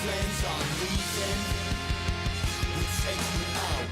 plans on leaving will take you out.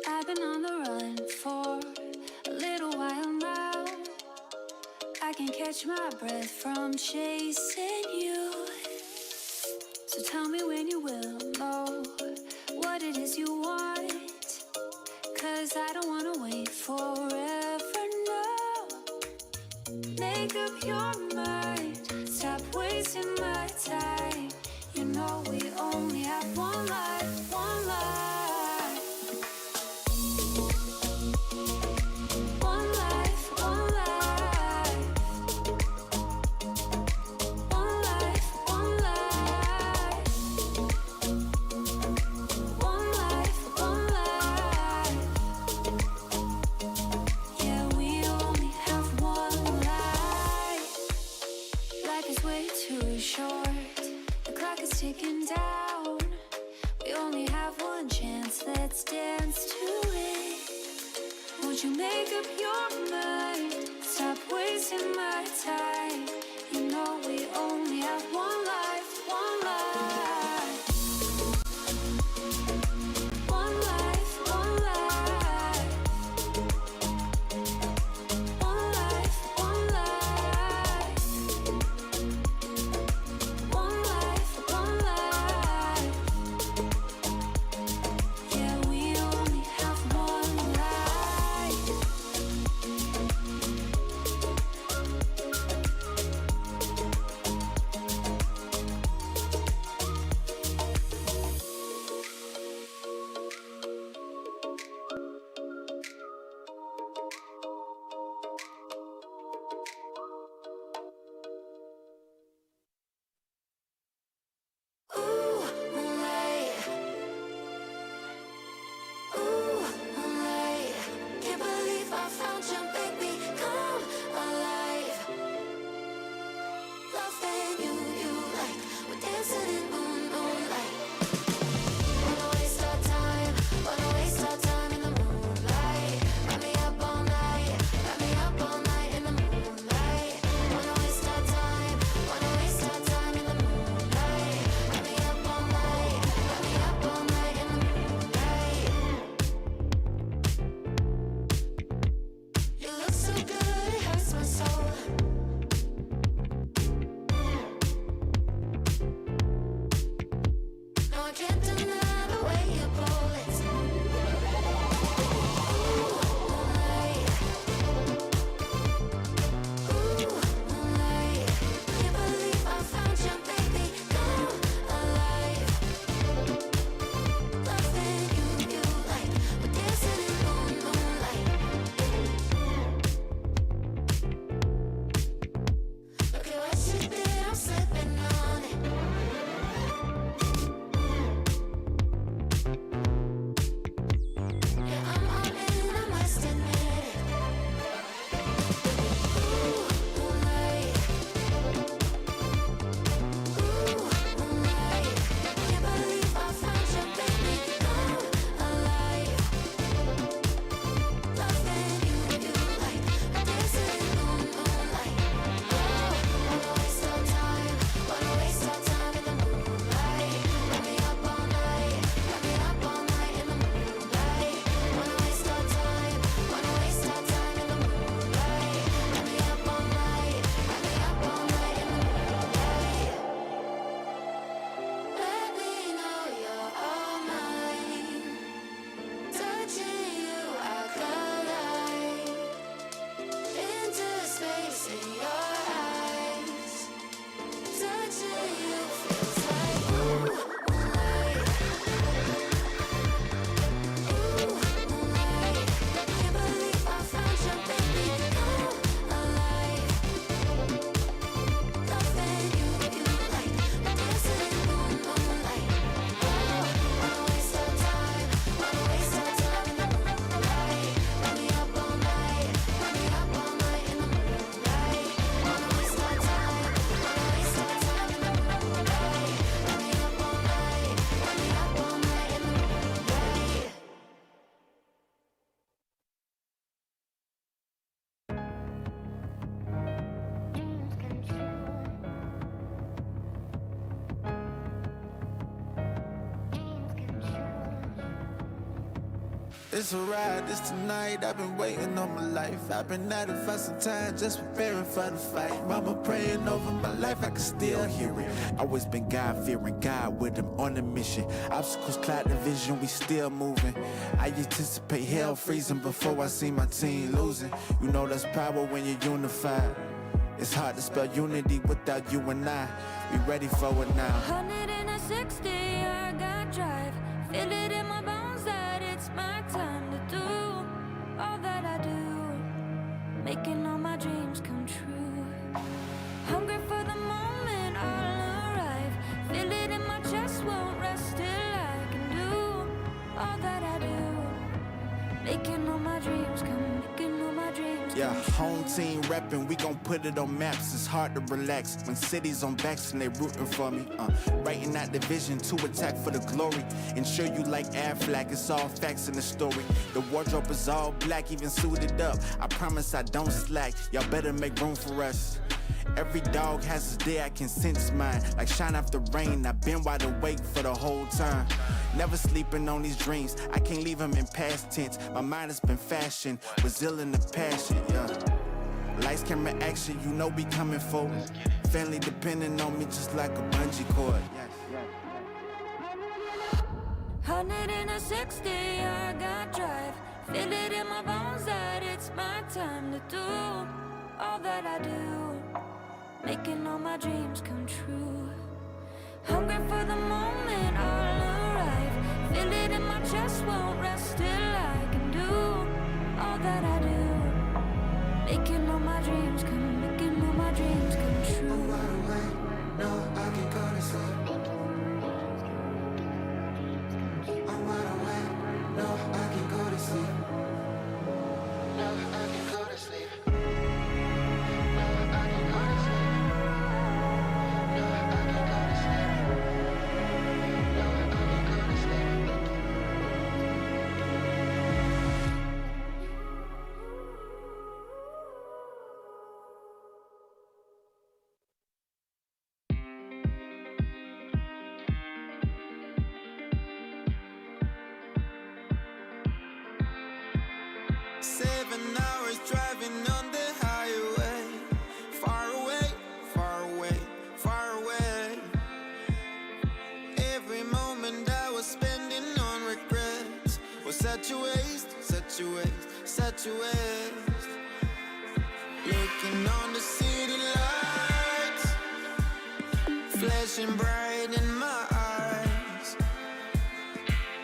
I've been on the run for a little while now. I can catch my breath from chasing you. So tell me when you will know what it is you want, 'cause I don't wanna wait forever, no. Make up your mind, stop wasting my time. You know we only have one life, one life. Ticking down, we only have one chance, let's dance to it. Won't you make up your mind, stop wasting my time. You know we only have one life, one life. One life, one life. One life, one life. One life, one life. Yeah, we only have one life. Ooh, moonlight. Ooh, moonlight. Can't believe I found you, baby. Come alive. Loving you like we're dancing in moonlight. Wanna waste our time, wanna waste our time in the moonlight. Wrap me up all night, wrap me up all night in the moonlight. Wanna waste our time in the moonlight. Wrap me up all night. It's a ride, it's tonight. I've been waiting all my life. I've been at it for some time, just preparing for the fight. Mama praying over my life, I can still hear it. Always been God-fearing, God with him on a mission. Obstacles cloud the vision, we still moving. I anticipate hell freezing before I see my team losing. You know that's power when you're unified. It's hard to spell unity without you and I. We ready for it now. 160, I got drive. Feel it in my bones that it's my time to do all that I do, making all my dreams come true. Hungry for the moment, I'll arrive. Feel it in my chest, won't rest till I can do all that I do, making all my dreams come, making all my dreams come Yeah, true. home team reppin', we gon' put it on maps. It's hard to relax when cities on backs and they rootin' for me. Writing out the vision to attack for the glory. Ensure you like Aflac, it's all facts in the story. The wardrobe is all black, even suited up. I promise I don't slack. Y'all better make room for us. Every dog has his day, I can sense mine. Like shine after rain, I've been wide awake for the whole time. Never sleeping on these dreams, I can't leave them in past tense. My mind has been fashioned, resilient and passion, yeah. Lights, camera, action, you know we coming for. Family depending on me just like a bungee cord. 160, I got drive. Feel it in my bones that it's my time to do all that I do, making all my dreams come true. Hungry for the moment, I'll arrive. Feel it in my chest, won't rest till I can do all that I do, making all my dreams come, making all my dreams come true. I'm wide awake, no, I can go to sleep. I'm wide awake, no, I can go to sleep. No, I can go to sleep. No, I can go to sleep. No, I can go to sleep. No, I can go to sleep. 7 hours driving on the highway. Far away, far away, far away. Every moment I was spending on regrets was such a waste, such a waste, such a waste. Looking on the city lights, flashing bright in my eyes.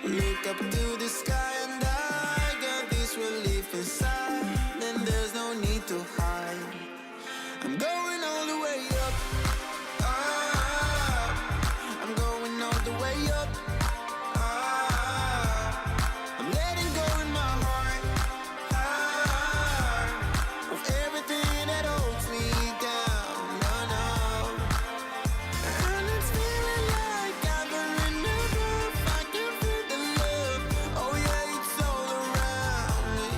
Look up to the sky and I got this relief inside. Then there's no need to hide. I'm going all the way up, up. I'm going all the way up, up. I'm letting go in my heart, heart, of everything that holds me down, no, no. And it's feeling like I'm in the roof. I can feel the love, oh yeah, it's all around me.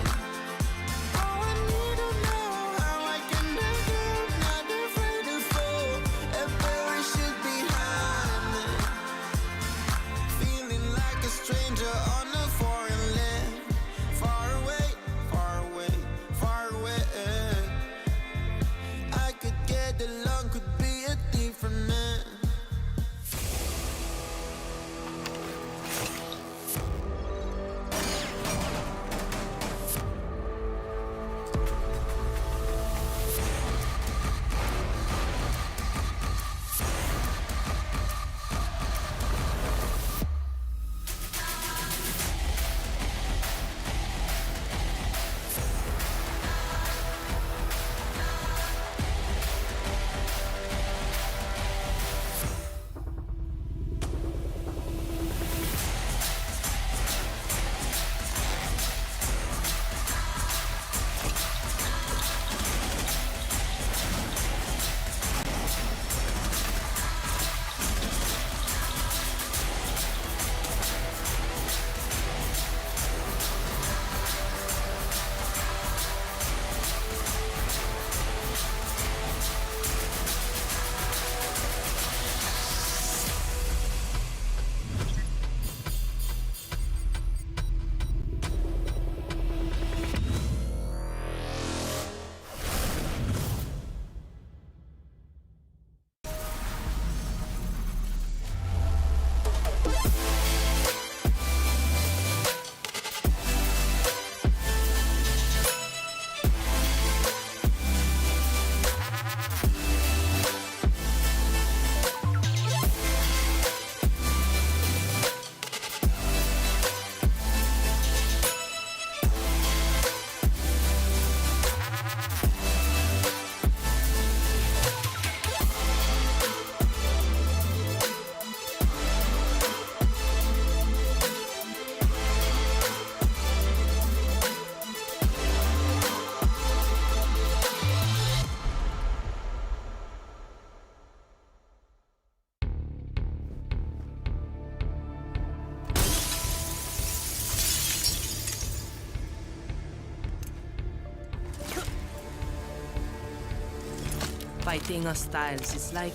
Fighting hostiles is like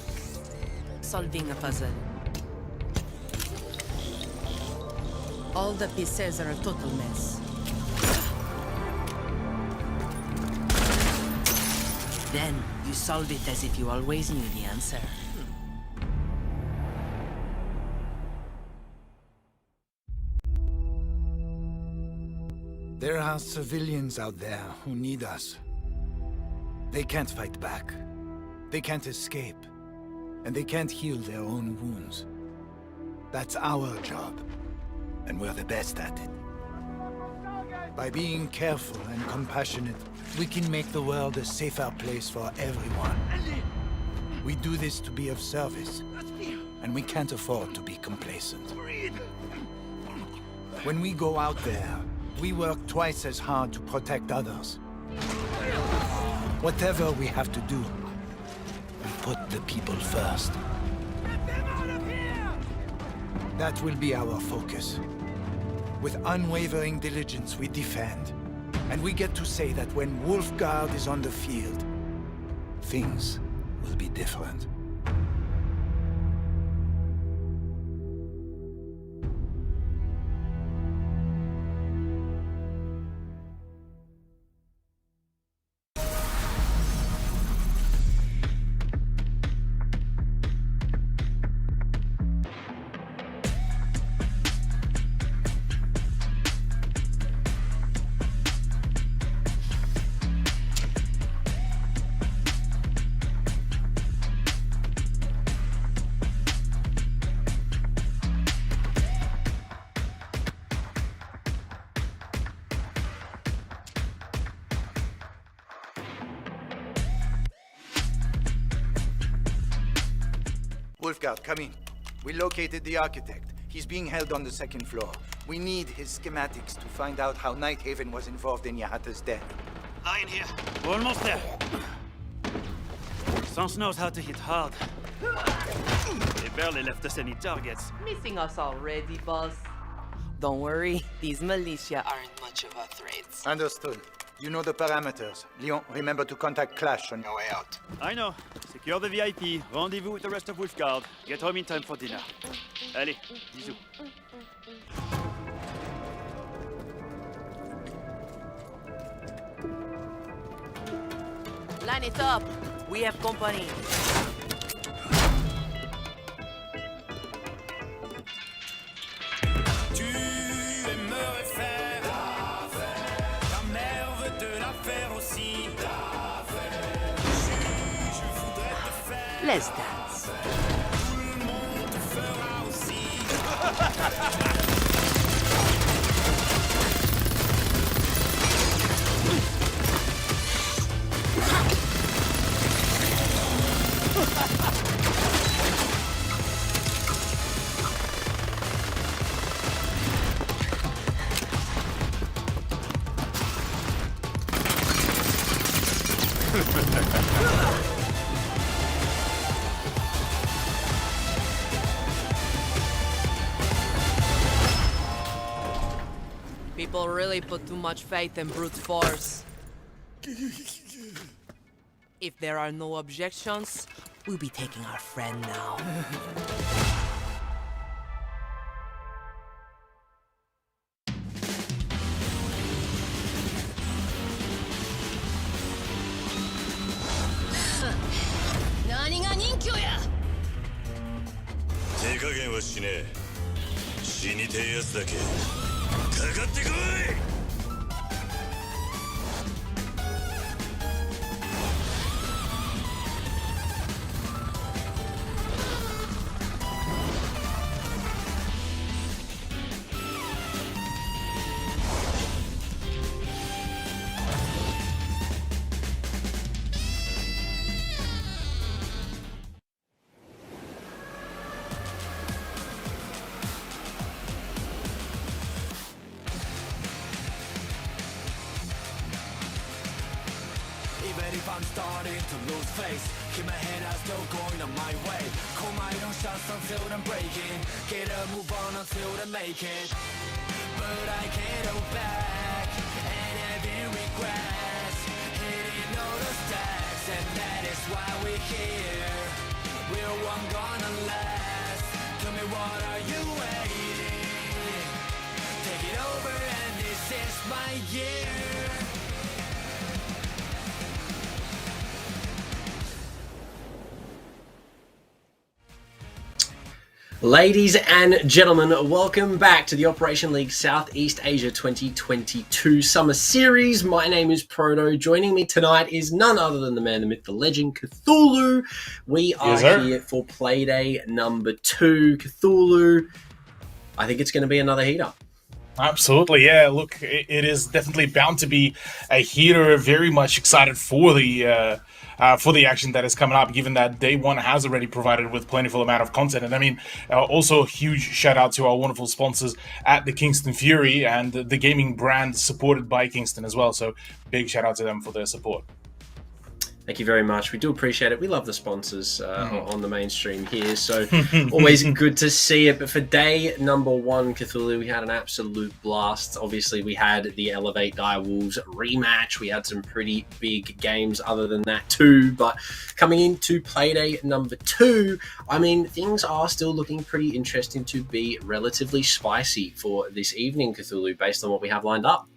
solving a puzzle. All the pieces are a total mess. Then you solve it as if you always knew the answer. There are civilians out there who need us. They can't fight back. They can't escape. And they can't heal their own wounds. That's our job. And we're the best at it. By being careful and compassionate, we can make the world a safer place for everyone. We do this to be of service. And we can't afford to be complacent. When we go out there, we work twice as hard to protect others. Whatever we have to do, we put the people first. Get them out of here! That will be our focus. With unwavering diligence, we defend. And we get to say that when Wolfguard is on the field, things will be different. Wolfguard, come in. We located the architect. He's being held on the second floor. We need his schematics to find out how Nighthaven was involved in Yahata's death. Lying here. We're almost there. Sans knows how to hit hard. They barely left us any targets. Missing us already, boss. Don't worry, these militia aren't much of a threat. Understood. You know the parameters. Leon, remember to contact Clash on your way out. I know. Secure the VIP. Rendezvous with the rest of Wolfguard. Get home in time for dinner. Allez, bisous. Line it up. We have company. Tu aimerais faire ta mère veut te la faire aussi. Je voudrais te faire. Let's dance. Tout le monde te fera aussi. People really put too much faith in brute force. If there are no objections, we'll be taking our friend now. Even if I'm starting to lose face, keep my head out, still going on my way. Call my own shots until I'm breaking. Get a move on until I make it. But I can't hold back, and having regrets. Hitting all the stacks, and that is That's why we're here. We're one gonna last. Tell me, what are you waiting? Take it over, and this is my year. Ladies and gentlemen, welcome back to the Operation League Southeast Asia 2022 Summer Series. My name is Proto. Joining me tonight is none other than the man, the myth, the legend, Cthulhu. We are here for Playday number 2. Cthulhu, I think it's going to be another heater. Absolutely, yeah. Look, it is definitely bound to be a heater. Very much excited for the action that is coming up, given that day one has already provided with plentiful amount of content. And I mean, also a huge shout out to our wonderful sponsors at the Kingston Fury and the gaming brand supported by Kingston as well. So big shout out to them for their support. Thank you very much. We do appreciate it. We love the sponsors on the mainstream here, so always good to see it. But for day number 1, Cthulhu, we had an absolute blast. Obviously, we had the Elevate Direwolves rematch. We had some pretty big games other than that too. But coming into Playday number 2, I mean, things are still looking pretty interesting to be relatively spicy for this evening, Cthulhu, based on what we have lined up.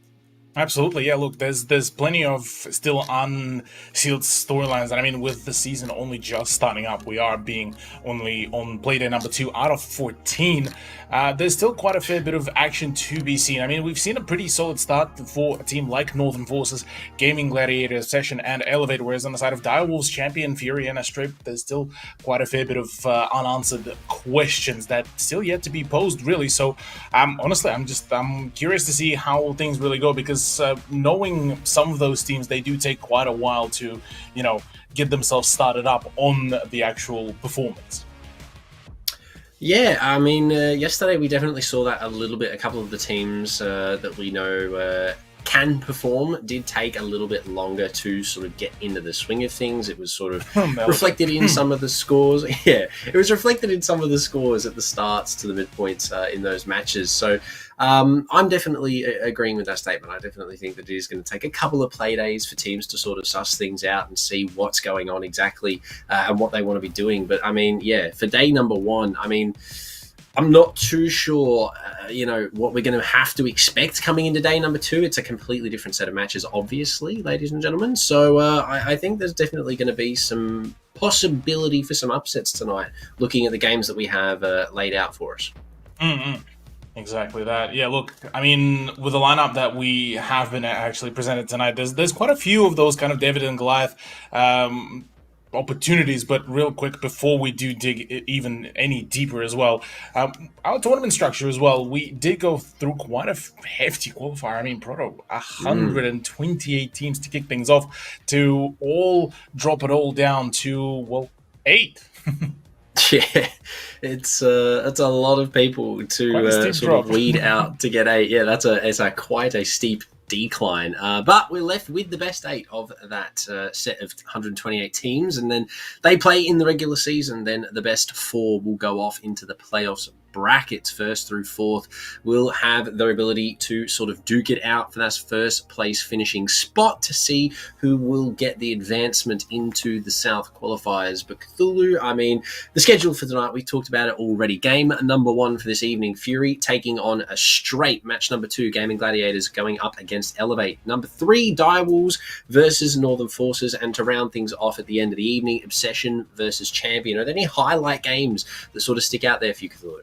Absolutely, yeah. Look, there's plenty of still unsealed storylines, and I mean, with the season only just starting up, we are being only on Playday number 2 out of 14. There's still quite a fair bit of action to be seen. I mean, we've seen a pretty solid start for a team like Northern Forces, Gaming Gladiator, Session, and Elevate, whereas on the side of Direwolves, Champion, Fury, and Strip, there's still quite a fair bit of unanswered questions that still yet to be posed, really. So, honestly, I'm curious to see how things really go, because knowing some of those teams, they do take quite a while to, get themselves started up on the actual performance. Yeah, I mean, yesterday we definitely saw that a little bit. A couple of the teams that we know can perform did take a little bit longer to sort of get into the swing of things. It was sort of reflected in some of the scores. Yeah, it was reflected in some of the scores at the starts to the midpoints in those matches. So I'm definitely agreeing with that statement. I definitely think that it is going to take a couple of play days for teams to sort of suss things out and see what's going on exactly and what they want to be doing. But I mean, yeah, for day number 1, I mean, I'm not too sure, what we're going to have to expect coming into day number 2. It's a completely different set of matches, obviously, ladies and gentlemen. So I think there's definitely going to be some possibility for some upsets tonight, looking at the games that we have laid out for us. Mm-hmm. Exactly that. Yeah, look, I mean, with the lineup that we have been actually presented tonight, there's quite a few of those kind of David and Goliath opportunities. But real quick, before we do dig even any deeper as well, our tournament structure as well, we did go through quite a hefty qualifier. I mean, Proto, 128 teams to kick things off, to all drop it all down to, 8. Yeah, it's a lot of people to sort of weed out to get 8. Yeah, it's quite a steep decline. But we're left with the best 8 of that set of 128 teams, and then they play in the regular season. Then the best 4 will go off into the playoffs brackets. 1st through 4th will have their ability to sort of duke it out for that first place finishing spot to see who will get the advancement into the South qualifiers. But Cthulhu, I mean, the schedule for tonight, we talked about it already. Game number 1 for this evening, Fury taking on a Straight. Match number 2, Gaming Gladiators going up against Elevate. Number 3, Direwolves versus Northern Forces. And to round things off at the end of the evening, Obsession versus Champion. Are there any highlight games that sort of stick out there for you, Cthulhu?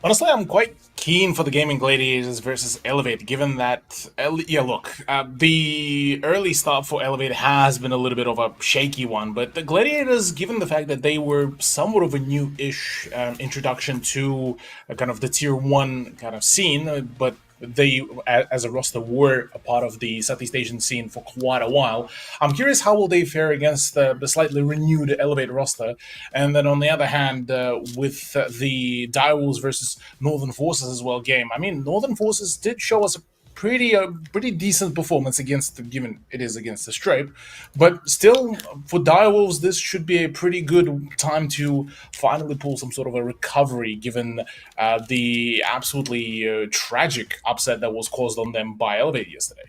Honestly, I'm quite keen for the Gaming Gladiators versus Elevate, given that, the early start for Elevate has been a little bit of a shaky one, but the Gladiators, given the fact that they were somewhat of a new-ish introduction to kind of the Tier 1 kind of scene, but they, as a roster, were a part of the Southeast Asian scene for quite a while. I'm curious how will they fare against the slightly renewed Elevate roster. And then on the other hand, with the Direwolves versus Northern Forces as well game. I mean, Northern Forces did show us a pretty decent performance given it is against the Strape, but still for Direwolves this should be a pretty good time to finally pull some sort of a recovery, given the absolutely tragic upset that was caused on them by Elevate yesterday.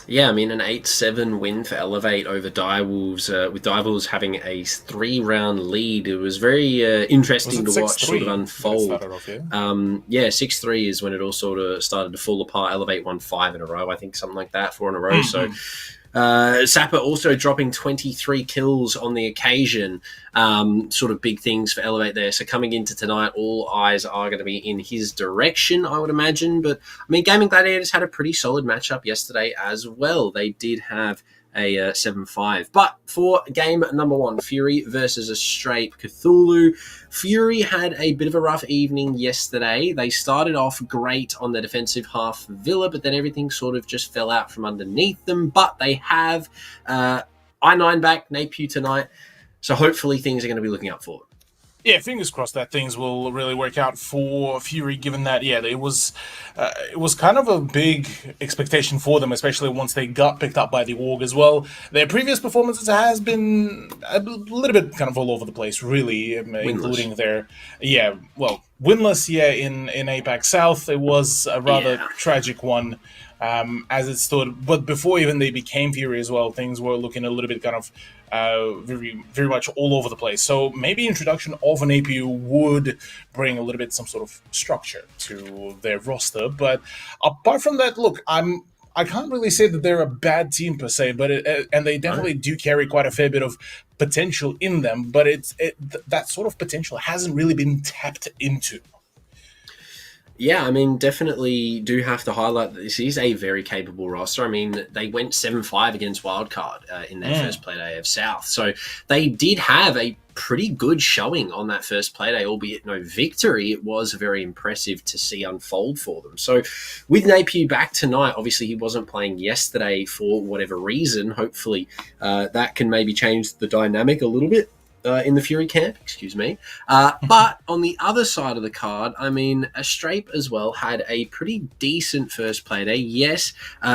Yeah, I mean, an 8-7 win for Elevate over Direwolves, with Direwolves having a 3-round lead. It was very Was interesting it to watch sort of 6-3 that it unfold. started off, yeah? Yeah, 6-3 is when it all sort of started to fall apart. Elevate won 5 in a row, I think, something like that, 4 in a row. So Sapper also dropping 23 kills on the occasion. Sort of big things for Elevate there. So coming into tonight, all eyes are going to be in his direction, I would imagine. But, I mean, Gaming Gladiators had a pretty solid matchup yesterday as well. They did have a 7-5. But for game number 1, Fury versus a straight Cthulhu, Fury had a bit of a rough evening yesterday. They started off great on the defensive half of Villa, but then everything sort of just fell out from underneath them. But they have I9 back, Napier tonight, so hopefully things are going to be looking up for them. Yeah, fingers crossed that things will really work out for Fury, given that, it was kind of a big expectation for them, especially once they got picked up by the org as well. Their previous performances has been a little bit kind of all over the place, really, including their, winless, in APAC South. It was a rather tragic one. As it stood, but before even they became Fury as well, things were looking a little bit kind of very, very much all over the place. So maybe introduction of an APU would bring a little bit some sort of structure to their roster. But apart from that, look, I can't really say that they're a bad team per se, but and they definitely do carry quite a fair bit of potential in them. But that sort of potential hasn't really been tapped into. Yeah, I mean, definitely do have to highlight that this is a very capable roster. I mean, they went 7-5 against Wildcard in their first play day of South. So they did have a pretty good showing on that first play day, albeit no victory. It was very impressive to see unfold for them. So with Napier back tonight, obviously he wasn't playing yesterday for whatever reason. Hopefully that can maybe change the dynamic a little bit. In the Fury camp, excuse me. But on the other side of the card, I mean, Astrape as well had a pretty decent first play day. Yes,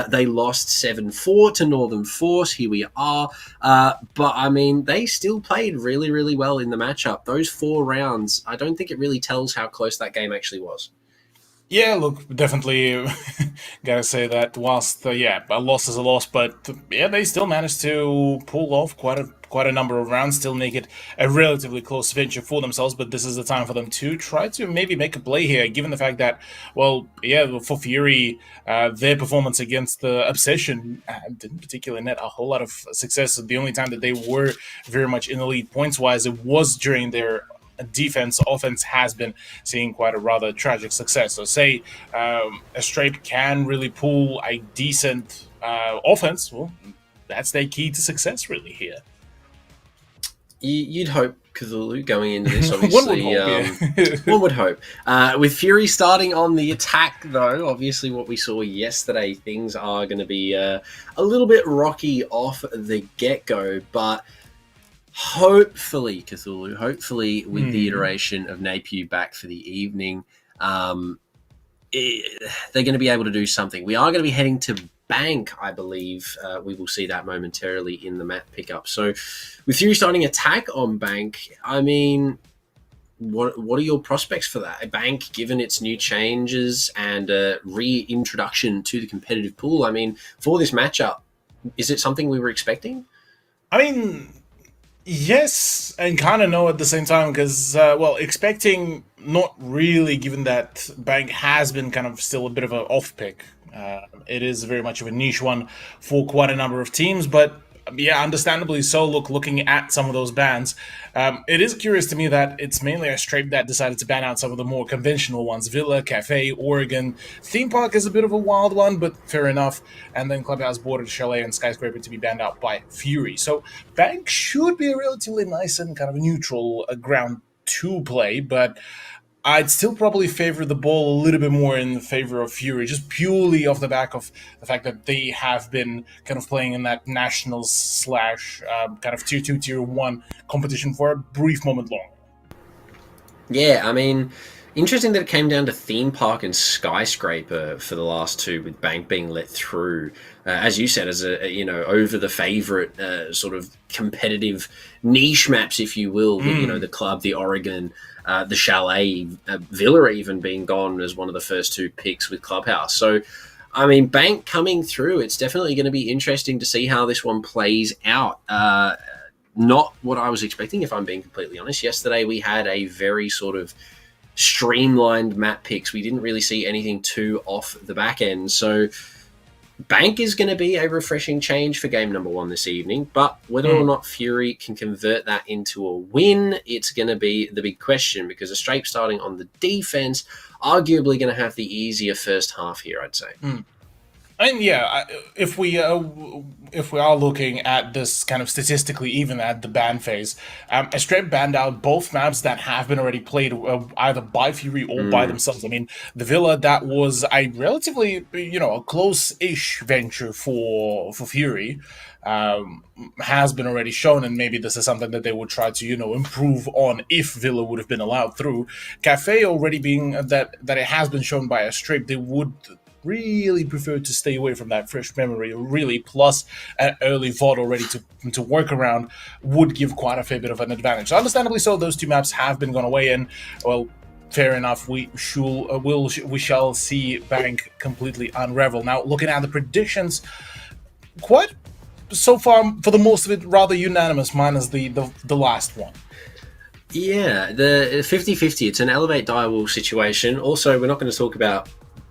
they lost 7-4 to Northern Force. Here we are. But, I mean, they still played really, really well in the matchup. Those 4 rounds, I don't think it really tells how close that game actually was. Yeah, look, definitely gotta say that whilst, a loss is a loss, but they still managed to pull off quite a number of rounds, still make it a relatively close venture for themselves, but this is the time for them to try to maybe make a play here, given the fact that, for Fury, their performance against the Obsession didn't particularly net a whole lot of success. The only time that they were very much in the lead points-wise, it was during their offense has been seeing quite a rather tragic success. So say Astrape can really pull a decent offense, well, that's their key to success really here. You'd hope, Cthulhu, going into this, obviously. One would hope, one would hope. With Fury starting on the attack, though, obviously what we saw yesterday, things are going to be a little bit rocky off the get-go, but hopefully, Cthulhu, with the iteration of Napier back for the evening, they're going to be able to do something. We are going to be heading to Bank, I believe. We will see that momentarily in the map pickup. So with Fury starting attack on Bank, I mean, what are your prospects for that? Bank, given its new changes and reintroduction to the competitive pool, I mean, for this matchup, is it something we were expecting? I mean, yes, and kind of no at the same time, because, expecting not really, given that Bank has been kind of still a bit of an off-pick. It is very much of a niche one for quite a number of teams, but understandably so. Looking at some of those bans, it is curious to me that it's mainly Astrape that decided to ban out some of the more conventional ones. Villa, Cafe, Oregon. Theme Park is a bit of a wild one, but fair enough. And then Clubhouse, Bordered, Chalet, and Skyscraper to be banned out by Fury. So Bank should be a relatively nice and kind of neutral ground to play, but I'd still probably favor the ball a little bit more in favor of Fury, just purely off the back of the fact that they have been kind of playing in that nationals / kind of tier 2, tier 1 competition for a brief moment longer. Yeah, I mean, interesting that it came down to Theme Park and Skyscraper for the last two, with Bank being let through, as you said, as over the favorite sort of competitive niche maps, if you will. The Club, the Oregon, the Chalet, Villa even being gone as one of the first 2 picks with Clubhouse. So, I mean, Bank coming through, it's definitely going to be interesting to see how this one plays out. Not what I was expecting, if I'm being completely honest. Yesterday, we had a very sort of streamlined map picks. We didn't really see anything too off the back end. So Bank is going to be a refreshing change for game number 1 this evening, but whether or not Fury can convert that into a win, it's going to be the big question, because a Strape starting on the defense, arguably going to have the easier first half here, I'd say. And yeah, if we are looking at this kind of statistically, even at the ban phase, Estrep banned out both maps that have been already played either by Fury or by themselves. I mean, the Villa, that was a relatively a close-ish venture for Fury. Has been already shown, and maybe this is something that they would try to improve on if Villa would have been allowed through. Cafe already being that it has been shown by a strip, they would really prefer to stay away from that fresh memory, really, plus an early VOD already to work around would give quite a fair bit of an advantage. So understandably so, those two maps have been gone away, and well, fair enough, we shall see Bank completely unravel. Now, looking at the predictions, quite so far, for the most of it, rather unanimous, minus the last one. Yeah, the 50-50, it's an elevate direwall situation. Also, we're not going to talk about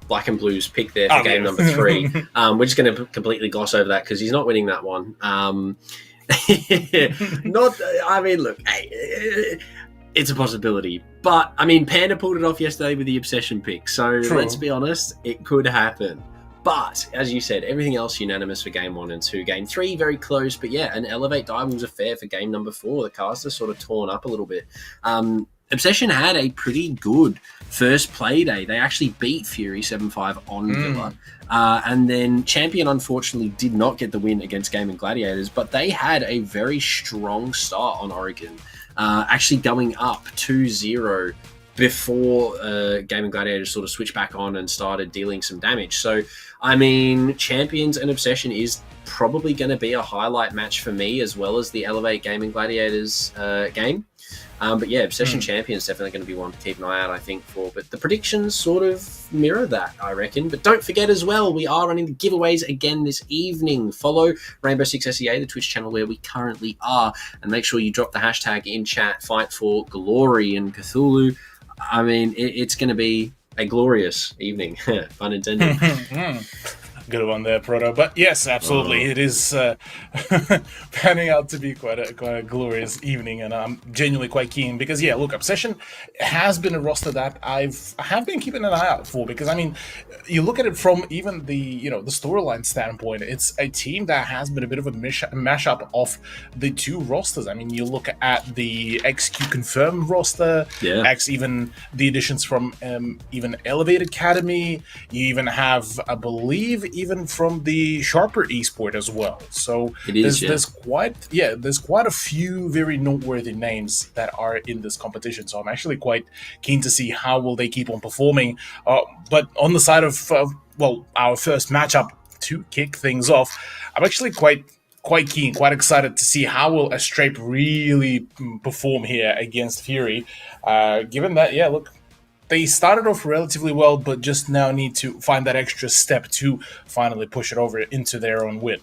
Black and Blue's pick there for game number 3. We're just going to completely gloss over that because he's not winning that one. Look, hey, it's a possibility. But, I mean, Panda pulled it off yesterday with the Obsession pick. So, let's be honest, it could happen. But, as you said, everything else unanimous for game 1 and 2. Game 3, very close. But, yeah, an elevate direwall's affair for game number 4. The caster's sort of torn up a little bit. Obsession had a pretty good first play day. They actually beat Fury 7-5 on Villa. And then Champion, unfortunately, did not get the win against Gaming Gladiators, but they had a very strong start on Oregon, actually going up 2-0 before Gaming Gladiators sort of switched back on and started dealing some damage. So, I mean, Champions and Obsession is probably going to be a highlight match for me, as well as the Elevate Gaming Gladiators game. But yeah, Obsession Champion is definitely going to be one to keep an eye out, I think, for. But the predictions sort of mirror that, I reckon. But don't forget as well, we are running the giveaways again this evening. Follow Rainbow Six SEA, the Twitch channel where we currently are. And make sure you drop the hashtag in chat, Fight for Glory and Cthulhu. I mean, it's going to be a glorious evening. Pun intended. Good one there, Proto. But yes, absolutely, it is panning out to be quite a glorious evening, and I'm genuinely quite keen because, yeah, look, Obsession has been a roster that I have been keeping an eye out for, because I mean, you look at it from even the the storyline standpoint, it's a team that has been a bit of a mashup of the two rosters. I mean, you look at the XQ confirmed roster, even the additions from even Elevate Academy. You even have, I believe, even from the Sharper esport as well. So there's quite a few very noteworthy names that are in this competition. So I'm actually quite keen to see how will they keep on performing. But on the side of our first matchup to kick things off, I'm actually quite keen, quite excited to see how will Astrape really perform here against Fury. Given that, they started off relatively well, but just now need to find that extra step to finally push it over into their own win.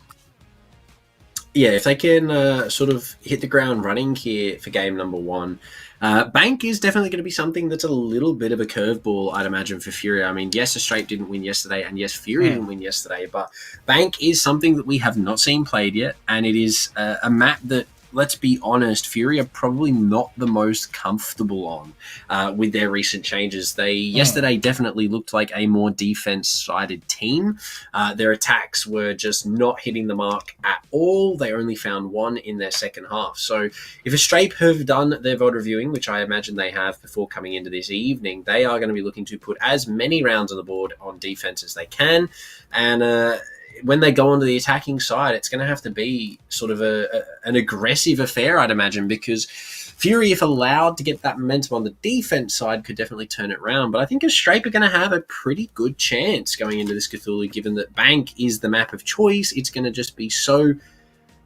Yeah, if they can sort of hit the ground running here for game number 1, Bank is definitely going to be something that's a little bit of a curveball, I'd imagine, for Fury. I mean, yes, Astrape didn't win yesterday, and yes, Fury didn't win yesterday, but Bank is something that we have not seen played yet, and it is a map that, let's be honest, Fury are probably not the most comfortable on with their recent changes. They yesterday definitely looked like a more defense-sided team. Their attacks were just not hitting the mark at all. They only found one in their second half. So if Astrape have done their VOD reviewing, which I imagine they have before coming into this evening, they are going to be looking to put as many rounds on the board on defense as they can. And when they go onto the attacking side, it's going to have to be sort of an aggressive affair, I'd imagine, because Fury, if allowed to get that momentum on the defense side, could definitely turn it around. But I think Astrape are going to have a pretty good chance going into this Cthulhu, given that Bank is the map of choice. It's going to just be so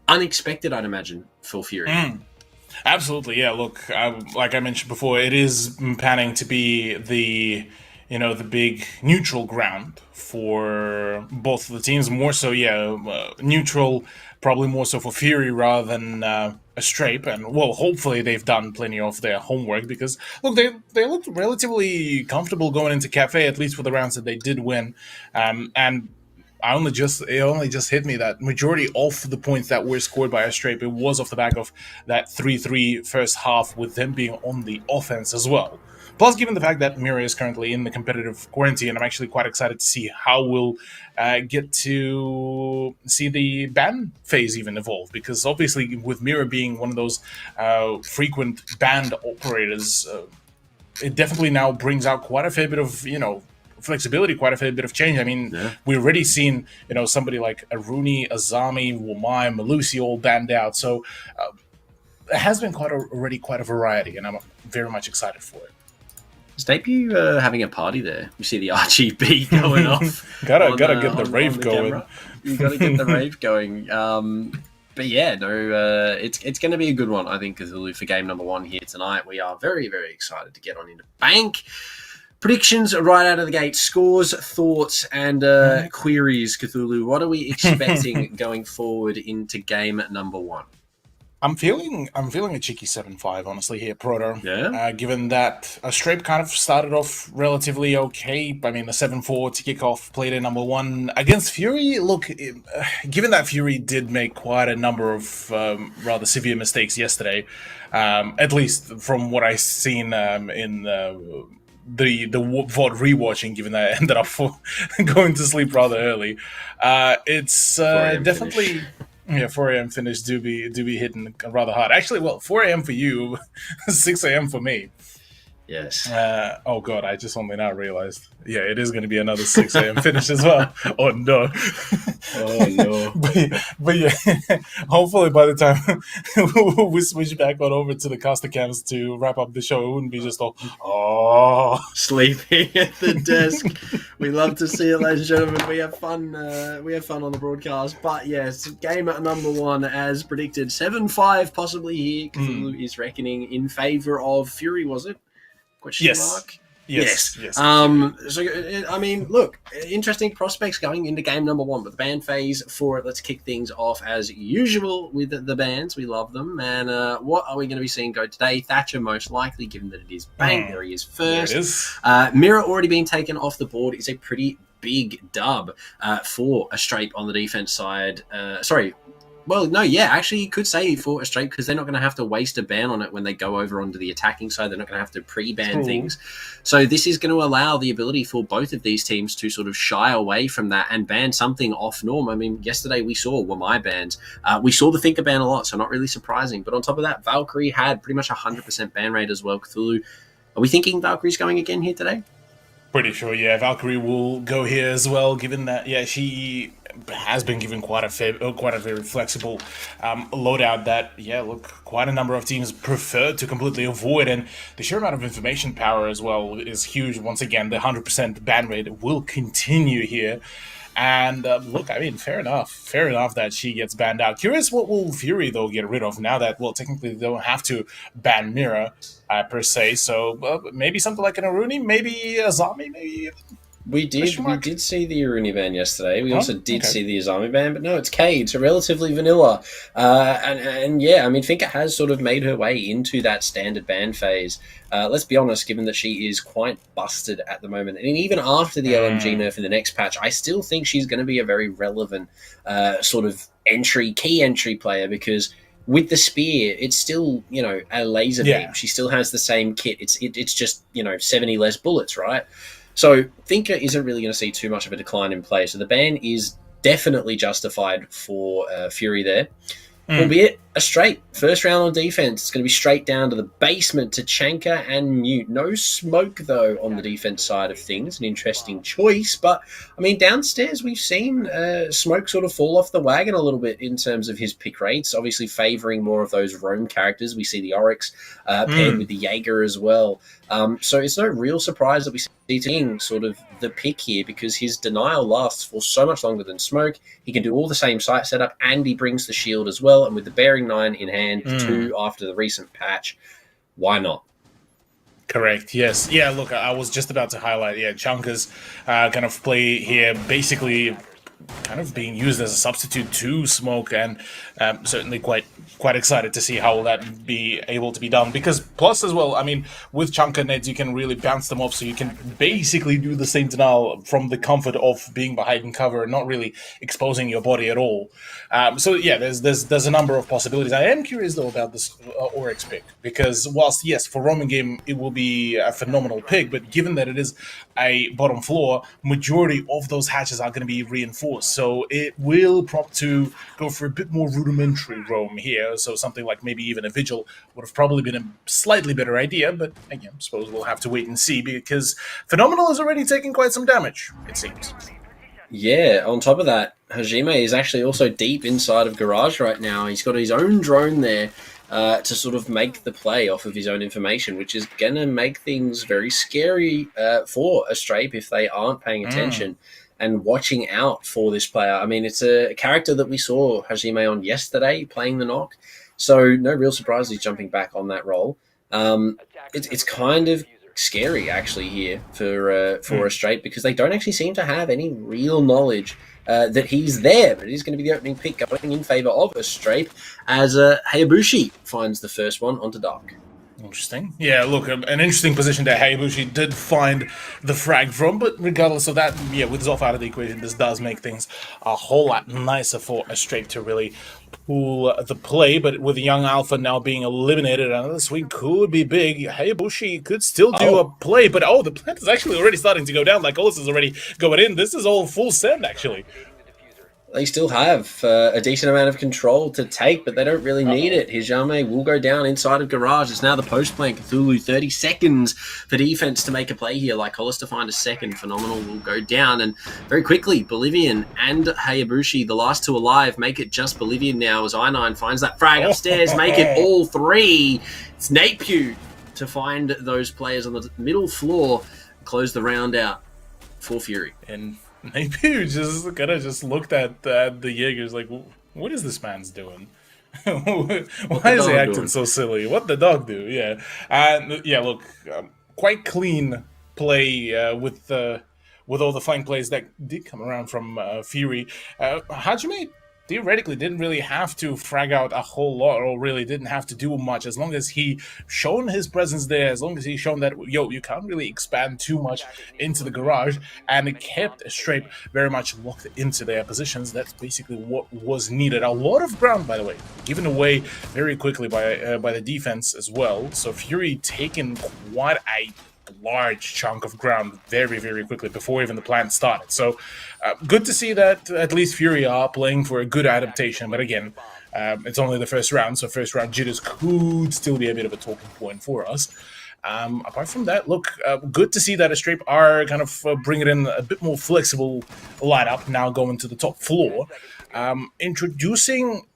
unexpected, I'd imagine, for Fury. Absolutely, yeah. Look, like I mentioned before, it is panning to be the the big neutral ground for both of the teams. More so, neutral, probably more so for Fury rather than a Strape. And, well, hopefully they've done plenty of their homework because, look, they looked relatively comfortable going into Cafe, at least for the rounds that they did win. And it only just hit me that majority of the points that were scored by Strape, it was off the back of that 3-3 first half with them being on the offense as well. Plus, given the fact that Mira is currently in the competitive quarantine, I'm actually quite excited to see how we'll get to see the ban phase even evolve. Because obviously, with Mira being one of those frequent banned operators, it definitely now brings out quite a fair bit of, flexibility, quite a fair bit of change. I mean, we've already seen, somebody like Aruni, Azami, Wamai, Malusi all banned out. So it has been already quite a variety, and I'm very much excited for it. Is debut having a party there? You see the RGB going off. gotta get the rave going. You gotta get the rave going. But yeah, no, it's going to be a good one, I think, Cthulhu, for game number 1 here tonight. We are very, very excited to get on into Bank. Predictions right out of the gate, scores, thoughts, and queries, Cthulhu. What are we expecting going forward into game number 1? I'm feeling a cheeky 7-5, honestly, here, Proto. Yeah. Given that a Strape kind of started off relatively okay. I mean, the 7-4 to kick off played in number 1 against Fury. Look, given that Fury did make quite a number of rather severe mistakes yesterday, at least from what I've seen in the VOD rewatching, given that I ended up going to sleep rather early, it's definitely. Finish. Yeah, 4 a.m. finish do be hitting rather hard. Actually, well, 4 a.m. for you, 6 a.m. for me. Yes. Oh god, I just only now realized. Yeah, it is going to be another 6 a.m. finish as well. Oh no. Oh no. but yeah, hopefully by the time we switch back on over to the caster cams to wrap up the show, it wouldn't be just all sleeping at the desk. We love to see it, ladies and gentlemen. We have fun. We have fun on the broadcast. But yes, game at number 1 as predicted, 7-5 possibly here. Cthulhu is reckoning in favor of Fury. Was it? Question mark? Yes. So, I mean, look, interesting prospects going into game number 1, but the ban phase for it, let's kick things off as usual with the bans. We love them. And what are we going to be seeing go today? Thatcher, most likely, given that it is Bang. There he is first. There it is. Mirror already being taken off the board is a pretty big dub for a Strape on the defense side. Actually, you could say for a Strape because they're not going to have to waste a ban on it when they go over onto the attacking side. They're not going to have to pre-ban things. So this is going to allow the ability for both of these teams to sort of shy away from that and ban something off norm. I mean, yesterday we saw Wamai bans. We saw the Thinker ban a lot, so not really surprising. But on top of that, Valkyrie had pretty much 100% ban rate as well. Cthulhu, are we thinking Valkyrie's going again here today? Pretty sure, yeah. Valkyrie will go here as well, given that, she has been given quite a very flexible loadout that, quite a number of teams prefer to completely avoid. And the sheer amount of information power as well is huge. Once again, the 100% ban rate will continue here. And look, I mean, fair enough that she gets banned out. Curious what will Fury, though, get rid of now that, well, technically they don't have to ban Mira, per se. So maybe something like an Aruni, maybe a Azami, maybe... We did see the Aruni ban yesterday. We also did see the Azami ban, but no, it's Cade, so relatively vanilla. And I mean, Finka has sort of made her way into that standard ban phase. Let's be honest, given that she is quite busted at the moment. And even after the OMG nerf in the next patch, I still think she's going to be a very relevant sort of key entry player because with the spear, it's still, a laser beam. She still has the same kit. It's just, 70 less bullets, right? So Thinker isn't really going to see too much of a decline in play. So the ban is definitely justified for Fury there. Albeit a straight first round on defense. It's going to be straight down to the basement to Chanka and Mute. No smoke, though, on the defense side of things. An interesting choice. But, I mean, downstairs we've seen Smoke sort of fall off the wagon a little bit in terms of his pick rates, obviously favouring more of those roam characters. We see the Oryx paired with the Jaeger as well. So it's no real surprise that we see Ting sort of the pick here because his denial lasts for so much longer than Smoke. He can do all the same site setup and he brings the shield as well. And with the Bearing 9 in hand, 2 after the recent patch, why not? Correct. Yes. Yeah. Look, I was just about to highlight. Yeah, Chunka's kind of play here, basically kind of being used as a substitute to Smoke, and certainly quite excited to see how will that be able to be done. Because plus as well, I mean, with Chunka nets, you can really bounce them off, so you can basically do the same denial from the comfort of being behind cover and not really exposing your body at all. So yeah, there's a number of possibilities. I am curious though about this Oryx pick, because whilst yes, for roaming game it will be a phenomenal pick, but given that it is a bottom floor, majority of those hatches are going to be reinforced, so it will prompt to go for a bit more rudimentary roam here. So something like maybe even a vigil would have probably been a slightly better idea, but again, I suppose we'll have to wait and see, because Phenomenal is already taking quite some damage, it seems. Yeah, on top of that, Hajime is actually also deep inside of Garage right now. He's got his own drone there to sort of make the play off of his own information, which is going to make things very scary for a Strape if they aren't paying attention and watching out for this player. I mean, it's a character that we saw Hajime on yesterday playing the knock, so no real surprise he's jumping back on that role. It's kind of scary actually here for a Straight, because they don't actually seem to have any real knowledge that he's there, but it is going to be the opening pick going in favor of a Straight as Hayabushi finds the first one onto Dark. Interesting. Yeah, look, an interesting position that Hayabushi did find the frag from, but regardless of that, yeah, with Zoff out of the equation, this does make things a whole lot nicer for a Strafe to really pull the play, but with Young Alpha now being eliminated, another swing could be big. Hayabushi could still do a play, but the plant is actually already starting to go down. Like, Olis is already going in. This is all full send, actually. They still have a decent amount of control to take, but they don't really need it. Hijame will go down inside of Garage. It's now the post-plan Cthulhu. 30 seconds for defense to make a play here. Like Hollis to find a second. Phenomenal will go down. And very quickly, Bolivian and Hayabushi, the last two alive, make it just Bolivian now as I9 finds that frag upstairs. Make it all three. It's Nate Pugh to find those players on the middle floor. Close the round out for Fury. And maybe just kind of just looked at the Jaegers like, what is this man's doing? Why is he acting so silly? What the dog do? Yeah, and yeah, look, quite clean play with all the flank plays that did come around from Fury. Hajime theoretically didn't really have to frag out a whole lot, or really didn't have to do much, as long as he shown his presence there, as long as he shown that, you can't really expand too much into the Garage, and it kept Strape very much locked into their positions. That's basically what was needed. A lot of ground, by the way, given away very quickly by the defense as well, so Fury taken quite a large chunk of ground very, very quickly before even the plan started. So good to see that at least Fury are playing for a good adaptation. But again, it's only the first round, so first round jitters could still be a bit of a talking point for us. Apart from that, look, good to see that Astrape are kind of bringing in a bit more flexible lineup, now going to the top floor. Introducing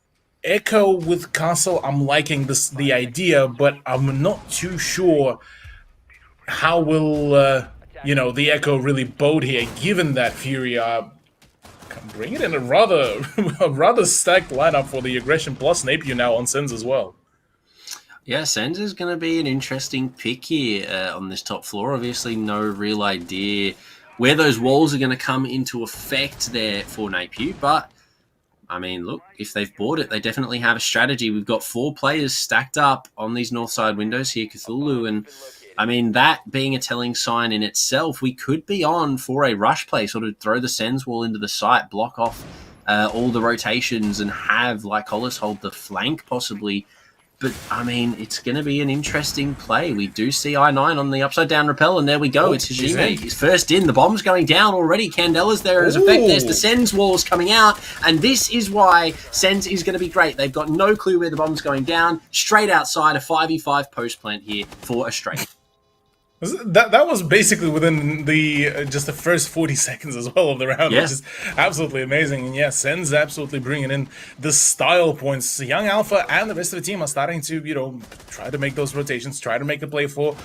Echo with Castle, I'm liking the idea, but I'm not too sure how will the Echo really bode here, given that Fury are bringing in a rather stacked lineup for the aggression plus Napier now on Sens as well. Yeah, Sens is going to be an interesting pick here on this top floor. Obviously, no real idea where those walls are going to come into effect there for Napier, but I mean, look, if they've bought it, they definitely have a strategy. We've got 4 players stacked up on these north side windows here, Cthulhu, and I mean, that being a telling sign in itself, we could be on for a rush play, sort of throw the Sens wall into the site, block off all the rotations, and have, like Hollis, hold the flank possibly. But, I mean, it's going to be an interesting play. We do see I9 on the upside-down rappel, and there we go. It's Hajime. He's first in. The bomb's going down already. Candela's there as effect. There's the Sens walls coming out, and this is why Sens is going to be great. They've got no clue where the bomb's going down. Straight outside, a 5v5 post plant here for a straight. That was basically within the just the first 40 seconds as well of the round, Yeah. which is absolutely amazing. And yeah, Sen's absolutely bringing in the style points. Young Alpha and the rest of the team are starting to, try to make those rotations, try to make a play for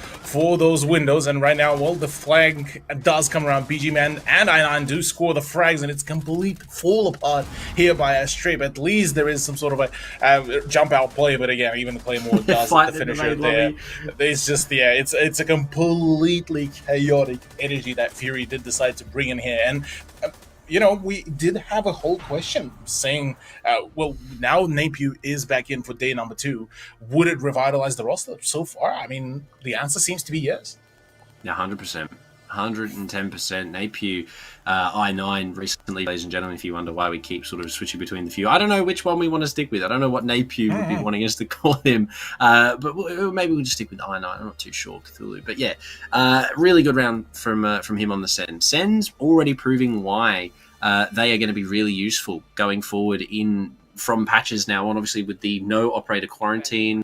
those windows. And right now, well, the flag does come around. BG Man and I9 do score the frags, and it's complete fall apart here by Astrape. At least there is some sort of a jump out play, but again, even the Claymore does Fight the in the finisher main there. lobby. It's just it's a completely chaotic energy that Fury did decide to bring in here, and we did have a whole question saying, well, now Napier is back in for day number 2. Would it revitalize the roster? So far, I mean, the answer seems to be yes. Yeah, 100%. 110%. Napier, I9 recently, ladies and gentlemen, if you wonder why we keep sort of switching between the few. I don't know which one we want to stick with. I don't know what Napier would be wanting us to call him. But maybe we'll just stick with I9. I'm not too sure, Cthulhu. But yeah, really good round from him on the Sen. Sen's already proving why they are going to be really useful going forward from patches now on, obviously with the no operator quarantine.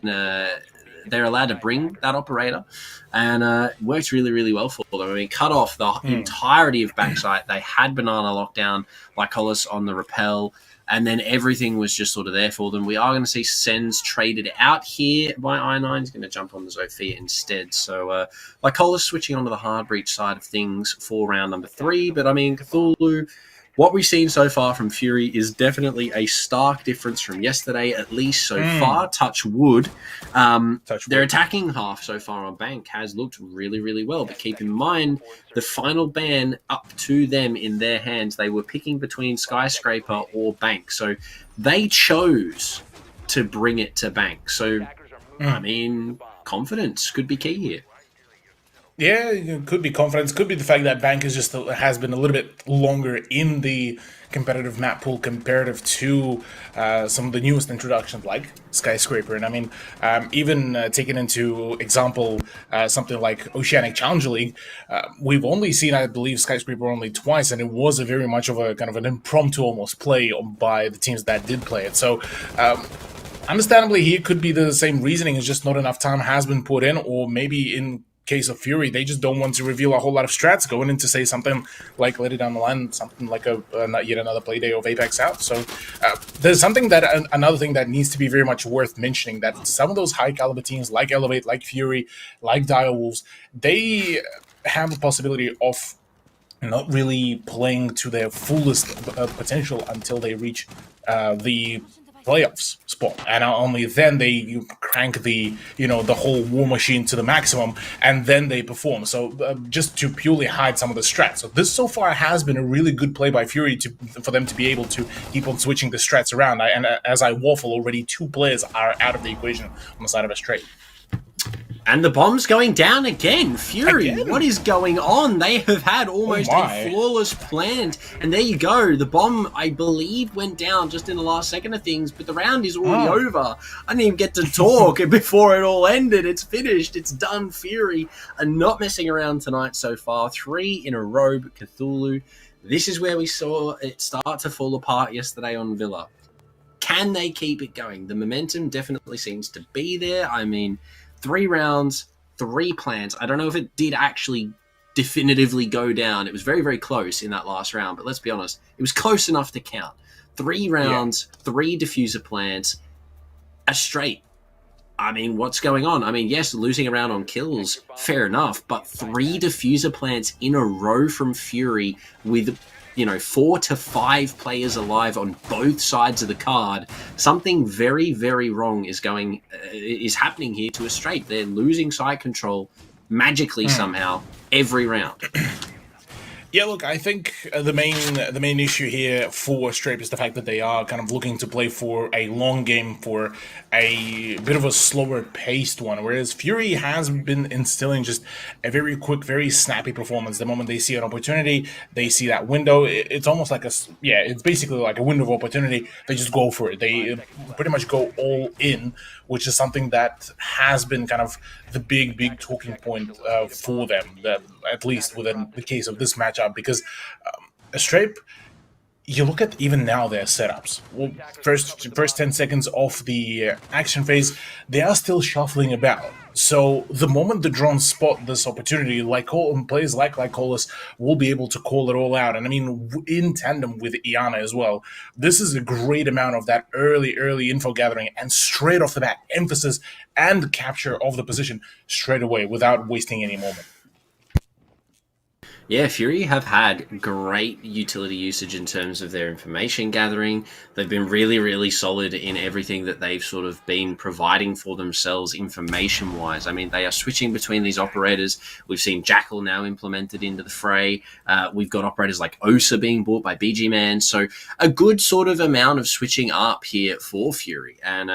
They're allowed to bring that operator, and it worked really, really well for them. I mean, cut off the entirety of backside. They had Banana lockdown, Lycolis on the rappel, and then everything was just sort of there for them. We are going to see Sens traded out here by I9. He's going to jump on the Zofia instead. So Lycolis switching onto the hard breach side of things for round number 3. But, I mean, Cthulhu, what we've seen so far from Fury is definitely a stark difference from yesterday, at least so far. Touch wood. Their attacking half so far on Bank has looked really, really well. But keep in mind, the final ban up to them in their hands, they were picking between Skyscraper or Bank. So they chose to bring it to Bank. So, I mean, confidence could be key here. Yeah, it could be confidence. Could be the fact that Bank has been a little bit longer in the competitive map pool comparative to some of the newest introductions like Skyscraper. And I mean, even taking into example something like Oceanic Challenger League, we've only seen, I believe, Skyscraper only twice, and it was a very much of a kind of an impromptu almost play by the teams that did play it. So understandably, here could be the same reasoning. It's just not enough time has been put in, or maybe in case of Fury, they just don't want to reveal a whole lot of strats going into, say, something like later down the line, something like yet another play day of Apex South. So there's another thing that needs to be very much worth mentioning, that some of those high caliber teams like Elevate, like Fury, like Direwolves, they have a possibility of not really playing to their fullest potential until they reach the playoffs spot, and only then they crank the whole war machine to the maximum, and then they perform. So just to purely hide some of the strats. So this so far has been a really good play by Fury for them to be able to keep on switching the strats around. And as I waffle, already 2 players are out of the equation on the side of Astrape. And the bomb's going down again. Fury, what is going on? They have had almost a flawless plant. And there you go. The bomb, I believe, went down just in the last second of things, but the round is already over. I didn't even get to talk before it all ended. It's finished. It's done. Fury are not messing around tonight so far. 3 in a row, but Cthulhu. This is where we saw it start to fall apart yesterday on Villa. Can they keep it going? The momentum definitely seems to be there. I mean, 3 rounds, 3 plants. I don't know if it did actually definitively go down. It was very, very close in that last round, but let's be honest, it was close enough to count. 3 rounds, 3 diffuser plants, Astrape. I mean, what's going on? I mean, yes, losing a round on kills, fair enough, but 3 diffuser plants in a row from Fury with 4 to 5 players alive on both sides of the card. Something very, very wrong is happening here to Astrape. They're losing side control magically somehow every round. Yeah, look, I think the main issue here for Astrape is the fact that they are kind of looking to play for a long game, for a bit of a slower paced one, whereas Fury has been instilling just a very quick, very snappy performance. The moment they see an opportunity, they see that window. It's almost like it's basically like a window of opportunity. They just go for it. They pretty much go all in, which is something that has been kind of the big talking point for them, that at least within the case of this matchup, because Astrape, you look at even now their setups. Well, first 10 seconds of the action phase, they are still shuffling about. So the moment the drones spot this opportunity, players like Lycolis will be able to call it all out. And I mean, in tandem with Iana as well, this is a great amount of that early info gathering and straight off the bat, emphasis and capture of the position straight away without wasting any moment. Yeah, Fury have had great utility usage in terms of their information gathering. They've been really, really solid in everything that they've sort of been providing for themselves information-wise. I mean, they are switching between these operators. We've seen Jackal now implemented into the fray. We've got operators like Osa being bought by BG Man. So a good sort of amount of switching up here for Fury. And,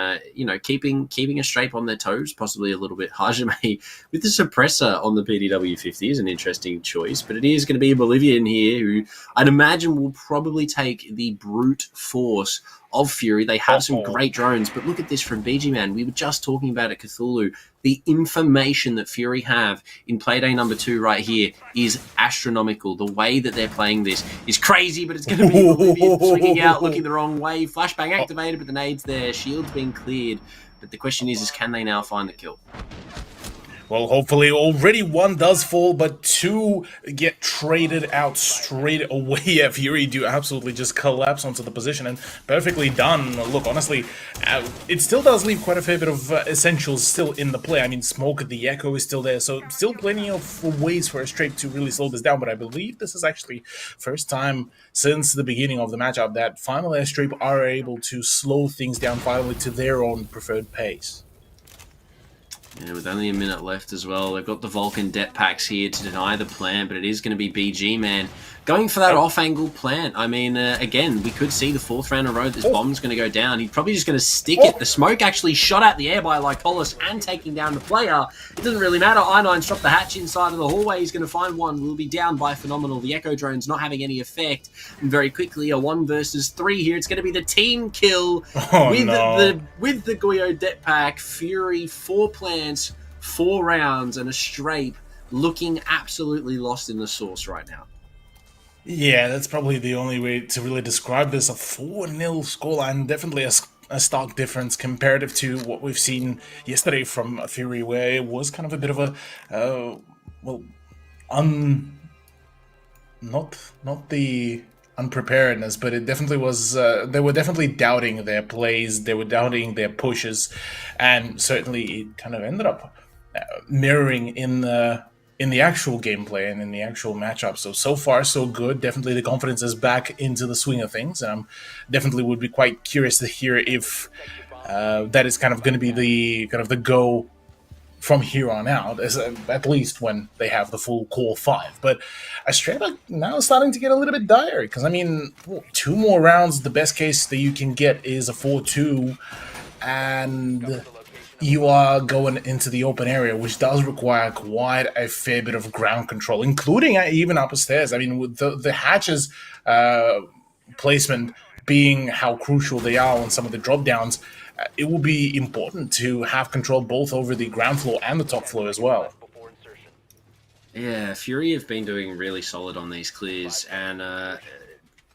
keeping a strape on their toes, possibly a little bit Hajime with the suppressor on the PDW-50 is an interesting choice, but it is going to be a Bolivian here who I'd imagine will probably take the brute force of Fury. They have some great drones, but look at this from BG Man. We were just talking about it, Cthulhu. The information that Fury have in Playday number 2 right here is astronomical. The way that they're playing this is crazy, but it's going to be Bolivian swinging out, looking the wrong way. Flashbang activated, but the nade's there. Shield's being cleared. But the question is can they now find the kill? Well, hopefully already one does fall, but 2 get traded out straight away. Yeah, Fury do absolutely just collapse onto the position, and perfectly done. Look, honestly, it still does leave quite a fair bit of essentials still in the play. I mean, Smoke, the Echo is still there, so still plenty of ways for a Strape to really slow this down, but I believe this is actually first time since the beginning of the matchup that final Strape are able to slow things down finally to their own preferred pace. Yeah, with only a minute left as well. They've got the Vulcan det packs here to deny the plant, but it is going to be BG Man going for that off-angle plant. I mean, again, we could see the 4th round in a row this bomb's going to go down. He's probably just going to stick it. The smoke actually shot out the air by Lycolis and taking down the player. It doesn't really matter. I9's dropped the hatch inside of the hallway. He's going to find one. Will be down by Phenomenal. The Echo drone's not having any effect. And very quickly, a 1 versus 3 here. It's going to be the team kill with the Goyo det pack. Fury, 4 plants, 4 rounds, and a Strape looking absolutely lost in the sauce right now. Yeah, that's probably the only way to really describe this. A 4-0 scoreline, definitely a stark difference comparative to what we've seen yesterday from Fury, where it was kind of a bit of a, not the unpreparedness, but it definitely was, they were definitely doubting their plays, they were doubting their pushes, and certainly it kind of ended up mirroring in the actual gameplay and in the actual matchup. So far, so good. Definitely the confidence is back into the swing of things. And I'm definitely would be quite curious to hear if that is kind of going to be the go from here on out, at least when they have the full core 5. But Australia now starting to get a little bit dire, because, I mean, 2 more rounds, the best case that you can get is a 4-2, and you are going into the open area, which does require quite a fair bit of ground control, including even upstairs. I mean, with the hatches placement being how crucial they are on some of the drop downs, it will be important to have control both over the ground floor and the top floor as well. Yeah, Fury have been doing really solid on these clears, and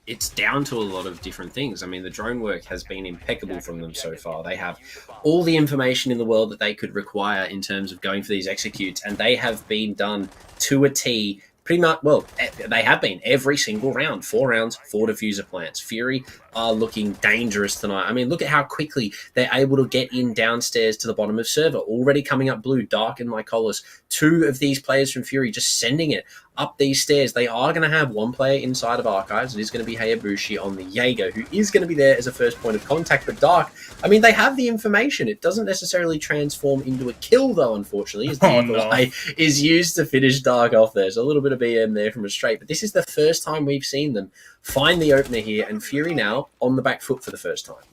it's down to a lot of different things. I mean, the drone work has been impeccable from them so far. They have all the information in the world that they could require in terms of going for these executes, and they have been done to a T. Pretty much, well, they have been every single round. 4 rounds, 4 diffuser plants. Fury are looking dangerous tonight. I mean, look at how quickly they're able to get in downstairs to the bottom of server. Already coming up blue, Dark and Lycolis. 2 of these players from Fury just sending it up these stairs. They are going to have 1 player inside of Archives. It is going to be Hayabushi on the Jaeger, who is going to be there as a first point of contact. But Dark, I mean, they have the information. It doesn't necessarily transform into a kill, though, unfortunately, as the Eye is used to finish Dark off there. So a little bit of BM there from a Strape. But this is the first time we've seen them find the opener here, and Fury now on the back foot for the first time.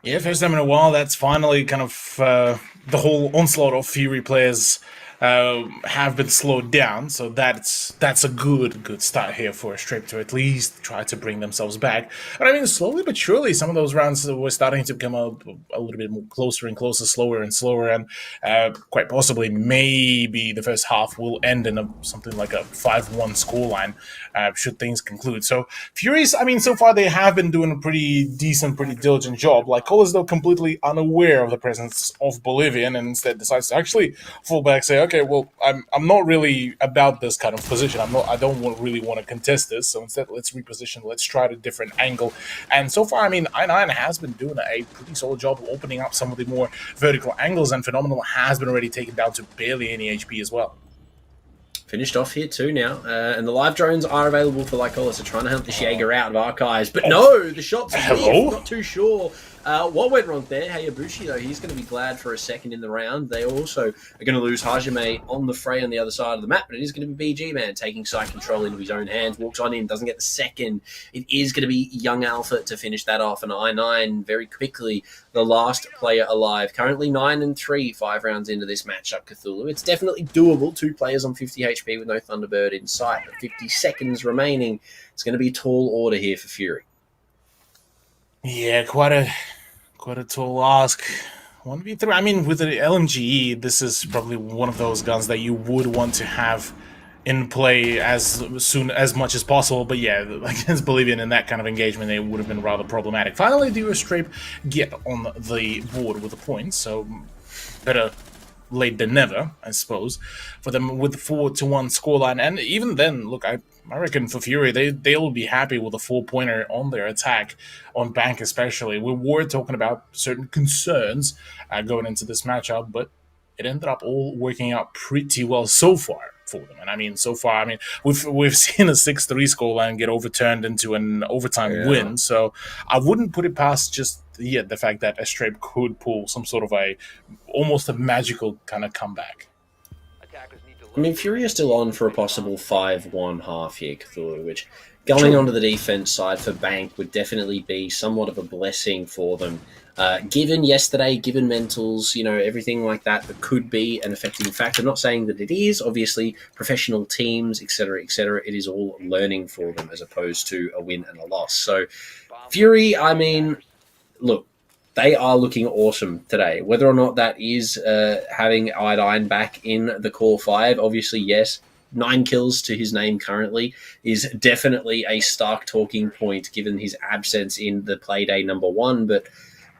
Yeah, first time in a while. That's finally kind of the whole onslaught of Fury players have been slowed down. So that's a good start here for Strip to at least try to bring themselves back. But I mean, slowly but surely, some of those rounds were starting to become a little bit more closer and closer, slower and slower, and quite possibly maybe the first half will end in something like a 5-1 scoreline should things conclude. So Furies, I mean, so far they have been doing a pretty decent, pretty diligent job. Like Colas, though, completely unaware of the presence of Bolivian, and instead decides to actually fall back, say, okay, well, I'm not really about this kind of position. I don't really want to contest this. So instead, let's reposition. Let's try a different angle. And so far, I mean, I9 has been doing a pretty solid job of opening up some of the more vertical angles, and Phenomenal has been already taken down to barely any HP as well. Finished off here too now, and the live drones are available for Lycola, so trying to hunt this Jaeger out of Archives, but no, the shots are not too sure what went wrong there. Hayabushi, though, he's going to be glad for a second in the round. They also are going to lose Hajime on the fray on the other side of the map, but it is going to be BG Man taking side control into his own hands, walks on in, doesn't get the second. It is going to be Young Alpha to finish that off, and I9 very quickly the last player alive. Currently 9-3, 5 rounds into this matchup, Cthulhu. It's definitely doable. 2 players on 50 HP with no Thunderbird in sight, but 50 seconds remaining. It's going to be a tall order here for Fury. Yeah, quite a tall ask. 1v3. I mean, with the LMGE, this is probably one of those guns that you would want to have in play as much as possible. But yeah, against Bolivian in that kind of engagement, it would have been rather problematic. Finally, do a Strape get on the board with the points, so better late than never, I suppose, for them with the 4-1 scoreline. And even then, look, I reckon for Fury, they'll be happy with a 4-pointer on their attack, on Bank especially. We were talking about certain concerns going into this matchup, but it ended up all working out pretty well so far for them. And I mean, so far, I mean, we've seen a 6-3 scoreline get overturned into an overtime win, so I wouldn't put it past just the fact that Estrape could pull some sort of almost a magical kind of comeback. I mean, Fury are still on for a possible 5-1 half here, Cthulhu, which going onto the defense side for Bank would definitely be somewhat of a blessing for them. Given yesterday, given mentals, everything like that could be an affecting factor. Not saying that it is, obviously, professional teams, etc., it is all learning for them as opposed to a win and a loss. So, Fury, I mean, look, they are looking awesome today. Whether or not that is having I9 back in the core 5, obviously, yes. 9 kills to his name currently is definitely a stark talking point given his absence in the Playday number 1, but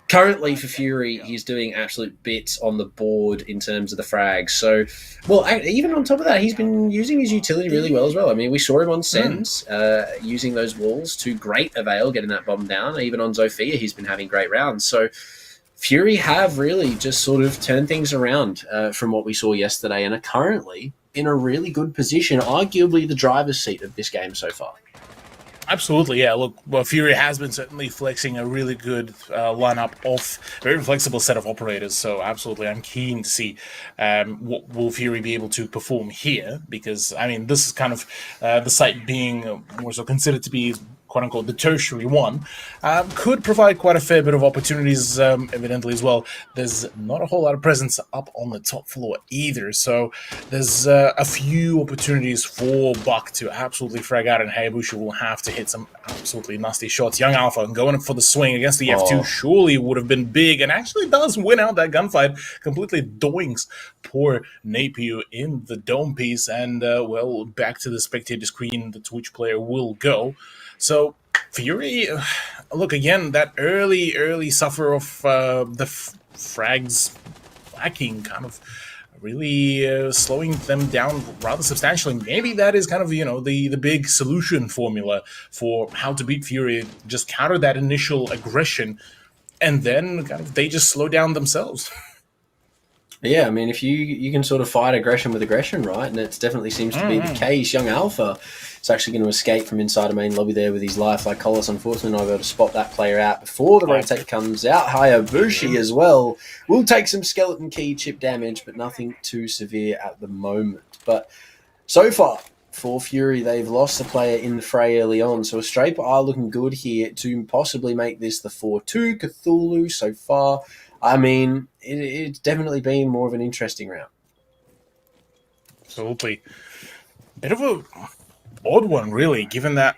currently for Fury, he's doing absolute bits on the board in terms of the frags. So, well, even on top of that, he's been using his utility really well as well. I mean, we saw him on Sens using those walls to great avail, getting that bomb down. Even on Zofia, he's been having great rounds. So, Fury have really just sort of turned things around from what we saw yesterday and are currently in a really good position, arguably the driver's seat of this game so far. Absolutely, yeah. Look, well, Fury has been certainly flexing a really good lineup of very flexible set of operators. So, absolutely, I'm keen to see what will Fury be able to perform here, because I mean, this is kind of the site being more so considered to be quote-unquote the tertiary one, could provide quite a fair bit of opportunities, evidently as well. There's not a whole lot of presence up on the top floor either, so there's a few opportunities for Buck to absolutely frag out, and Hayabushi will have to hit some absolutely nasty shots. Young Alpha going for the swing against the F2 surely would have been big, and actually does win out that gunfight, completely doinks poor Napier in the dome piece, and well, back to the spectator screen the Twitch player will go. So, Fury, look, again, that early suffer of the frags lacking kind of really slowing them down rather substantially. Maybe that is kind of, the big solution formula for how to beat Fury. Just counter that initial aggression, and then kind of they just slow down themselves. Yeah, I mean, if you can sort of fight aggression with aggression, right? And it definitely seems to be the case. Young Alpha is actually going to escape from inside a main lobby there with his life. Like Colas, unfortunately, not able to spot that player out before the rotate comes out. Hayabushi as well will take some skeleton key chip damage, but nothing too severe at the moment. But so far, for Fury, they've lost a player in the fray early on. So Strape are looking good here to possibly make this the 4-2. Cthulhu so far, I mean, it's definitely been more of an interesting round. Absolutely. Bit of a odd one, really, given that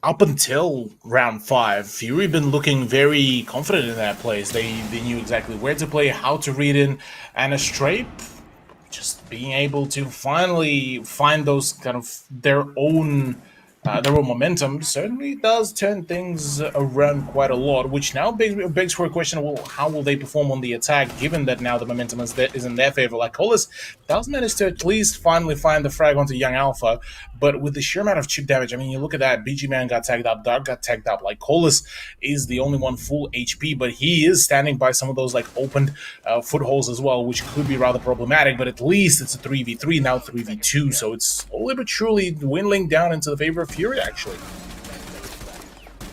up until round 5, Fury been looking very confident in that place. They knew exactly where to play, how to read in, and a Strape just being able to finally find those kind of their own momentum certainly does turn things around quite a lot, which now begs for a question: well, how will they perform on the attack, given that now the momentum is in their favor? Like Colas does manage to at least finally find the frag onto Young Alpha, but with the sheer amount of chip damage, I mean, you look at that: BG Man got tagged up, Dark got tagged up. Like Colas is the only one full HP, but he is standing by some of those like opened footholds as well, which could be rather problematic. But at least it's a 3v3 now, 3v2, so it's slowly but surely dwindling down into the favor of Fury, actually.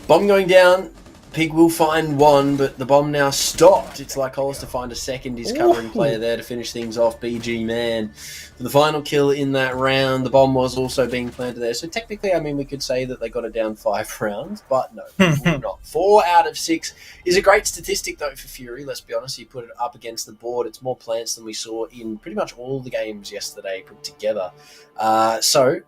Bomb going down. Pig will find one, but the bomb now stopped. It's like Hollis to find a second. He's covering player there to finish things off. BG Man for the final kill in that round. The bomb was also being planted there. So technically, I mean, we could say that they got it down 5 rounds, but no, not. 4 out of 6 is a great statistic, though, for Fury. Let's be honest. You put it up against the board. It's more plants than we saw in pretty much all the games yesterday put together. So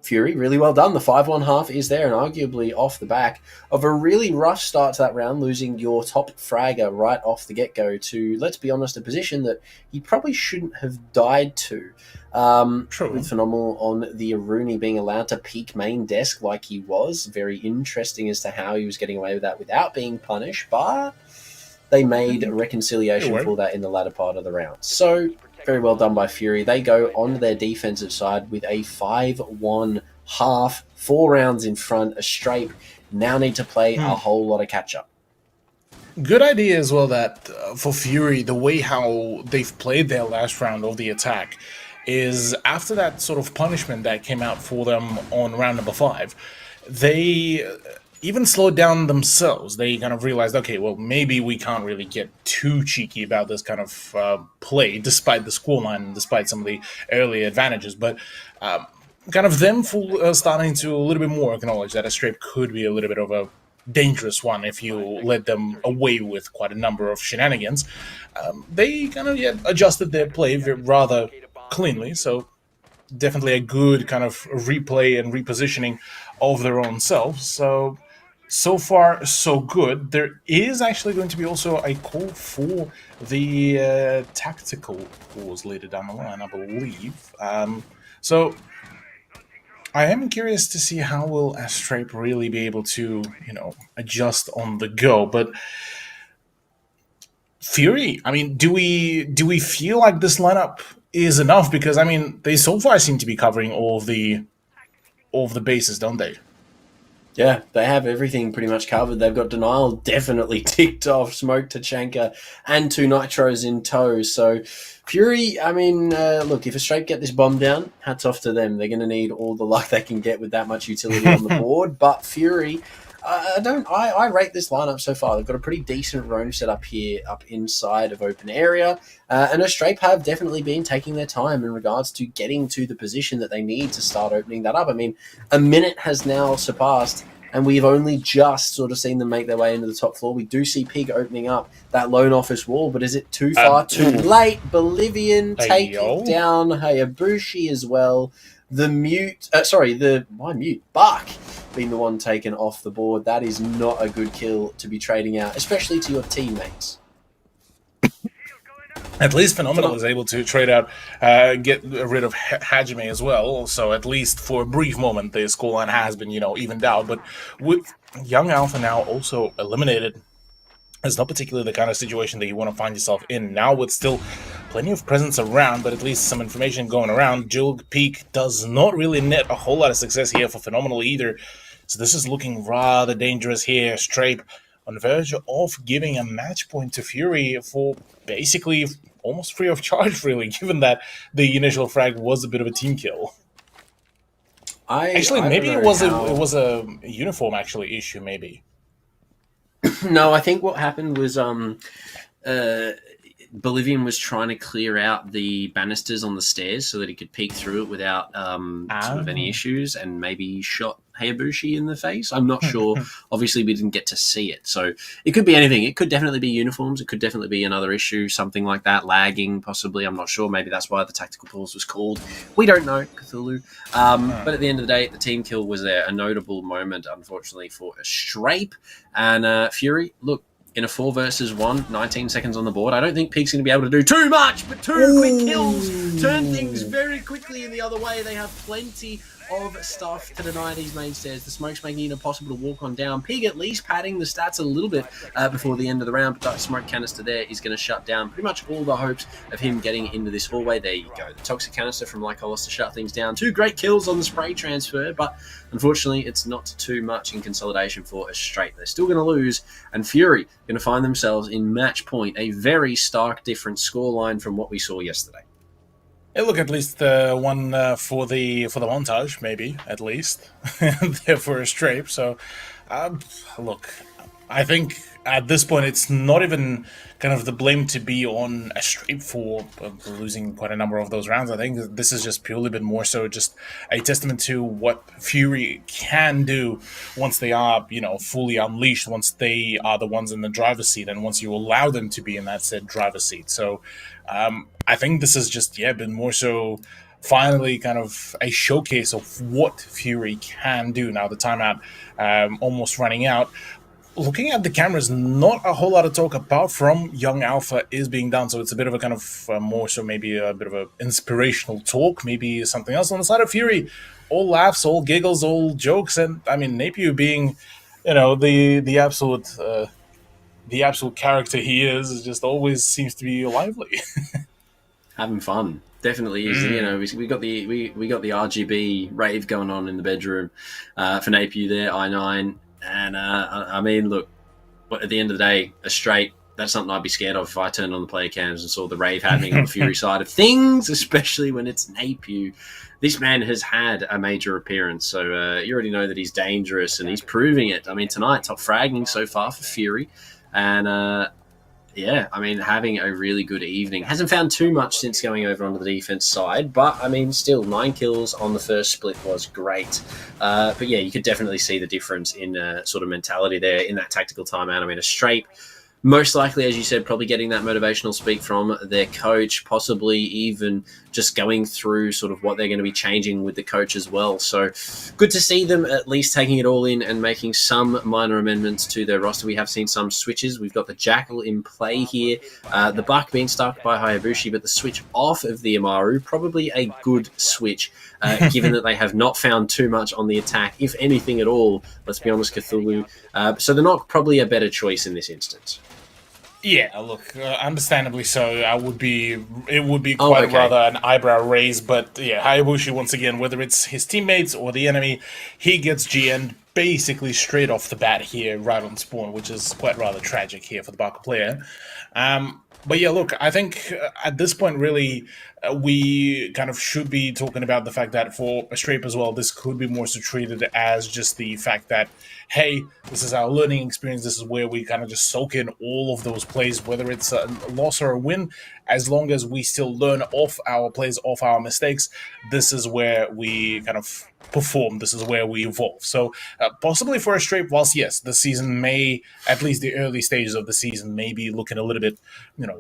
Fury, really well done. The 5-1 half is there, and arguably off the back of a really rough start to that round, losing your top fragger right off the get-go to, let's be honest, a position that he probably shouldn't have died to. True. With Phenomenal on the Aruni being allowed to peek main desk like he was. Very interesting as to how he was getting away with that without being punished, but they made a reconciliation for that in the latter part of the round. So very well done by Fury. They go on their defensive side with a 5-1 half, 4 rounds in front. A Strape now need to play a whole lot of catch-up. Good idea as well that for Fury, the way how they've played their last round of the attack is after that sort of punishment that came out for them on round number 5, they even slowed down themselves. They kind of realized, okay, well, maybe we can't really get too cheeky about this kind of play, despite the scoreline and despite some of the early advantages. But kind of them starting to a little bit more acknowledge that a Strape could be a little bit of a dangerous one if you let them away with quite a number of shenanigans. They kind of adjusted their play rather cleanly, so definitely a good kind of replay and repositioning of their own selves. So far, so good. There is actually going to be also a call for the tactical calls later down the line, I believe. So I am curious to see how will Strape really be able to, adjust on the go. But Fury, I mean, do we feel like this lineup is enough? Because I mean, they so far seem to be covering all of the bases, don't they? Yeah, they have everything pretty much covered. They've got Denial definitely ticked off, Smoke, Tachanka, and 2 Nitros in tow. So Fury, I mean, look, if a Strape get this bomb down, hats off to them. They're going to need all the luck they can get with that much utility on the board. But Fury, I rate this lineup so far. They've got a pretty decent roam set up here, up inside of open area. And a Strape have definitely been taking their time in regards to getting to the position that they need to start opening that up. I mean, a minute has now surpassed, and we've only just sort of seen them make their way into the top floor. We do see Pig opening up that lone office wall, but is it too far, too late? Bolivian taking down Hayabushi as well. Buck being the one taken off the board. That is not a good kill to be trading out, especially to your teammates. At least Phenomenal is able to trade out, get rid of Hajime as well. So at least for a brief moment, the scoreline has been, evened out. But with Young Alpha now also eliminated, it's not particularly the kind of situation that you want to find yourself in. Now with still plenty of presence around, but at least some information going around, Jilg Peak does not really net a whole lot of success here for Phenomenal either. So this is looking rather dangerous here. Strape on the verge of giving a match point to Fury for basically almost free of charge, really, given that the initial frag was a bit of a team kill. Maybe it was a uniform issue, maybe. No, I think what happened was Bolivian was trying to clear out the banisters on the stairs so that he could peek through it without sort of any issues, and maybe shot Hayabushi in the face. I'm not sure. Obviously, we didn't get to see it. So it could be anything. It could definitely be uniforms. It could definitely be another issue, something like that, lagging possibly. I'm not sure. Maybe that's why the tactical pause was called. We don't know, Cthulhu. But at the end of the day, the team kill was there. A notable moment, unfortunately, for a Strape. And Fury, look, in a 4 versus 1, 19 seconds on the board. I don't think Peak's going to be able to do too much, but 2 quick kills turn things very quickly in the other way. They have plenty of stuff to deny these mainstays. The smoke's making it impossible to walk on down. Pig at least padding the stats a little bit before the end of the round, but that smoke canister there is going to shut down pretty much all the hopes of him getting into this hallway. There you go. The toxic canister from Lycolos to shut things down. 2 great kills on the spray transfer, but unfortunately it's not too much in consolidation for a Straight. They're still going to lose, and Fury going to find themselves in match point, a very stark different scoreline from what we saw yesterday. Yeah, look, at least one for the montage, maybe at least there for a Strape. So, look, I think at this point it's not even kind of the blame to be on a Strape for losing quite a number of those rounds. I think this has just purely been more so just a testament to what Fury can do once they are, fully unleashed, once they are the ones in the driver's seat, and once you allow them to be in that said driver's seat. So I think this has just, been more so finally kind of a showcase of what Fury can do. Now the timeout almost running out. Looking at the cameras, not a whole lot of talk apart from Young Alpha is being done, so it's a bit of a kind of more so maybe a bit of an inspirational talk, maybe something else. On the side of Fury, all laughs, all giggles, all jokes, and I mean Napier being, the absolute character he is just always seems to be lively. Having fun. Definitely is. We got the RGB rave going on in the bedroom for Napier there, I9. And I mean, look, at the end of the day, a Straight, that's something I'd be scared of if I turned on the player cams and saw the rave happening on the Fury side of things, especially when it's Napier. This man has had a major appearance, so you already know that he's dangerous, and he's proving it. I mean, tonight, top fragging so far for Fury. And having a really good evening. Hasn't found too much since going over onto the defense side, but I mean, still 9 kills on the first split was great. But yeah, you could definitely see the difference in sort of mentality there in that tactical timeout. I mean, a Strape, most likely, as you said, probably getting that motivational speak from their coach, possibly even just going through sort of what they're going to be changing with the coach as well. So good to see them at least taking it all in and making some minor amendments to their roster. We have seen some switches. We've got the Jackal in play here. The Buck being stuck by Hayabushi, but the switch off of the Amaru, probably a good switch, given that they have not found too much on the attack, if anything at all, let's be honest, Cthulhu. So they're not probably a better choice in this instance. Yeah, look, understandably so. It would be quite rather an eyebrow raise, but yeah, Hayabushi, once again, whether it's his teammates or the enemy, he gets GN'd basically straight off the bat here, right on spawn, which is quite rather tragic here for the Barca player. But yeah, look, I think at this point, really, we kind of should be talking about the fact that for a Strape as well, this could be more so treated as just the fact that, hey, this is our learning experience. This is where we kind of just soak in all of those plays, whether it's a loss or a win. As long as we still learn off our plays, off our mistakes, this is where we kind of perform. This is where we evolve. So possibly for a Strape, whilst yes, the season may, at least the early stages of the season, may be looking a little bit,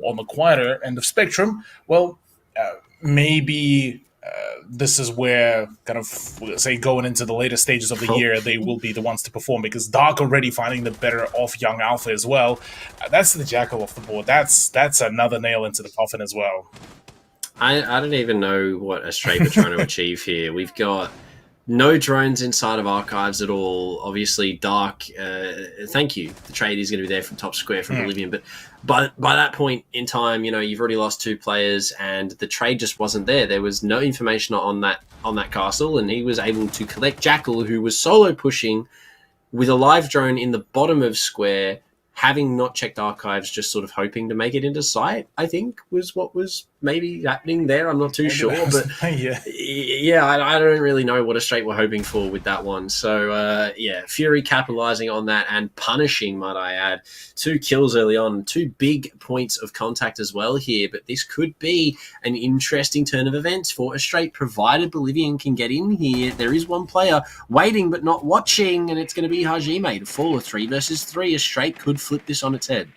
on the quieter end of spectrum. Well, maybe this is where kind of, say, going into the later stages of the year, they will be the ones to perform, because Dark already finding the better of Young Alpha as well. That's the Jackal off the board. That's another nail into the coffin as well. I don't even know what a Strape are trying to achieve here. We've got no drones inside of Archives at all. Obviously, Dark, thank you. The trade is going to be there from top square from Bolivian. But by that point in time, you've already lost 2 players and the trade just wasn't there. There was no information on that castle, and he was able to collect Jackal, who was solo pushing with a live drone in the bottom of square, having not checked archives, just sort of hoping to make it into sight, I think was what was maybe happening there. I'm not too sure, but yeah, I don't really know what a straight were hoping for with that one. So yeah, Fury capitalizing on that and punishing, might I add, 2 kills early on, 2 big points of contact as well here. But this could be an interesting turn of events for a straight, provided Bolivian can get in here. There is one player waiting but not watching, and it's going to be Hajime to fall a 3 versus 3. A straight could flip this on its head.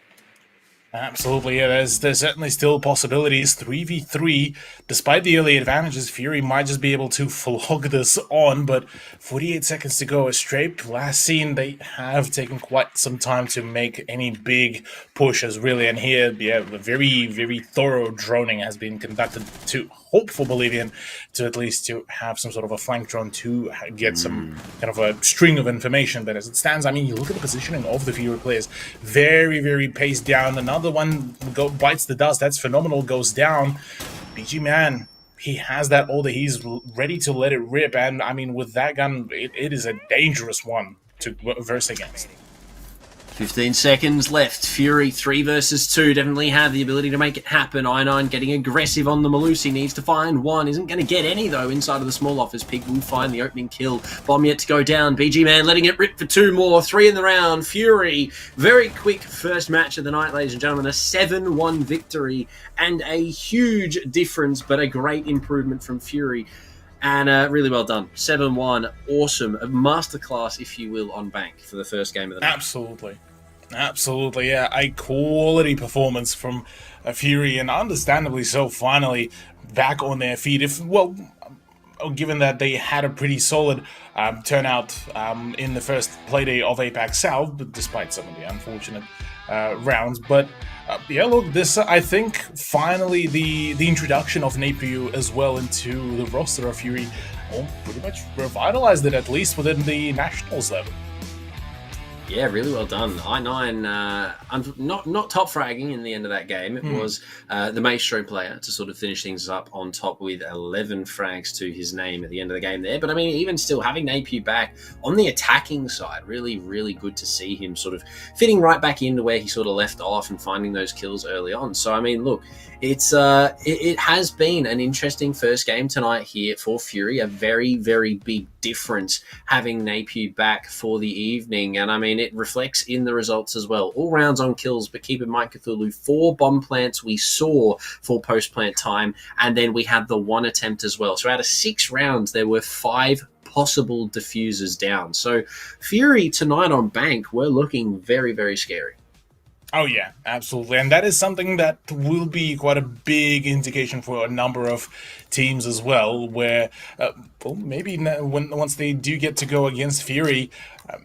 Absolutely, yeah. There's certainly still possibilities. 3v3, despite the early advantages, Fury might just be able to flog this on, but 48 seconds to go. Straight last seen, they have taken quite some time to make any big pushes, really. And here, yeah, a very, very thorough droning has been conducted to hope for Bolivian to at least to have some sort of a flank drone to get some kind of a string of information. But as it stands, I mean, you look at the positioning of the Fury players, very, very paced down. Another one bites the dust. That's phenomenal. Goes down. BG Man, he has that order. He's ready to let it rip. And I mean, with that gun, it is a dangerous one to verse against. 15 seconds left. Fury 3 versus 2 definitely have the ability to make it happen. I9 getting aggressive on the Malusi, needs to find one. Isn't going to get any though inside of the small office. Pig will find the opening kill. Bomb yet to go down. BG Man letting it rip for 2 more. 3 in the round. Fury, very quick first match of the night, ladies and gentlemen. A 7-1 victory and a huge difference, but a great improvement from Fury. And really well done. 7-1. Awesome. A masterclass, if you will, on Bank for the first game of the night. Absolutely. Absolutely, yeah. A quality performance from Fury, and understandably so, finally back on their feet. Given that they had a pretty solid turnout in the first playday of APAC South, but despite some of the unfortunate rounds. But yeah, look, this, I think, finally the introduction of Napier as well into the roster of Fury pretty much revitalized it, at least within the nationals level. Yeah, really well done. I9, not top fragging in the end of that game. It was the Maestro player to sort of finish things up on top with 11 frags to his name at the end of the game there. But I mean, even still, having Napier back on the attacking side, really, really good to see him sort of fitting right back into where he sort of left off and finding those kills early on. So, I mean, look, it has been an interesting first game tonight here for Fury. A very, very big difference having Napier back for the evening. And I mean, it reflects in the results as well. All rounds on kills, but keep in mind, Cthulhu, 4 bomb plants we saw for post-plant time, and then we had the 1 attempt as well. So out of 6 rounds, there were 5 possible diffusers down. So Fury tonight on Bank were looking very, very scary. Oh yeah, absolutely. And that is something that will be quite a big indication for a number of teams as well, where maybe once they do get to go against Fury,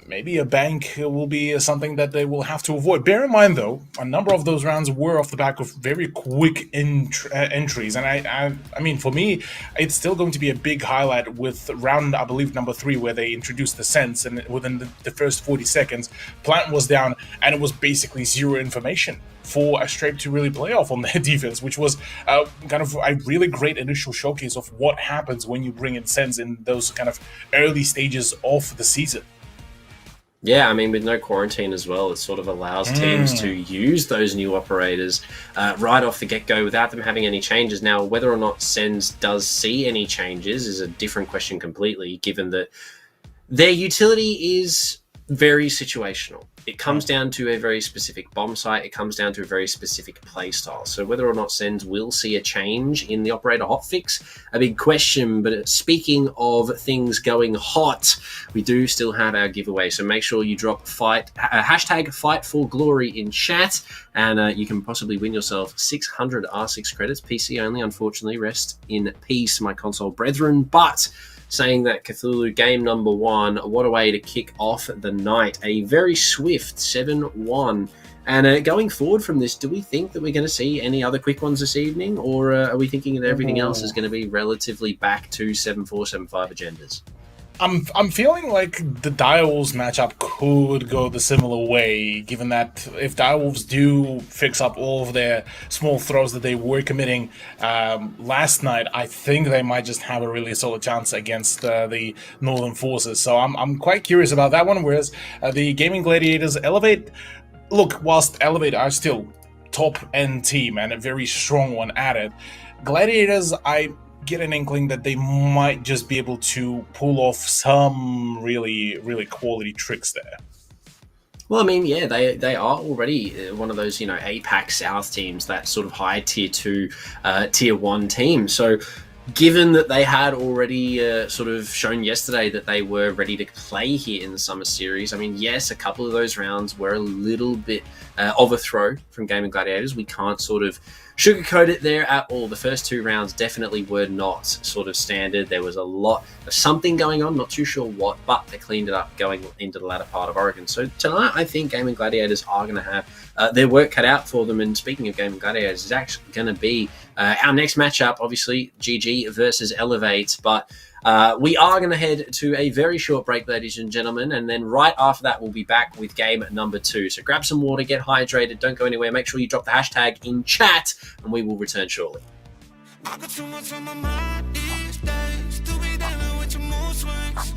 maybe a Bank will be something that they will have to avoid. Bear in mind, though, a number of those rounds were off the back of very quick entries. And I mean, for me, it's still going to be a big highlight with round, I believe, number 3, where they introduced the sense, and within the first 40 seconds, Plant was down, and it was basically 0 information for a Strape to really play off on their defense, which was kind of a really great initial showcase of what happens when you bring in Sense in those kind of early stages of the season. Yeah, I mean, with no quarantine as well, it sort of allows teams to use those new operators right off the get-go without them having any changes. Now, whether or not Sens does see any changes is a different question completely, given that their utility is very situational. It comes down to a very specific bomb site. It comes down to a very specific play style. So whether or not Sens will see a change in the operator hotfix, a big question. But speaking of things going hot, we do still have our giveaway. So make sure you drop hashtag Fight for Glory in chat, and you can possibly win yourself 600 R6 credits. PC only, unfortunately. Rest in peace, my console brethren. But saying that, Cthulhu, game number 1, what a way to kick off the night. A very swift 7-1. And going forward from this, do we think that we're going to see any other quick ones this evening? Or are we thinking that everything else is going to be relatively back to 7-4, 7-5 agendas? I'm feeling like the Direwolves matchup could go the similar way, given that if Direwolves do fix up all of their small throws that they were committing last night, I think they might just have a really solid chance against the Northern Forces. So I'm quite curious about that one, whereas the Gaming Gladiators Elevate, look, whilst Elevate are still top end team and a very strong one at it, Gladiators, I get an inkling that they might just be able to pull off some really, really quality tricks there. Well, I mean, yeah, they are already one of those, APAC South teams, that sort of high tier 2, tier 1 team. So given that they had already sort of shown yesterday that they were ready to play here in the Summer Series, I mean, yes, a couple of those rounds were a little bit of a throw from Gaming Gladiators. We can't sort of sugarcoat it there at all. The first 2 rounds definitely were not sort of standard. There was a lot of something going on, not too sure what, but they cleaned it up going into the latter part of Oregon. So tonight, I think Gaming Gladiators are going to have their work cut out for them. And speaking of Gaming Gladiators, it's actually going to be our next matchup, obviously, GG versus Elevate. But we are going to head to a very short break, ladies and gentlemen, and then right after that, we'll be back with game number 2. So grab some water, get hydrated, don't go anywhere. Make sure you drop the hashtag in chat, and we will return shortly. I got too much on my mind these days. To be dealing with your mood swings.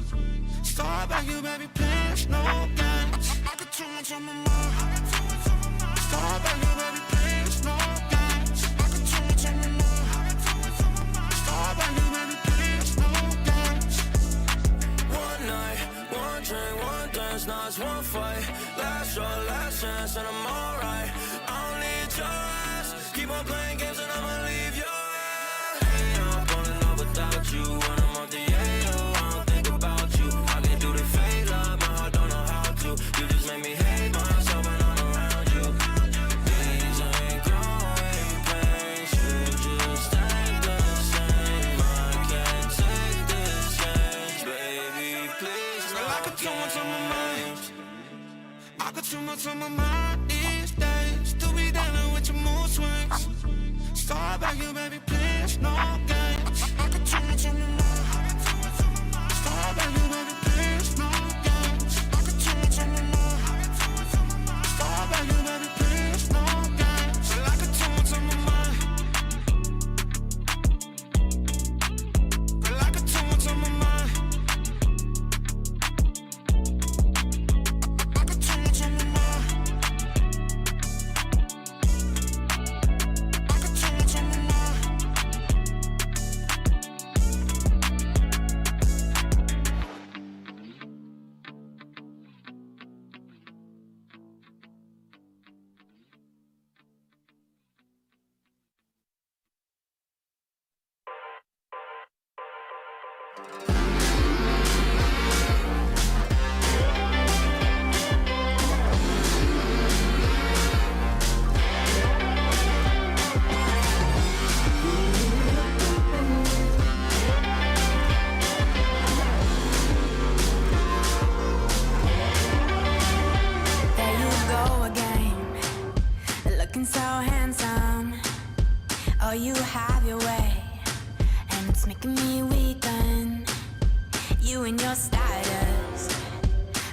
Start back, you baby, please, no games. I got too much on my mind. Start back, you baby, please, no games. I got too much on my mind. Start back, you baby, please, no games. One night, one drink, one dance, now it's one fight. Last shot, last chance, and I'm alright. I don't need your ass. Keep on playing games and I'ma leave your ass. Hey, I'm falling off without you. When I'm on the AO, I don't think about you. I can do the fade love, my heart don't know how to. You just make me hate myself when I'm around you. These ain't growing pains. You just ain't the same. I can't take this change, baby, please. Girl, I got too much on my mind. I got too much on my mind these days. To be dealing with your mood swings. Start back, you baby, please, no games. I got too much on my mind. Start back, you baby, please, no games. I got too much on my mind. Start back, you baby, please, no games. Girl, I got too much on my mind. Girl, I got too much on my mind. I got too much on my mind. I got too much on my mind. There you go again, looking so handsome. Oh, you have your way, and it's making me weaken. You and your stardust,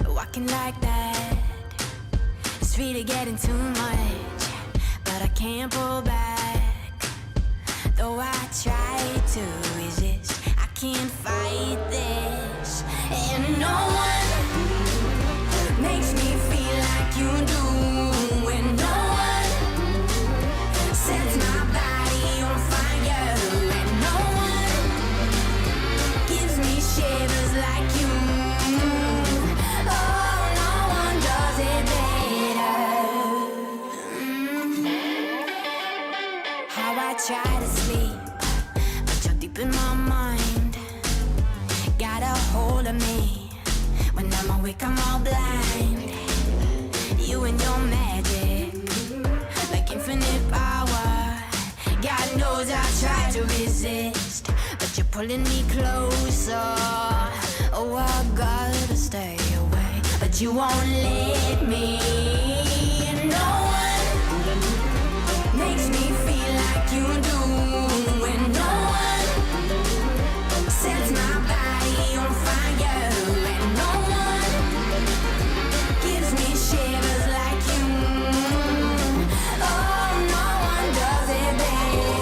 walking like that. It's really getting too much, but I can't pull back. Though I try to resist, I can't fight this. And no one makes me feel like you do. And no one sets my body on fire. And no one gives me shivers like you. Oh, no one does it better. How I try to sleep, but you're deep in my mind. Got a hold of me. When I'm awake, I'm all blind. You and your magic, like infinite power. God knows I try to resist, but you're pulling me closer. Oh, I gotta stay away, but you won't let me. No one makes me feel like you do. And no one sets my body on fire. And no one gives me shivers like you. Oh, no one does it better.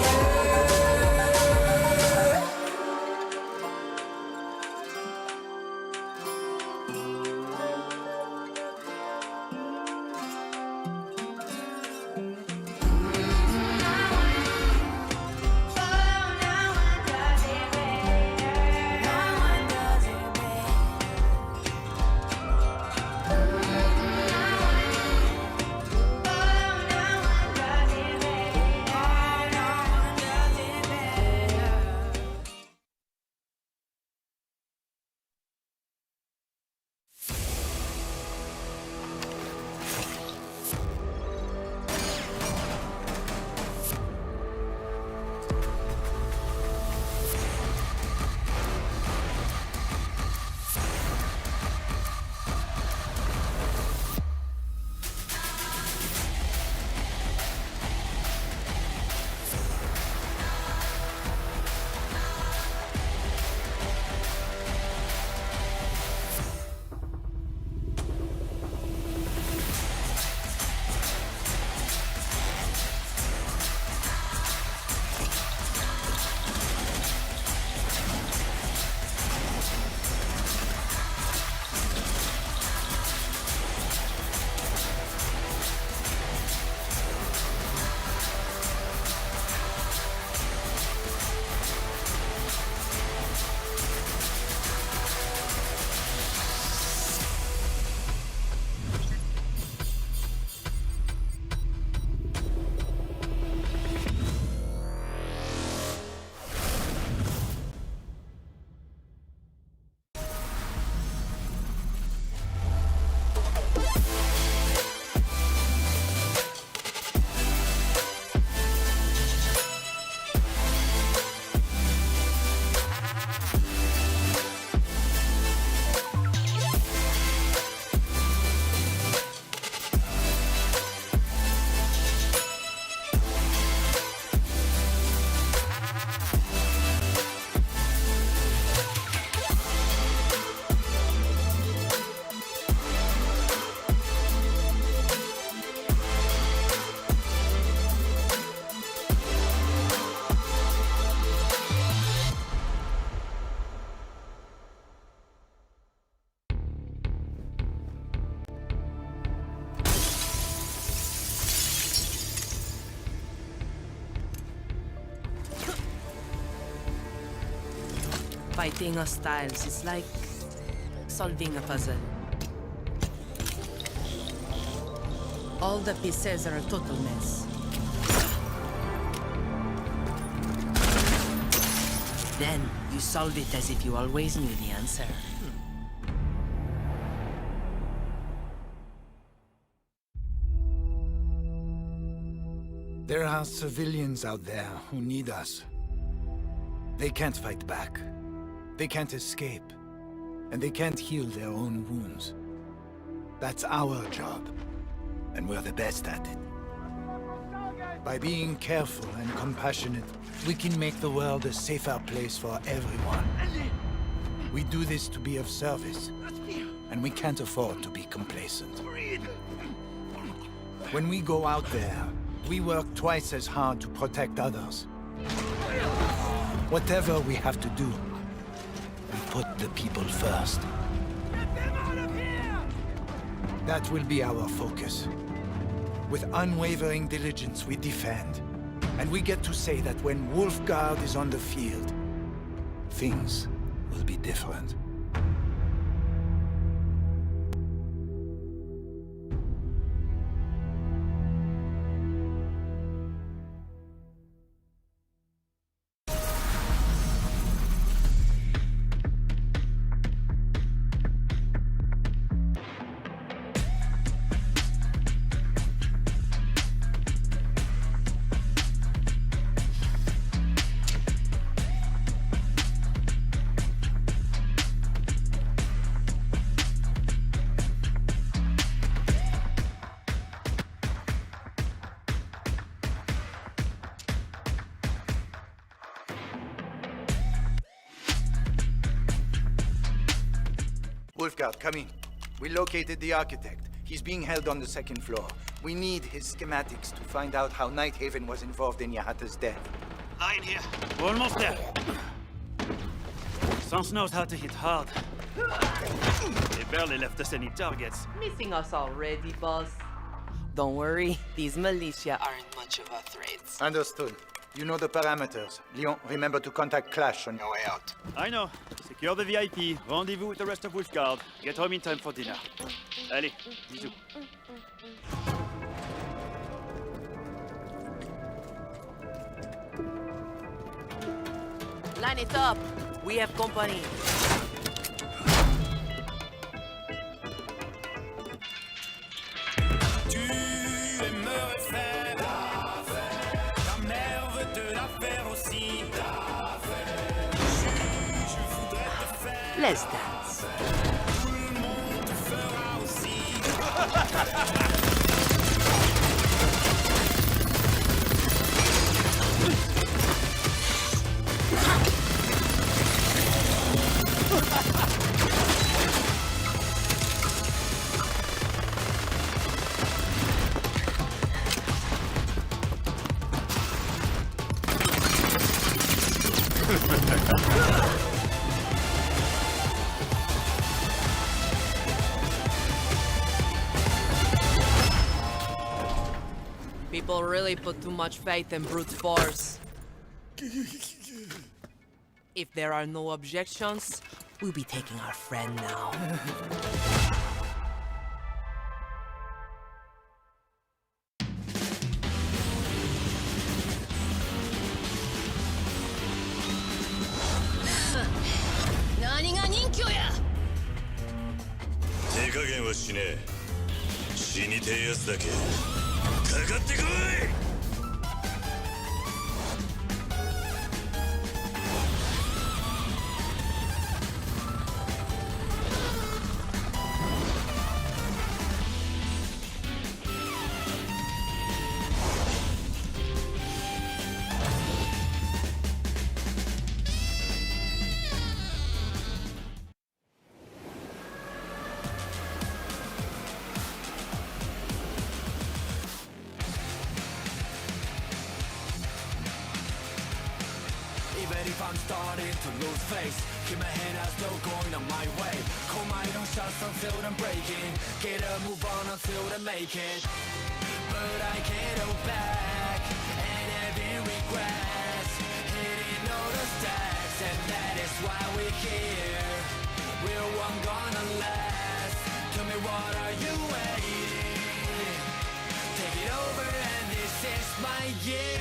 Fighting hostiles is like solving a puzzle. All the pieces are a total mess. Then you solve it as if you always knew the answer. There are civilians out there who need us. They can't fight back. They can't escape. And they can't heal their own wounds. That's our job. And we're the best at it. By being careful and compassionate, we can make the world a safer place for everyone. We do this to be of service, and we can't afford to be complacent. When we go out there, we work twice as hard to protect others. Whatever we have to do, we put the people first. That will be our focus. With unwavering diligence, we defend. And we get to say that when Wolfguard is on the field, things will be different. Wolfguard, come in. We located the architect. He's being held on the second floor. We need his schematics to find out how Nighthaven was involved in Yahata's death. Line here. We're almost there. Sans knows how to hit hard. They barely left us any targets. Missing us already, boss. Don't worry, these militia aren't much of a threat. Understood. You know the parameters. Leon, remember to contact Clash on your way out. I know. Secure the VIP. Rendezvous with the rest of Wolfguard. Get home in time for dinner. Allez, bisous. Line it up. We have company. Let's dance. People really put too much faith in brute force. If there are no objections, we'll be taking our friend now. Even if I'm starting to lose face, keep my head out, still going on my way. Call my own shots until I'm breaking. Get a move on until I make it. But I can't go back, and having regrets, hitting all the stacks. and that is why we're here. We're one gonna last. Tell me, what are you waiting? Take it over, and this is my year.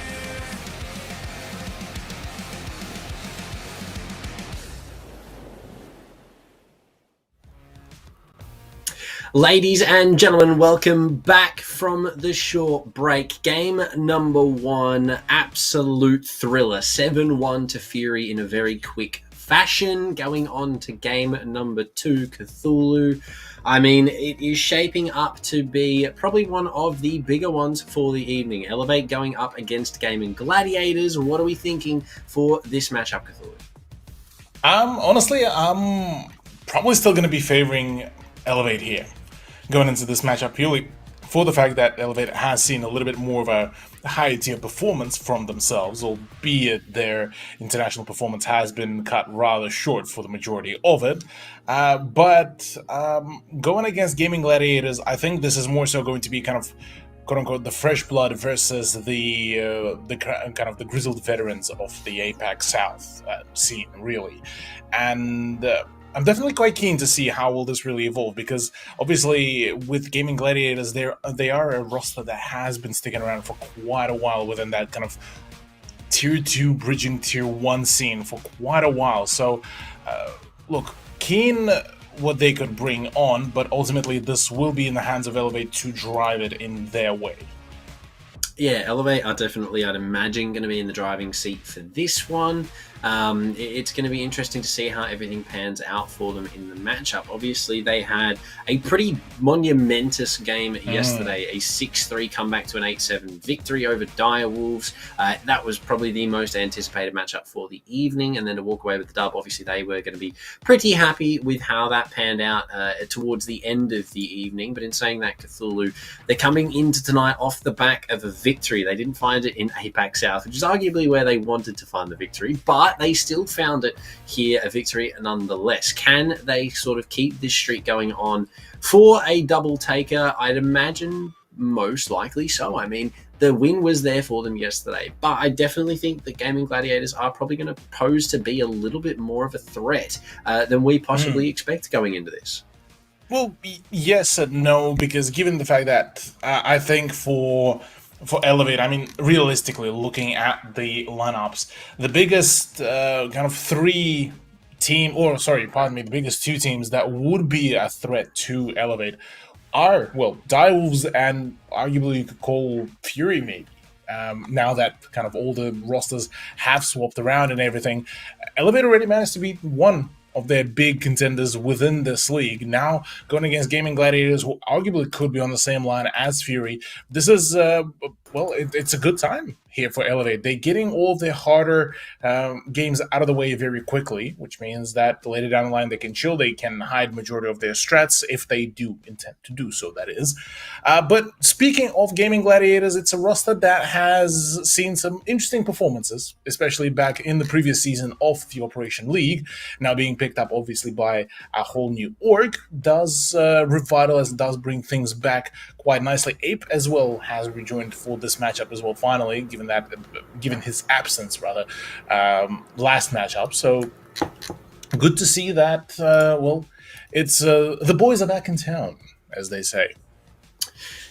Ladies and gentlemen, welcome back from the short break. Game number 1, absolute thriller. 7-1 to Fury in a very quick fashion. Going on to game number 2, Cthulhu. I mean, it is shaping up to be probably one of the bigger ones for the evening. Elevate going up against Gaming Gladiators. What are we thinking for this matchup, Cthulhu? Honestly, I'm probably still going to be favoring Elevate here, going into this matchup, purely for the fact that Elevate has seen a little bit more of a higher tier performance from themselves, albeit their international performance has been cut rather short for the majority of it. But going against Gaming Gladiators, I think this is more so going to be kind of quote-unquote the fresh blood versus the kind of the grizzled veterans of the APAC South scene, really. And I'm definitely quite keen to see how will this really evolve, because obviously with Gaming Gladiators, they are a roster that has been sticking around for quite a while within that kind of tier 2 bridging tier 1 scene for quite a while. So look, keen what they could bring on, but ultimately this will be in the hands of Elevate to drive it in their way. Yeah, Elevate are definitely, I'd imagine, going to be in the driving seat for this one. It's going to be interesting to see how everything pans out for them in the matchup. Obviously, they had a pretty monumentous game yesterday, a 6-3 comeback to an 8-7 victory over Dire Wolves. That was probably the most anticipated matchup for the evening, and then to walk away with the dub, obviously they were going to be pretty happy with how that panned out towards the end of the evening. But in saying that, Cthulhu, they're coming into tonight off the back of a victory. They didn't find it in APAC South, which is arguably where they wanted to find the victory, but they still found it here, a victory nonetheless. Can they sort of keep this streak going on for a double taker? I'd imagine most likely so. I mean, the win was there for them yesterday, but I definitely think that Gaming Gladiators are probably going to pose to be a little bit more of a threat than we possibly expect going into this. Well, yes and no, because given the fact that I think for Elevate, I mean, realistically, looking at the lineups, the biggest kind of the biggest 2 teams that would be a threat to Elevate are, well, Direwolves and arguably you could call Fury, maybe. Now that kind of all the rosters have swapped around and everything, Elevate already managed to beat one of their big contenders within this league. Now going against Gaming Gladiators, who arguably could be on the same line as Fury, this is it's a good time here for Elevate. They're getting all of their harder games out of the way very quickly, which means that later down the line they can chill, they can hide majority of their strats if they do intend to do so, that is. But speaking of Gaming Gladiators, it's a roster that has seen some interesting performances, especially back in the previous season of the Operation League, now being picked up obviously by a whole new org, does revitalize, does bring things back quite nicely. Ape as well has rejoined for this matchup as well, finally, given his absence last matchup. So good to see that. It's the boys are back in town, as they say.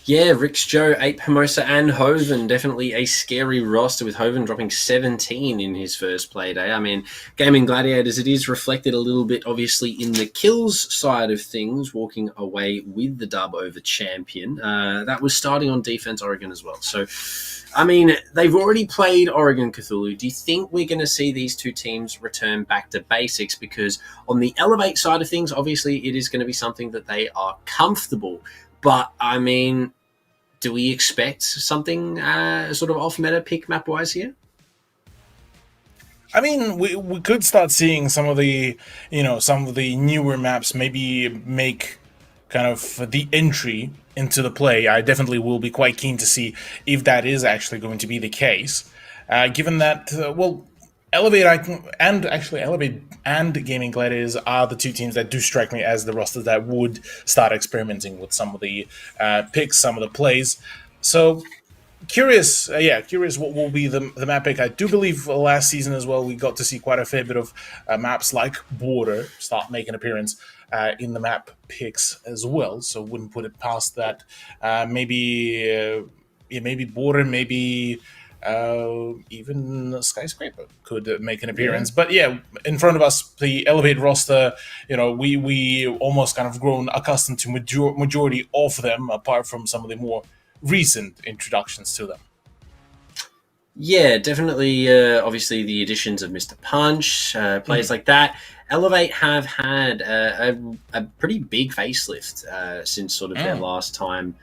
Yeah, Rix, Joe, Ape, Hermosa, and Hoven. Definitely a scary roster, with Hoven dropping 17 in his first play day. I mean, Gaming Gladiators, it is reflected a little bit, obviously, in the kills side of things, walking away with the dub over Champion. That was starting on defense, Oregon as well. So, I mean, they've already played Oregon, Cthulhu. Do you think we're going to see these 2 teams return back to basics? Because on the Elevate side of things, obviously, it is going to be something that they are comfortable. But, I mean, do we expect something sort of off-meta pick map-wise here? I mean, we could start seeing some of the newer maps maybe make kind of the entry into the play. I definitely will be quite keen to see if that is actually going to be the case. Given that, Elevate and Gaming Gladiators are the 2 teams that do strike me as the rosters that would start experimenting with some of the picks, some of the plays. So curious, curious what will be the map pick. I do believe last season as well we got to see quite a fair bit of maps like Border start making appearance in the map picks as well. So wouldn't put it past that. Maybe Border, maybe even Skyscraper could make an appearance. But yeah, in front of us, the Elevate roster, we almost kind of grown accustomed to majority of them, apart from some of the more recent introductions to them. Yeah, definitely. Obviously, the additions of Mr. Punch, players like that. Elevate have had a pretty big facelift since sort of their last time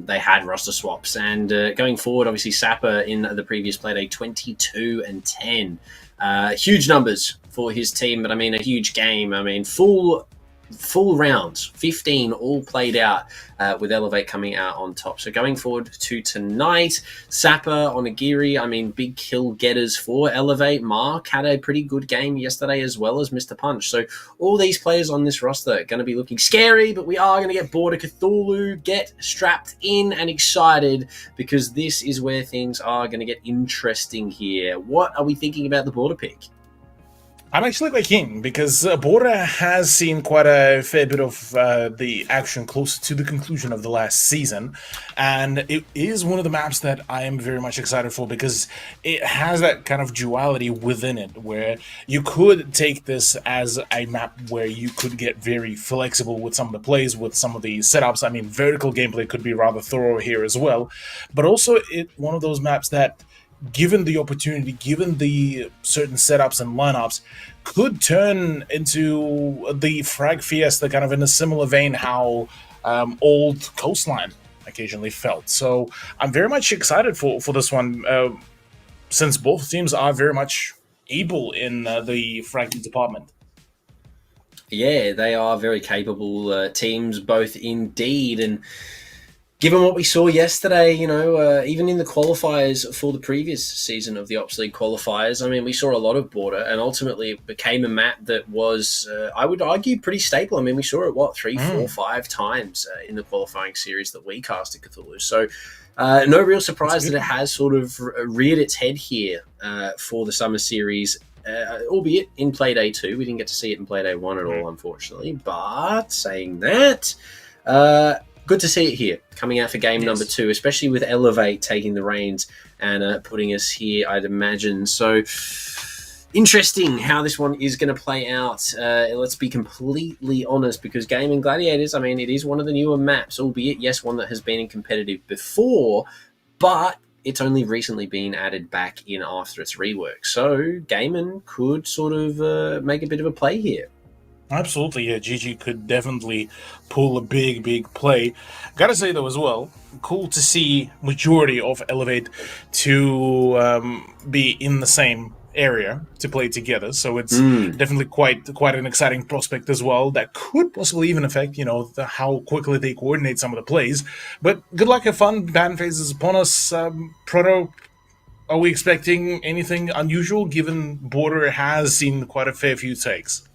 they had roster swaps. And going forward, obviously, Sapper in the previous Playday 22-10. Huge numbers for his team, but I mean, a huge game. I mean, full rounds, 15 all played out with Elevate coming out on top. So going forward to tonight, Sapper, Onigiri, I mean, big kill getters for Elevate. Mark had a pretty good game yesterday as well as Mr. Punch. So all these players on this roster are going to be looking scary, but we are going to get Border Cthulhu. Get strapped in and excited because this is where things are going to get interesting here. What are we thinking about the Border pick? I'm actually quite keen because Border has seen quite a fair bit of the action closer to the conclusion of the last season, and it is one of the maps that I am very much excited for because it has that kind of duality within it where you could take this as a map where you could get very flexible with some of the plays, with some of the setups. I mean, vertical gameplay could be rather thorough here as well, but also one of those maps that, given the opportunity, given the certain setups and lineups, could turn into the Frag Fiesta, kind of in a similar vein how old Coastline occasionally felt. So I'm very much excited for this one, since both teams are very much able in the frag department. Yeah, they are very capable teams, both indeed, and given what we saw yesterday, even in the qualifiers for the previous season of the Ops League qualifiers, I mean, we saw a lot of Border, and ultimately it became a map that was, I would argue, pretty stable. I mean, we saw it, 3, 4, 5 times in the qualifying series that we cast at Cthulhu. So no real surprise that it has sort of reared its head here for the Summer Series, albeit in Playday 2. We didn't get to see it in Playday 1 at all, unfortunately. But saying that, good to see it here, coming out for game number 2, especially with Elevate taking the reins and putting us here, I'd imagine. So, interesting how this one is going to play out. Let's be completely honest, because Gaming Gladiators, I mean, it is one of the newer maps, albeit, yes, one that has been in competitive before, but it's only recently been added back in after its rework. So, Gaming could sort of make a bit of a play here. Absolutely, yeah. GG could definitely pull a big play. Gotta say though as well, cool to see majority of Elevate to be in the same area to play together. So it's definitely quite an exciting prospect as well. That could possibly even affect how quickly they coordinate some of the plays. But good luck, have fun. Ban phase is upon us. Proto, are we expecting anything unusual? Given Border has seen quite a fair few takes.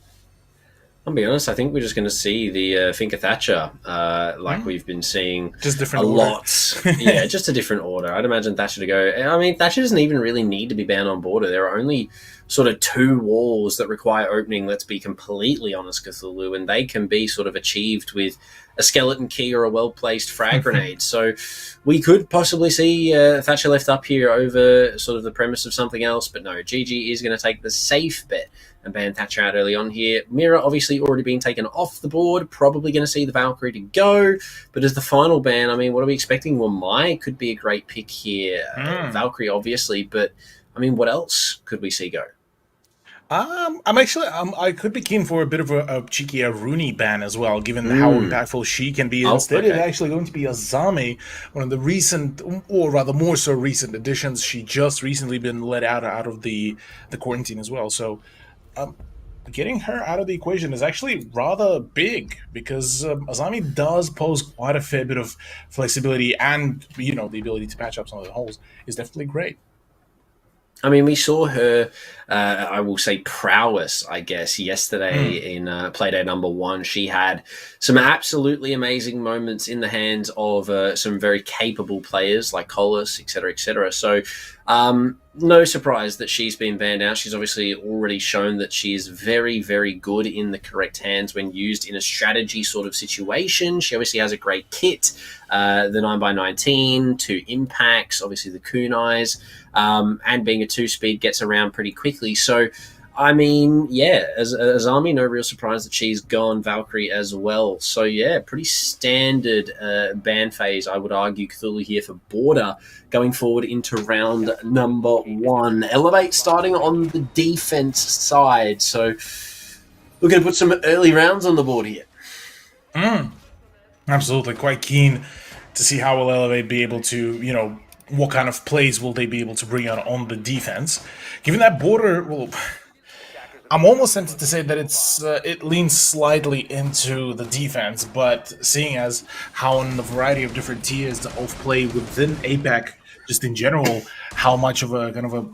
I'll be honest, I think we're just going to see the Finker Thatcher like we've been seeing just different a order. Lot. Yeah, just a different order. I'd imagine Thatcher to go. I mean, Thatcher doesn't even really need to be banned on Border. There are only sort of 2 walls that require opening, let's be completely honest, Cthulhu, and they can be sort of achieved with a skeleton key or a well-placed frag grenade. So we could possibly see Thatcher left up here over sort of the premise of something else, but no, GG is going to take the safe bet and ban Thatcher out early on here. Mira obviously already been taken off the board, probably going to see the Valkyrie to go, but as the final ban, I mean, what are we expecting? Well, Mai could be a great pick here. Valkyrie, obviously, but I mean, what else could we see go? I could be keen for a bit of a cheeky Rooney ban as well, given how impactful she can be. Instead, it's actually going to be Azami, one of the recent, or rather more so recent additions. She just recently been let out of the quarantine as well. So getting her out of the equation is actually rather big because Azami does pose quite a fair bit of flexibility, and the ability to patch up some of the holes is definitely great. I mean, we saw her, I will say, prowess, I guess, yesterday in Playdate #1. She had some absolutely amazing moments in the hands of some very capable players like Colas, etc., etc. So, no surprise that she's been banned out. She's obviously already shown that she is very, very good in the correct hands when used in a strategy sort of situation. She obviously has a great kit, the 9x19, 2 impacts, obviously the kunais. And being a 2-speed gets around pretty quickly. So, I mean, yeah, as Army, no real surprise that she's gone Valkyrie as well. So, yeah, pretty standard ban phase, I would argue, Cthulhu here for Border going forward into round number 1. Elevate starting on the defense side. So, we're going to put some early rounds on the board here. Absolutely, quite keen to see how will Elevate be able to, what kind of plays will they be able to bring out on the defense. Given that Border, well, I'm almost tempted to say that it leans slightly into the defense, but seeing as how in a variety of different tiers of play within APAC, just in general, how much of a kind of a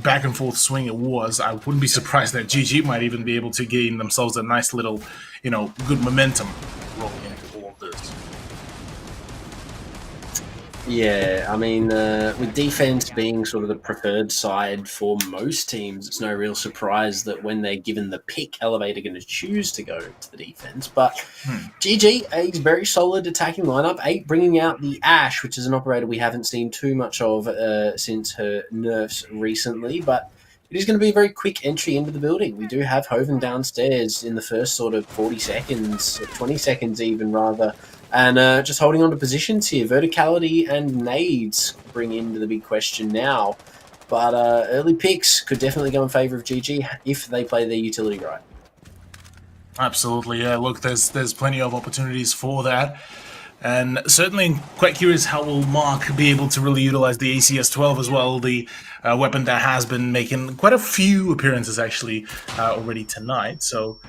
back and forth swing it was, I wouldn't be surprised that GG might even be able to gain themselves a nice little, good momentum rolling into all of this. Yeah, I mean, with defense being sort of the preferred side for most teams, it's no real surprise that when they're given the pick, Elevate are going to choose to go to the defense. But GG, a very solid attacking lineup. 8 bringing out the Ash, which is an operator we haven't seen too much of since her nerfs recently. But it is going to be a very quick entry into the building. We do have Hoven downstairs in the first sort of 40 seconds, 20 seconds even rather. And just holding on to positions here. Verticality and nades bring into the big question now. But early picks could definitely go in favour of GG if they play their utility right. Absolutely, yeah. Look, there's plenty of opportunities for that. And certainly quite curious how will Mark be able to really utilize the ACS-12 as well, the weapon that has been making quite a few appearances actually already tonight. So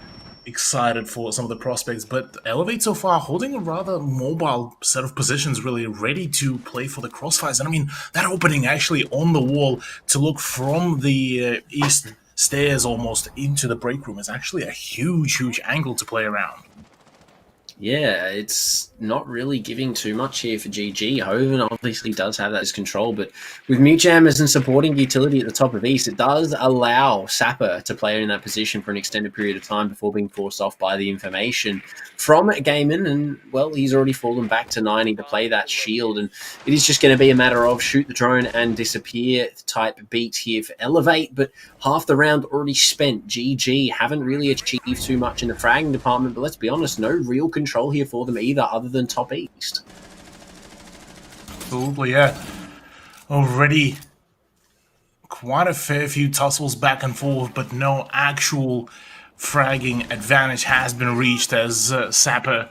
excited for some of the prospects, but Elevate so far holding a rather mobile set of positions, really ready to play for the crossfires. And I mean, that opening actually on the wall to look from the east stairs almost into the break room is actually a huge angle to play around. Yeah, it's not really giving too much here for GG. Hoven obviously does have that as control, but with mute jammers and supporting utility at the top of East, it does allow Sapper to play in that position for an extended period of time before being forced off by the information from Gaiman. And, well, he's already fallen back to 90 to play that shield. And it is just going to be a matter of shoot the drone and disappear type beat here for Elevate. But half the round already spent. GG haven't really achieved too much in the fragging department, but let's be honest, no real control here for them either, other than top East. Absolutely, yeah. Already quite a fair few tussles back and forth, but no actual fragging advantage has been reached as Sapper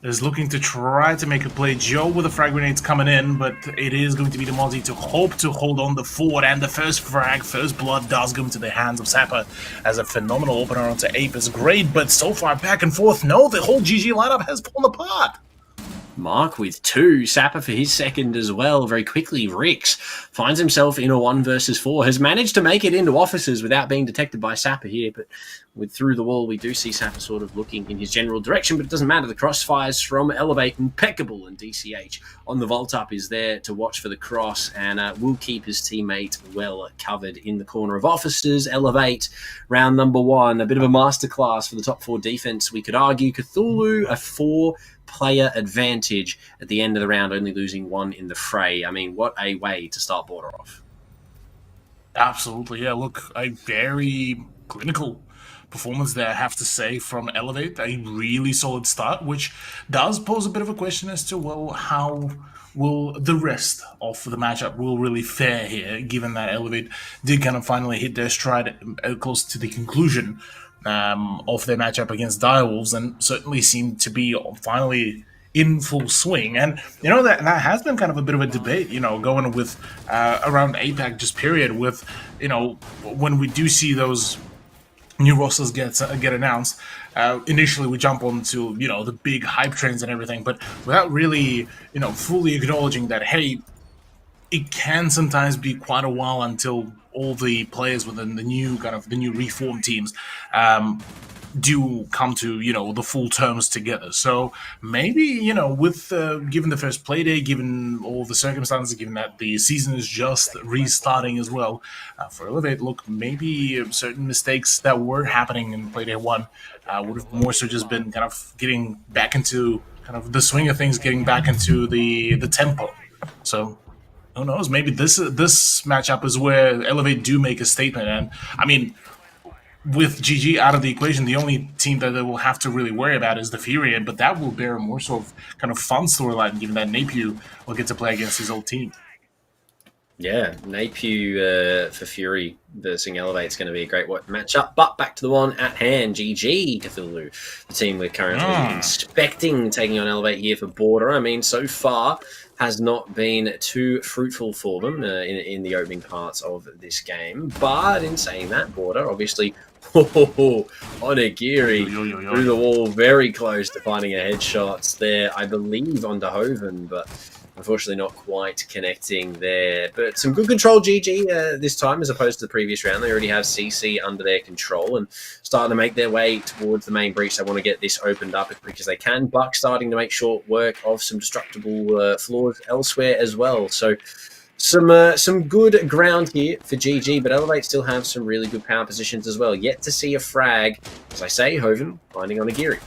is looking to try to make a play. Joe with the frag grenades coming in, but it is going to be the Mozzie to hope to hold on the fort, and the first frag, first blood does go into the hands of Sapper as a phenomenal opener onto Ape is great, but so far back and forth, no, the whole GG lineup has fallen apart. Mark with 2, Sapper for his second as well. Very quickly, Rix finds himself in a 1 versus 4, has managed to make it into officers without being detected by Sapper here, but with through the wall, we do see Sapper sort of looking in his general direction, but it doesn't matter. The crossfires from Elevate, impeccable, and DCH on the vault up is there to watch for the cross and will keep his teammate well covered in the corner of officers. Elevate, round number 1, a bit of a masterclass for the top 4 defense, we could argue. Cthulhu, a 4-player advantage at the end of the round, only losing 1 in the fray. I mean, what a way to start Border off. Absolutely, yeah. Look, a very clinical performance there, I have to say, from Elevate. A really solid start, which does pose a bit of a question as to, well, how will the rest of the matchup will really fare here, given that Elevate did kind of finally hit their stride close to the conclusion of their matchup against Direwolves, and certainly seemed to be finally in full swing. And that has been kind of a bit of a debate, going with around APAC just period, with when we do see those new rosters get announced, initially we jump onto the big hype trains and everything, but without really fully acknowledging that, hey, it can sometimes be quite a while until all the players within the new reform teams do come to the full terms together. So maybe with given the first play day, given all the circumstances, given that the season is just restarting as well, for Elevate, look, maybe certain mistakes that were happening in play day one would have more so just been kind of getting back into kind of the swing of things, getting back into the tempo. So who knows? Maybe this matchup is where Elevate do make a statement. And I mean, with GG out of the equation, the only team that they will have to really worry about is the Fury, but that will bear a more sort of kind of fun storyline, given that Napier will get to play against his old team. Yeah, Napier for Fury versus Elevate is going to be a great matchup. But back to the one at hand, GG Cthulhu, the team we're currently expecting taking on Elevate here for Border. I mean, so far has not been too fruitful for them in the opening parts of this game. But in saying that, Border obviously Onigiri through the wall, very close to finding a headshot there, I believe, on Dehoven, but unfortunately not quite connecting there. But some good control GG this time as opposed to the previous round. They already have CC under their control and starting to make their way towards the main breach. They want to get this opened up as quick as they can. Buck starting to make short work of some destructible floors elsewhere as well. So some good ground here for GG, but Elevate still have some really good power positions as well. Yet to see a frag, as I say, Hoven finding Onigiri.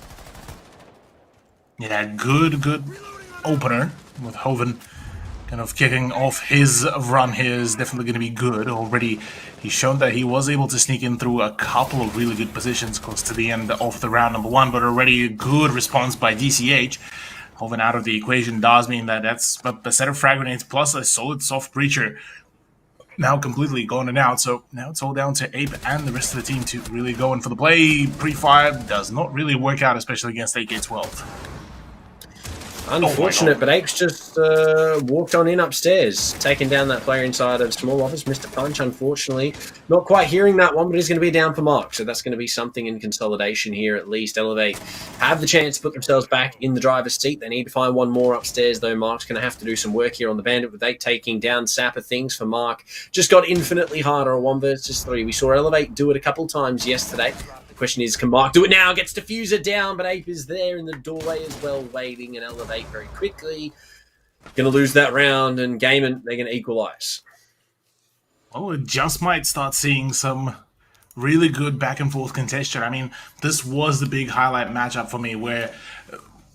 Yeah, good opener with Hoven kind of kicking off his run here is definitely going to be good. Already he's shown that he was able to sneak in through a couple of really good positions close to the end of the round number one, but already a good response by DCH. Hoven out of the equation does mean that that's a set of frag grenades plus a solid soft breacher now completely gone and out. So now it's all down to Ape and the rest of the team to really go in for the play. Pre-fire does not really work out, especially against AK-12. Unfortunate, but Apes just walked on in upstairs, taking down that player inside of small office. Mr. Punch, unfortunately, not quite hearing that one, but he's going to be down for Mark. So that's going to be something in consolidation here at least. Elevate have the chance to put themselves back in the driver's seat. They need to find one more upstairs, though. Mark's going to have to do some work here on the Bandit with Ape taking down Sapper. Things for Mark just got infinitely harder, a 1 versus 3. We saw Elevate do it a couple times yesterday. The question is, can Mark do it now? Gets Diffuser down, but Ape is there in the doorway as well, waiting, and Elevate very quickly. Going to lose that round, and Gaiman, they're going to equalize. Well, it just might start seeing some really good back and forth contestation. I mean, this was the big highlight matchup for me, where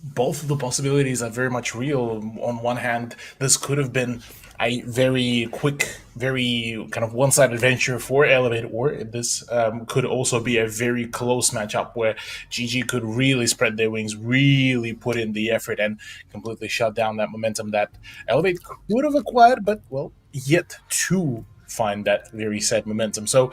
both of the possibilities are very much real. On one hand, this could have been a very quick, very kind of one-sided venture for Elevate, or this could also be a very close matchup where GG could really spread their wings, really put in the effort, and completely shut down that momentum that Elevate would have acquired, but, well, yet to find that very set momentum. So,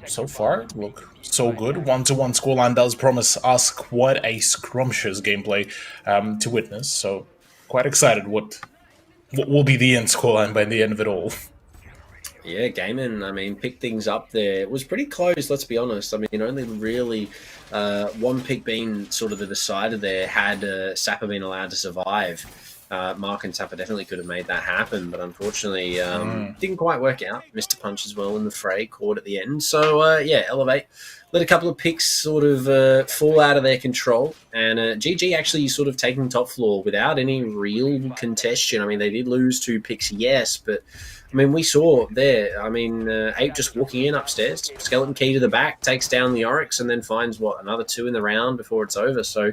so far, look, so good. 1-1 scoreline does promise us quite a scrumptious gameplay to witness, so quite excited what will be the end scoreline by the end of it all. Yeah, Gaiman, I mean, picked things up there. It was pretty close, let's be honest. I mean, only really one pick being sort of the decider there had Sapper been allowed to survive. Mark and Sapper definitely could have made that happen, but unfortunately didn't quite work out. Mr. Punch as well in the fray, caught at the end. So, yeah, Elevate let a couple of picks sort of fall out of their control, and GG actually sort of taking top floor without any real contention. I mean, they did lose 2 picks, yes, but I mean, we saw there, I mean, Ape just walking in upstairs, skeleton key to the back, takes down the Oryx, and then finds, another 2 in the round before it's over. So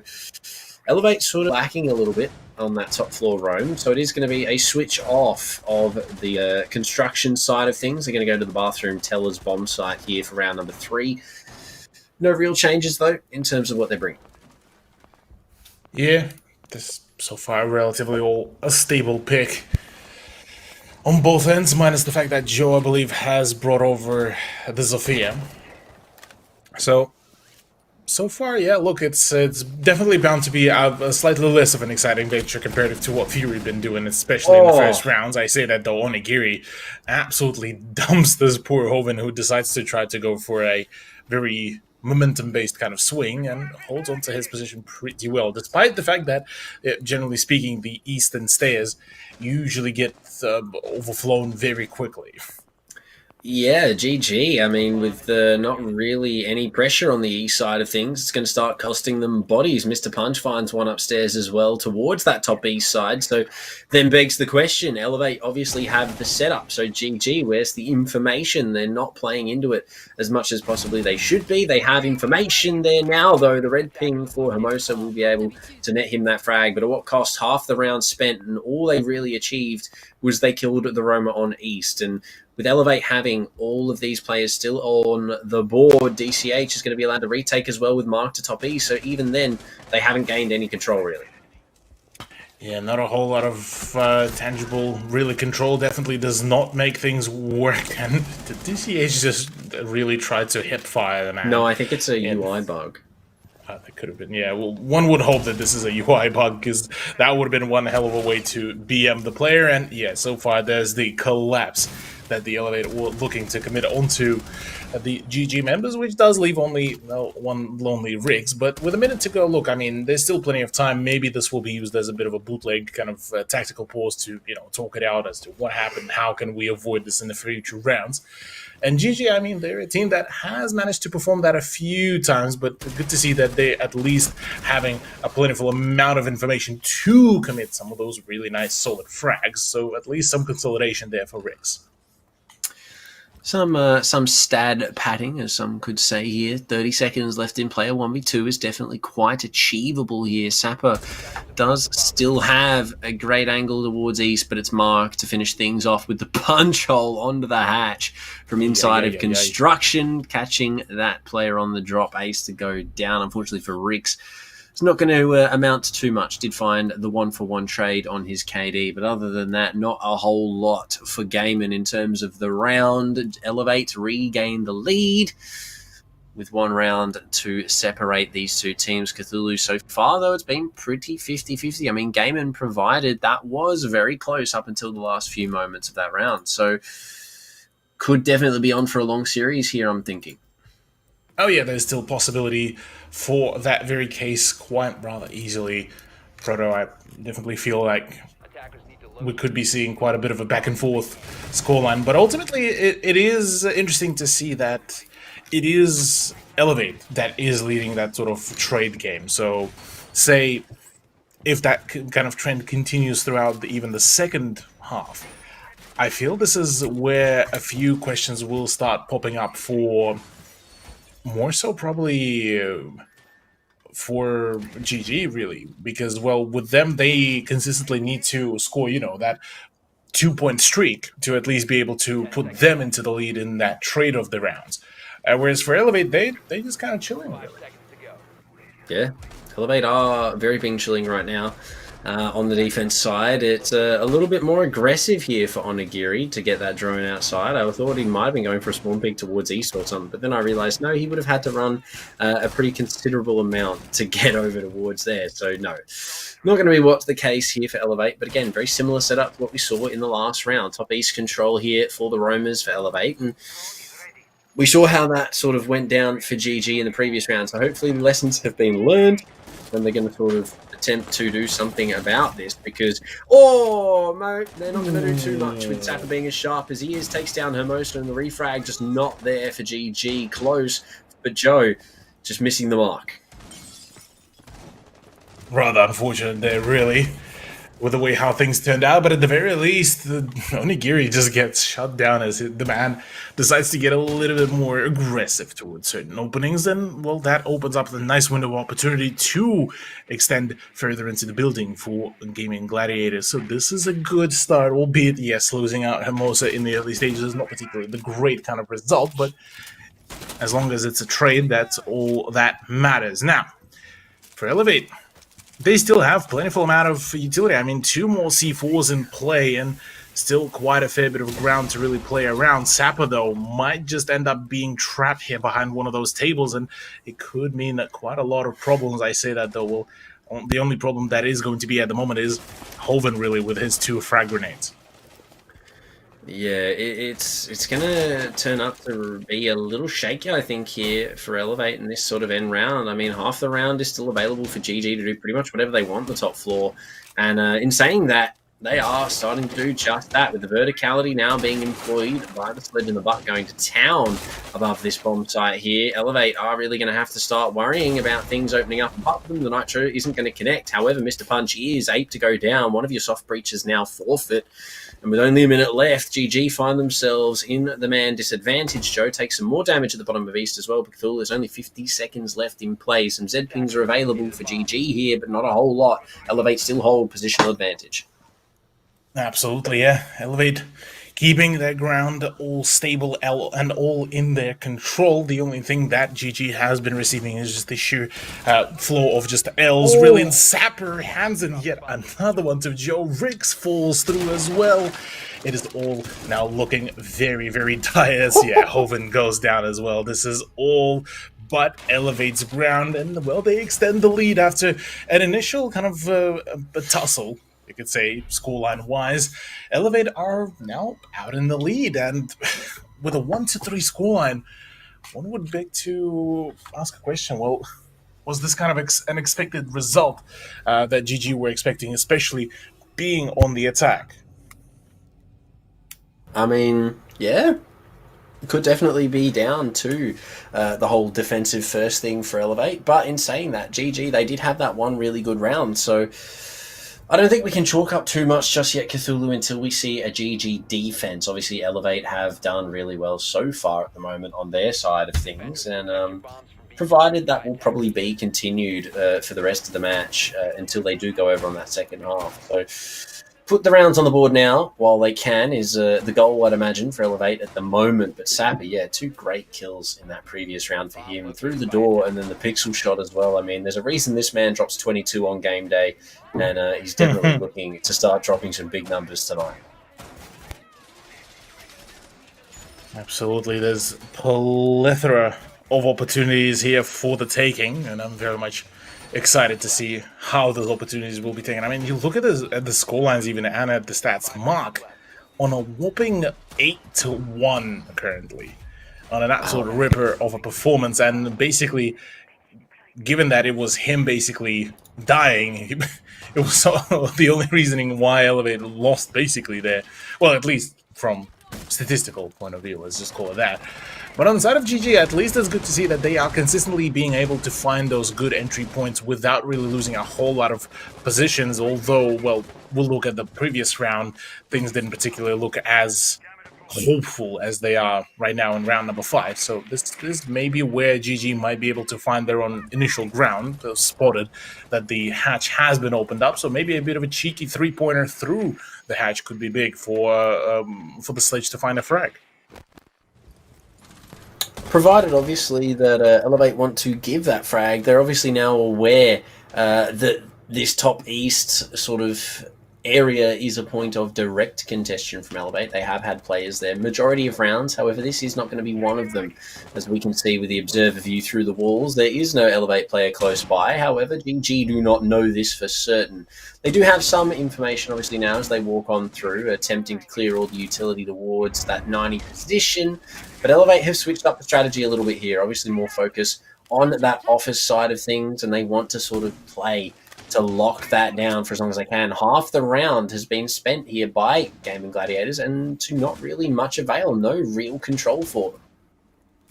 Elevate sort of lacking a little bit on that top floor roam, so it is going to be a switch off of the construction side of things. They're going to go to the bathroom teller's bomb site here for round number 3. No real changes, though, in terms of what they bring. Yeah, this so far relatively all a stable pick on both ends, minus the fact that Joe, I believe, has brought over the Zofia. So far, yeah, look, it's definitely bound to be a slightly less of an exciting venture compared to what Fury been doing, especially in the first rounds. I say that, though, Onigiri absolutely dumps this poor Hoven, who decides to try to go for a very momentum-based kind of swing and holds onto his position pretty well, despite the fact that, generally speaking, the eastern stairs usually get overflown very quickly. Yeah, GG. I mean, with not really any pressure on the east side of things, it's going to start costing them bodies. Mr. Punch finds one upstairs as well towards that top east side. So then begs the question, Elevate obviously have the setup. So GG, where's the information? They're not playing into it as much as possibly they should be. They have information there now, though. The red ping for Hermosa will be able to net him that frag. But at what cost? Half the round spent, and all they really achieved was they killed the Roma on east. And with Elevate having all of these players still on the board, DCH is going to be allowed to retake as well with Mark to top E. So even then, they haven't gained any control, really. Yeah, not a whole lot of tangible, really control. Definitely does not make things work. And the DCH just really tried to hip fire the man. No, I think it's a UI bug. That could have been, yeah. Well, one would hope that this is a UI bug, because that would have been one hell of a way to BM the player. And yeah, so far there's the collapse that the Elevate were looking to commit onto the GG members, which does leave only one lonely Riggs. But with a minute to go, look, I mean, there's still plenty of time. Maybe this will be used as a bit of a bootleg kind of tactical pause to, talk it out as to what happened, how can we avoid this in the future rounds. And GG, I mean, they're a team that has managed to perform that a few times, but good to see that they're at least having a plentiful amount of information to commit some of those really nice solid frags. So at least some consolidation there for Riggs. Some stat padding, as some could say here. 30 seconds left in play. 1v2 is definitely quite achievable here. Sapper does still have a great angle towards east, but it's Mark to finish things off with the punch hole onto the hatch from inside of construction, catching that player on the drop. Ace to go down, unfortunately for Rix. It's not going to amount to too much. Did find the 1-for-1 trade on his KD, but other than that, not a whole lot for Gaiman in terms of the round. Elevate regain the lead with one round to separate these two teams. Cthulhu so far, though, it's been pretty 50-50. I mean, Gaiman provided that was very close up until the last few moments of that round. So could definitely be on for a long series here, I'm thinking. Oh yeah, there's still possibility for that very case quite rather easily. Proto, I definitely feel like we could be seeing quite a bit of a back and forth scoreline, but ultimately it is interesting to see that it is Elevate that is leading that sort of trade game. So say if that kind of trend continues throughout even the second half, I feel this is where a few questions will start popping up for more so probably for GG, really, because, well, with them, they consistently need to score, that 2-point streak to at least be able to put them into the lead in that trade of the rounds. Whereas for Elevate, they just kind of chilling, really. Yeah, Elevate are very being chilling right now. On the defense side, it's a little bit more aggressive here for Onigiri to get that drone outside. I thought he might have been going for a spawn peek towards east or something, but then I realized, no, he would have had to run a pretty considerable amount to get over towards there. So, no, not going to be what's the case here for Elevate, but again, very similar setup to what we saw in the last round. Top east control here for the Roamers for Elevate, and we saw how that sort of went down for GG in the previous round, so hopefully the lessons have been learned, and they're going to sort of attempt to do something about this, because they're not going to do too much with Tapper being as sharp as he is. Takes down Hermosa, and the refrag just not there for GG. Close, but Joe just missing the mark. Rather unfortunate there, really, with the way how things turned out, but at the very least, Onigiri just gets shut down as the man decides to get a little bit more aggressive towards certain openings, and, well, that opens up a nice window of opportunity to extend further into the building for Gaming Gladiators. So this is a good start, albeit, yes, losing out Hermosa in the early stages is not particularly the great kind of result, but as long as it's a trade, that's all that matters. Now, for Elevate, they still have plentiful amount of utility. I mean, 2 more C4s in play and still quite a fair bit of ground to really play around. Sapper, though, might just end up being trapped here behind one of those tables, and it could mean that quite a lot of problems. I say that, though, well, the only problem that is going to be at the moment is Hoven, really, with his 2 frag grenades. Yeah, it's going to turn up to be a little shaky, I think, here for Elevate in this sort of end round. I mean, half the round is still available for GG to do pretty much whatever they want on the top floor. And in saying that, they are starting to do just that, with the verticality now being employed by the Sledge and the Butt going to town above this bomb site here. Elevate are really going to have to start worrying about things opening up above them. The Nitro isn't going to connect. However, Mr. Punch is ape to go down. One of your soft breaches now forfeit. And with only a minute left, GG find themselves in the man disadvantage. Joe takes some more damage at the bottom of East as well. Because there's only 50 seconds left in play. Some Z-pings are available for GG here, but not a whole lot. Elevate still hold positional advantage. Absolutely, yeah. Elevate keeping their ground all stable and all in their control. The only thing that GG has been receiving is just the sheer flow of just L's. Brilliant Sapper hands in yet another one to Joe. Rix falls through as well. It is all now looking very, very dire. Yeah, Hoven goes down as well. This is all but Elevate's ground, and well, they extend the lead after an initial kind of a tussle, you could say, scoreline-wise. Elevate are now out in the lead, and with a 1-3 scoreline, one would beg to ask a question. Well, was this kind of an expected result that GG were expecting, especially being on the attack? I mean, yeah. Could definitely be down to the whole defensive first thing for Elevate. But in saying that, GG, they did have that one really good round, so I don't think we can chalk up too much just yet, Cthulhu, until we see a GG defense. Obviously, Elevate have done really well so far at the moment on their side of things, and provided that will probably be continued for the rest of the match until they do go over on that second half. So put the rounds on the board now while they can is the goal, I'd imagine, for Elevate at the moment. But Sapper, yeah, 2 great kills in that previous round for him. Through the door and then the pixel shot as well. I mean, there's a reason this man drops 22 on game day, and he's definitely looking to start dropping some big numbers tonight. Absolutely. There's plethora of opportunities here for the taking, and I'm very much excited to see how those opportunities will be taken. I mean, you look at the scorelines even and at the stats. Mark on a whopping 8-1 currently, on an absolute ripper of a performance, and basically, given that it was him basically dying, it was the only reasoning why Elevate lost basically there. Well, at least from statistical point of view, let's just call it that. But on the side of GG, at least it's good to see that they are consistently being able to find those good entry points without really losing a whole lot of positions, although, well, we'll look at the previous round, things didn't particularly look as hopeful as they are right now in round number 5. So this may be where GG might be able to find their own initial ground. They've spotted that the hatch has been opened up, so maybe a bit of a cheeky 3-pointer through the hatch could be big for the Sledge to find a frag. Provided, obviously, that Elevate want to give that frag, they're obviously now aware that this top east sort of area is a point of direct contention from Elevate. They have had players there majority of rounds. However, this is not going to be one of them. As we can see with the observer view through the walls, there is no Elevate player close by. However, GG do not know this for certain. They do have some information, obviously, now as they walk on through, attempting to clear all the utility towards that 90 position. But Elevate have switched up the strategy a little bit here. Obviously, more focus on that office side of things, and they want to sort of play to lock that down for as long as they can. Half the round has been spent here by Gaming Gladiators, and to not really much avail. No real control for them.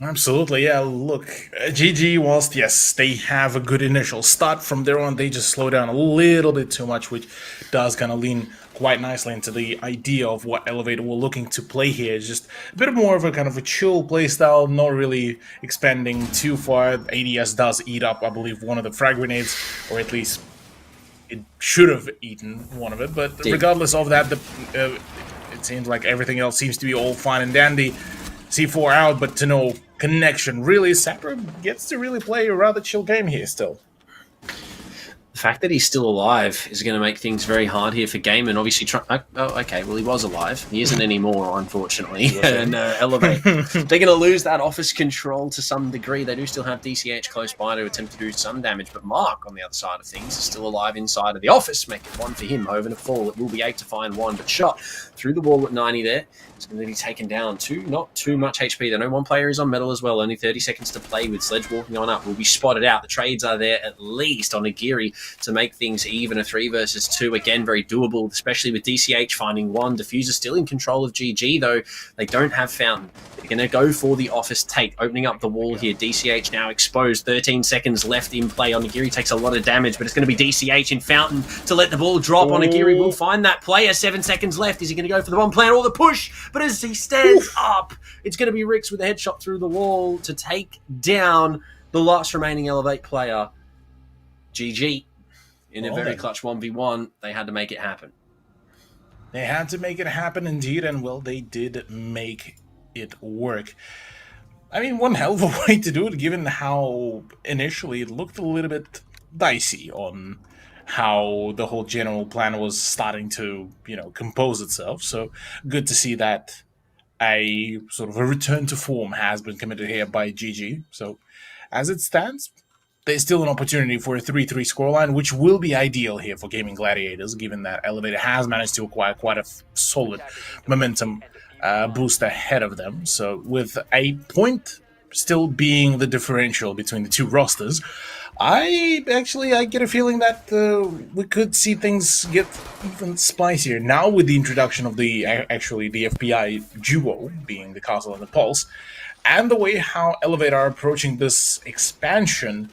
Absolutely, yeah. Look, GG, whilst, yes, they have a good initial start, from there on, they just slow down a little bit too much, which does kind of lean quite nicely into the idea of what Elevator were looking to play here. It's just a bit more of a kind of a chill playstyle, not really expanding too far. ADS does eat up, I believe, one of the frag grenades, or at least it should have eaten one of it, but regardless of that, it seems like everything else seems to be all fine and dandy. C4 out, but to no connection. Really, Sapper gets to really play a rather chill game here still. The fact that he's still alive is going to make things very hard here for Gaiman. Obviously, okay, well, he was alive. He isn't anymore, unfortunately. And Elevate, they're going to lose that office control to some degree. They do still have DCH close by to attempt to do some damage, but Mark, on the other side of things, is still alive inside of the office. Make it 1 for him. Hoven a fall. It will be 8 to find 1, but shot through the wall at 90 there. It's going to be taken down to not too much HP. They know one player is on metal as well. Only 30 seconds to play with Sledge walking on up. Will be spotted out. The trades are there at least on Agiri to make things even. A 3 versus 2. Again, very doable, especially with DCH finding one. Diffuser still in control of GG, though. They don't have Fountain. They're going to go for the office take, opening up the wall here. DCH now exposed. 13 seconds left in play. Onigiri takes a lot of damage, but it's going to be DCH in Fountain to let the ball drop. Onigiri will find that player. 7 seconds left. Is he going to go for the bomb plan or the push? But as he stands up, it's going to be Rix with a headshot through the wall to take down the last remaining Elevate player. GG. In a very clutch 1v1, they had to make it happen. They had to make it happen indeed, and well, they did make it work. I mean, one hell of a way to do it, given how initially it looked a little bit dicey on how the whole general plan was starting to, compose itself. So good to see that a sort of a return to form has been committed here by GG. So as it stands, there's still an opportunity for a 3-3 scoreline, which will be ideal here for Gaming Gladiators, given that Elevator has managed to acquire quite a solid momentum boost ahead of them. So with a point still being the differential between the two rosters, I get a feeling that we could see things get even spicier now with the introduction of the FBI duo, being the Castle and the Pulse, and the way how Elevate are approaching this expansion.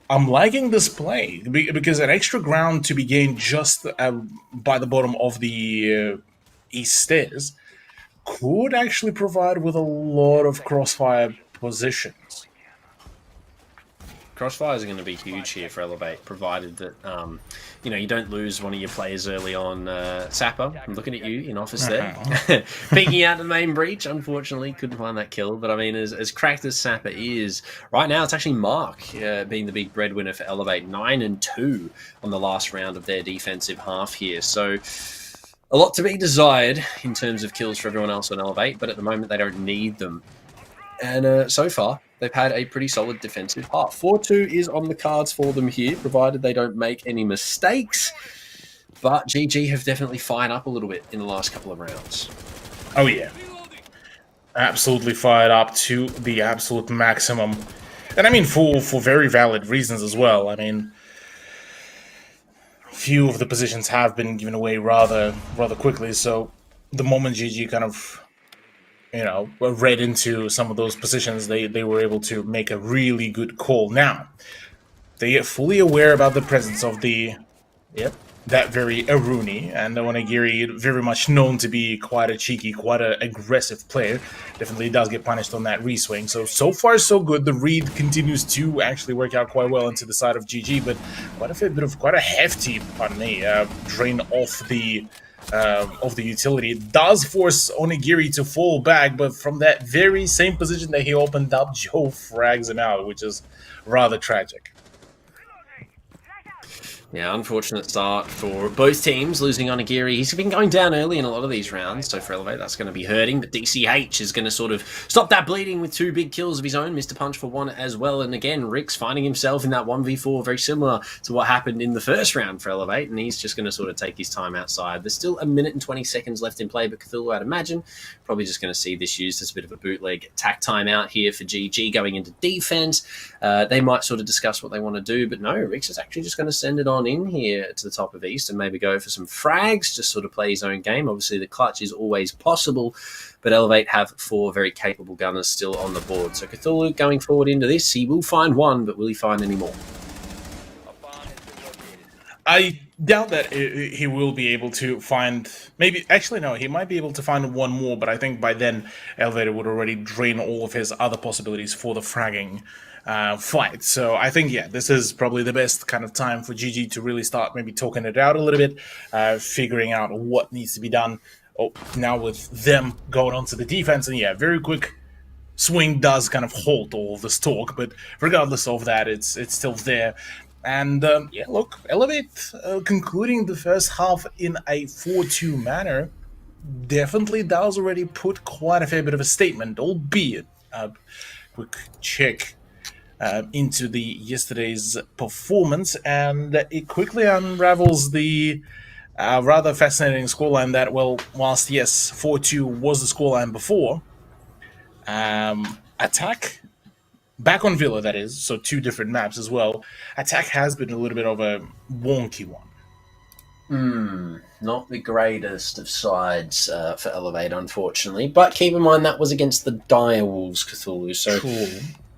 I'm liking this play because an extra ground to be gained just by the bottom of the east stairs could actually provide with a lot of crossfire positions. Crossfires are going to be huge here for Elevate, provided that you don't lose one of your players early on. Sapper, I'm looking at you in office there, peeking out the main breach. Unfortunately, couldn't find that kill. But I mean, as cracked as Sapper is right now, it's actually Mark being the big breadwinner for Elevate, 9-2 on the last round of their defensive half here. So a lot to be desired in terms of kills for everyone else on Elevate, but at the moment they don't need them. And so far, they've had a pretty solid defensive half. 4-2 is on the cards for them here, provided they don't make any mistakes. But GG have definitely fired up a little bit in the last couple of rounds. Oh, yeah. Absolutely fired up to the absolute maximum. And I mean, for very valid reasons as well. I mean, few of the positions have been given away rather quickly. So the moment GG kind of read into some of those positions, they were able to make a really good call. Now, they are fully aware about the presence of that very Aruni, and Onigiri, very much known to be quite a cheeky, quite an aggressive player, definitely does get punished on that reswing. So far so good. The read continues to actually work out quite well into the side of GG, but quite a hefty, drain off the utility. It does force Onigiri to fall back, but from that very same position that he opened up, Joe frags him out, which is rather tragic. Yeah, unfortunate start for both teams, losing Onigiri. He's been going down early in a lot of these rounds, so for Elevate that's going to be hurting, but DCH is going to sort of stop that bleeding with 2 big kills of his own, missed a punch for 1 as well, and again, Rix finding himself in that 1v4, very similar to what happened in the first round for Elevate, and he's just going to sort of take his time outside. There's still 1 minute and 20 seconds left in play, but Cthulhu, I'd imagine, probably just going to see this used as a bit of a bootleg tack time out here for GG going into defense. They might sort of discuss what they want to do, but no, Rix is actually just going to send it on in here to the top of East and maybe go for some frags, just sort of play his own game. Obviously, the clutch is always possible, but Elevate have 4 very capable gunners still on the board. So Cthulhu going forward into this, he will find 1, but will he find any more? I doubt that he will be able to find... he might be able to find 1 more, but I think by then Elevator would already drain all of his other possibilities for the fragging fight. So I think, this is probably the best kind of time for GG to really start maybe talking it out a little bit, figuring out what needs to be done. Now with them going on to the defense, and very quick swing does kind of halt all of this talk, but regardless of that, it's still there. And look, Elevate concluding the first half in a 4-2 manner definitely does already put quite a fair bit of a statement, albeit quick check into the yesterday's performance, and it quickly unravels the Rather fascinating scoreline that, well, whilst yes, 4-2 was the scoreline before, Attack, back on Villa that is, so 2 different maps as well, Attack has been a little bit of a wonky one. Not the greatest of sides for Elevate, unfortunately. But keep in mind that was against the Dire Wolves Cthulhu, so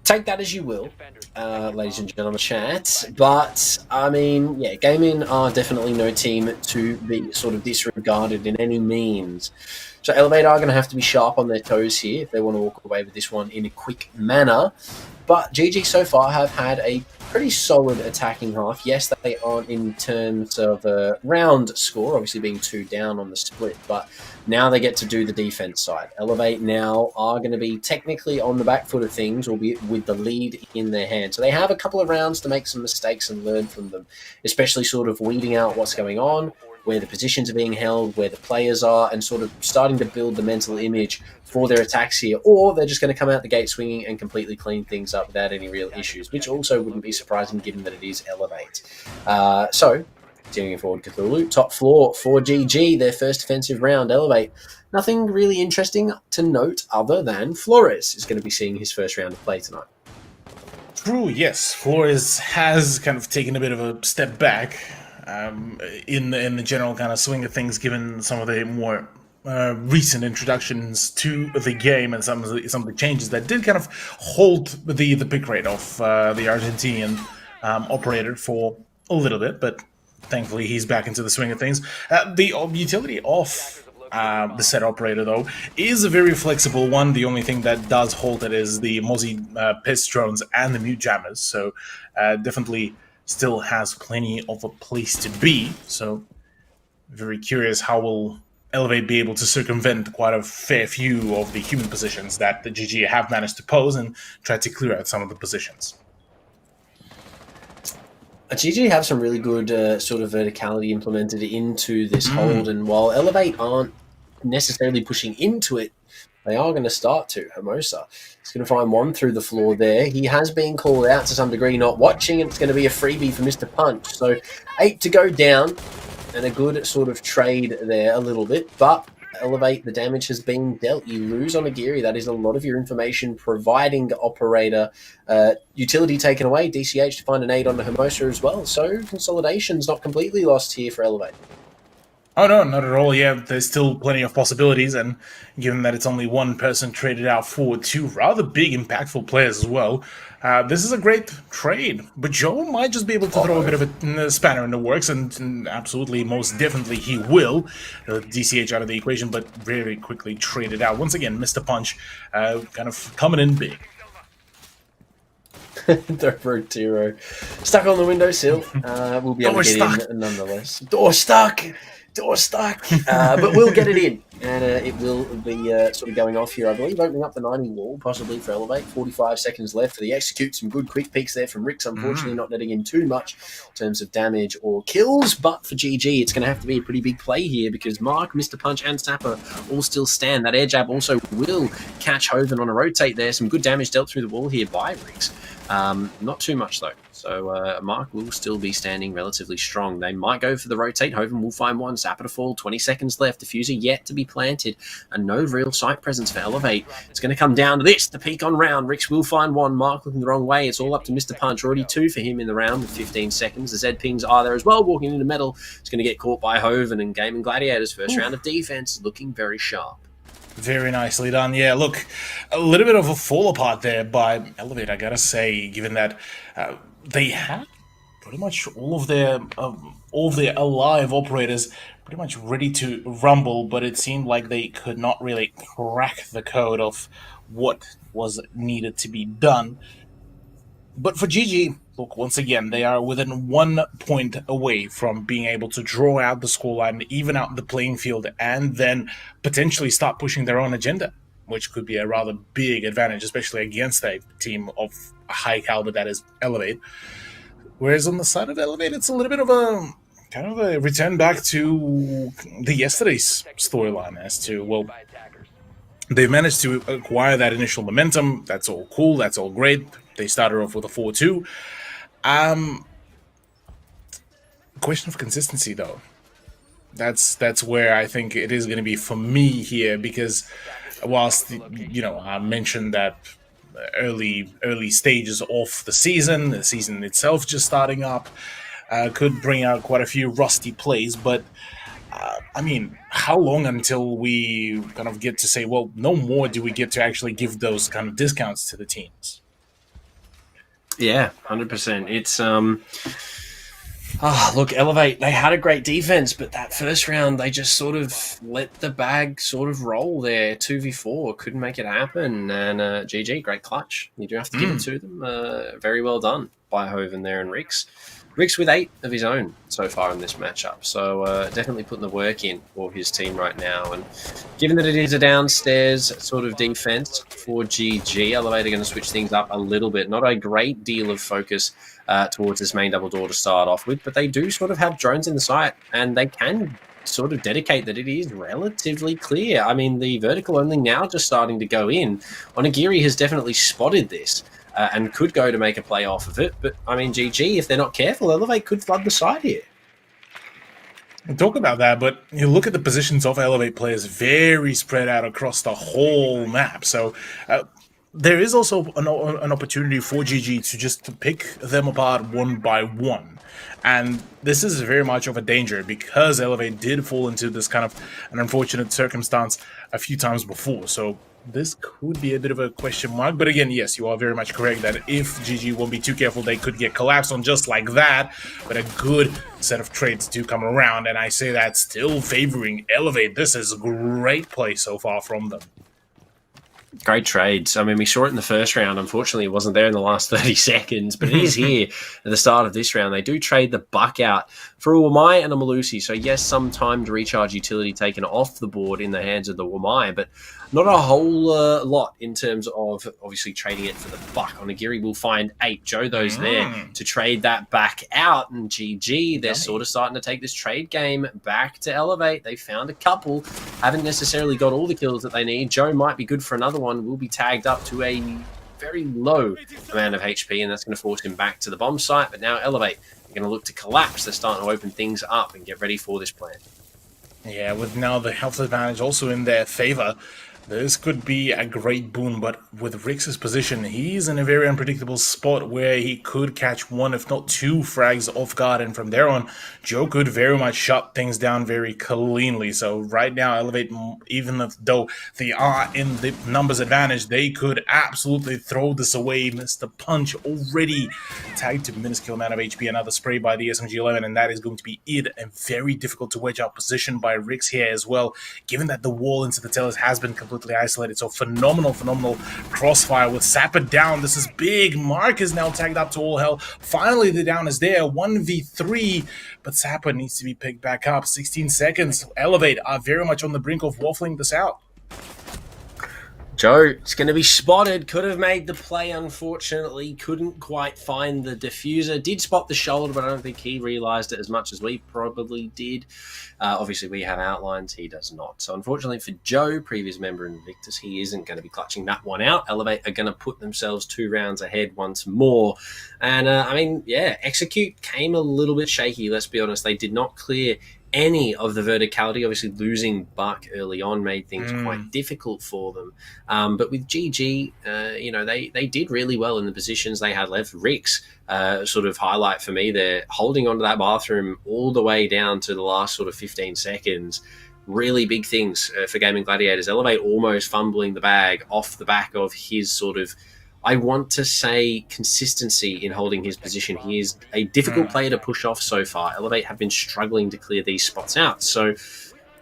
take that as you will, ladies and gentlemen, chat. But, I mean, yeah, Gaming are definitely no team to be sort of disregarded in any means. So Elevate are going to have to be sharp on their toes here if they want to walk away with this one in a quick manner. But GG so far have had a pretty solid attacking half. Yes, they aren't in terms of a round score, obviously being 2 down on the split, but now they get to do the defense side. Elevate now are going to be technically on the back foot of things, albeit with the lead in their hand. So they have a couple of rounds to make some mistakes and learn from them, especially sort of weeding out what's going on, where the positions are being held, where the players are, and sort of starting to build the mental image for their attacks here, or they're just going to come out the gate swinging and completely clean things up without any real issues, which also wouldn't be surprising given that it is Elevate. So, continuing forward, Cthulhu, top floor for GG, their first offensive round, Elevate. Nothing really interesting to note other than Flores is going to be seeing his first round of play tonight. True, yes. Flores has kind of taken a bit of a step back in the general kind of swing of things, given some of the more recent introductions to the game and some of the changes that did kind of hold the pick rate of the Argentinian operator for a little bit, but thankfully he's back into the swing of things. The utility of the set operator, though, is a very flexible one. The only thing that does hold it is the Mozzie piss drones and the mute jammers, so definitely still has plenty of a place to be. So very curious how will Elevate be able to circumvent quite a fair few of the human positions that the GG have managed to pose and try to clear out some of the positions. GG have some really good sort of verticality implemented into this hold, and while Elevate aren't necessarily pushing into it, they are going to start to. Hermosa is going to find one through the floor there. He has been called out to some degree, not watching, and it's going to be a freebie for Mr. Punch. So 8 to go down, and a good sort of trade there a little bit, but Elevate, the damage has been dealt. You lose on a Geary. That is a lot of your information providing operator. Utility taken away. DCH to find an 8 on the Hermosa as well. So consolidation's not completely lost here for Elevate. Oh, no, not at all. Yeah, there's still plenty of possibilities, and given that it's only one person traded out for 2 rather big, impactful players as well, this is a great trade. But Joe might just be able to throw a bit of a spanner in the works, and absolutely, most definitely he will. DCH out of the equation, but very quickly traded out. Once again, Mr. Punch kind of coming in big. Road Tiro. Stuck on the windowsill. We'll be able to get in nonetheless. Door stuck! But we'll get it in, and it will be sort of going off here, I believe, opening up the 90 wall, possibly for Elevate. 45 seconds left for the execute. Some good quick peeks there from Rix, unfortunately not netting in too much in terms of damage or kills, but for GG, it's going to have to be a pretty big play here because Mark, Mr. Punch, and Sapper all still stand. That air jab also will catch Hoven on a rotate there. Some good damage dealt through the wall here by Rix. Not too much, though. So Mark will still be standing relatively strong. They might go for the rotate. Hoven will find one. Zapper to fall. 20 seconds left. Diffuser yet to be planted. And no real sight presence for Elevate. It's going to come down to this. The peak on round. Rix will find one. Mark looking the wrong way. It's all up to Mr. Punch. Already 2 for him in the round with 15 seconds. The Z pings are there as well. Walking into metal. It's going to get caught by Hoven. And Game and Gladiators' first round of defense looking very sharp. Very nicely done. Yeah, look, a little bit of a fall apart there by Elevate, I gotta say, given that they had pretty much all of their alive operators pretty much ready to rumble, but it seemed like they could not really crack the code of what was needed to be done. But for GG, look, once again, they are within 1 point away from being able to draw out the scoreline, even out the playing field, and then potentially start pushing their own agenda, which could be a rather big advantage, especially against a team of high caliber that is Elevate. Whereas on the side of Elevate, it's a little bit of a kind of a return back to the yesterday's storyline as to, well, they've managed to acquire that initial momentum. That's all cool. That's all great. They started off with a 4-2. Question of consistency, though. That's where I think it is going to be for me here, because whilst I mentioned that early stages of the season itself just starting up, could bring out quite a few rusty plays, but I mean, how long until we kind of get to say, well, no more do we get to actually give those kind of discounts to the teams? Yeah, 100%. It's look, Elevate, they had a great defense, but that first round, they just sort of let the bag sort of roll there. 2v4, couldn't make it happen. And GG, great clutch. You do have to give it to them. Very well done by Hoven there and Rix. Rix with 8 of his own so far in this matchup. So definitely putting the work in for his team right now. And given that it is a downstairs sort of defense for GG, Elevate are going to switch things up a little bit. Not a great deal of focus towards this main double door to start off with, but they do sort of have drones in the site, and they can sort of dedicate that it is relatively clear. I mean, the vertical only now just starting to go in. Onigiri has definitely spotted this and could go to make a play off of it, but I mean, GG, if they're not careful, Elevate could flood the site here. We'll talk about that, but you look at the positions of Elevate players, very spread out across the whole map. So there is also an opportunity for GG to just pick them apart one by one. And this is very much of a danger, because Elevate did fall into this kind of an unfortunate circumstance a few times before. So this could be a bit of a question mark. But again, yes, you are very much correct that if GG won't be too careful, they could get collapsed on just like that. But a good set of trades do come around, and I say that still favoring Elevate. This is a great play so far from them. Great trades. I mean, we saw it in the first round. Unfortunately, it wasn't there in the last 30 seconds, but it is here at the start of this round. They do trade the Buck out for a Wamai and a Malusi. So, yes, some timed recharge utility taken off the board in the hands of the Wamai, but not a whole lot in terms of obviously trading it for the Buck. Onigiri will find 8 Jodos there to trade that back out, and GG, they're sort of starting to take this trade game back to Elevate. They found a couple, haven't necessarily got all the kills that they need. Joe might be good for another one, will be tagged up to a very low amount of HP, and that's going to force him back to the bomb site. But now Elevate are going to look to collapse. They're starting to open things up and get ready for this plan. Yeah, with now the health advantage also in their favor, this could be a great boon, but with Rix's position, he's in a very unpredictable spot where he could catch 1, if not 2 frags off guard, and from there on, Joe could very much shut things down very cleanly. So right now, Elevate, even though they are in the numbers advantage, they could absolutely throw this away. Mr. Punch already tagged to minuscule amount of HP, another spray by the SMG-11, and that is going to be it. A very difficult to wedge out position by Rix here as well, given that the wall into the tellers has been completely isolated. So phenomenal crossfire with Sapper down. This is big. Mark is now tagged up to all hell. Finally, the down is there. 1v3, but Sapper needs to be picked back up. 16 seconds. Elevate are very much on the brink of waffling this out. Joe is going to be spotted. Could have made the play, unfortunately. Couldn't quite find the diffuser. Did spot the shoulder, but I don't think he realised it as much as we probably did. Obviously, we have outlines. He does not. So, unfortunately for Joe, previous member Invictus, he isn't going to be clutching that one out. Elevate are going to put themselves 2 rounds ahead once more. And, I mean, yeah, Execute came a little bit shaky, let's be honest. They did not clear any of the verticality. Obviously, losing Buck early on made things quite difficult for them. But with GG, they did really well in the positions they had left. Rix, sort of highlight for me, they're holding onto that bathroom all the way down to the last sort of 15 seconds. Really big things for Gaming Gladiators. Elevate almost fumbling the bag off the back of his sort of, I want to say, consistency in holding his position. He is a difficult player to push off so far. Elevate have been struggling to clear these spots out. So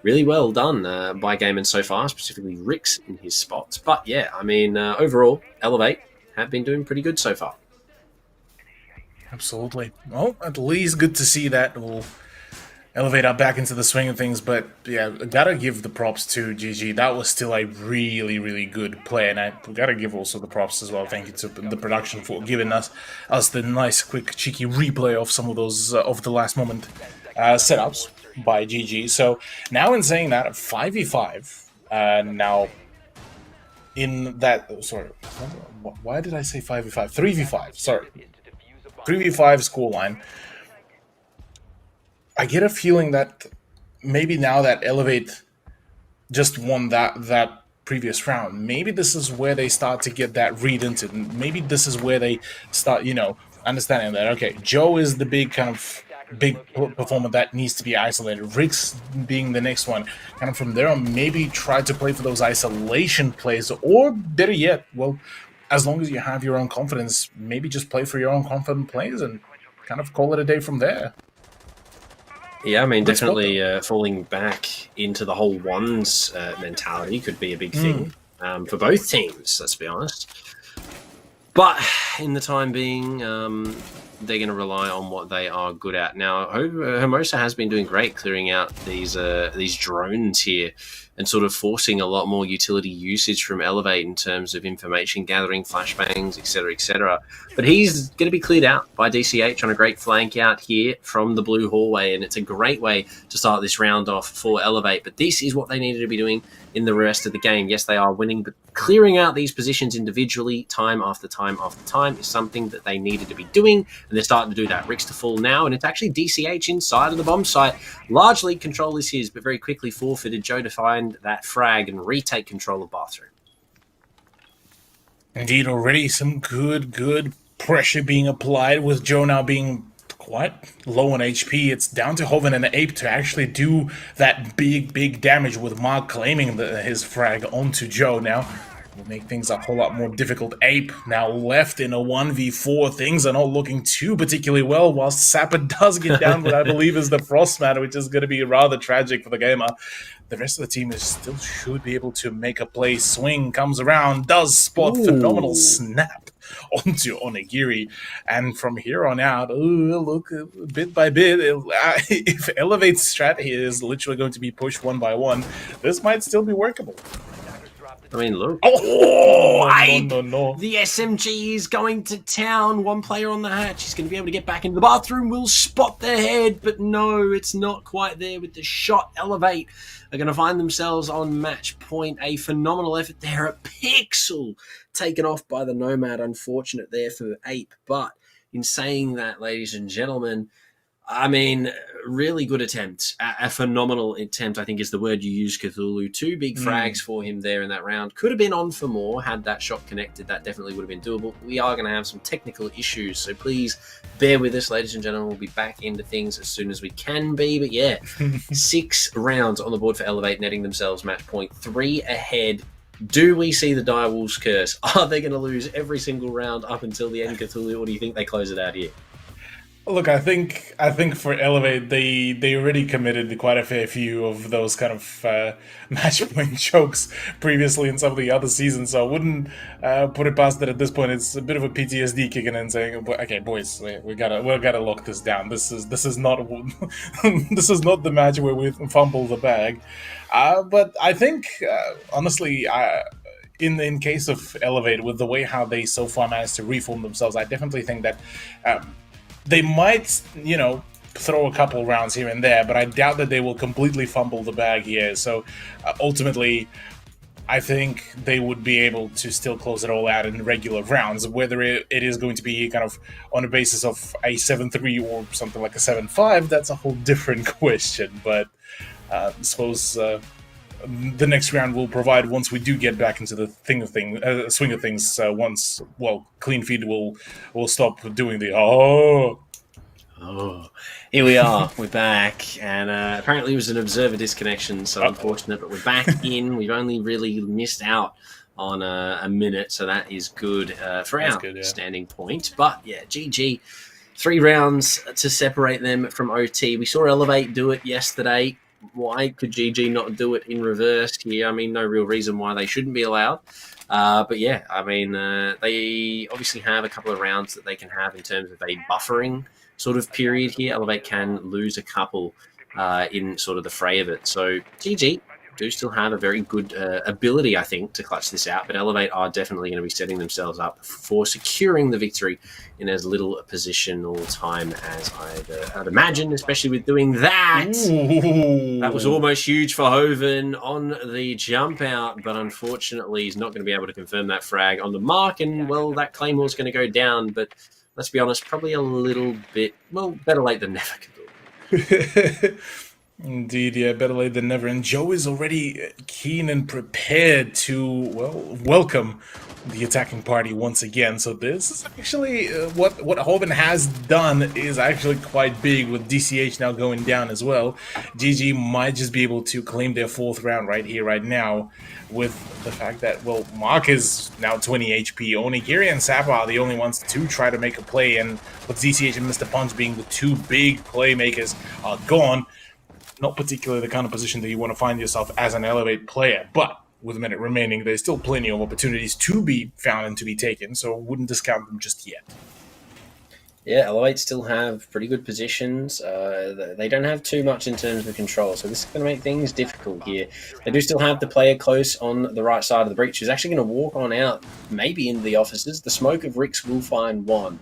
really well done by Gaiman so far, specifically Rix in his spots. But yeah, I mean, overall, Elevate have been doing pretty good so far. Absolutely. Well, at least good to see that. We'll Elevate up back into the swing of things, but yeah, gotta give the props to GG. That was still a really good play, and I gotta give also the props as well. Thank you to the production for giving us the nice, quick, cheeky replay of some of those of the last moment setups by GG. So now, in saying that, 5v5 now in that. Sorry, why did I say 5v5? 3v5. Sorry, 3v5 scoreline. I get a feeling that maybe now that Elevate just won that previous round, maybe this is where they start to get that read into. Maybe this is where they start, understanding that okay, Joe is the big kind of performer that needs to be isolated. Rick's being the next one. Kind of from there on, maybe try to play for those isolation plays, or better yet, well, as long as you have your own confidence, maybe just play for your own confident plays and kind of call it a day from there. Yeah, I mean, definitely falling back into the whole ones mentality could be a big thing for both teams, let's be honest. But in the time being, they're going to rely on what they are good at. Now, Hermosa has been doing great clearing out these drones here and sort of forcing a lot more utility usage from Elevate in terms of information gathering, flashbangs, etc., etc. But he's going to be cleared out by DCH on a great flank out here from the blue hallway, and it's a great way to start this round off for Elevate. But this is what they needed to be doing in the rest of the game. Yes, they are winning, but clearing out these positions individually time after time after time is something that they needed to be doing, and they're starting to do that. Rick's to fall now, and it's actually DCH inside of the bomb site. Largely control is his, but very quickly forfeited. Joe to find that frag and retake control of bathroom. Indeed, already some good pressure being applied with Joe now being quite low on HP. It's down to Hoven and Ape to actually do that big damage with Mark claiming his frag onto Joe now. Will make things a whole lot more difficult. Ape now left in a 1v4. Things are not looking too particularly well, whilst Sapper does get down what I believe is the Frostman, which is going to be rather tragic for the gamer. The rest of the team still should be able to make a play. Swing comes around, does spot phenomenal snap onto Onigiri, and from here on out, look, bit by bit, if Elevate's strat here is literally going to be pushed one by one, this might still be workable. I mean, look. No. The SMG is going to town. One player on the hatch. He's going to be able to get back into the bathroom. Will spot their head, but no, it's not quite there with the shot. Elevate are going to find themselves on match point. A phenomenal effort there. A pixel taken off by the Nomad. Unfortunate there for Ape. But in saying that, ladies and gentlemen, I mean, really good attempt. A phenomenal attempt, I think, is the word you use, Cthulhu. 2 big frags for him there in that round. Could have been on for more had that shot connected. That definitely would have been doable. We are going to have some technical issues, so please bear with us, ladies and gentlemen. We'll be back into things as soon as we can be. But yeah, 6 rounds on the board for Elevate, netting themselves match point. 3 ahead. Do we see the Direwolves curse? Are they going to lose every single round up until the end, Cthulhu, or do you think they close it out here? Look, I think for Elevate, they already committed quite a fair few of those kind of match point chokes previously in some of the other seasons. So I wouldn't put it past that at this point. It's a bit of a PTSD kicking in, saying, "Okay, boys, we gotta lock this down. This is not this is not the match where we fumble the bag." But I think honestly, in case of Elevate, with the way how they so far managed to reform themselves, I definitely think that. They might, throw a couple rounds here and there, but I doubt that they will completely fumble the bag here. So ultimately, I think they would be able to still close it all out in regular rounds. Whether it is going to be kind of on a basis of a 7-3 or something like a 7-5, that's a whole different question. But I suppose the next round will provide once we do get back into the swing of things. Once, Clean Feed will stop doing the Here we are. We're back, and apparently it was an observer disconnection, so unfortunate, but we're back in. We've only really missed out on a minute, so that is good for our standing point. But yeah, GG. 3 rounds to separate them from OT. We saw Elevate do it yesterday. Why could GG not do it in reverse here? I mean, no real reason why they shouldn't be allowed. But yeah, I mean, they obviously have a couple of rounds that they can have in terms of a buffering sort of period here. Elevate can lose a couple in sort of the fray of it. So GG do still have a very good ability, I think, to clutch this out. But Elevate are definitely going to be setting themselves up for securing the victory in as little positional time as I'd imagine, especially with doing that. Ooh. That was almost huge for Hoven on the jump out, but unfortunately he's not going to be able to confirm that frag on the mark. And, well, that Claymore's going to go down. But let's be honest, probably a little bit, better late than never. Indeed, yeah, better late than never. And Joe is already keen and prepared to, well, welcome the attacking party once again. So this is actually what Hoban has done is actually quite big, with DCH now going down as well. GG might just be able to claim their 4th round right here, right now, with the fact that, well, Mark is now 20 HP. Onigiri and Sapa are the only ones to try to make a play, and with DCH and Mr. Punch being the 2 big playmakers are gone. Not particularly the kind of position that you want to find yourself as an Elevate player, but with a minute remaining, there's still plenty of opportunities to be found and to be taken, so wouldn't discount them just yet. Yeah, Elevate still have pretty good positions. They don't have too much in terms of control, so this is going to make things difficult here. They do still have the player close on the right side of the breach, who's actually going to walk on out, maybe into the offices. The smoke of Rix will find one.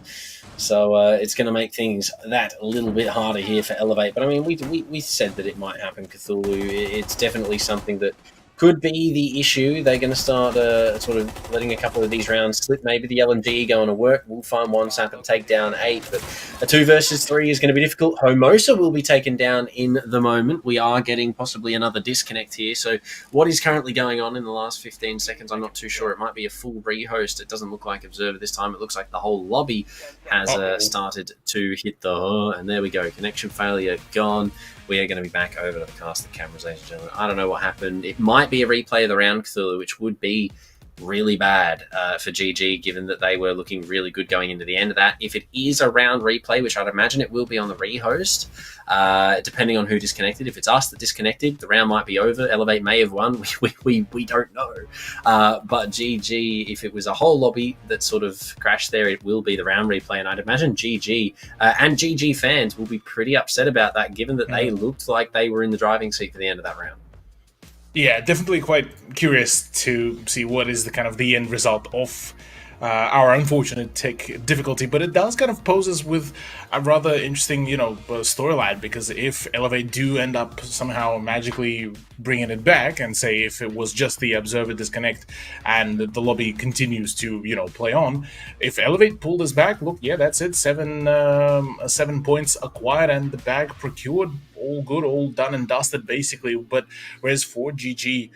So it's going to make things that a little bit harder here for Elevate. But I mean, we said that it might happen, Cthulhu. It's definitely something that could be the issue. They're going to start sort of letting a couple of these rounds slip. Maybe the LMG going to work. We'll find one, Sap and take down 8. But a 2 versus 3 is going to be difficult. Homosa will be taken down in the moment. We are getting possibly another disconnect here. So what is currently going on in the last 15 seconds, I'm not too sure. It might be a full rehost. It doesn't look like Observer this time. It looks like the whole lobby has started to hit the... and there we go. Connection failure gone. We are going to be back over to the cast of cameras, ladies and gentlemen. I don't know what happened. It might be a replay of the round, Cthulhu, which would be really bad for GG, given that they were looking really good going into the end of that. If it is a round replay, which I'd imagine it will be on the rehost, depending on who disconnected. If it's us that disconnected, the round might be over. Elevate may have won. We don't know. But GG, if it was a whole lobby that sort of crashed there, it will be the round replay. And I'd imagine GG and GG fans will be pretty upset about that, given that they looked like they were in the driving seat for the end of that round. Yeah, definitely quite curious to see what is the kind of the end result of our unfortunate tech difficulty, but it does kind of pose us with a rather interesting, storyline, because if Elevate do end up somehow magically bringing it back, and say if it was just the Observer disconnect and the lobby continues to, play on, if Elevate pulled us back, look, yeah, that's it, 7 points acquired and the bag procured, all good, all done and dusted, basically. But whereas for GG,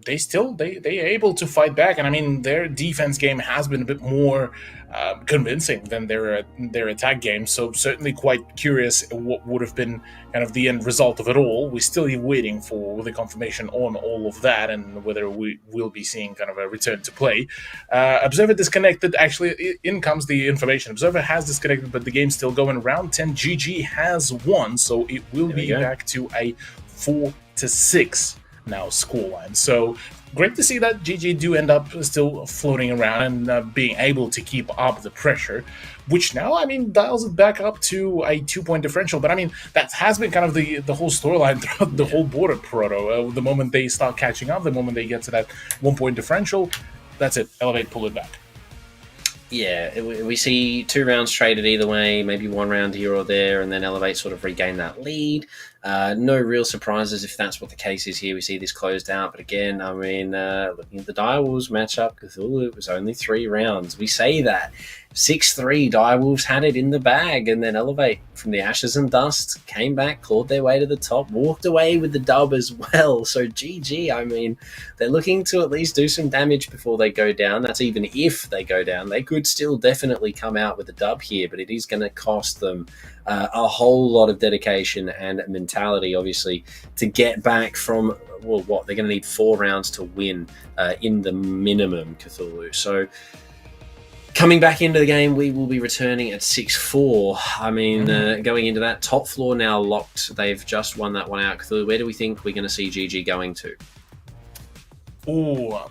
they are able to fight back, and I mean their defense game has been a bit more convincing than their attack game. So certainly quite curious what would have been kind of the end result of it all. We're still waiting for the confirmation on all of that and whether we will be seeing kind of a return to play. Observer disconnected. Actually, in comes the information. Observer has disconnected, but the game's still going. Round 10, GG has won, so it will be back to a 4-6 now scoreline. So great to see that GG do end up still floating around and being able to keep up the pressure, which now, I mean, dials it back up to a 2-point differential. But I mean, that has been kind of the whole storyline throughout the whole border, Proto. The moment they start catching up, the moment they get to that 1-point differential, that's it. Elevate, pull it back. Yeah, we see 2 rounds traded either way, maybe 1 round here or there, and then Elevate sort of regain that lead. No real surprises if that's what the case is here. We see this closed out, but again, I mean, looking at the Direwolves matchup, Cthulhu, it was only 3 rounds. We say that. 6-3, Direwolves had it in the bag, and then Elevate from the ashes and dust came back, clawed their way to the top, walked away with the dub as well. So GG, I mean, they're looking to at least do some damage before they go down. That's even if they go down. They could still definitely come out with the dub here, but it is going to cost them a whole lot of dedication and mentality, obviously, to get back from, well, what? They're going to need 4 rounds to win in the minimum, Cthulhu. So coming back into the game, we will be returning at 6-4. I mean, going into that, top floor now locked. They've just won that one out. Cthulhu, where do we think we're going to see GG going to? Oh,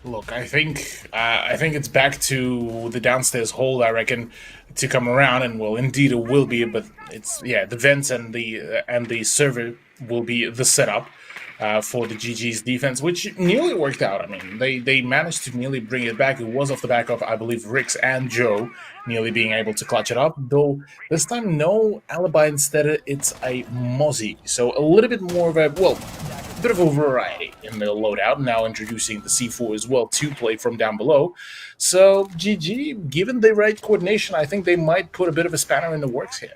look, I think it's back to the downstairs hold, I reckon, to come around, and well, indeed it will be, but it's, yeah, the vents and the server will be the setup for the GG's defense, which nearly worked out. I mean, they managed to nearly bring it back. It was off the back of, I believe, Rix and Joe nearly being able to clutch it up, though this time no alibi, instead it's a Mozzie. So a little bit more of a, well, bit of a variety in the loadout, now introducing the C4 as well to play from down below. So GG, given the right coordination, I think they might put a bit of a spanner in the works here.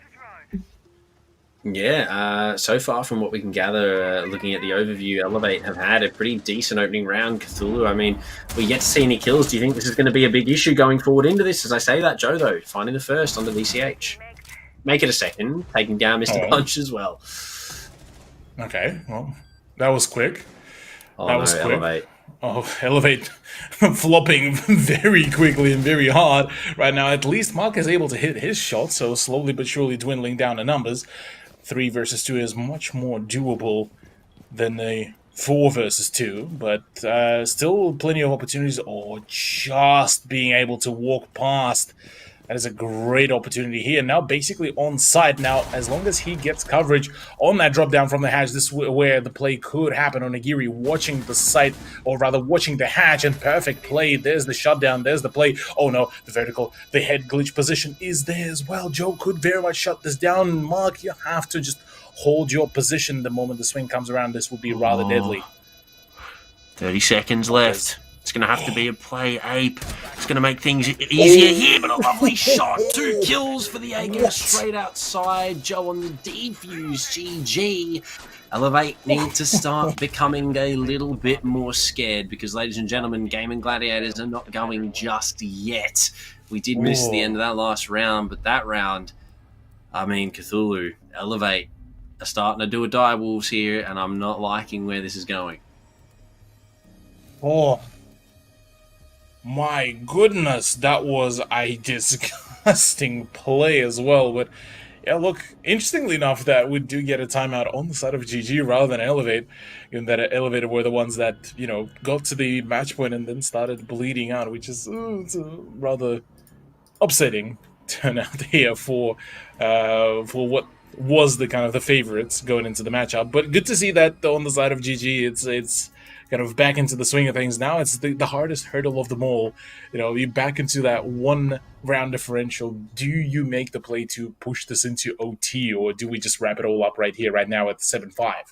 Yeah, so far from what we can gather, looking at the overview, Elevate have had a pretty decent opening round. Cthulhu, I mean, we yet to see any kills. Do you think this is going to be a big issue going forward into this? As I say that, Joe, though, finding the first on the DCH. Make it a second, taking down Mr. Punch as well. Okay, well, that was quick. That was quick. Elevate. Oh, Elevate flopping very quickly and very hard right now. At least Mark is able to hit his shot, so slowly but surely dwindling down the numbers. 3 versus 2 is much more doable than a 4 versus 2, but still plenty of opportunities, or just being able to walk past. That is a great opportunity here. Now basically on site. Now, as long as he gets coverage on that drop down from the hatch, this is where the play could happen on Nagiri, watching the site, or rather watching the hatch, and perfect play. There's the shutdown, there's the play. Oh no, the vertical, the head glitch position is there as well. Joe could very much shut this down. Mark, you have to just hold your position the moment the swing comes around. This will be rather deadly. 30 seconds left. It's going to have to be a play, Ape. It's going to make things easier here, but a lovely shot. 2 kills for the Jaeger straight outside. Joe on the defuse. GG. Elevate need to start becoming a little bit more scared because, ladies and gentlemen, Gaming Gladiators are not going just yet. We did miss the end of that last round, but that round, I mean, Cthulhu, Elevate are starting to do a die wolves here, and I'm not liking where this is going. Oh. My goodness, that was a disgusting play as well. But yeah, look, interestingly enough, that we do get a timeout on the side of GG rather than Elevate, given that Elevate were the ones that, you know, got to the match point and then started bleeding out, which is it's a rather upsetting turnout here for what was the kind of the favorites going into the matchup. But good to see that on the side of GG, it's kind of back into the swing of things. Now it's the hardest hurdle of them all. You know, you back into that 1 round differential. Do you make the play to push this into OT, or do we just wrap it all up right here, right now at 7-5? I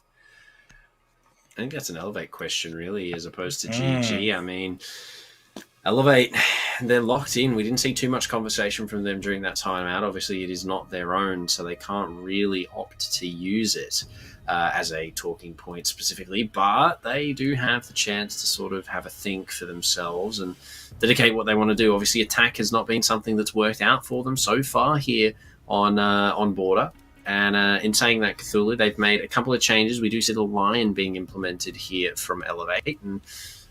think that's an Elevate question, really, as opposed to GG. I mean, Elevate, they're locked in. We didn't see too much conversation from them during that timeout. Obviously, it is not their own, so they can't really opt to use it as a talking point specifically, but they do have the chance to sort of have a think for themselves and dedicate what they want to do. Obviously, attack has not been something that's worked out for them so far here on Border. And in saying that, Cthulhu, they've made a couple of changes. We do see the Lion being implemented here from Elevate, and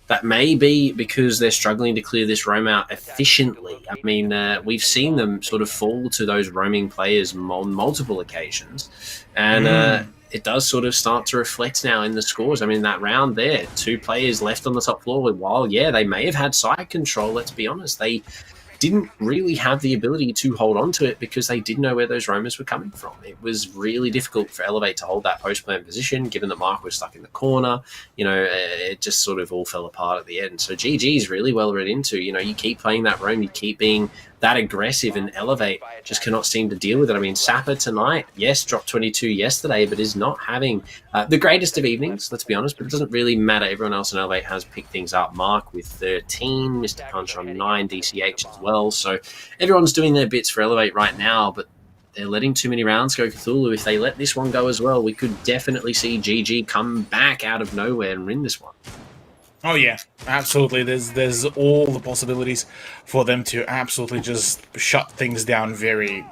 that may be because they're struggling to clear this roam out efficiently. I mean, we've seen them sort of fall to those roaming players on multiple occasions, and it does sort of start to reflect now in the scores. I mean, that round there, 2 players left on the top floor. While, yeah, they may have had side control, let's be honest, they didn't really have the ability to hold on to it because they didn't know where those roamers were coming from. It was really difficult for Elevate to hold that post-plant position, given that Mark was stuck in the corner. You know, it just sort of all fell apart at the end. So GG is really well read into. You know, you keep playing that roam, you keep being that aggressive, and Elevate just cannot seem to deal with it. I mean, Sapper tonight, yes, dropped 22 yesterday, but is not having the greatest of evenings, let's be honest, but it doesn't really matter. Everyone else in Elevate has picked things up. Mark with 13, Mr. Punch on 9, DCH as well. So everyone's doing their bits for Elevate right now, but they're letting too many rounds go. Cthulhu, if they let this one go as well, we could definitely see GG come back out of nowhere and win this one. Oh yeah, absolutely. There's all the possibilities for them to absolutely just shut things down very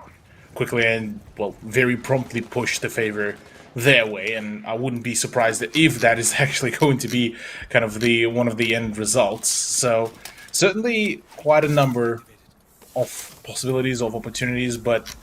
quickly and, well, very promptly push the favor their way. And I wouldn't be surprised if that is actually going to be kind of one of the end results. So certainly quite a number of possibilities, of opportunities, but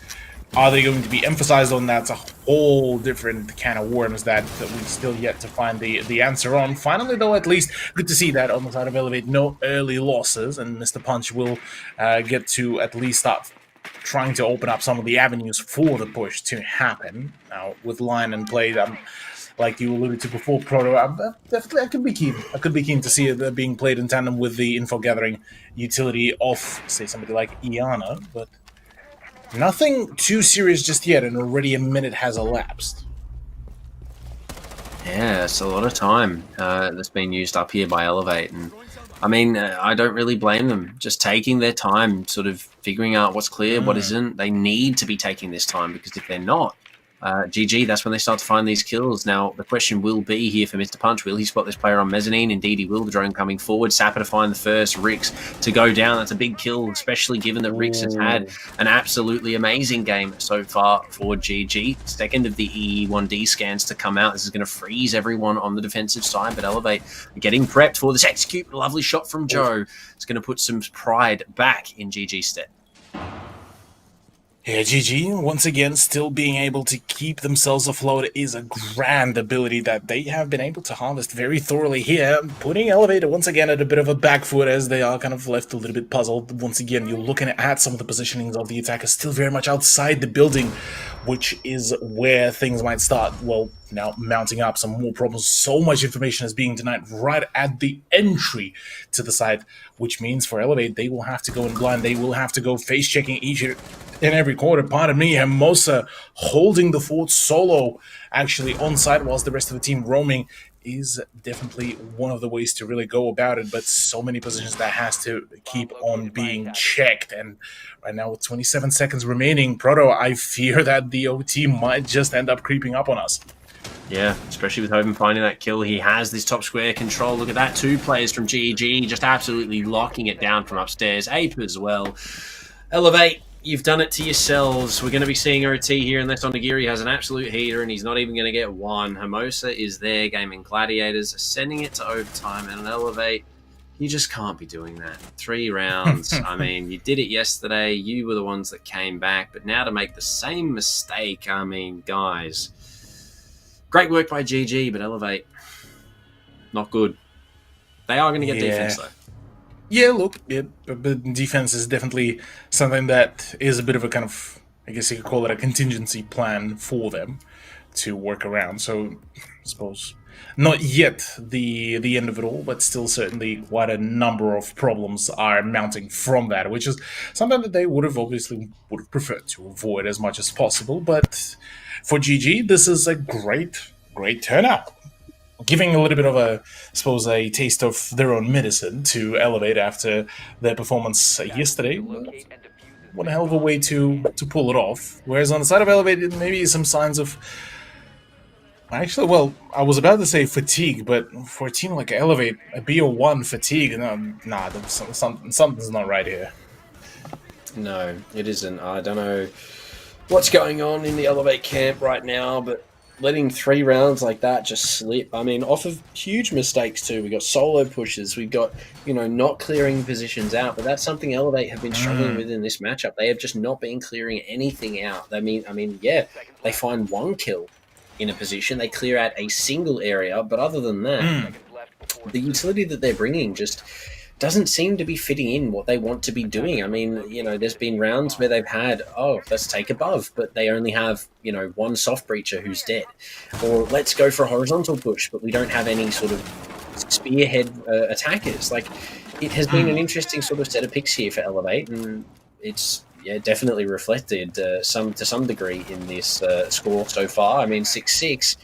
are they going to be emphasized on? That's a whole different can of worms that we've still yet to find the answer on. Finally, though, at least good to see that on the side of Elevate, no early losses, and Mr. Punch will get to at least start trying to open up some of the avenues for the push to happen. Now, with Lion and Play, like you alluded to before, Proto, definitely I could be keen. I could be keen to see it being played in tandem with the info gathering utility of, say, somebody like Iana, but nothing too serious just yet, and already a minute has elapsed. Yeah, it's a lot of time that's been used up here by Elevate, and I mean, I don't really blame them. Just taking their time, sort of figuring out what's clear, what isn't. They need to be taking this time, because if they're not, GG, that's when they start to find these kills. Now, the question will be here for Mr. Punch. Will he spot this player on mezzanine? Indeed, he will. The drone coming forward. Sapper to find the first. Rix to go down. That's a big kill, especially given that Rix has had an absolutely amazing game so far for GG. Second of the E1D scans to come out. This is going to freeze everyone on the defensive side, but Elevate getting prepped for this execute. Lovely shot from Joe. It's going to put some pride back in GG's step. Yeah, GG, once again, still being able to keep themselves afloat is a grand ability that they have been able to harvest very thoroughly here, putting Elevator once again at a bit of a back foot as they are kind of left a little bit puzzled. Once again, you're looking at some of the positionings of the attackers still very much outside the building, which is where things might start, well, now mounting up some more problems. So much information is being denied right at the entry to the site, which means for Elevate, they will have to go in blind. They will have to go face-checking each in every quarter. Pardon me, Hermosa holding the fort solo, actually on site, whilst the rest of the team roaming, is definitely one of the ways to really go about it. But so many positions that has to keep on being checked. And right now, with 27 seconds remaining, Proto, I fear that the OT might just end up creeping up on us. Yeah, especially with Hoban finding that kill. He has this top square control. Look at that. 2 players from GG just absolutely locking it down from upstairs. Ape as well. Elevate, you've done it to yourselves. We're going to be seeing OT here unless Onigiri has an absolute heater and he's not even going to get one. Hermosa is there gaming Gladiators, sending it to overtime, and Elevate, you just can't be doing that. 3 rounds. I mean, you did it yesterday. You were the ones that came back. But now to make the same mistake, I mean, guys, great work by GG, but Elevate, not good. They are going to get defense, though. Yeah, look, but defense is definitely something that is a bit of a kind of, I guess you could call it a contingency plan for them to work around. So, I suppose, not yet the end of it all, but still certainly quite a number of problems are mounting from that, which is something that they would have preferred to avoid as much as possible. But for GG, this is a great turnout. Giving a little bit of a, I suppose, a taste of their own medicine to Elevate after their performance yesterday. What a hell of a way to pull it off. Whereas on the side of Elevate, maybe some signs of, actually, well, I was about to say fatigue, but for a team like Elevate, a BO1 fatigue, nah, something's not right here. No, it isn't. I don't know what's going on in the Elevate camp right now, but letting 3 rounds like that just slip. I mean, off of huge mistakes too. We got solo pushes. We've got, not clearing positions out. But that's something Elevate have been struggling with in this matchup. They have just not been clearing anything out. I mean, yeah, they find 1 kill in a position. They clear out a single area. But other than that, the utility that they're bringing just doesn't seem to be fitting in what they want to be doing. I mean, there's been rounds where they've had, let's take above, but they only have, 1 soft breacher who's dead. Or let's go for a horizontal push, but we don't have any sort of spearhead attackers. Like, it has been an interesting sort of set of picks here for Elevate, and it's definitely reflected to some degree in this score so far. I mean, 6-6.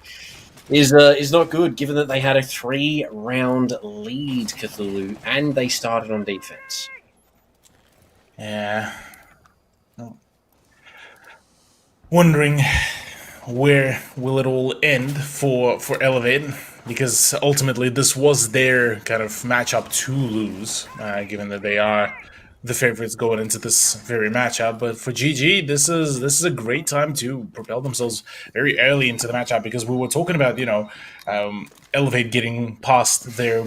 Is not good, given that they had a 3-round lead, Cthulhu, and they started on defense. Yeah. Wondering where will it all end for Elevate, because ultimately this was their kind of matchup to lose, given that they are the favorites going into this very matchup. But for GG, this is a great time to propel themselves very early into the matchup, because we were talking about Elevate getting past their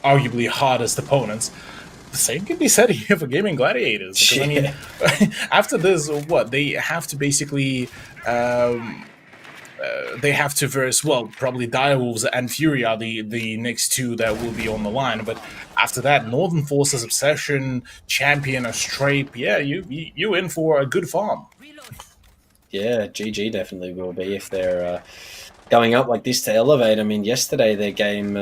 arguably hardest opponents. The same can be said here for Gaming Gladiators, because I mean, after this, they have to basically they have to verse, probably Direwolves and Fury are the next 2 that will be on the line. But after that, Northern Forces, Obsession, Champion, or Strape, you in for a good farm. Yeah, GG definitely will be if they're going up like this to Elevate. I mean, yesterday their game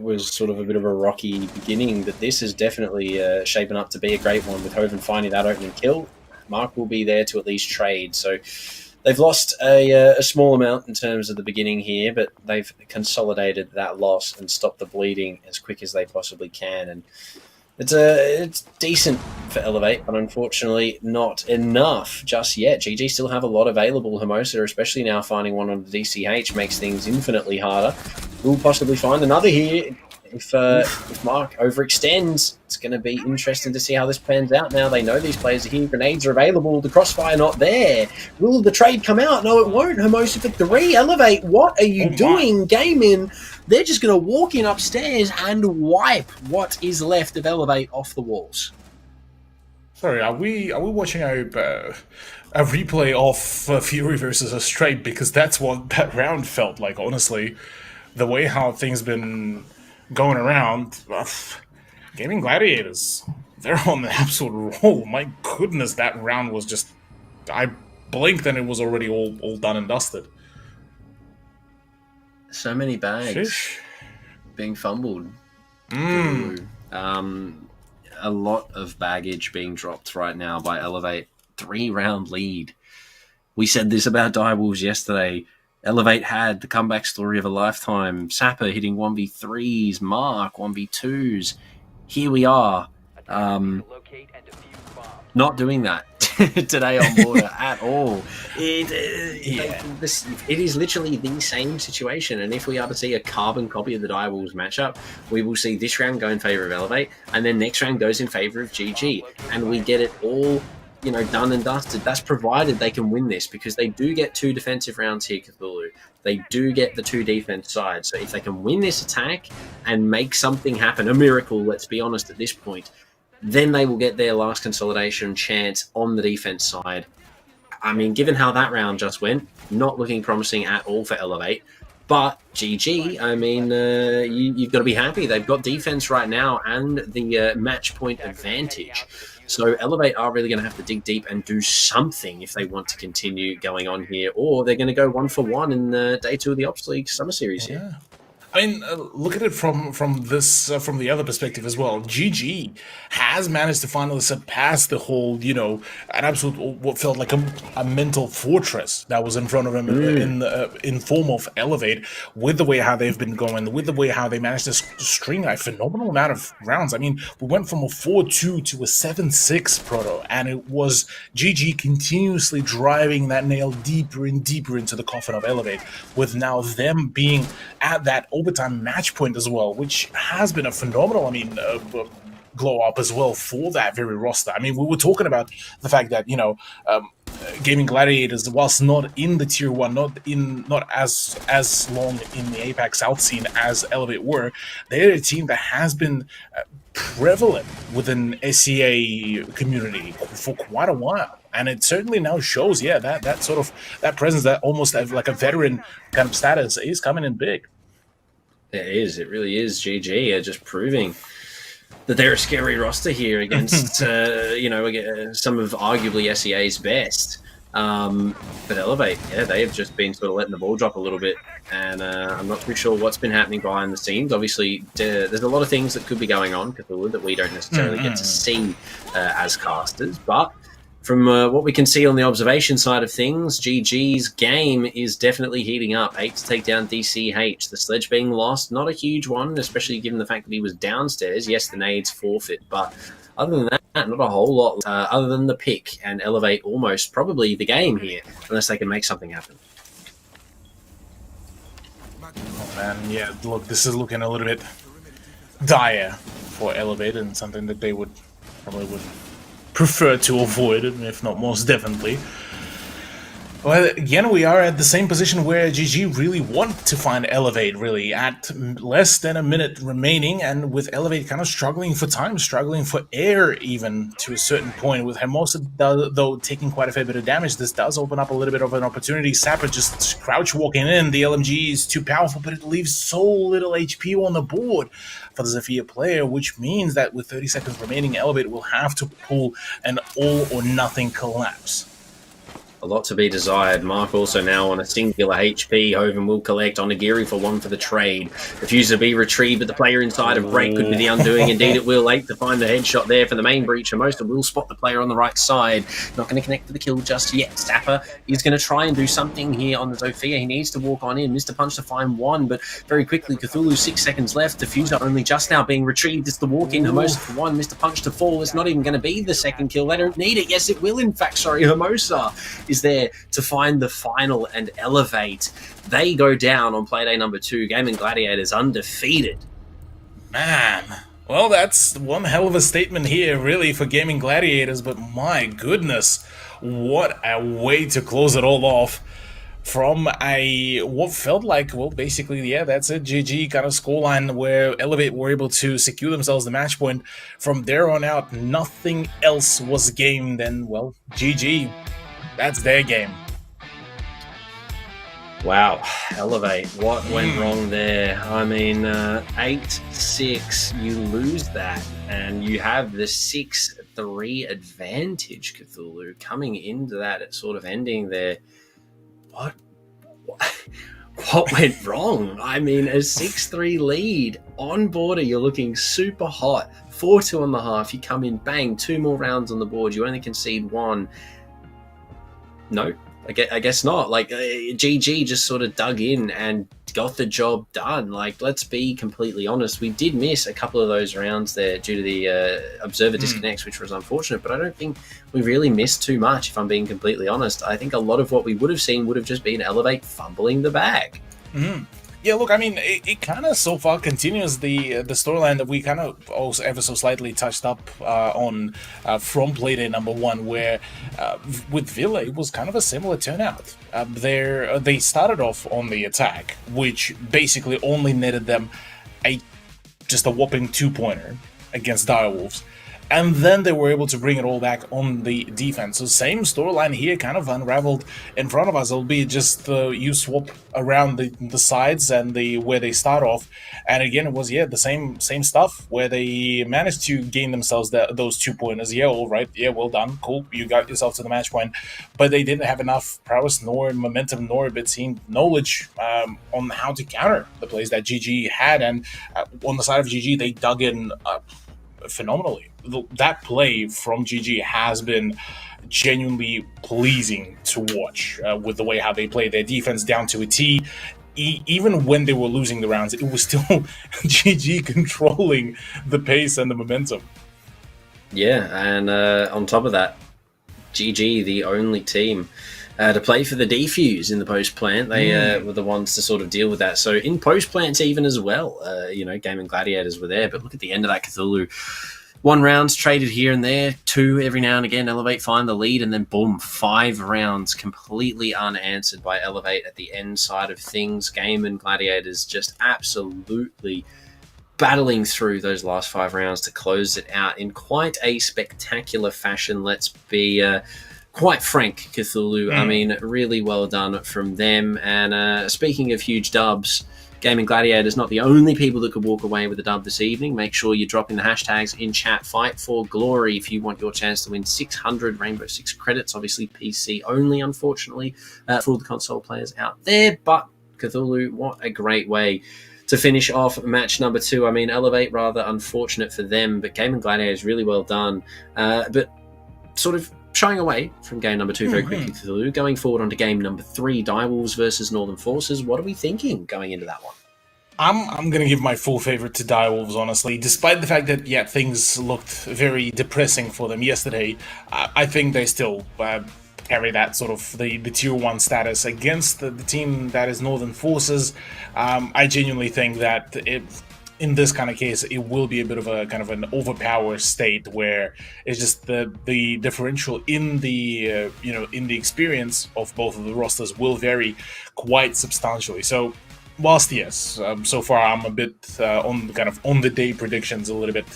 was sort of a bit of a rocky beginning, but this is definitely shaping up to be a great one with Hoven finding that opening kill. Mark will be there to at least trade, so they've lost a small amount in terms of the beginning here, but they've consolidated that loss and stopped the bleeding as quick as they possibly can. And It's decent for Elevate, but unfortunately not enough just yet. GG still have a lot available. Hermosa, especially now finding one on the DCH, makes things infinitely harder. We'll possibly find another here if Mark overextends. It's going to be interesting to see how this pans out now. They know these players are here. Grenades are available. The crossfire not there. Will the trade come out? No, it won't. Hermosa for 3. Elevate, what are you doing? Game in. They're just going to walk in upstairs and wipe what is left of Elevate off the walls. Sorry, are we watching a replay of Fury versus Astray? Because that's what that round felt like, honestly. The way how things been going around, Gaming Gladiators, they're on an absolute roll. My goodness, that round was just... I blinked and it was already all done and dusted. So many bags being fumbled. A lot of baggage being dropped right now by Elevate. 3-round lead. We said this about Direwolves yesterday. Elevate had the comeback story of a lifetime. Sapper hitting 1v3s, Mark 1v2s. Here we are. Not doing that today on Border at all. It is literally the same situation, and if we are to see a carbon copy of the Direwolves matchup, we will see this round go in favour of Elevate, and then next round goes in favour of GG, and we get it all, you know, done and dusted. That's provided they can win this, because they do get 2 defensive rounds here, Cthulhu. They do get the 2 defense sides, so if they can win this attack and make something happen, a miracle, let's be honest at this point, then they will get their last consolidation chance on the defense side. I mean, given how that round just went, not looking promising at all for Elevate. But GG, I mean, you've got to be happy. They've got defense right now and the match point advantage. So Elevate are really going to have to dig deep and do something if they want to continue going on here, or they're going to go 1-for-1 in day 2 of the Ops League Summer Series here. I mean, look at it from the other perspective as well. GG has managed to finally surpass the whole, you know, an absolute what felt like a mental fortress that was in front of him in form of Elevate, with the way how they've been going, with the way how they managed to string a phenomenal amount of rounds. I mean, we went from a 4-2 to a 7-6 proto, and it was GG continuously driving that nail deeper and deeper into the coffin of Elevate, with now them being at that overtime match point as well, which has been a phenomenal, I mean, glow up as well for that very roster. I mean, we were talking about the fact that, you know, Gaming Gladiators, whilst not in the tier 1, not as long in the APAC South scene as Elevate were, they're a team that has been prevalent within SEA community for quite a while. And it certainly now shows, yeah, that sort of, that presence, that almost like a veteran kind of status is coming in big. It is. It really is. GG are just proving that they're a scary roster here against, you know, some of arguably SEA's best. But Elevate, yeah, they have just been sort of letting the ball drop a little bit, and I'm not too sure what's been happening behind the scenes. Obviously, there's a lot of things that could be going on, Cthulhu, that we don't necessarily get to see as casters, but from what we can see on the observation side of things, GG's game is definitely heating up. 8 to take down DCH. The sledge being lost, not a huge one, especially given the fact that he was downstairs. Yes, the nades forfeit, but other than that, not a whole lot other than the pick, and Elevate almost probably the game here, unless they can make something happen. Oh man, yeah, look, this is looking a little bit dire for Elevate, and something that they would prefer to avoid it, if not most definitely. Well, again, we are at the same position where GG really want to find Elevate, really, at less than a minute remaining, and with Elevate kind of struggling for time, struggling for air even, to a certain point, with Hermosa, though, taking quite a fair bit of damage. This does open up a little bit of an opportunity. Sapper just crouch walking in. The LMG is too powerful, but it leaves so little HP on the board for the Zephyr player, which means that with 30 seconds remaining, Elevate will have to pull an all-or-nothing collapse. A lot to be desired. Mark also now on a singular HP. Hoven will collect on Nagiri for 1 for the trade. Refuses to be retrieved, but the player inside of Break could be the undoing. Indeed, it will. 8 to find the headshot there for the main breach. Hermosa will spot the player on the right side. Not going to connect for the kill just yet. Sapper is going to try and do something here on the Zofia. He needs to walk on in. Mr. Punch to find 1, but very quickly, Cthulhu 6 seconds left. Diffuser only just now being retrieved. It's the walk in. Hermosa for 1. Mr. Punch to fall. It's not even going to be the second kill. They don't need it. Yes, it will, in fact. Sorry, Hermosa is there to find the final and elevate. They go down on playday number 2. Gaming Gladiators undefeated. Man, well, that's one hell of a statement here, really, for Gaming Gladiators, but my goodness, what a way to close it all off. From what felt like, well, basically, yeah, that's a GG kind of scoreline where Elevate were able to secure themselves the match point. From there on out, nothing else was gamed, and, well, GG. That's their game. Wow, Elevate, what went wrong there? I mean, 8-6, you lose that, and you have the 6-3 advantage, Cthulhu, coming into that at sort of ending there. What went wrong? I mean, a 6-3 lead on border, you're looking super hot. 4-2 on the half, you come in, bang, 2 more rounds on the board, you only concede 1. No, I guess not. Like, GG just sort of dug in and got the job done. Like, let's be completely honest. We did miss a couple of those rounds there due to the observer disconnects, which was unfortunate, but I don't think we really missed too much, if I'm being completely honest. I think a lot of what we would have seen would have just been Elevate fumbling the bag. Yeah, look, I mean, it kind of so far continues the storyline that we kind of also ever so slightly touched up on from playday number 1, where with Villa, it was kind of a similar turnout. They started off on the attack, which basically only netted them just a whopping 2-pointer against Direwolves. And then they were able to bring it all back on the defense. So same storyline here, kind of unraveled in front of us, albeit just you swap around the sides and where they start off. And again, it was, the same stuff, where they managed to gain themselves those 2-pointers. Yeah, all right. Yeah, well done. Cool. You got yourself to the match point. But they didn't have enough prowess, nor momentum, nor a bit seen knowledge on how to counter the plays that GG had. And on the side of GG, they dug in phenomenally. That play from GG has been genuinely pleasing to watch with the way how they play their defense down to a T. Even when they were losing the rounds, it was still GG controlling the pace and the momentum. Yeah, and on top of that, GG, the only team to play for the defuse in the post-plant. They were the ones to sort of deal with that. So in post-plants even as well, Gaming Gladiators were there. But look at the end of that, Cthulhu. 1 rounds traded here and there, 2 every now and again. Elevate find the lead, and then boom, 5 rounds completely unanswered by Elevate at the end side of things. Gaming Gladiators just absolutely battling through those last 5 rounds to close it out in quite a spectacular fashion. Let's be quite frank, Cthulhu. I mean, really well done from them. And speaking of huge dubs, Gaming Gladiators not the only people that could walk away with a dub this evening. Make sure you drop in the hashtags in chat. Fight for glory if you want your chance to win 600 Rainbow Six credits. Obviously PC only, unfortunately, for all the console players out there. But Cthulhu, what a great way to finish off match number 2. I mean, Elevate, rather unfortunate for them, but Gaming Gladiators really well done. But sort of shying away from game number 2 very quickly, Cthulhu. Going forward onto game number 3, Direwolves versus Northern Forces. What are we thinking going into that one? I'm going to give my full favorite to Direwolves, honestly. Despite the fact that, things looked very depressing for them yesterday, I think they still carry that sort of the tier 1 status against the team that is Northern Forces. I genuinely think that in this kind of case, it will be a bit of a kind of an overpowered state where it's just the differential in the in the experience of both of the rosters will vary quite substantially. So whilst yes, so far I'm a bit on the day predictions a little bit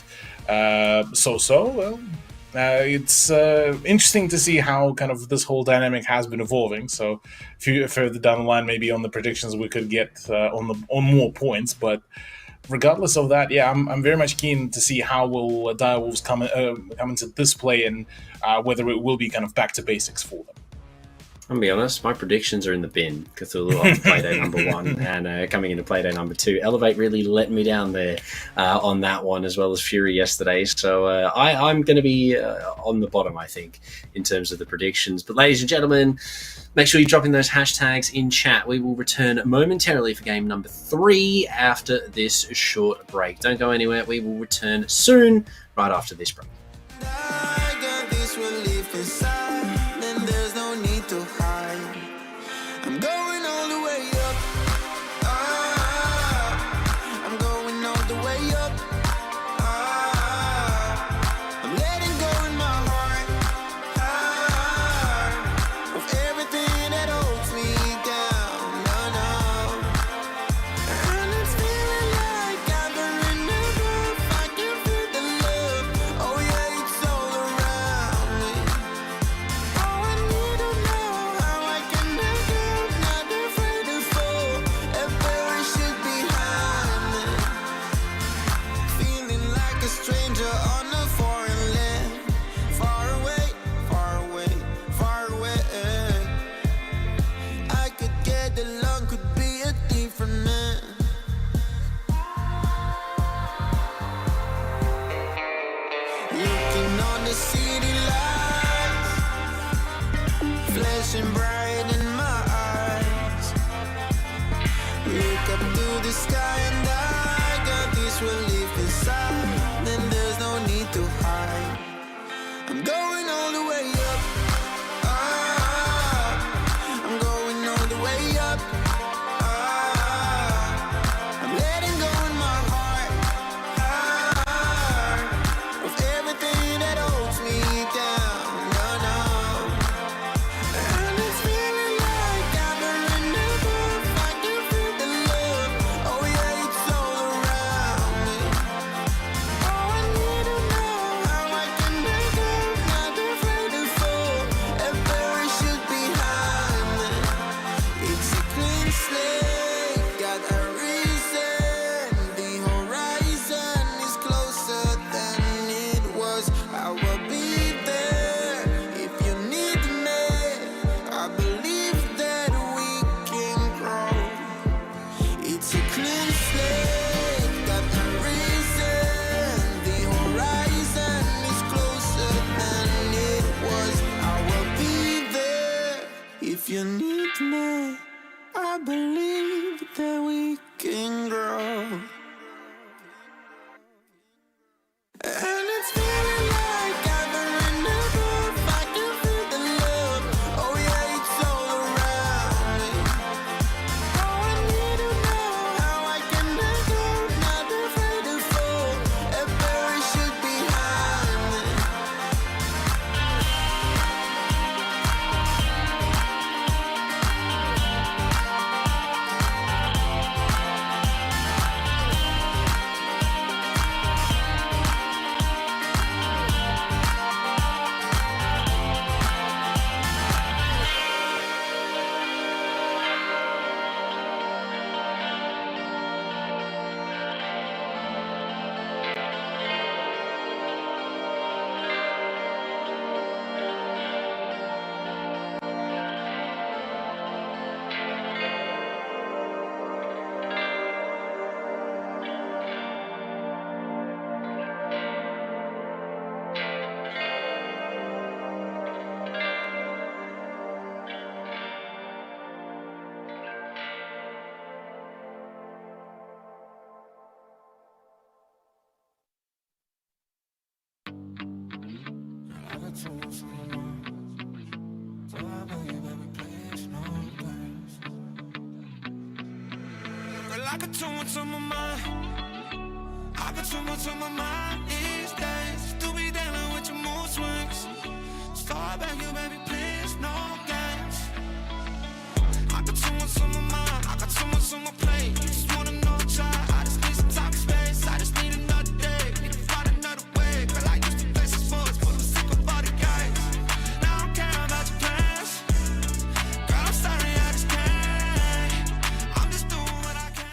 it's interesting to see how kind of this whole dynamic has been evolving. So further down the line, maybe on the predictions we could get on more points, but regardless of that, I'm very much keen to see how will Direwolves come into this play and whether it will be kind of back to basics for them. I'm gonna be honest, my predictions are in the bin. Cthulhu off Playday number 1 and coming into Playday number 2. Elevate really let me down there on that one, as well as Fury yesterday. So I'm going to be on the bottom, I think, in terms of the predictions. But ladies and gentlemen, make sure you drop in those hashtags in chat. We will return momentarily for game number 3 after this short break. Don't go anywhere. We will return soon, right after this break. I got this relief inside, and there's no need to hide. I'm going all the way up. I'm going all the way up. I'm letting go in my heart of everything that holds me down. No, no. And it's feeling like I've been enough. I can feel the love. Oh yeah, it's all around me. Oh, I need to know how I can let go. Not afraid to fall and perish it behind me. Feeling like a stranger on a foreign land. Far away, far away, far away. I could get along, could be a different man. Looking on the city lights, flashing bright in my eyes. Look up to the sky and I got this relief inside. Then there's no need to hide. I'm going all the way up. I'm going all the way up. I'm letting go in my heart of everything that holds me down. No, no. And it's feeling like I've been enough. I can feel the love. Oh yeah, it's all around me. Oh, I need to know how I can let go. Not afraid to fall and perish it behind me. It's a clean slate, got a reason. The horizon is closer than it was. I will be there if you need me. I believe that we can grow. It's a clean slate, got a reason. The horizon is closer than it was. I will be there if you need me. I believe that we can grow. And it's feeling like I've been enough. I can feel the love. Oh yeah, it's all around me. Oh, I need to know how I can let go. Not afraid to fall and perish it behind me. Girl, I got too much on my mind. I got too much on my mind these days. To be dealing with your mood swings. Start back, you baby, please, no games. I got too much on my mind. I got too much on my plate. You just wanna know a child. I just need some time and space. I just need another day. Need to find another way. Girl, I used to play some sports, but I'm sick of all the guys. Now I don't care about your plans. Girl, I'm sorry, I just can't. I'm just doing what I can.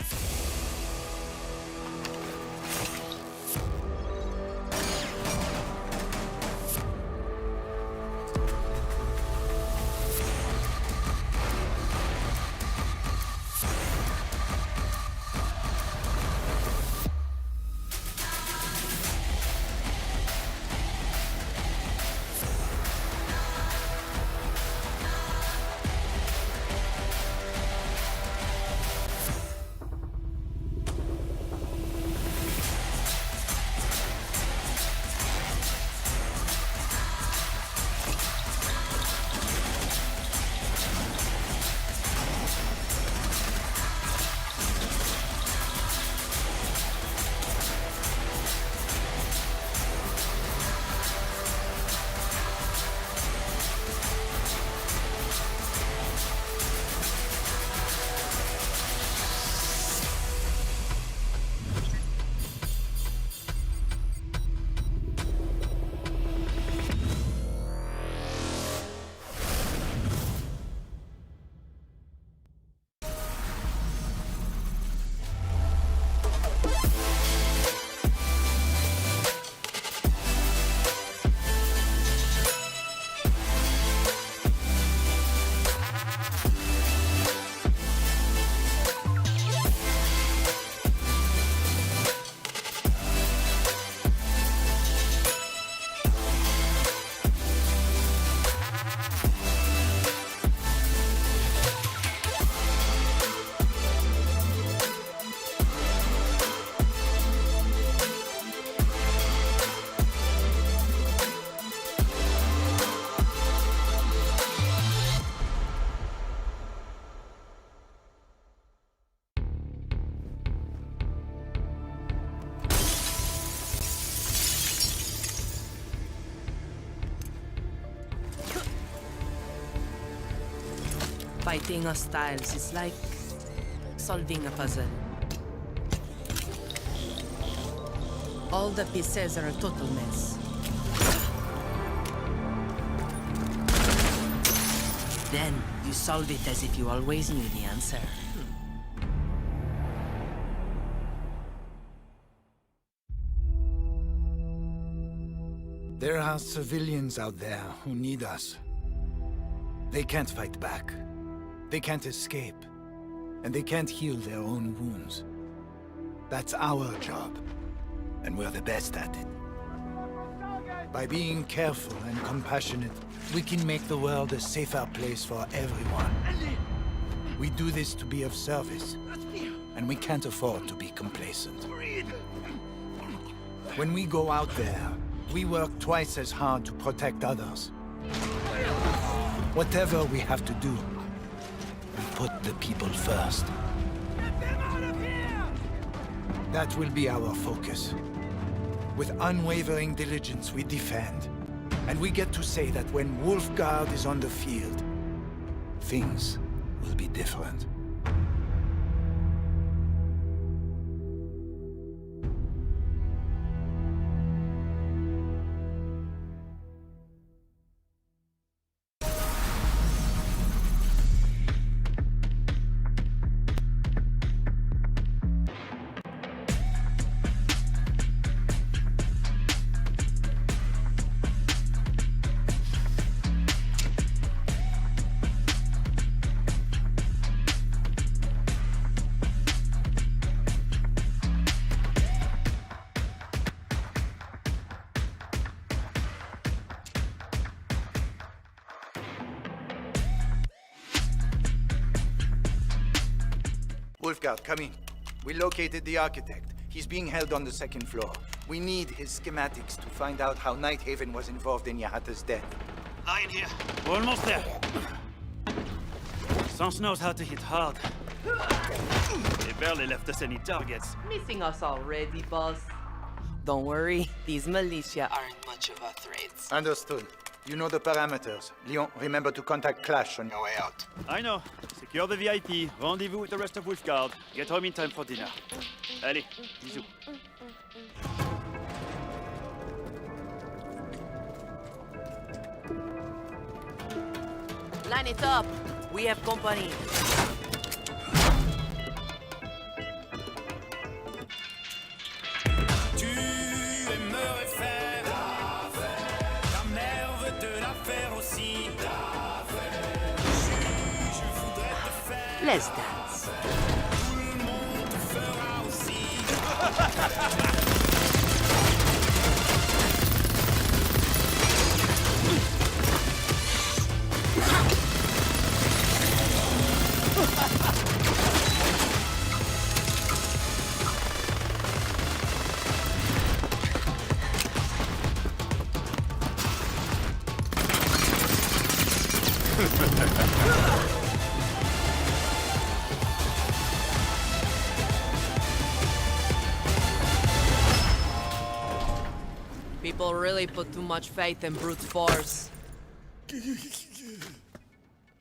Fighting hostiles is like solving a puzzle. All the pieces are a total mess. Then you solve it as if you always knew the answer. There are civilians out there who need us. They can't fight back. They can't escape. And they can't heal their own wounds. That's our job. And we're the best at it. By being careful and compassionate, we can make the world a safer place for everyone. We do this to be of service. And we can't afford to be complacent. When we go out there, we work twice as hard to protect others. Whatever we have to do, we put the people first. That will be our focus. With unwavering diligence, we defend. And we get to say that when Wolfguard is on the field, things will be different. Wolfguard, come in. We located the architect. He's being held on the second floor. We need his schematics to find out how Nighthaven was involved in Yahata's death. Lying here. We're almost there. Sans knows how to hit hard. They barely left us any targets. Missing us already, boss. Don't worry, these militia aren't much of a threat. Understood. You know the parameters. Leon, remember to contact Clash on your way out. I know. Secure the VIP. Rendezvous with the rest of Wolfguard. Get home in time for dinner. Allez, bisous. Line it up. We have company. Tu aimerais faire ta mère veut te la faire aussi. Je voudrais te faire. Let's dance. Tout le monde te fera aussi. People really put too much faith in brute force.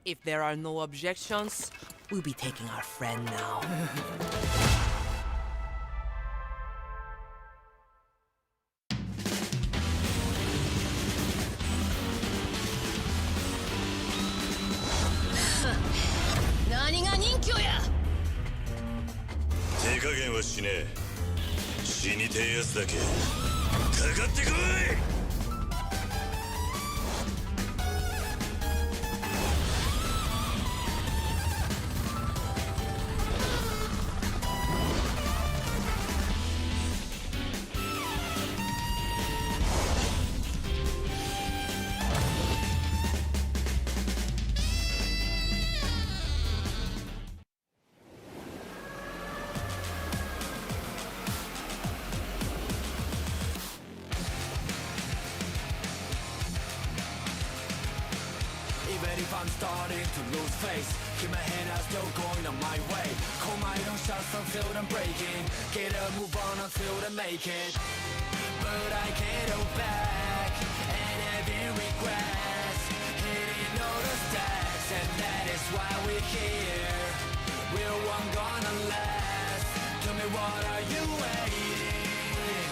If there are no objections, we'll be taking our friend now. Even if I'm starting to lose face, keep my head out, still going on my way. Call my own shots until I'm breaking. Get up, move on until I make it. But I can't go back, and having regrets. Hitting all the stacks, and that is why we're here. We're one gonna last. Tell me, what are you waiting?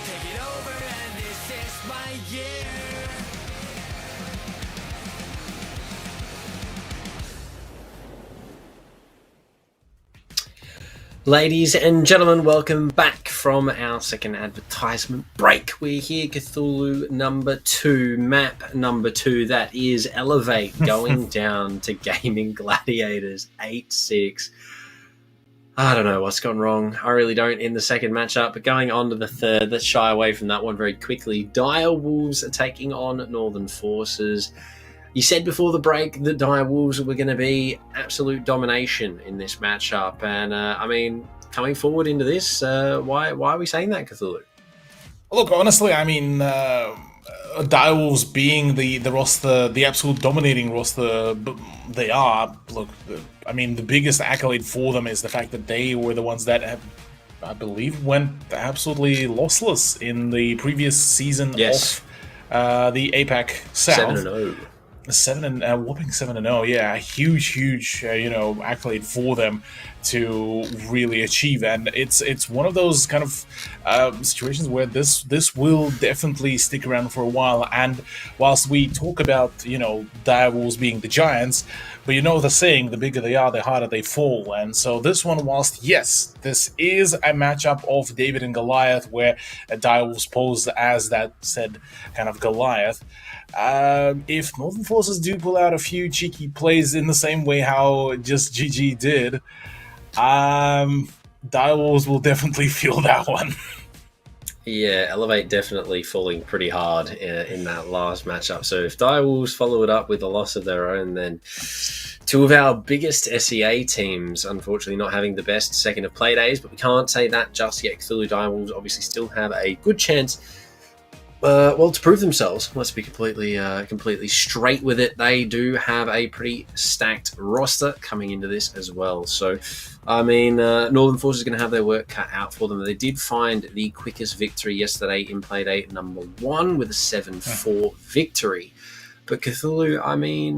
Take it over and this is my year. Ladies and gentlemen, welcome back from our second advertisement break. We're here, Cthulhu number 2, map number 2. That is Elevate going down to Gaming Gladiators 8-6. I don't know what's gone wrong. I really don't in the second matchup, but going on to the third, let's shy away from that one very quickly. Dire Wolves are taking on Northern Forces. You said before the break that Dire Wolves were going to be absolute domination in this matchup. And, I mean, coming forward into this, why are we saying that, Cthulhu? Look, honestly, I mean, Dire Wolves being the roster, the absolute dominating roster they are, look, I mean, the biggest accolade for them is the fact that they were the ones that have, I believe, went absolutely lossless in the previous season of the APAC South. 7-0. Whopping 7-0, yeah, a huge, accolade for them to really achieve, and it's one of those kind of situations where this will definitely stick around for a while. And whilst we talk about Dire Wolves being the giants, but the saying, the bigger they are, the harder they fall. And so this one, whilst yes, this is a matchup of David and Goliath, where Dire Wolves pose as that said kind of Goliath. If Northern Forces do pull out a few cheeky plays in the same way how just GG did, Dire Wolves will definitely feel that one. Yeah, Elevate definitely falling pretty hard in that last matchup. So if Dire Wolves follow it up with a loss of their own, then two of our biggest SEA teams, unfortunately, not having the best second of play days, but we can't say that just yet. Cthulhu Dire Wolves obviously still have a good chance to prove themselves. Let's be completely straight with it. They do have a pretty stacked roster coming into this as well. So, I mean, Northern Forces is going to have their work cut out for them. They did find the quickest victory yesterday in Playdate number 1 with a 7-4 victory. But Cthulhu, I mean,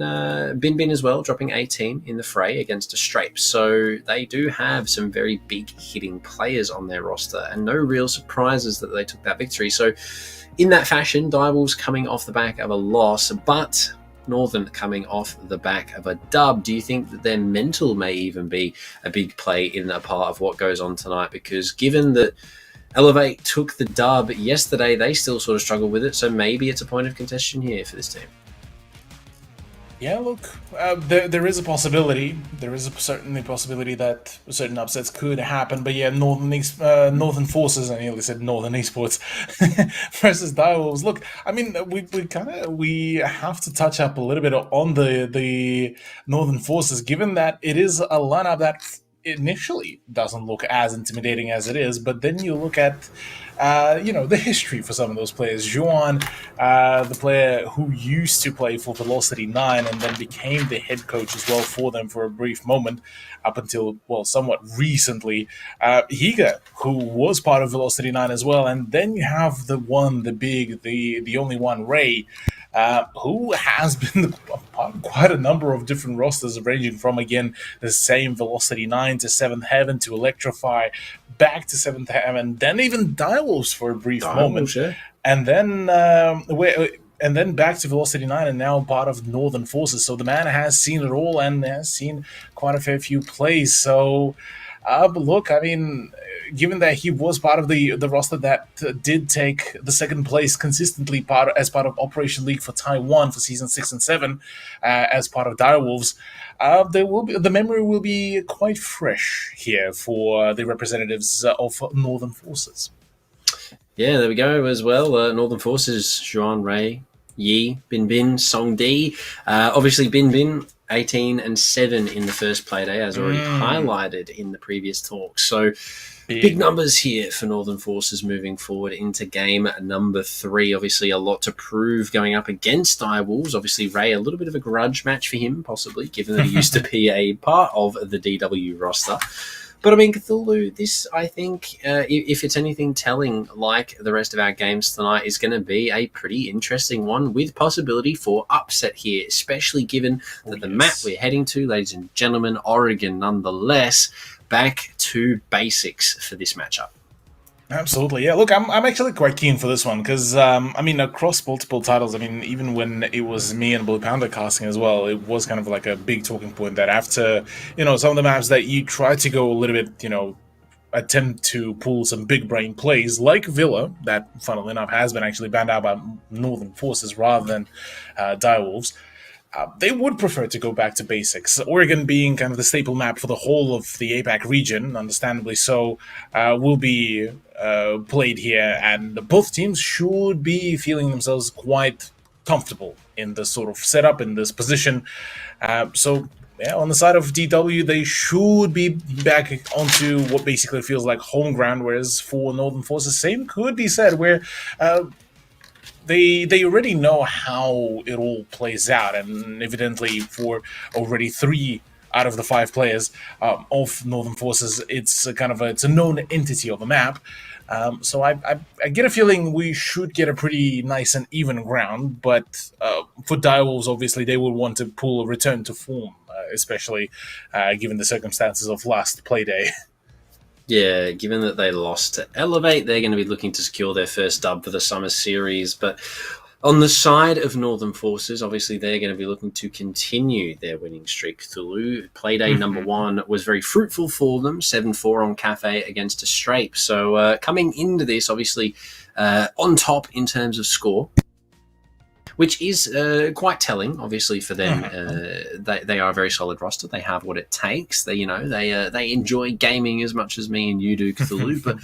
Bin Bin as well, dropping 18 in the fray against a Strape. So they do have some very big hitting players on their roster, and no real surprises that they took that victory. So in that fashion, Dire Wolves coming off the back of a loss, but Northern coming off the back of a dub. Do you think that their mental may even be a big play in a part of what goes on tonight? Because given that Elevate took the dub yesterday, they still sort of struggle with it. So maybe it's a point of contention here for this team. Yeah, look, there is a possibility. There is certainly a possibility that certain upsets could happen. But yeah, Northern Forces, I nearly said Northern Esports, versus Dire Wolves. Look, I mean, we have to touch up a little bit on the Northern Forces, given that it is a lineup that initially doesn't look as intimidating as it is, but then you look at the history for some of those players. Juan, the player who used to play for Velocity 9 and then became the head coach as well for them for a brief moment, up until, somewhat recently. Higa, who was part of Velocity 9 as well. And then you have the only one, Ray, who has been part of quite a number of different rosters, ranging from, again, the same Velocity 9 to 7th Heaven to Electrify, back to 7th Heaven, then even Dire Wolves for a brief moment. Yeah. And then back to Velocity 9 and now part of Northern Forces. So the man has seen it all and has seen quite a fair few plays. So, but look, I mean, given that he was part of the roster that did take the second place consistently as part of Operation League for Taiwan for season 6 and 7, as part of Dire Wolves, the memory will be quite fresh here for the representatives of Northern Forces. Yeah, there we go as well. Northern Forces, Juan, Ray, Yi, Bin Bin, Song D. Obviously, Bin Bin, 18 and 7 in the first play day, as already highlighted in the previous talk. So big numbers here for Northern Forces moving forward into game number 3. Obviously, a lot to prove going up against Dire Wolves. Obviously, Ray, a little bit of a grudge match for him, possibly, given that he used to be a part of the DW roster. But I mean, Cthulhu, this, I think, if it's anything telling, like the rest of our games tonight, is going to be a pretty interesting one with possibility for upset here, especially given that the map we're heading to, ladies and gentlemen, Oregon, nonetheless, back to basics for this matchup. Absolutely, yeah. Look, I'm actually quite keen for this one because I mean, across multiple titles, I mean, even when it was me and Blue Panda casting as well, it was kind of like a big talking point that after some of the maps that you try to go a little bit attempt to pull some big brain plays like Villa, that funnily enough has been actually banned out by Northern Forces rather than Direwolves. They would prefer to go back to basics. Oregon being kind of the staple map for the whole of the APAC region, understandably so, will be played here, and both teams should be feeling themselves quite comfortable in this sort of setup, in this position. So, yeah, on the side of DW, they should be back onto what basically feels like home ground, whereas for Northern Forces, same could be said, where they already know how it all plays out, and evidently for already 3 out of the 5 players of Northern Forces, it's a known entity of the map. So I get a feeling we should get a pretty nice and even ground, but for Direwolves, obviously, they will want to pull a return to form, especially given the circumstances of last playday. Yeah, given that they lost to Elevate, they're going to be looking to secure their first dub for the summer series. But on the side of Northern Forces, obviously they're going to be looking to continue their winning streak. Cthulhu, Playday number 1 was very fruitful for them, 7-4 on Cafe against a Strape. So coming into this, obviously on top in terms of score, which is quite telling, obviously, for them. They are a very solid roster. They have what it takes. They enjoy gaming as much as me and you do, Cthulhu. But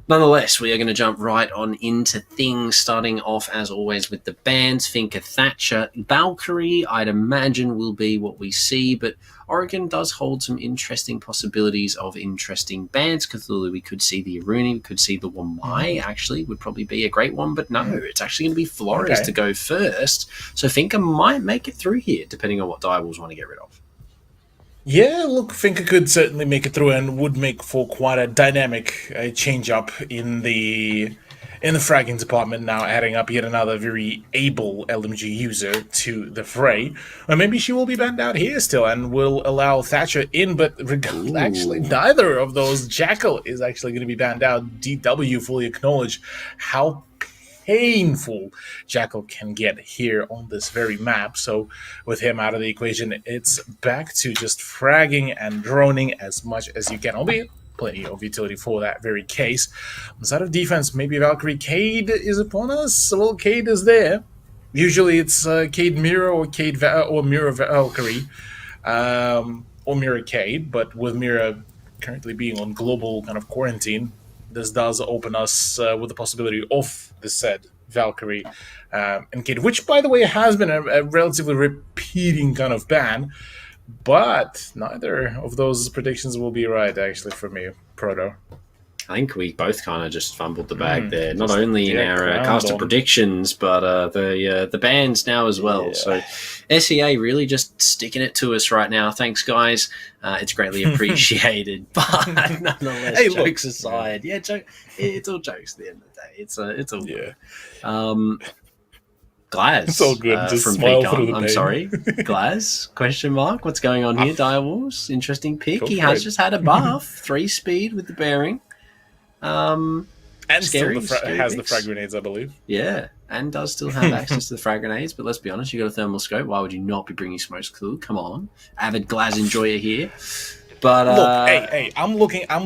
nonetheless, we are going to jump right on into things, starting off, as always, with the bands. Finca Thatcher. Valkyrie, I'd imagine, will be what we see, but Oregon does hold some interesting possibilities of interesting bands. Cthulhu, we could see the Aruni, we could see the Wamai, actually, would probably be a great one, but no, it's actually going to be Flores to go first. So Finca might make it through here, depending on what Direwolves want to get rid of. Yeah, look, Finca could certainly make it through and would make for quite a dynamic change-up in the fragging department, now adding up yet another very able LMG user to the fray. Or maybe she will be banned out here still and will allow Thatcher in, but actually neither of those. Jackal is actually going to be banned out. DW fully acknowledge how painful Jackal can get here on this very map. So with him out of the equation, it's back to just fragging and droning as much as you can, albeit plenty of utility for that very case. On the side of defense, maybe Valkyrie. Cade is upon us. Well, Cade is there. Usually it's Cade Mira or or Mira Valkyrie, or Mira Cade, but with Mira currently being on global kind of quarantine, this does open us with the possibility of the said Valkyrie and Cade, which, by the way, has been a relatively repeating kind of ban. But neither of those predictions will be right, actually, for me, Proto. I think we both kind of just fumbled the bag there. Not only in our cast of predictions, but the bands now as well. Yeah. So SEA really just sticking it to us right now. Thanks, guys. It's greatly appreciated. But nonetheless, hey, jokes aside, it's all jokes at the end of the day. It's all good. Glaz, it's all good. Just from Pecan. I'm sorry, Glaz? Question mark? What's going on here? Direwolves, interesting pick. He has just had a buff, 3 speed with the bearing. And scary, still has the frag grenades, I believe. Yeah, and does still have access to the frag grenades. But let's be honest, you got a thermal scope. Why would you not be bringing smokes? Cool, come on, avid Glaz enjoyer here. But look, hey, I'm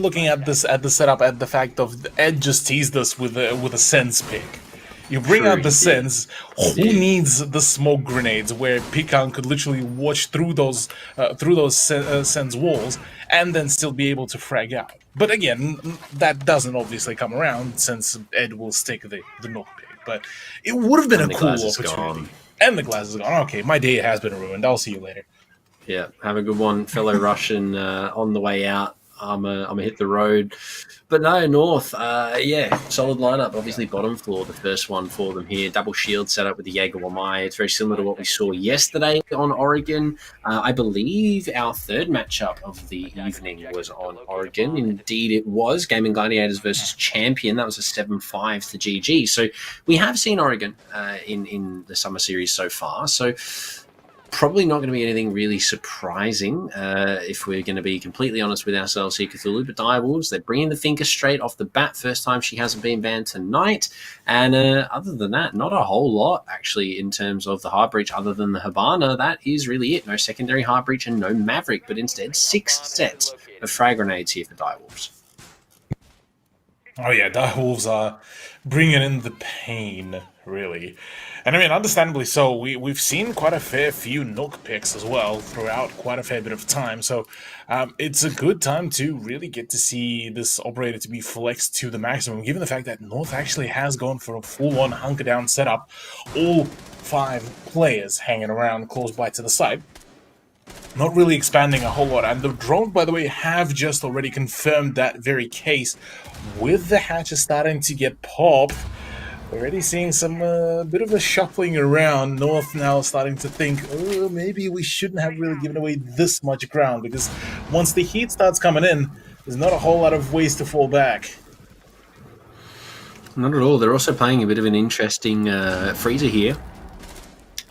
looking at this, at the setup, at the fact of Ed just teased us with a sense pick. You bring out the sense. Who needs the smoke grenades where Pecan could literally watch through those sense walls and then still be able to frag out? But again, that doesn't obviously come around since Ed will stick the Nook pick. But it would have been a cool opportunity. And the glass is gone. Okay, my day has been ruined. I'll see you later. Yeah, have a good one, fellow Russian, on the way out. I'm a hit the road. But no, North, solid lineup. Obviously, bottom floor, the first one for them here. Double shield set up with the Jaeger Wamai. It's very similar to what we saw yesterday on Oregon. I believe our third matchup of the evening was on Oregon. Indeed, it was. Gaming Gladiators versus Champion. That was a 7-5 to GG. So we have seen Oregon in the summer series so far. So probably not going to be anything really surprising if we're going to be completely honest with ourselves here, Cthulhu. But Direwolves, they're bringing the Thinker straight off the bat. First time she hasn't been banned tonight. And other than that, not a whole lot, actually, in terms of the Heart Breach, other than the Habana. That is really it. No secondary Heart Breach and no Maverick, but instead 6 sets of frag grenades here for Direwolves. Oh yeah, Direwolves are bringing in the pain, really. And I mean, understandably so. We've seen quite a fair few Nook picks as well throughout quite a fair bit of time. So it's a good time to really get to see this operator to be flexed to the maximum, given the fact that North actually has gone for a full-on hunker-down setup. All 5 players hanging around close by to the side. Not really expanding a whole lot. And the drones, by the way, have just already confirmed that very case. With the hatches starting to get popped, already seeing some bit of a shuffling around. North now starting to think, oh, maybe we shouldn't have really given away this much ground, because once the heat starts coming in, there's not a whole lot of ways to fall back. Not at all. They're also playing a bit of an interesting freezer here,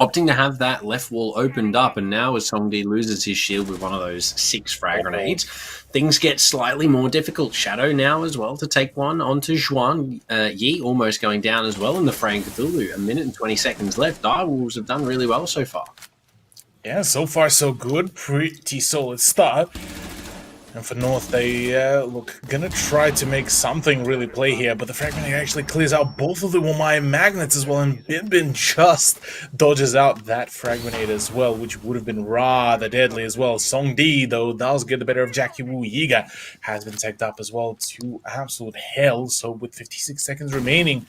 opting to have that left wall opened up, and now as Songdi loses his shield with one of those 6 frag grenades, things get slightly more difficult. Shadow now as well to take one onto Zhuan. Yi almost going down as well in the frame. Cthulhu, 1 minute and 20 seconds left. Direwolves have done really well so far. Yeah, so far so good. Pretty solid start. And for North, they gonna try to make something really play here, but the frag grenade actually clears out both of the Wamai magnets as well, and Bin just dodges out that frag grenade as well, which would have been rather deadly as well. Songdi, though, does get the better of Jackie Wu. Yiga has been tagged up as well to absolute hell, so with 56 seconds remaining,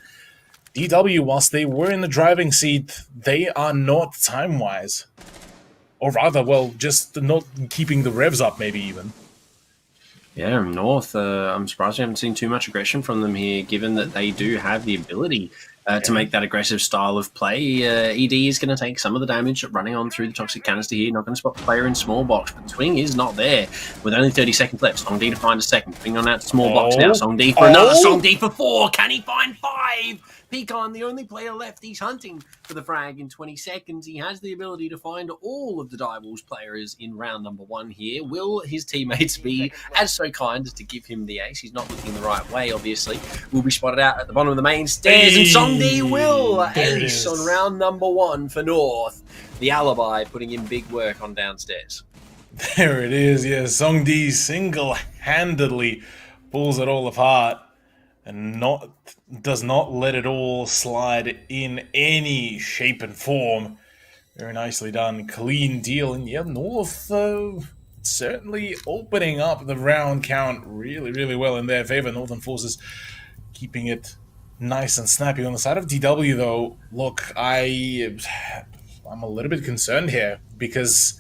DW, whilst they were in the driving seat, they are not time-wise. Or rather, well, just not keeping the revs up, maybe even. Yeah, North, I'm surprised we haven't seen too much aggression from them here, given that they do have the ability to make that aggressive style of play. ED is going to take some of the damage running on through the Toxic Canister here, not going to spot the player in small box, but the swing is not there. With only 30 seconds left, Songdi to find a second. Putting on that small box now, Songdi for another, Songdi for 4, can he find 5? Pecan, the only player left, he's hunting for the frag in 20 seconds. He has the ability to find all of the Direwolves players in round number 1 here. Will his teammates be as so kind as to give him the ace? He's not looking the right way, obviously. Will be spotted out at the bottom of the main stairs, and Songdi will ace on round number 1 for North. The alibi putting in big work on downstairs. There it is, yes. Songdi single-handedly pulls it all apart and does not let it all slide in any shape and form. Very nicely done. Clean deal. And yeah, North certainly opening up the round count really, really well in their favor. Northern Forces keeping it nice and snappy. On the side of DW, though, look, I'm a little bit concerned here, because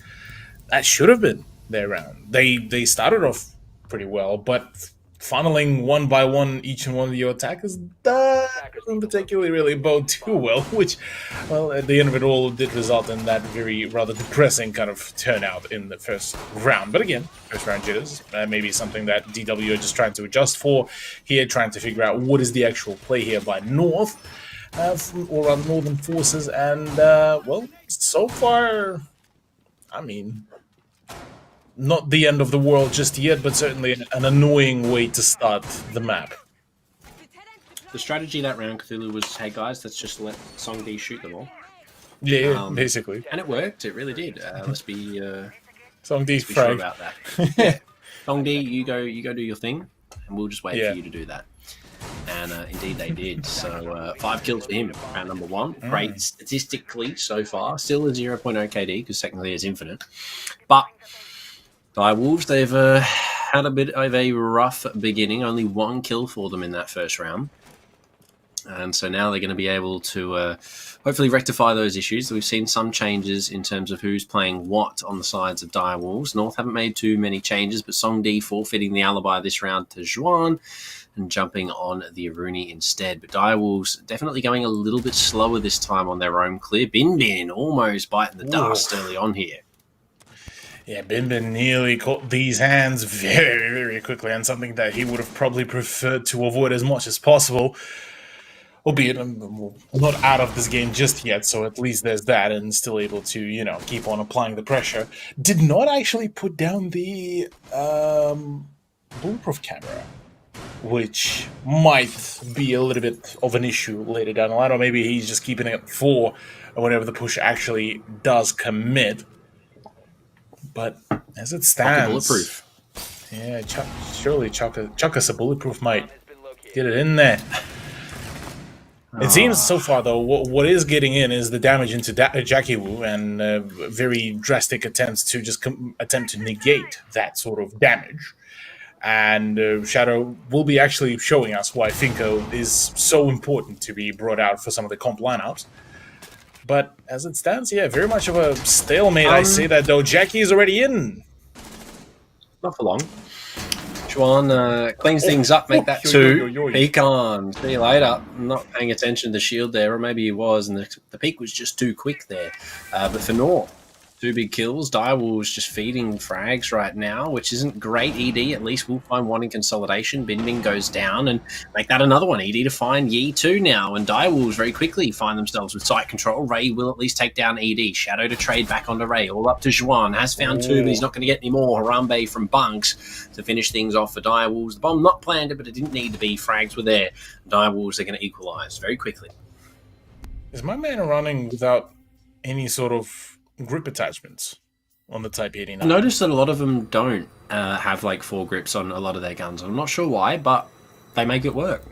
that should have been their round. They started off pretty well, but funneling one by one each and one of your attackers doesn't particularly really bode too well, which, well, at the end of it all did result in that very rather depressing kind of turnout in the first round. But again, first round jitters, maybe something that DW are just trying to adjust for here, trying to figure out what is the actual play here by North, or rather Northern Forces, and, well, so far, I mean, not the end of the world just yet, but certainly an annoying way to start the map. The strategy that round, Cthulhu, was, hey guys, let's just let Songdi shoot them all. Yeah, basically. And it worked, it really did. Let's be Songdi's sure about that. Yeah. Songdi, you go do your thing, and we'll just wait for you to do that. And indeed they did. So 5 kills for him, round number 1. Great statistically so far. Still a 0.0 KD, because technically it's infinite. But Direwolves, they've had a bit of a rough beginning. Only 1 kill for them in that first round. And so now they're going to be able to hopefully rectify those issues. We've seen some changes in terms of who's playing what on the sides of Direwolves. North haven't made too many changes, but Song D forfeiting the alibi this round to Zhuan and jumping on the Aruni instead. But Direwolves definitely going a little bit slower this time on their own clear. Bin Bin almost biting the dust early on here. Yeah, Bin Bin nearly caught these hands very, very quickly, and something that he would have probably preferred to avoid as much as possible. Albeit not out of this game just yet, so at least there's that, and still able to, keep on applying the pressure. Did not actually put down the bulletproof camera, which might be a little bit of an issue later down the line, or maybe he's just keeping it for whenever the push actually does commit. But as it stands, bulletproof. Yeah, surely chuck us a bulletproof, mate. Get it in there. It seems so far, though, what is getting in is the damage into Jackie Wu and very drastic attempts to just attempt to negate that sort of damage. And Shadow will be actually showing us why Finko is so important to be brought out for some of the comp lineups. But as it stands, yeah, very much of a stalemate. I say that, though. Jackie is already in. Not for long. Zhuan cleans things up, make that 2. Pecan, see you later. Not paying attention to the shield there, or maybe he was, and the peak was just too quick there. But for North, 2 big kills. Direwolves just feeding frags right now, which isn't great. ED, at least we'll find one in consolidation. Bin Bin goes down and make that another one. ED to find Yi 2 now, and Direwolves very quickly find themselves with site control. Ray will at least take down ED. Shadow to trade back onto Ray. All up to Zhuan. Has found 2, but he's not going to get any more. Harambe from Bunks to finish things off for Direwolves. The bomb not planted, but it didn't need to be. Frags were there. Direwolves are going to equalise very quickly. Is my man running without any sort of grip attachments on the Type 89? I noticed that a lot of them don't have like 4 grips on a lot of their guns. I'm not sure why, but they make it work.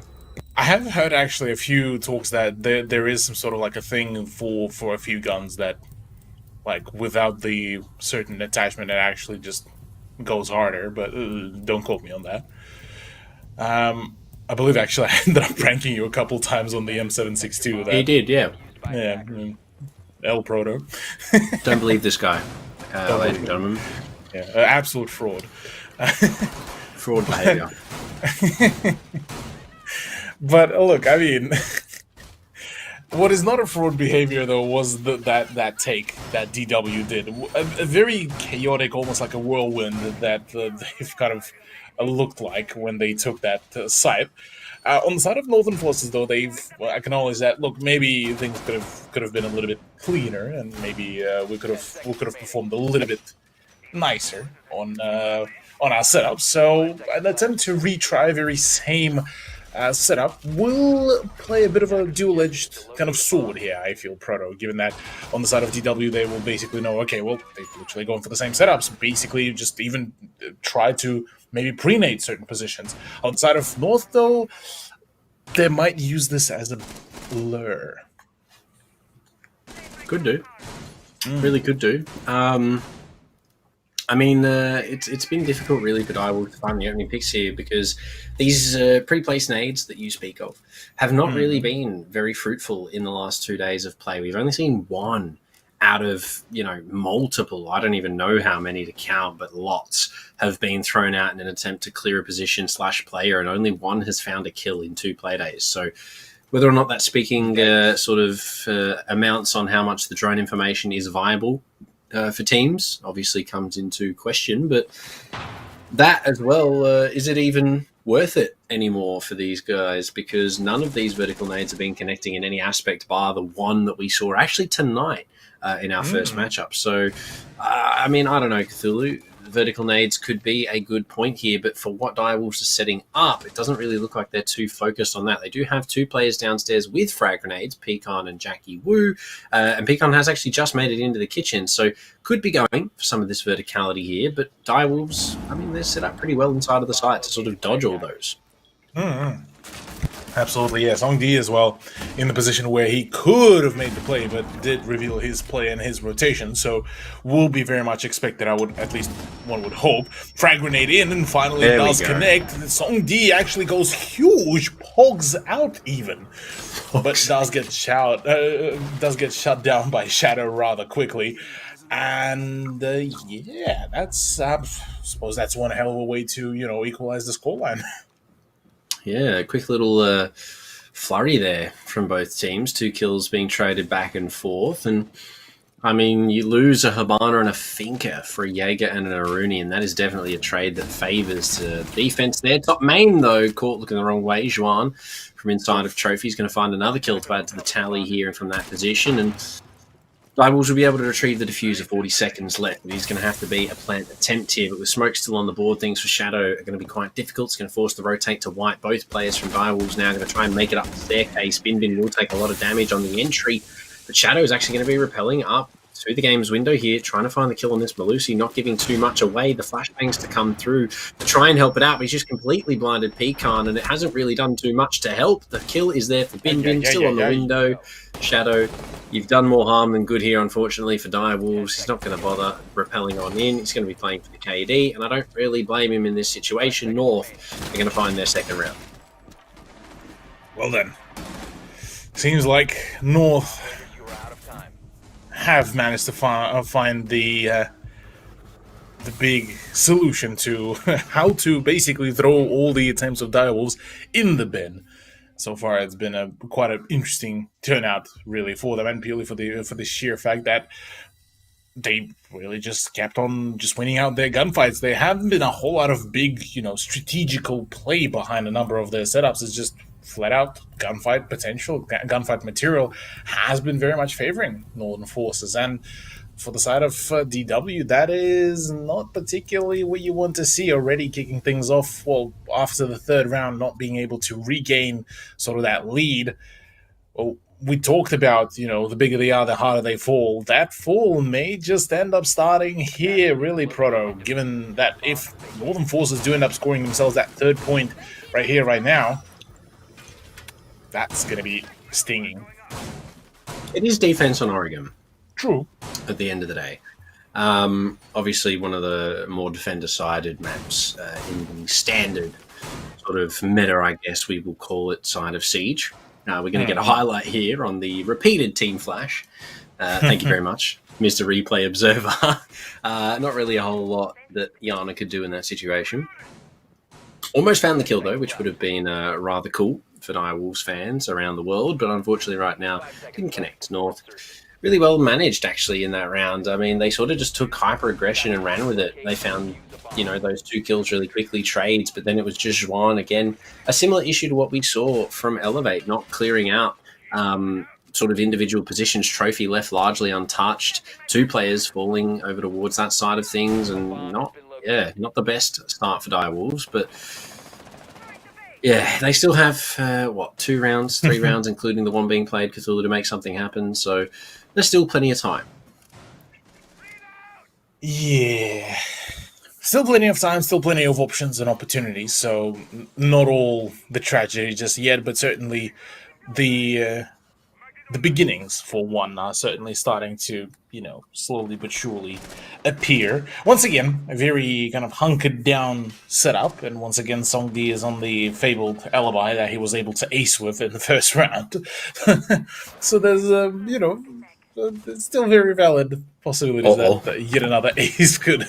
I have heard actually a few talks that there is some sort of like a thing for a few guns that, like, without the certain attachment, it actually just goes harder, but don't quote me on that. I believe actually I ended up pranking you a couple times on the M762. He did, yeah. Yeah. El Proto. Don't believe this guy, ladies and gentlemen. Yeah, absolute fraud. Fraud behavior. But look, I mean, what is not a fraud behavior though was that take that DW did. A very chaotic, almost like a whirlwind that they've kind of looked like when they took that site. On the side of Northern Forces, though, they've acknowledged that, look, maybe things could have been a little bit cleaner, and maybe we could have performed a little bit nicer on our setup. So an attempt to retry very same setup will play a bit of a dual-edged kind of sword here, I feel, Proto, given that on the side of DW they will basically know, okay, well, they're literally going for the same setups, basically just even try to maybe pre-nade certain positions. On the side of North, though, they might use this as a lure. Could do. Really could do. I mean, it's been difficult, really, for Direwolves to find the opening picks here because these pre-placed nades that you speak of have not really been very fruitful in the last 2 days of play. We've only seen one out of, multiple, I don't even know how many to count, but lots have been thrown out in an attempt to clear a position / player, and only one has found a kill in 2 play days. So whether or not that's speaking amounts on how much the drone information is viable for teams obviously comes into question, but that as well, is it even worth it anymore for these guys? Because none of these vertical nades have been connecting in any aspect bar the one that we saw actually tonight in our first matchup. So, I mean, I don't know, Cthulhu. Vertical nades could be a good point here, but for what Direwolves are setting up, it doesn't really look like they're too focused on that. They do have 2 players downstairs with frag grenades, Pecan and Jackie Wu, and Pecan has actually just made it into the kitchen, so could be going for some of this verticality here, but Direwolves, I mean, they're set up pretty well inside of the site to sort of dodge all those. Absolutely, yeah. Song D as well in the position where he could have made the play, but did reveal his play and his rotation. So will be very much expected. I would, at least one would hope. Frag grenade in and finally There we does go. connect. Song D actually goes huge, pogs out even, but does get shut down by Shadow rather quickly. And yeah, that's I suppose that's one hell of a way to equalize the scoreline. Yeah, quick little flurry there from both teams. 2 kills being traded back and forth. And, I mean, you lose a Habana and a Finker for a Jaeger and an Aruni, and that is definitely a trade that favours the defence there. Top main, though, caught looking the wrong way. Juan from inside of Trophy is going to find another kill to add to the tally here from that position. And Divals will be able to retrieve the diffuser 40 seconds left. He's going to have to be a plant attempt here, but with Smoke still on the board, things for Shadow are going to be quite difficult. It's going to force the rotate to white. Both players from Direwolves now going to try and make it up the staircase. Bin will take a lot of damage on the entry, but Shadow is actually going to be repelling up through the game's window here, trying to find the kill on this Malusi, not giving too much away. The flashbangs to come through to try and help it out, but he's just completely blinded Pecan, and it hasn't really done too much to help. The kill is there for Bin, still on the window. Shadow, you've done more harm than good here, unfortunately, for Direwolves. He's not going to bother repelling on in. He's going to be playing for the KD, and I don't really blame him in this situation. North are going to find their second round. Well then, seems like North have managed to find the big solution to how to basically throw all the attempts of Direwolves in the bin. So far, it's been quite an interesting turnout, really, for them, and purely for the sheer fact that they really just kept on just winning out their gunfights. There haven't been a whole lot of big, strategical play behind a number of their setups. It's just flat out gunfight potential, gunfight material has been very much favoring Northern Forces. And for the side of DW, that is not particularly what you want to see, already kicking things off. Well, after the third round, not being able to regain sort of that lead. Well, we talked about, the bigger they are, the harder they fall. That fall may just end up starting here, really, Proto, given that if Northern Forces do end up scoring themselves that third point right here, right now, that's going to be stinging. It is defense on Oregon. True. At the end of the day. Obviously, one of the more defender-sided maps in the standard sort of meta, I guess we will call it, side of Siege. We're going to get a highlight here on the repeated Team Flash. Thank you very much, Mr. Replay Observer. Not really a whole lot that Yana could do in that situation. Almost found the kill, though, which would have been rather cool for Direwolves fans around the world, but unfortunately right now didn't connect. North really well managed, actually, in that round. I mean, they sort of just took hyper-aggression and ran with it. They found, those 2 kills really quickly, trades, but then it was just Juan again. A similar issue to what we saw from Elevate, not clearing out sort of individual positions. Trophy left largely untouched. 2 players falling over towards that side of things, and not the best start for Direwolves, but yeah, they still have, 2 rounds, 3 rounds, including the one being played Cthulhu, to make something happen, so there's still plenty of time. Yeah. Still plenty of time, still plenty of options and opportunities, so not all the tragedy just yet, but certainly the beginnings, for one, are certainly starting to, slowly but surely appear. Once again, a very kind of hunkered down setup, and once again, Song D is on the fabled alibi that he was able to ace with in the first round. So there's, it's still very valid possibilities that yet another ace could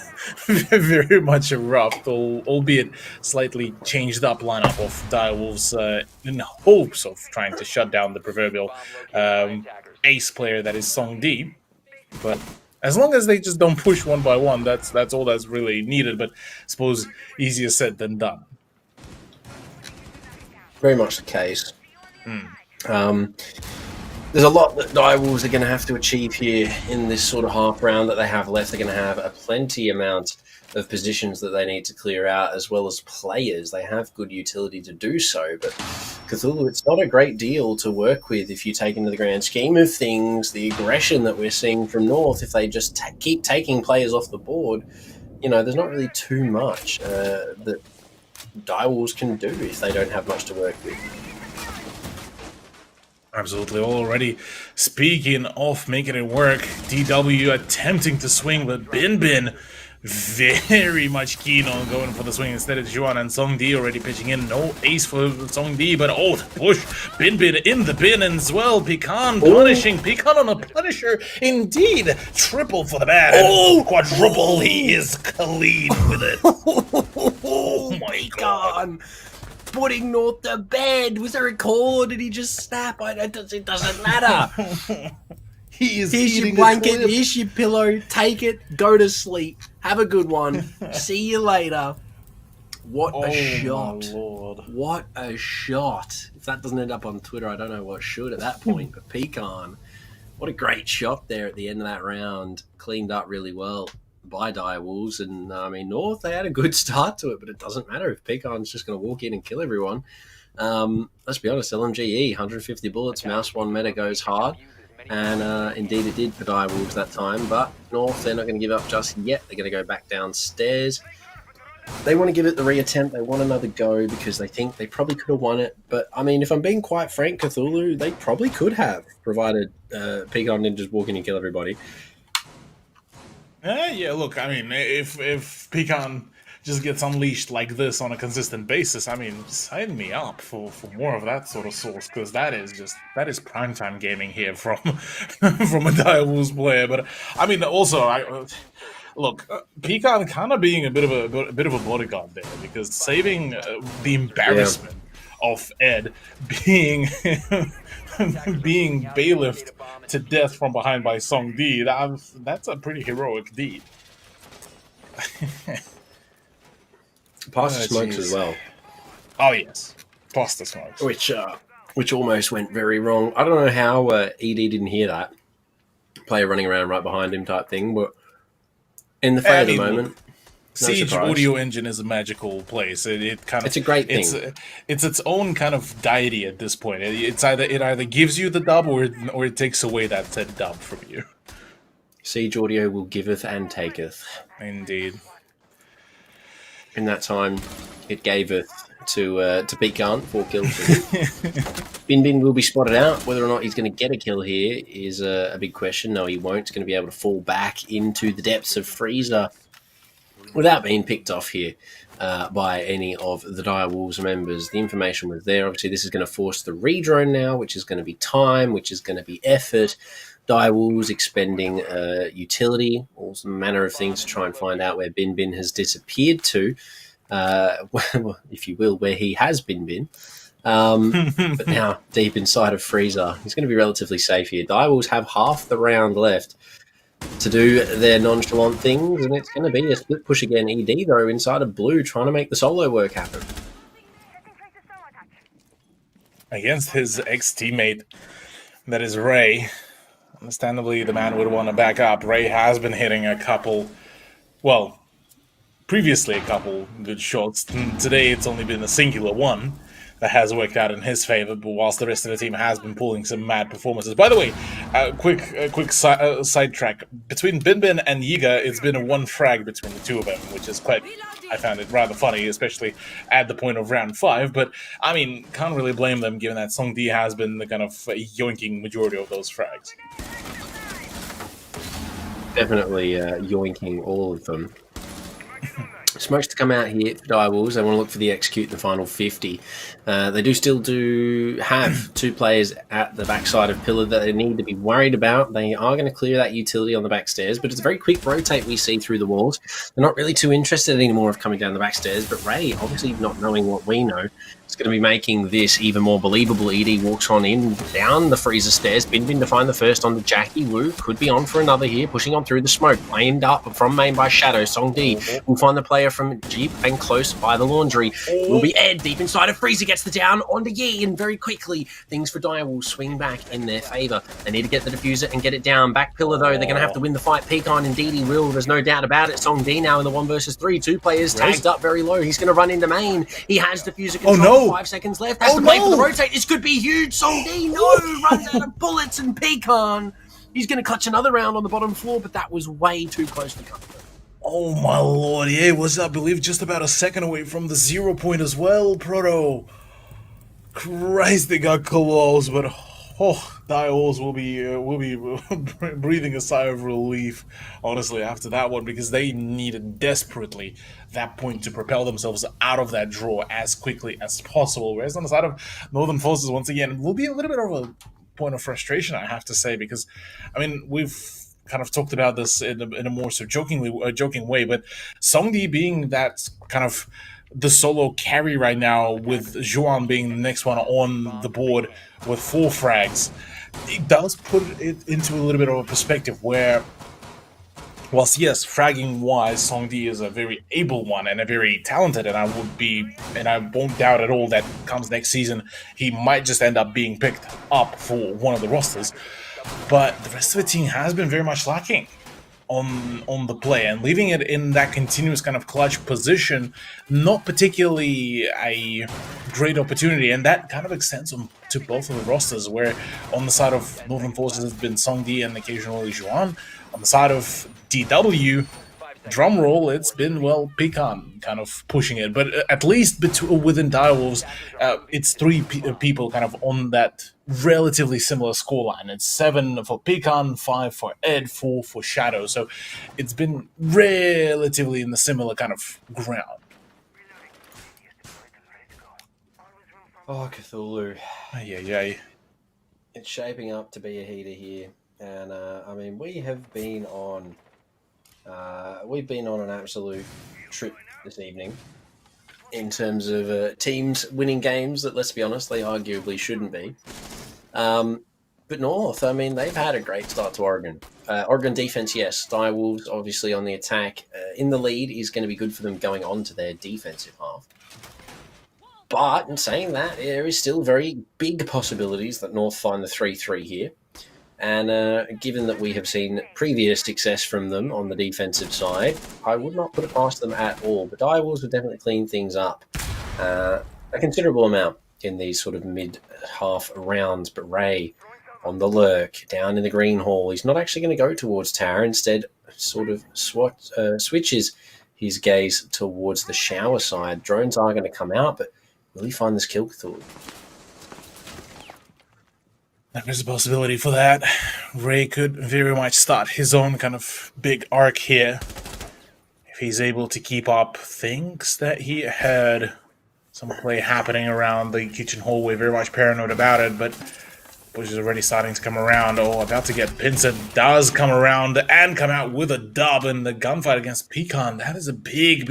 very much erupt, albeit slightly changed up lineup of Direwolves in hopes of trying to shut down the proverbial ace player that is Song D. But as long as they just don't push one by one, that's all that's really needed. But I suppose easier said than done. Very much the case. There's a lot that Direwolves are going to have to achieve here in this sort of half round that they have left. They're going to have a plenty amount of positions that they need to clear out, as well as players. They have good utility to do so, but Cthulhu, it's not a great deal to work with if you take into the grand scheme of things the aggression that we're seeing from North. If they just keep taking players off the board, there's not really too much that Direwolves can do if they don't have much to work with. Absolutely. Already speaking of making it work, DW attempting to swing, but Bin Bin very much keen on going for the swing instead of Juan, and Song Di already pitching in. No ace for Song Di, but oh, the push. Bin Bin in the bin as well. Pecan punishing. Pecan on a punisher. Indeed. Triple for the man. Oh, quadruple. He is clean with it. Oh my God. Putting North to bed. Was there a call or did he just snap? It doesn't matter. Here's your blanket, here's your pillow. Take it, go to sleep. Have a good one. See you later. What a shot. My Lord. What a shot. If that doesn't end up on Twitter, I don't know what should at that point. But Pecan, what a great shot there at the end of that round. Cleaned up really well by Direwolves. And, I mean, North, they had a good start to it, but it doesn't matter if Pecan's just going to walk in and kill everyone. Let's be honest, LMGE, 150 bullets, Mouse 1 meta goes hard. And indeed it did for Direwolves that time. But North, they're not going to give up just yet. They're going to go back downstairs. They want to give it the reattempt. They want another go because they think they probably could have won it. But, I mean, if I'm being quite frank, Cthulhu, they probably could have, provided Pecan didn't just walk in and kill everybody. Yeah, look, I mean, if Pecan just gets unleashed like this on a consistent basis, I mean, sign me up for more of that sort of source, because that is primetime gaming here from from a Direwolves player. But I mean, also, look, Pecan kind of being a bit of a bodyguard there, because saving the embarrassment of Ed being being bailiffed to death from behind by Song Di, that's a pretty heroic deed. Pasta smokes as well. Oh yes, pasta smokes. Which almost went very wrong. I don't know how ED didn't hear that. Player running around right behind him type thing, but in the fray of the moment, Siege Audio Engine is a magical place. It's a great thing. It's its own kind of deity at this point. It either gives you the dub or it takes away that said dub from you. Siege Audio will giveth and taketh. Indeed. In that time, it gaveth to Pecan 4 kills. Bin Bin will be spotted out. Whether or not he's going to get a kill here is a big question. No, he won't. He's going to be able to fall back into the depths of Freezer without being picked off here by any of the Direwolves members. The information was there. Obviously, this is going to force the redrone now, which is going to be time, which is going to be effort. Direwolves expending utility, all manner of things to try and find out where Bin Bin has disappeared to, if you will, where he has been. But now, deep inside of Freezer, he's going to be relatively safe here. Direwolves have half the round left to do their nonchalant things, and it's going to be a split push again. ED, though, inside of Blue, trying to make the solo work happen. Against his ex-teammate, that is Ray. Understandably, the man would want to back up. Ray has been hitting previously a couple good shots. Today, it's only been a singular one that has worked out in his favor, but whilst the rest of the team has been pulling some mad performances. By the way, quick sidetrack. Between Bin Bin and Yiga, it's been a one frag between the two of them, which is I found it rather funny, especially at the point of round 5. But, I mean, can't really blame them, given that Song Di has been the kind of yoinking majority of those frags. Definitely yoinking all of them. Smokes to come out here for Direwolves. They want to look for the execute in the final 50. They do have 2 players at the backside of Pillar that they need to be worried about. They are going to clear that utility on the back stairs, but it's a very quick rotate we see through the walls. They're not really too interested anymore of coming down the back stairs, but Ray, obviously not knowing what we know, is going to be making this even more believable. ED walks on in, down the Freezer stairs. Bin Bin to find the first on the Jackie. Wu could be on for another here, pushing on through the smoke. Aimed up from main by Shadow. Song Di will find the player from Jeep and close by the laundry. Will be Ed deep inside of Freezer, gets the down onto Yi, and very quickly things for Dire will swing back in their favour. They need to get the diffuser and get it down. Back Pillar though, they're going to have to win the fight. Pecan indeed he will, there's no doubt about it. Song Di now in the 1 versus 3. 2 players tagged up very low. He's going to run into main. He has diffuser control. 5 seconds left. Has to play for the rotate. This could be huge. Song Di runs out of bullets, and Pecan, he's going to clutch another round on the bottom floor, but that was way too close to comfort. Oh my lord, yeah, it was, I believe, just about a second away from the 0 point as well, Proto. Christ, they got close, but Oh, Direwolves will be breathing a sigh of relief, honestly, after that one, because they needed desperately that point to propel themselves out of that draw as quickly as possible. Whereas on the side of Northern Forces, once again, will be a little bit of a point of frustration, I have to say, because, I mean, we've kind of talked about this in a more so joking way, but Songdi being that kind of the solo carry right now, with Zhuan being the next one on the board with 4 frags, it does put it into a little bit of a perspective where, whilst yes, fragging wise, Songdi is a very able one and a very talented, and I won't doubt at all that comes next season he might just end up being picked up for one of the rosters. But the rest of the team has been very much lacking on the play, and leaving it in that continuous kind of clutch position, not particularly a great opportunity, and that kind of extends to both of the rosters, where on the side of Northern Forces has been Songdi and occasionally Zhuan. On the side of DW, drumroll, it's been, well, Pecan kind of pushing it, but at least within Direwolves, it's 3 people kind of on that relatively similar scoreline. It's 7 for Pecan, 5 for Ed, 4 for Shadow, so it's been relatively in the similar kind of ground. Oh, Cthulhu. Yeah. It's shaping up to be a heater here, and I mean, we've been on an absolute trip this evening in terms of teams winning games that, let's be honest, they arguably shouldn't be. But North, I mean, they've had a great start to Oregon. Oregon defense, yes. Direwolves, obviously, on the attack. In the lead is going to be good for them going on to their defensive half. But in saying that, there is still very big possibilities that North find the 3-3 here. And given that we have seen previous success from them on the defensive side, I would not put it past them at all. But Direwolves would definitely clean things up a considerable amount in these sort of mid-half rounds. But Ray on the lurk, down in the green hall, he's not actually going to go towards tower. Instead, sort of switches his gaze towards the shower side. Drones are going to come out, but will he find this kill, Cthulhu? There's a possibility for that. Ray could very much start his own kind of big arc here. If he's able to keep up, thinks that he had some play happening around the kitchen hallway, very much paranoid about it, but Bush is already starting to come around. Oh, about to get Pinsent, does come around and come out with a dub in the gunfight against Pecan. That is a big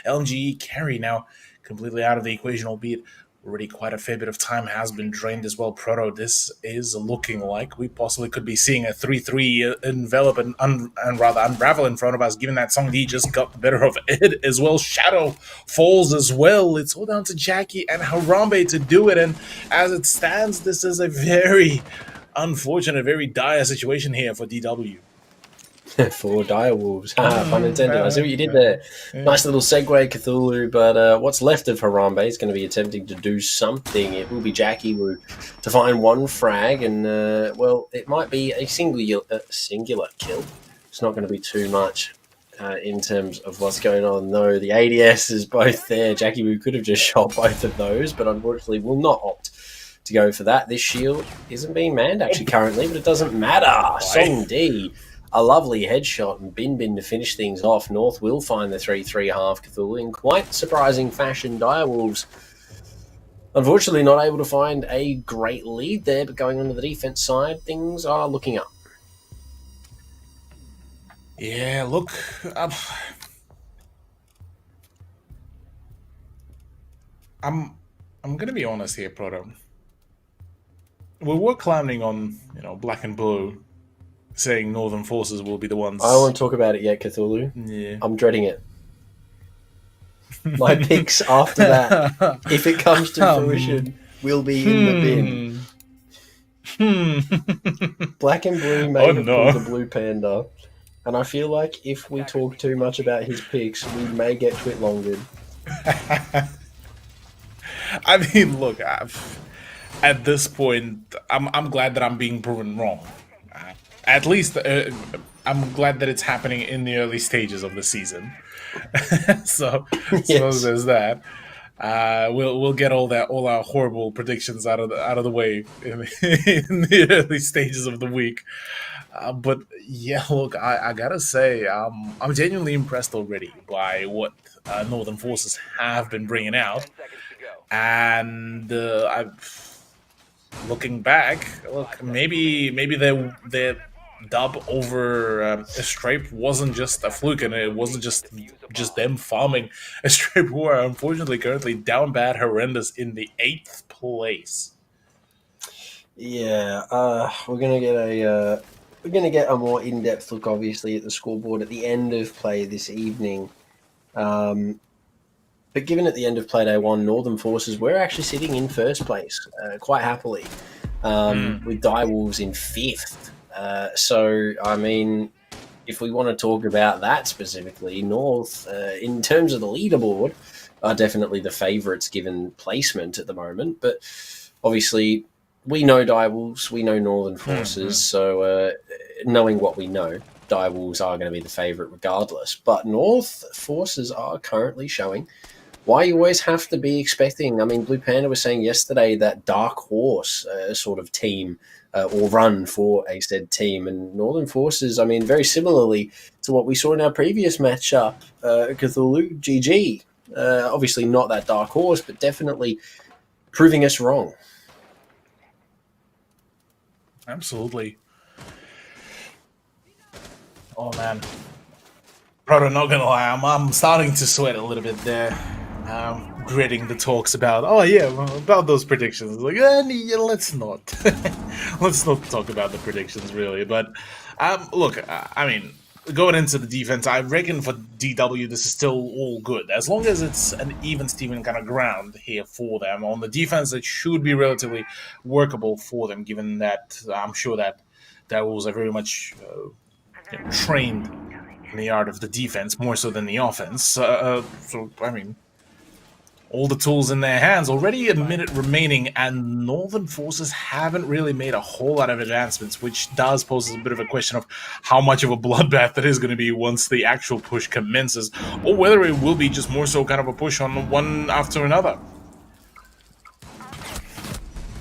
LMGE carry now, completely out of the equation, albeit already quite a fair bit of time has been drained as well. Proto, this is looking like we possibly could be seeing a 3-3 envelop and rather unravel in front of us, given that Songdi just got the better of it as well. Shadow falls as well. It's all down to Jackie and Harambe to do it, and as it stands, this is a very unfortunate, very dire situation here for DW. For Direwolves. Pun intended. I see what you did there. Yeah. Nice little segue, Cthulhu, but what's left of Harambe is going to be attempting to do something. It will be Jackie Wu to find 1 frag, and, well, it might be a singular kill. It's not going to be too much in terms of what's going on. No, the ADS is both there. Jackie Wu could have just shot both of those, but unfortunately will not opt to go for that. This shield isn't being manned, actually, currently, but it doesn't matter. Song D. A lovely headshot and Bin to finish things off. North will find the 3-3 half Cthulhu in quite surprising fashion. Direwolves, unfortunately, not able to find a great lead there, but going on to the defense side, things are looking up. Yeah, look, I'm gonna be honest here, Proto. We were clowning on, Black and Blue, saying Northern Forces will be the ones. I don't want to talk about it yet, Cthulhu. Yeah. I'm dreading it. My picks after that, if it comes to fruition, will be in the bin. Black and Blue may have pulled the Blue Panda, and I feel like if we talk too much about his picks, we may get twit-longered. I mean, look, at this point, I'm glad that I'm being proven wrong. At least I'm glad that it's happening in the early stages of the season. So Yes. there's that. We'll get all our horrible predictions out of the way in the early stages of the week. But yeah, look, I gotta say, I'm genuinely impressed already by what Northern Forces have been bringing out, and I, looking back, look, maybe their dub over Strape wasn't just a fluke, and it wasn't just them farming a Strape, who are unfortunately currently down bad, horrendous in the 8th place. Yeah, we're gonna get a more in-depth look, obviously, at the scoreboard at the end of play this evening. But given at the end of play day one, Northern Forces, we're actually sitting in first place quite happily, with Direwolves in 5th. So, I mean, if we want to talk about that specifically, North, in terms of the leaderboard, are definitely the favourites given placement at the moment. But obviously, we know Direwolves, we know Northern Forces, so knowing what we know, Direwolves are going to be the favourite regardless. But North Forces are currently showing why you always have to be expecting. I mean, Blue Panda was saying yesterday that dark horse sort of team or run for a said team. And Northern Forces, I mean, very similarly to what we saw in our previous matchup, Cthulhu GG. Obviously not that dark horse, but definitely proving us wrong. Absolutely. Oh, man. Proto, not gonna lie, I'm starting to sweat a little bit there. Dreading the talks about, about those predictions. Like, yeah, let's not. Let's not talk about the predictions, really. But, look, I mean, going into the defense, I reckon for DW, this is still all good. As long as it's an even Steven kind of ground here for them. On the defense, it should be relatively workable for them, given that I'm sure that Devils are very much trained in the art of the defense, more so than the offense. So, I mean, all the tools in their hands. Already a minute remaining, and Northern Forces haven't really made a whole lot of advancements, which does pose a bit of a question of how much of a bloodbath that is going to be once the actual push commences, or whether it will be just more so kind of a push on one after another.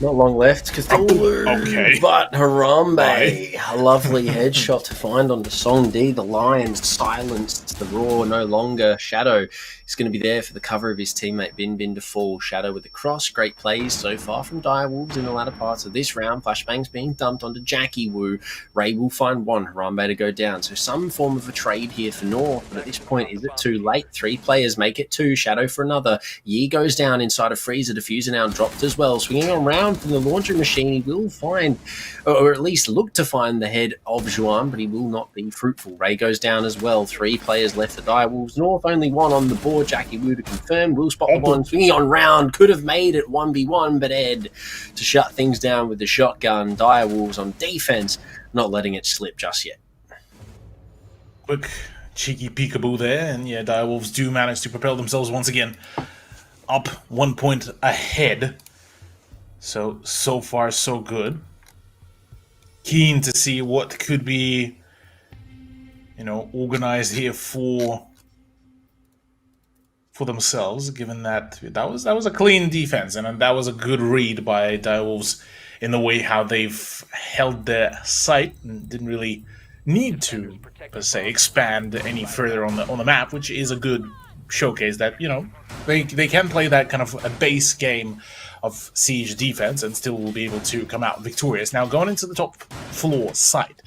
Not long left, Cthulhu. Okay. But Harambe, a lovely headshot to find on the Song D. The Lions silenced the Raw no longer. Shadow is going to be there for the cover of his teammate Bin Bin to fall. Shadow with the cross. Great plays so far from Direwolves in the latter parts of this round. Flashbangs being dumped onto Jackie Wu. Ray will find one. Harambe to go down. So some form of a trade here for North. But at this point, is it too late? 3 players make it 2. Shadow for another. Yi goes down inside a freezer. Diffuser now dropped as well. Swinging around from the launcher machine, he will find, or at least look to find, the head of Zhuan, but he will not be fruitful. Ray goes down as well. 3 players left for Direwolves. North only 1 on the board. Jackie Wu to confirm. Will spot the one. Swinging on round. Could have made it 1v1, but Ed to shut things down with the shotgun. Direwolves on defense, not letting it slip just yet. Quick cheeky peekaboo there, and yeah, Direwolves do manage to propel themselves once again up 1 point ahead. So far, so good. Keen to see what could be, organized here for themselves, given that was a clean defense, and that was a good read by Direwolves in the way how they've held their sight and didn't really need to, per se, expand any further on the map, which is a good showcase that, they can play that kind of a base game of siege defense and still will be able to come out victorious. Now, going into the top floor site,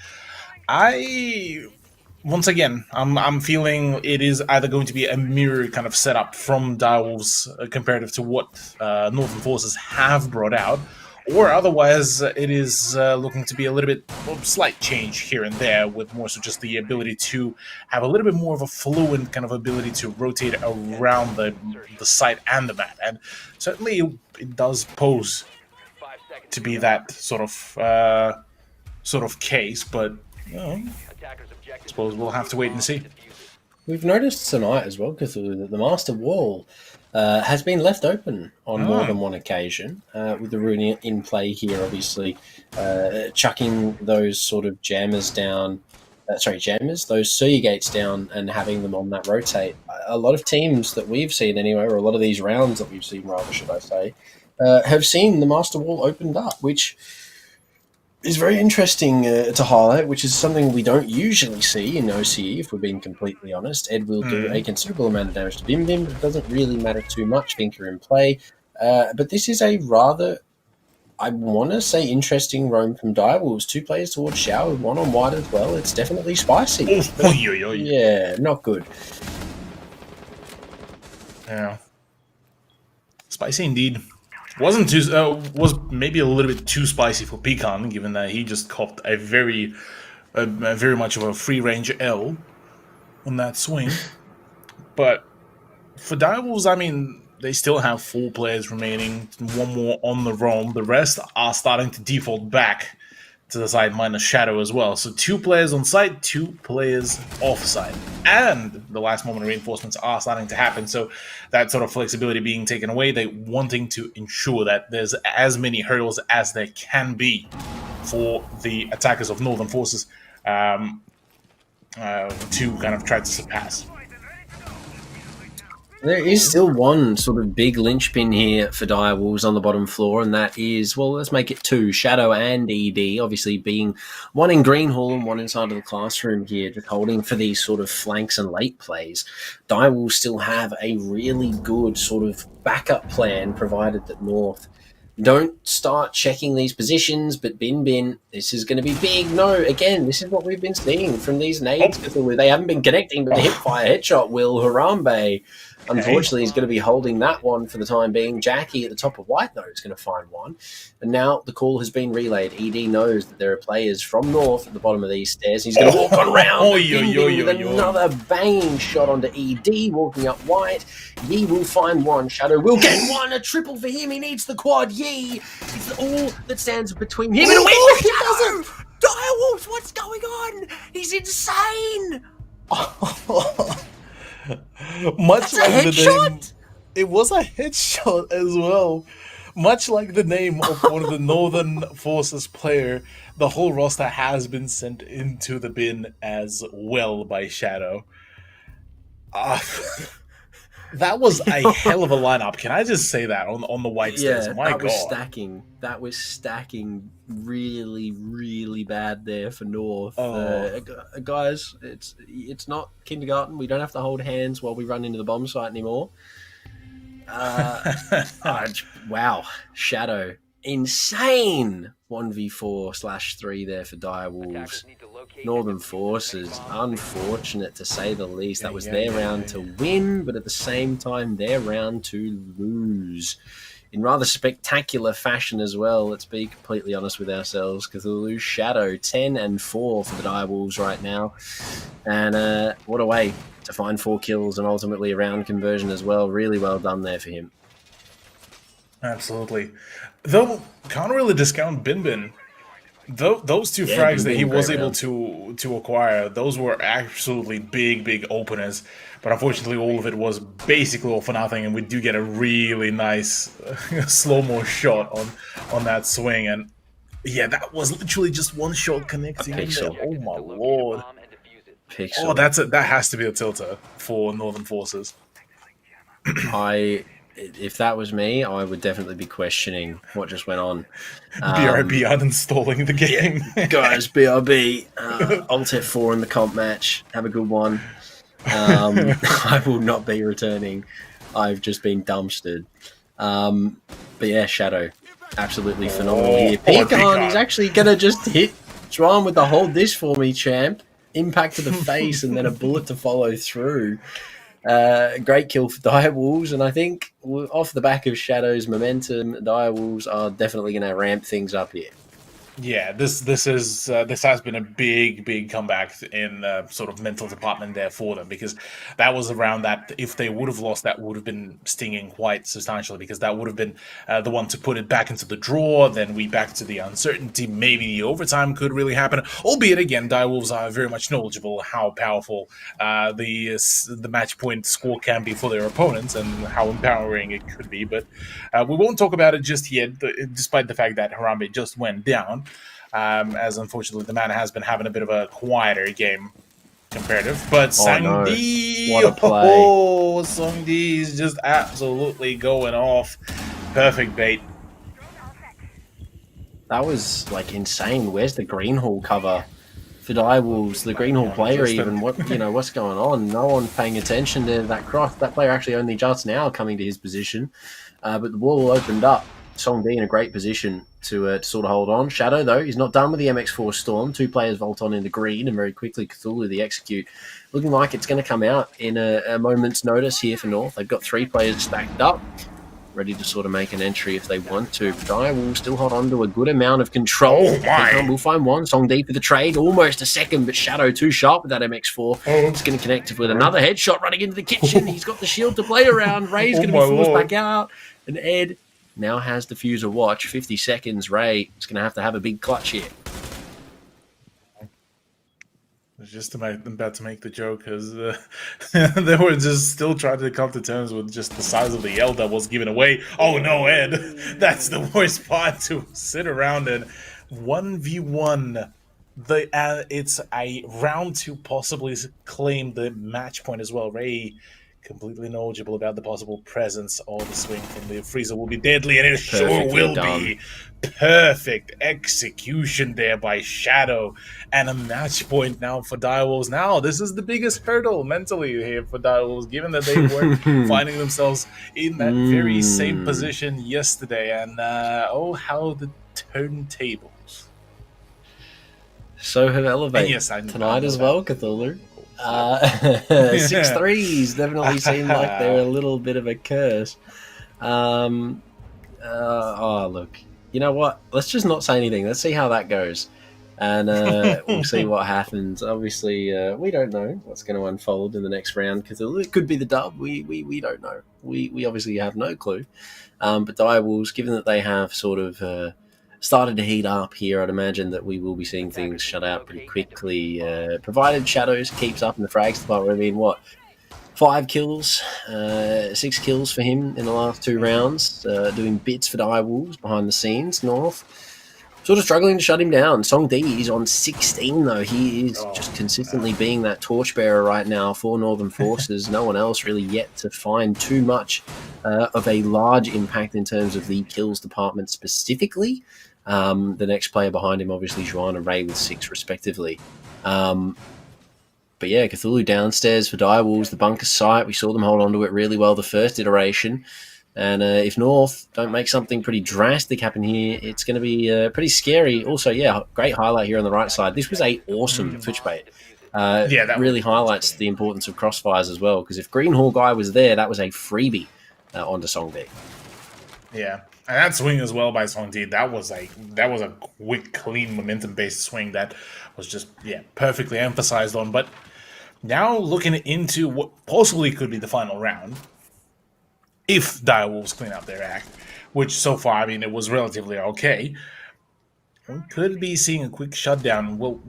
once again, I'm feeling it is either going to be a mirror kind of setup from Direwolves comparative to what Northern Forces have brought out, or otherwise it is looking to be a little bit of slight change here and there, with more so just the ability to have a little bit more of a fluent kind of ability to rotate around the site and the map. And certainly it does pose to be that sort of case, but I suppose we'll have to wait and see. We've noticed tonight as well, Cthulhu, that the Master Wall has been left open on more than one occasion, with the Rune in play here, obviously, chucking those sort of jammers down jammers, those Surya gates down and having them on that rotate. A lot of teams that we've seen anyway, or a lot of these rounds that we've seen, rather, should I say, have seen the Master Wall opened up, which is very interesting to highlight, which is something we don't usually see in OCE, if we're being completely honest. Ed will do a considerable amount of damage to Bim Bim, but it doesn't really matter too much. Finker in play. But this is a rather, I want to say, interesting roam from Direwolves. 2 players towards Shower, 1 on white as well. It's definitely spicy. Yeah, not good. Yeah. Spicy indeed. Wasn't too was maybe a little bit too spicy for Pecan, given that he just copped a very much of a free range L on that swing. But for Direwolves, I mean, they still have 4 players remaining, 1 more on the roam. The rest are starting to default back to the side, minus Shadow as well. So 2 players on site, 2 players off site. And the last moment reinforcements are starting to happen, so that sort of flexibility being taken away, they wanting to ensure that there's as many hurdles as there can be for the attackers of Northern Forces to kind of try to surpass. There is still one sort of big linchpin here for Direwolves on the bottom floor, and that is, well, let's make it 2. Shadow and ED, obviously being 1 in Greenhall and 1 inside of the classroom here, just holding for these sort of flanks and late plays. Direwolves still have a really good sort of backup plan, provided that North don't start checking these positions, but Bin, this is going to be big. No, again, this is what we've been seeing from these nades. They haven't been connecting, but the hipfire headshot will. Harambe, unfortunately, is going to be holding that one for the time being. Jackie at the top of white, though, is going to find one. And now the call has been relayed. ED knows that there are players from North at the bottom of these stairs. He's going to walk on round. With another banging shot onto ED, walking up white. Yi will find one. Shadow will get one. A triple for him. He needs the quad. Yi. It's all that stands between him and a win. He doesn't. Direwolves, what's going on? He's insane. Much That's like the name, it was a headshot as well. Much like the name of one of the Northern Forces player, the whole roster has been sent into the bin as well by Shadow. That was a hell of a lineup. Can I just say that on the white stairs? My God. That was stacking really, really bad there for North. Guys, it's not kindergarten. We don't have to hold hands while we run into the bomb site anymore. Wow, Shadow, insane 1v4/3 there for Direwolves. Northern Forces, unfortunate to say the least. That was their round to win, but at the same time, their round to lose. In rather spectacular fashion as well, let's be completely honest with ourselves, because they'll lose Shadow 10-4 for the Direwolves right now. And what a way to find 4 kills and ultimately a round conversion as well. Really well done there for him. Absolutely. Though, can't really discount Bin. Those 2 frags that he was able to acquire, those were absolutely big openers. But unfortunately, all of it was basically all for nothing, and we do get a really nice slow-mo shot on that swing. And yeah, that was literally just 1 shot connecting. Oh my lord. Pixel. Oh, that has to be a tilter for Northern Forces. If that was me, I would definitely be questioning what just went on. BRB uninstalling the game. Guys, BRB, Alt F4 in the comp match. Have a good one. I will not be returning. I've just been dumpstered. But yeah, Shadow, absolutely phenomenal here. Pecan is actually going to just hit Drum with the hold this for me, champ. Impact to the face and then a bullet to follow through. Great kill for Direwolves, and I think off the back of Shadow's momentum, Direwolves are definitely going to ramp things up here. Yeah, this has been a big comeback in sort of mental department there for them, because that was a round that if they would have lost, that would have been stinging quite substantially, because that would have been the one to put it back into the draw. Then we back to the uncertainty. Maybe the overtime could really happen, albeit again, Direwolves are very much knowledgeable how powerful the match point score can be for their opponents and how empowering it could be. But we won't talk about it just yet, despite the fact that Harambe just went down. as unfortunately the man has been having a bit of a quieter game comparative. But no. Sangdi, What a play. oh, Sangdi is just absolutely going off. Perfect bait. That was like insane. Where's the Greenhall cover for Direwolves? The Greenhall player even, what's going on? No one paying attention to that cross. That player actually only just now coming to his position. But the wall opened up. Songdi in a great position to sort of hold on. Shadow, though, he's not done with the MX4 Storm. 2 players vault on into green, and very quickly Cthulhu, the execute, looking like it's going to come out in a moment's notice here for North. They've got 3 players stacked up, ready to sort of make an entry if they want to. Dai will still hold on to a good amount of control. Oh my. We'll find one. Songdi for the trade. Almost a second, but Shadow too sharp with that MX4. It's going to connect with another headshot running into the kitchen. He's got the shield to play around. Ray's going to be forced back out. And Ed now has diffuser watch. 50 seconds. Ray is going to have a big clutch here. I was just about to make the joke because they were just still trying to come to terms with just the size of the L that was given away. Oh no, Ed! That's the worst part to sit around and 1v1. It's a round to possibly claim the match point as well. Ray completely knowledgeable about the possible presence of the swing from the freezer will be deadly, and it sure will be. Perfect execution there by Shadow, and a match point now for Direwolves. Now, this is the biggest hurdle mentally here for Direwolves, given that they were finding themselves in that very same position yesterday, and how the turntables. So have elevated tonight as well, Cthulhu. 6 threes definitely seem like they're a little bit of a curse. Look, you know what? Let's just not say anything. Let's see how that goes, and we'll see what happens. Obviously, we don't know what's going to unfold in the next round because it could be the dub. We don't know. We obviously have no clue. But Direwolves, given that they have sort of started to heat up here, I'd imagine that we will be seeing things shut out pretty quickly, provided Shadows keeps up in the frags department. I mean, 5 kills, 6 kills for him in the last 2 rounds, doing bits for Direwolves behind the scenes. North sort of struggling to shut him down. Songdi is on 16, though. He is just consistently being that torchbearer right now for Northern Forces. No one else really yet to find too much of a large impact in terms of the kills department specifically. The next player behind him, obviously, Juan and Ray with 6 respectively. But yeah, Cthulhu downstairs for Direwolves, the bunker site. We saw them hold on to it really well the first iteration. And if North don't make something pretty drastic happen here, it's going to be pretty scary. Also, yeah, great highlight here on the right side. This was a awesome Twitch bait. That really highlights the importance of crossfires as well, because if Greenhall guy was there, that was a freebie onto Songdi. Yeah. And that swing as well by Songdi, that was a quick, clean, momentum-based swing that was just, perfectly emphasized on. But now looking into what possibly could be the final round, if Direwolves clean out their act, which so far, I mean, it was relatively okay, we could be seeing a quick shutdown. Well,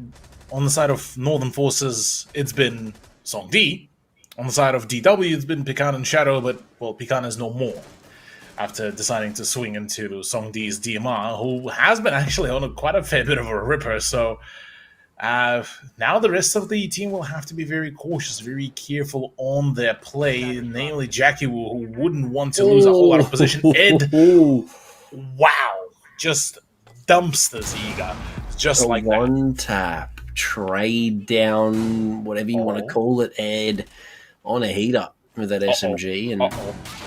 on the side of Northern Forces, it's been Songdi. On the side of DW, it's been Pican and Shadow, but, well, Pican is no more after deciding to swing into Songdi's DMR, who has been actually on quite a fair bit of a ripper. So now the rest of the team will have to be very cautious, very careful on their play, namely Jackie, who wouldn't want to lose a whole lot of position. Ed, wow, just dumpsters Eager, just like that. One tap, trade down, whatever you want to call it, Ed, on a heat-up with that SMG, and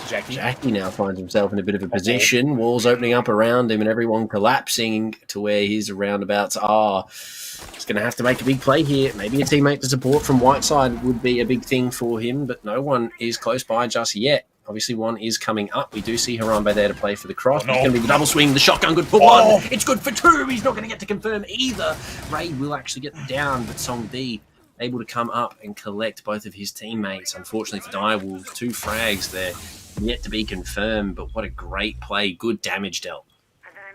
Jackie now finds himself in a bit of a position. Walls opening up around him and everyone collapsing to where his roundabouts are. He's going to have to make a big play here. Maybe a teammate to support from Whiteside would be a big thing for him, but no one is close by just yet. Obviously, one is coming up. We do see Harambe there to play for the cross. It's going to be the double swing. The shotgun good for 1. It's good for 2. He's not going to get to confirm either. Ray will actually get down, but Songdi able to come up and collect both of his teammates. Unfortunately for Direwolves, 2 frags there, yet to be confirmed, but what a great play. Good damage dealt.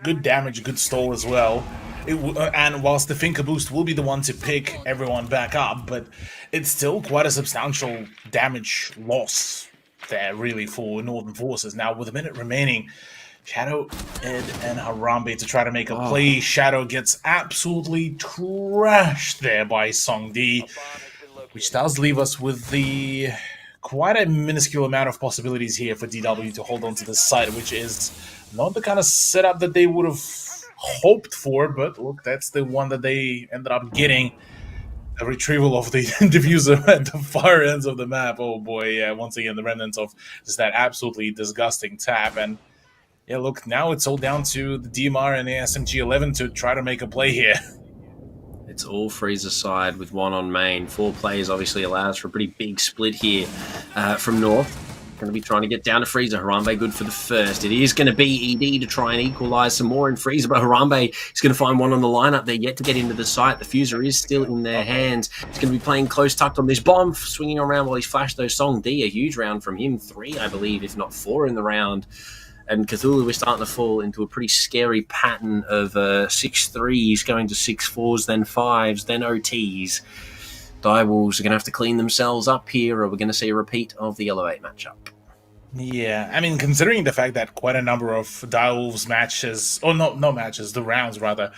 Good damage, good stall as well. And whilst the Finker boost will be the one to pick everyone back up, but it's still quite a substantial damage loss there, really, for Northern Forces. Now, with a minute remaining, Shadow, Ed, and Harambe to try to make a play. Shadow gets absolutely trashed there by Songdi, which does leave us with the quite a minuscule amount of possibilities here for DW to hold on to this side, which is not the kind of setup that they would have hoped for, but look, that's the one that they ended up getting. A retrieval of the diffuser at the far ends of the map. Oh boy, yeah, once again, the remnants of just that absolutely disgusting tap. And yeah, look, now it's all down to the DMR and the SMG-11 to try to make a play here. It's all Freezer side with one on main. 4 players obviously allows for a pretty big split here from North. Going to be trying to get down to Freezer. Harambe good for the first. It is going to be ED to try and equalise some more in Freezer, but Harambe is going to find one on the lineup. They're yet to get into the site. The fuser is still in their hands. He's going to be playing close tucked on this bomb, swinging around while he's flashed those Song D. A huge round from him. 3, I believe, if not 4 in the round. And Cthulhu is starting to fall into a pretty scary pattern of 6-3s going to 6-4s, then 5s, then OTs. Direwolves are going to have to clean themselves up here, or we're going to see a repeat of the Elevate matchup. Yeah, I mean, considering the fact that quite a number of Direwolves matches, the rounds rather,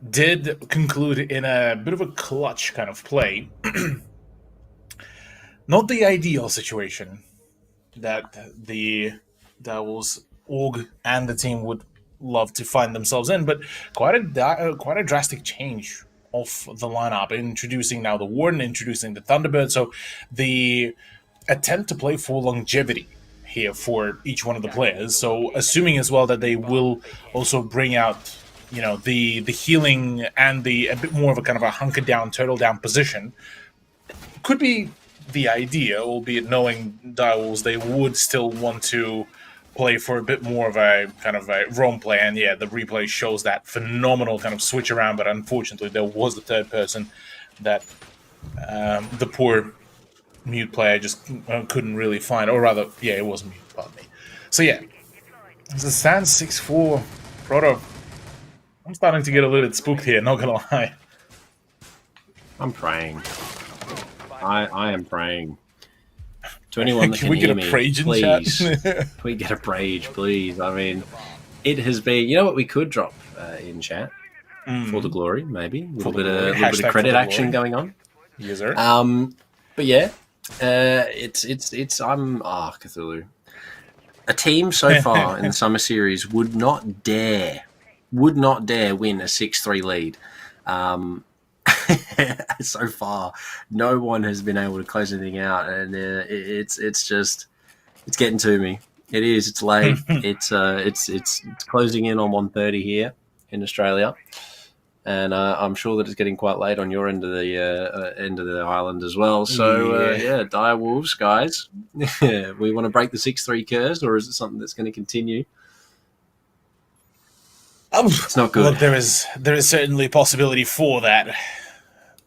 did conclude in a bit of a clutch kind of play. Not the ideal situation that the Direwolves org and the team would love to find themselves in, but quite a drastic change of the lineup, introducing now the Warden, introducing the Thunderbird. So the attempt to play for longevity here for each one of the players. So assuming as well that they will also bring out, you know, the healing and a bit more of a kind of a hunker down, turtle down position, could be the idea, albeit knowing Direwolves, they would still want to play for a bit more of a kind of a roam play. And yeah, the replay shows that phenomenal kind of switch around, but unfortunately there was the third person that the poor mute player just couldn't really find, or rather, yeah, it was mute, pardon me. So yeah, it's a stand 6-4 Proto. I'm starting to get a little bit spooked here, not gonna lie. I'm praying. I am praying. To anyone that can we get hear a me, prage in please, chat? can we get a prage, please? I mean, it has been. You know what we could drop in chat for the glory, maybe a little bit of credit action going on. Yes, sir. But yeah, it's I'm Cthulhu. A team so far in the summer series would not dare win a 6-3 lead. So far, no one has been able to close anything out, and it's getting to me. It is. It's late. it's closing in on 1:30 here in Australia, and I'm sure that it's getting quite late on your end of the island as well. So yeah, Direwolves guys, we want to break the 6-3 curse, or is it something that's going to continue? It's not good. Look, there is certainly a possibility for that.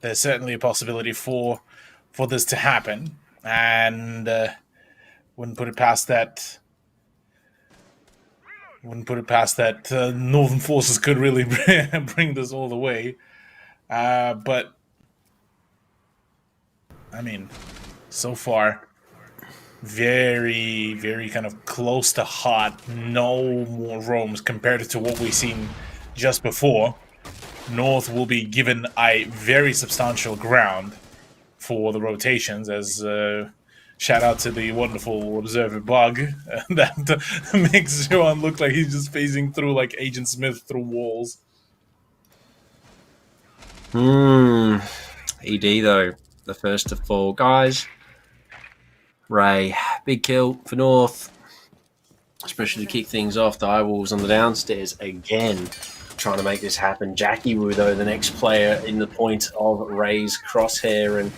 There's certainly a possibility for this to happen, and wouldn't put it past that. Northern forces could really bring this all the way, but I mean, so far, very, very kind of close to hot. No more roams compared to what we've seen just before. North will be given a very substantial ground for the rotations, as shout out to the wonderful observer bug that makes Johan look like he's just phasing through like Agent Smith through walls. ED though, the first to fall. Guys, Ray, big kill for North, especially to kick things off. Direwolves on the downstairs again, trying to make this happen. Jackie Wu, though, the next player in the point of Ray's crosshair, and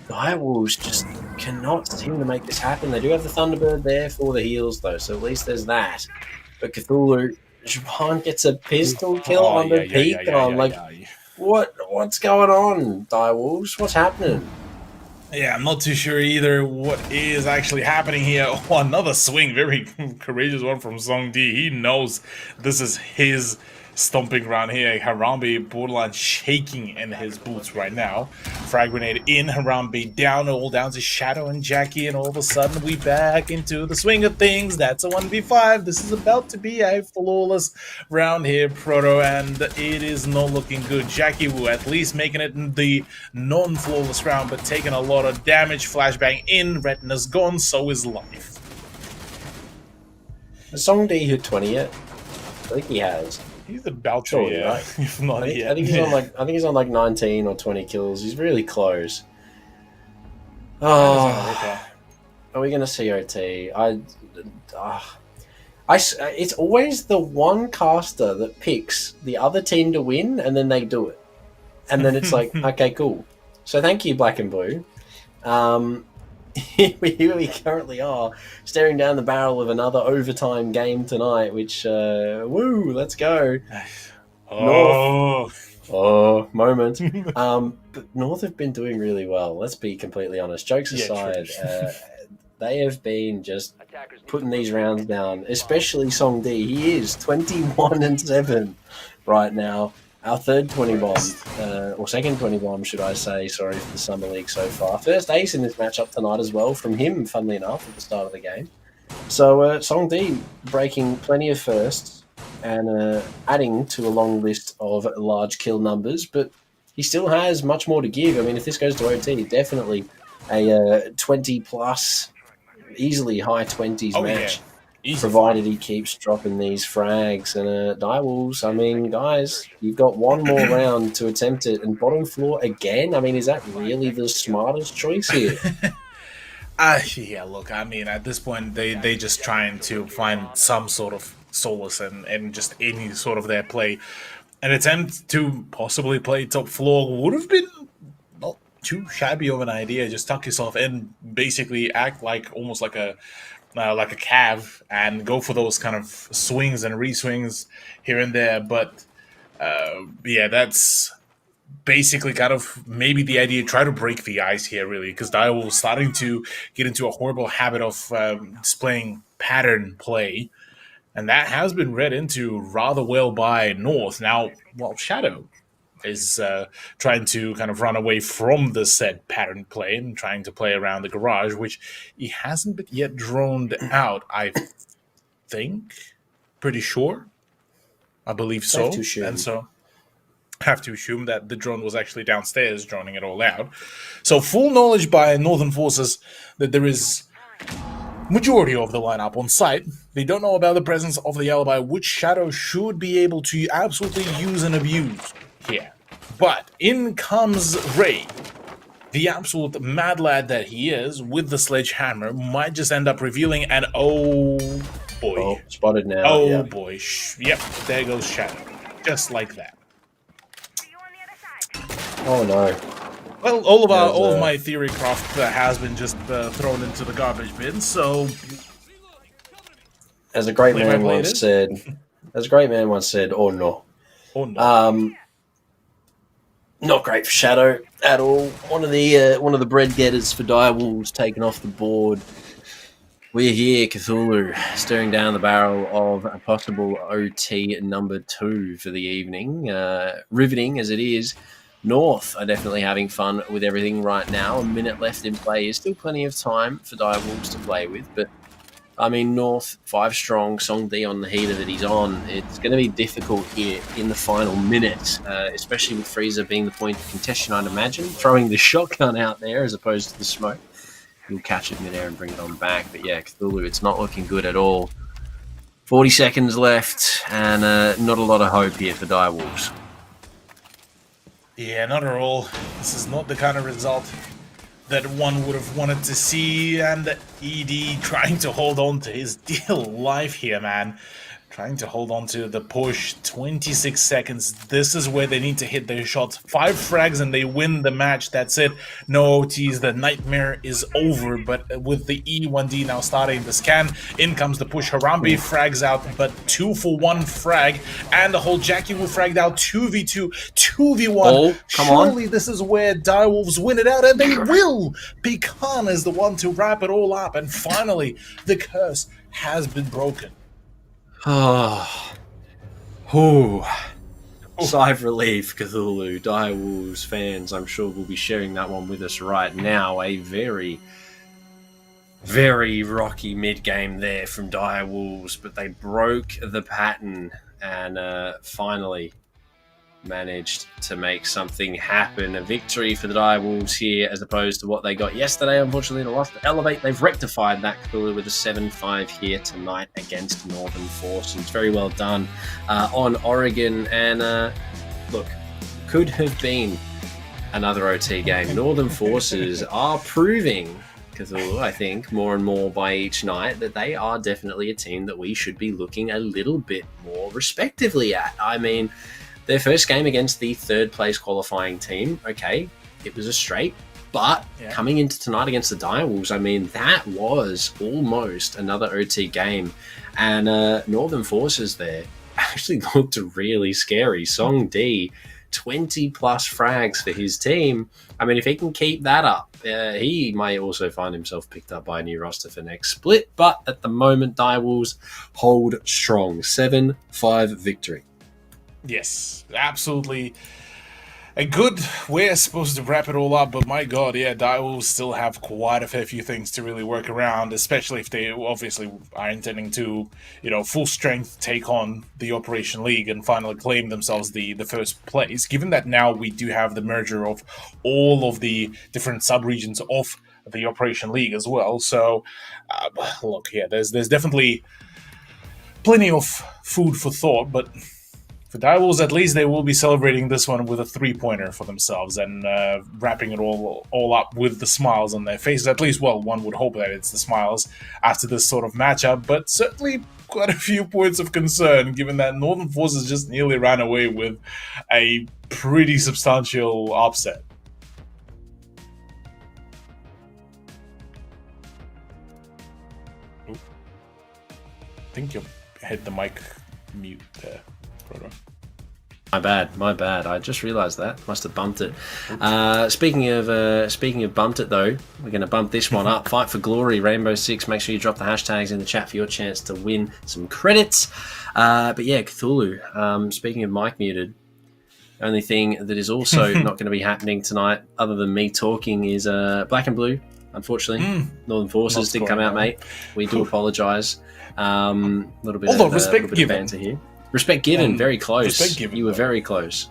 Direwolves just cannot seem to make this happen. They do have the Thunderbird there for the heals, though, so at least there's that. But Cthulhu, Japan gets a pistol kill on the peak. What's going on, Direwolves? What's happening? Yeah, I'm not too sure either what is actually happening here. Oh, another swing, very courageous one from Song D. He knows this is his stomping around here. Harambe borderline shaking in his boots right now. Frag grenade in, Harambe down, all down to Shadow and Jackie, and all of a sudden we back into the swing of things. That's a 1v5. This is about to be a flawless round here, Proto, and it is not looking good. Jackie Wu at least making it in the non-flawless round, but taking a lot of damage. Flashbang in, Retina's gone, so is life. Has Song D hit 20 yet? I think he has. He's about to, Surely, yeah. right? If not I yet. think he's on like 19 or 20 kills. He's really close. Oh, are we gonna see OT? It's always the one caster that picks the other team to win, and then they do it, and then it's like, okay, cool. So thank you, Black and Blue. Here we currently are, staring down the barrel of another overtime game tonight, which, woo, let's go. North. Oh, moment. But North have been doing really well, let's be completely honest. Jokes aside, they have been just putting these rounds down, especially Song D. He is 21-7 right now. Our third 20 bomb, or second 20 bomb, should I say, sorry, for the Summer League so far. First ace in this matchup tonight as well, from him, funnily enough, at the start of the game. So Song D breaking plenty of firsts and adding to a long list of large kill numbers, but he still has much more to give. I mean, if this goes to OT, definitely a 20-plus, easily high 20s match. Yeah. Provided he keeps dropping these frags and Direwolves. I mean, guys, you've got one more round to attempt it, and bottom floor again. I mean, is that really the smartest choice here? Yeah, look, I mean, at this point, they just trying to find some sort of solace and just any sort of their play. An attempt to possibly play top floor would have been not too shabby of an idea. Just tuck yourself in, basically act like almost like a cav and go for those kind of swings and re-swings here and there. But yeah, that's basically kind of maybe the idea. Try to break the ice here, really, because Direwolf is starting to get into a horrible habit of displaying pattern play, and that has been read into rather well by North. Now, well, Shadow is trying to kind of run away from the said pattern play and trying to play around the garage, which he hasn't yet droned out, I think. Pretty sure. I believe so. And so have to assume that the drone was actually downstairs droning it all out. So full knowledge by Northern Forces that there is majority of the lineup on site. They don't know about the presence of the alibi, which Shadow should be able to absolutely use and abuse here. But in comes Ray, the absolute mad lad that he is, with the sledgehammer, might just end up revealing an oh boy. Oh, spotted now. Oh boy. Yep, there goes Shadow. Just like that. Oh no. Well, all of my theory craft has been just thrown into the garbage bin, so as a great man once said, oh no. Oh no. Not great for Shadow at all. One of the bread getters for Direwolves taken off the board. We're here, Cthulhu, staring down the barrel of a possible OT number 2 for the evening. Riveting as it is. North are definitely having fun with everything right now. A minute left in play is still plenty of time for Direwolves to play with, but I mean, North, 5 strong, Song D on the heater that he's on. It's going to be difficult here in the final minute, especially with Freezer being the point of contention, I'd imagine. Throwing the shotgun out there as opposed to the smoke. He'll catch it midair and bring it on back. But yeah, Cthulhu, it's not looking good at all. 40 seconds left, and not a lot of hope here for Direwolves. Yeah, not at all. This is not the kind of result that one would have wanted to see, and ED trying to hold on to his deal life here, man. Trying to hold on to the push. 26 seconds. This is where they need to hit their shots. 5 frags and they win the match. That's it. No OTs. The nightmare is over. But with the E1D now starting the scan, in comes the push. Harambe frags out, but 2 for 1 frag. And the whole Jackie Wu fragged out 2v2, 2v1. Oh, come Surely this is where Direwolves win it out, and they will. Pecan is the one to wrap it all up. And finally, the curse has been broken. Oh, Ooh. Sigh of relief, Cthulhu. Direwolves fans, I'm sure, will be sharing that one with us right now. A very, very rocky mid-game there from Direwolves, but they broke the pattern and finally managed to make something happen. A victory for the Direwolves here as opposed to what they got yesterday. Unfortunately, they lost to Elevate. They've rectified that, Cthulhu, with a 7-5 here tonight against Northern Forces. Very well done on Oregon. And look, could have been another OT game. Northern Forces are proving, Cthulhu, I think, more and more by each night, that they are definitely a team that we should be looking a little bit more respectively at. I mean, their first game against the third place qualifying team, okay, it was a straight, but coming into tonight against the Direwolves, I mean, that was almost another OT game. And Northern Forces there actually looked really scary. Song D, 20 plus frags for his team. I mean, if he can keep that up, he may also find himself picked up by a new roster for next split. But at the moment, Direwolves hold strong. 7-5 victory. Yes, absolutely. A good way, I suppose, to wrap it all up, but my god, yeah, Direwolves still have quite a fair few things to really work around, especially if they obviously are intending to, full strength take on the Operation League and finally claim themselves the first place, given that now we do have the merger of all of the different sub-regions of the Operation League as well. So, look, yeah, there's definitely plenty of food for thought, but for Direwolves, at least they will be celebrating this one with a 3-pointer for themselves and wrapping it all up with the smiles on their faces. At least, well, one would hope that it's the smiles after this sort of matchup, but certainly quite a few points of concern, given that Northern Forces just nearly ran away with a pretty substantial upset. Ooh. I think you hit the mic mute there. My bad. I just realised that. Must have bumped it. Speaking of bumped it though, we're going to bump this one up. Fight for Glory, Rainbow Six. Make sure you drop the hashtags in the chat for your chance to win some credits. But yeah, Cthulhu. Speaking of mic muted, the only thing that is also not going to be happening tonight, other than me talking, is Black and Blue. Unfortunately, Northern Forces did come out, mate. We do apologise. Little bit of banter here. Respect given, very close. You were very close.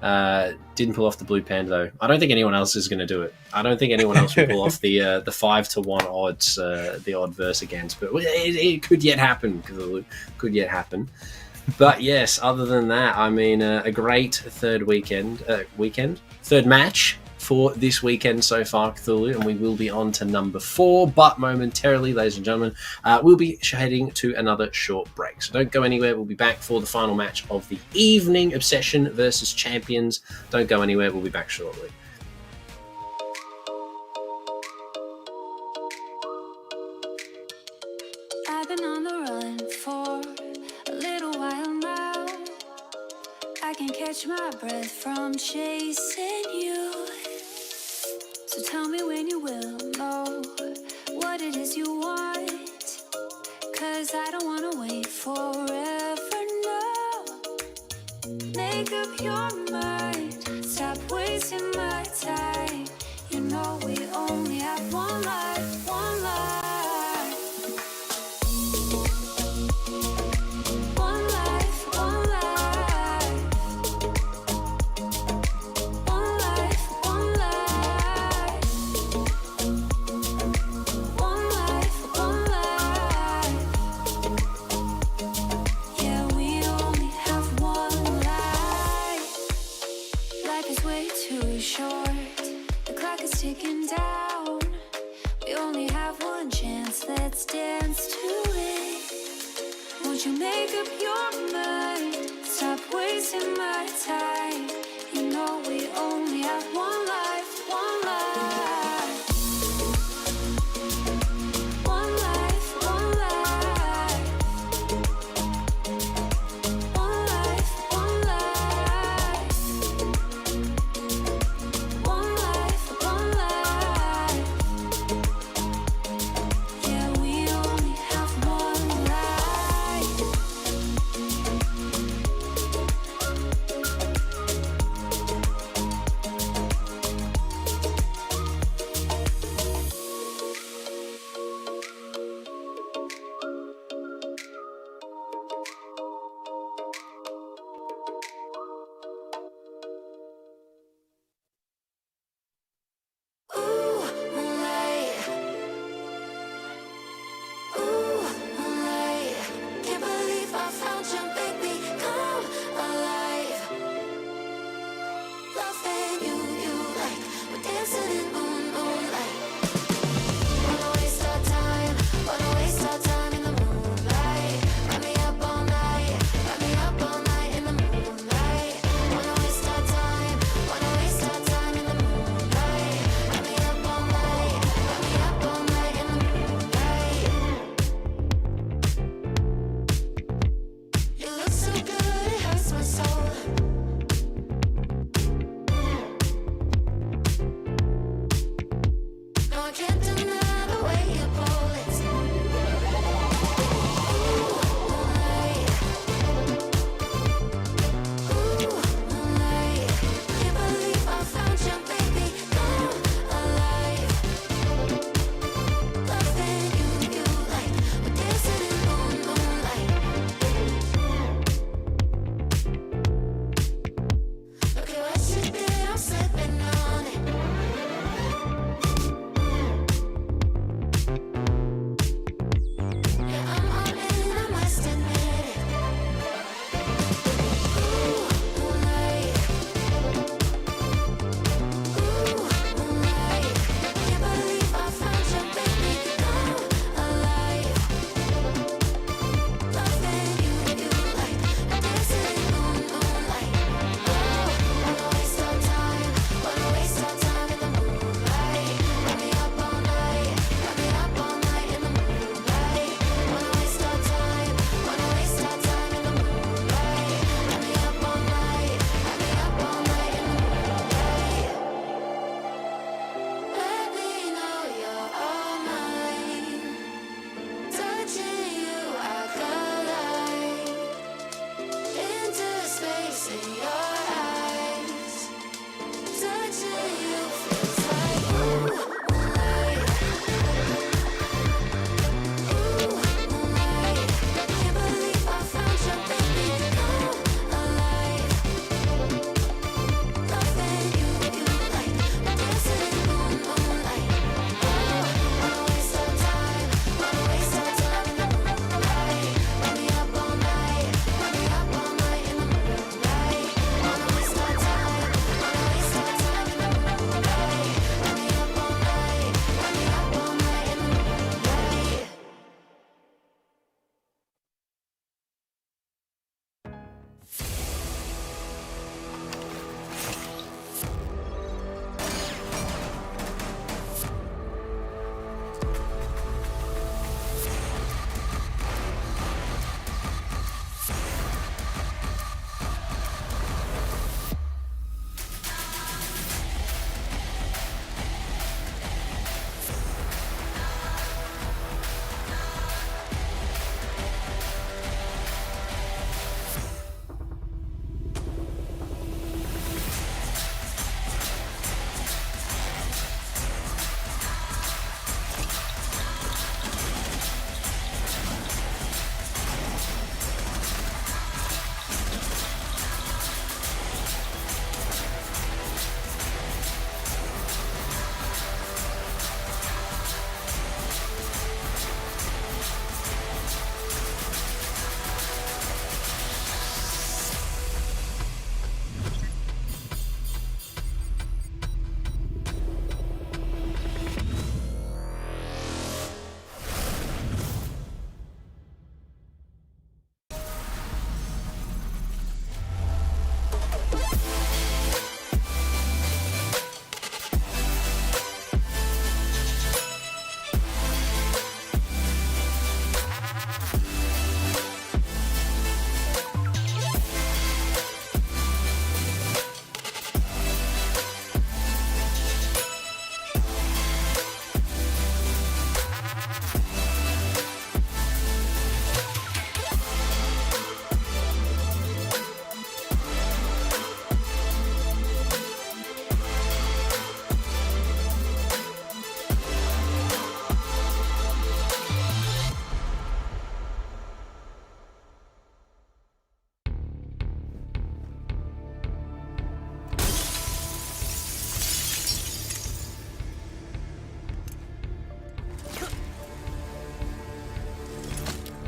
Didn't pull off the blue panda though. I don't think anyone else is going to do it. I don't think anyone else will pull off the 5-1 odds, the odd verse against. But it could yet happen. Could yet happen. But yes, other than that, I mean, a great third match for this weekend so far, Cthulhu, and we will be on to number 4, but momentarily, ladies and gentlemen, we'll be heading to another short break. So don't go anywhere. We'll be back for the final match of the evening, Obsession versus Champions. Don't go anywhere. We'll be back shortly. I've been on the run for a little while now. I can catch my breath from chasing you. So tell me when you will know what it is you want. 'Cause I don't wanna wait forever, no. Make up your mind, stop wasting my time. You know we only have one life, one life. One life, one life. One life, one life. One life, one life. Yeah, we only have one life. Life is way too short. The clock is ticking down. We only have one chance. Let's dance to it. Won't you make up your mind? Stop wasting my time. You know we only have one life, one life. One life, one life. One life, one life. One life, one life. Yeah, we only have one life.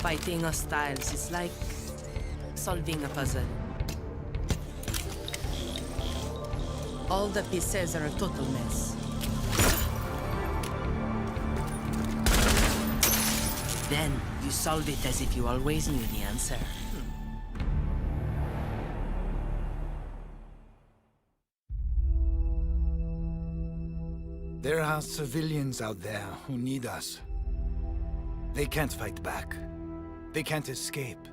Fighting hostiles is like solving a puzzle. All the pieces are a total mess. Then you solve it as if you always knew the answer. There are civilians out there who need us. They can't fight back. They can't escape.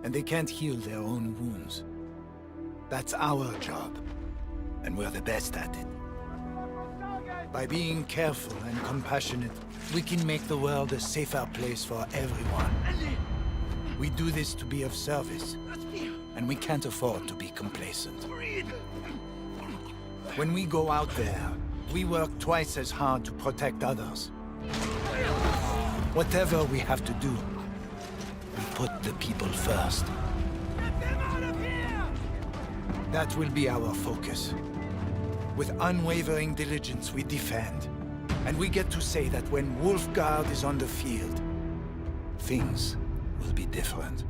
And they can't heal their own wounds. That's our job. And we're the best at it. By being careful and compassionate, we can make the world a safer place for everyone. We do this to be of service. And we can't afford to be complacent. When we go out there, we work twice as hard to protect others. Whatever we have to do, we put the people first. That will be our focus. With unwavering diligence, we defend. And we get to say that when Wolfguard is on the field, things will be different.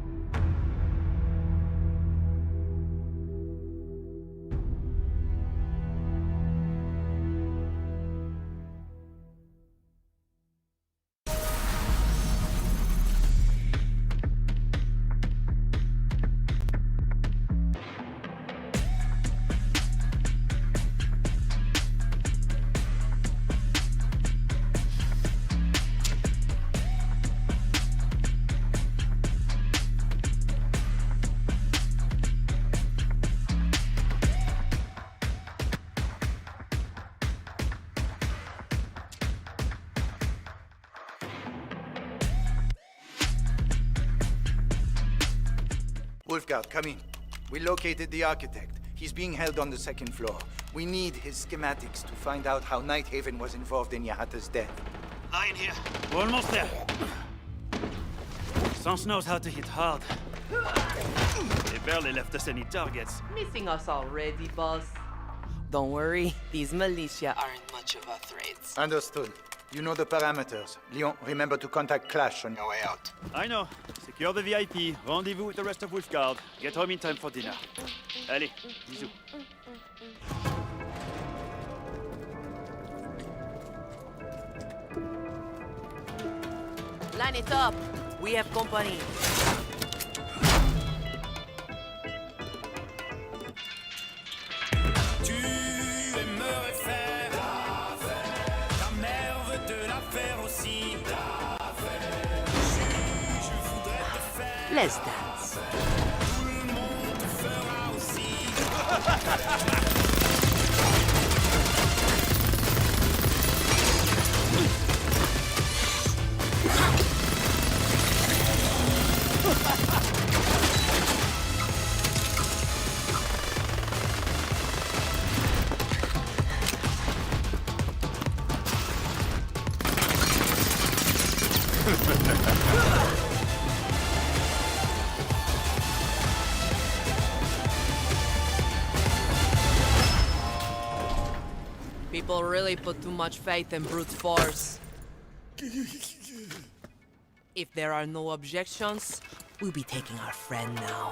Wolfguard, come in. We located the architect. He's being held on the second floor. We need his schematics to find out how Nighthaven was involved in Yahata's death. Line here. We're almost there. Sans knows how to hit hard. They barely left us any targets. Missing us already, boss. Don't worry, these militia aren't much of a threat. Understood. You know the parameters. Leon, remember to contact Clash on your way out. I know. Secure the VIP. Rendezvous with the rest of Wolfguard. Get home in time for dinner. Allez, bisous. Line it up. We have company. Tu aimerais faire ta mère veut te la faire aussi. Je voudrais te faire. Let's dance. Tout le monde te fera aussi. People really put too much faith in brute force. If there are no objections, we'll be taking our friend now.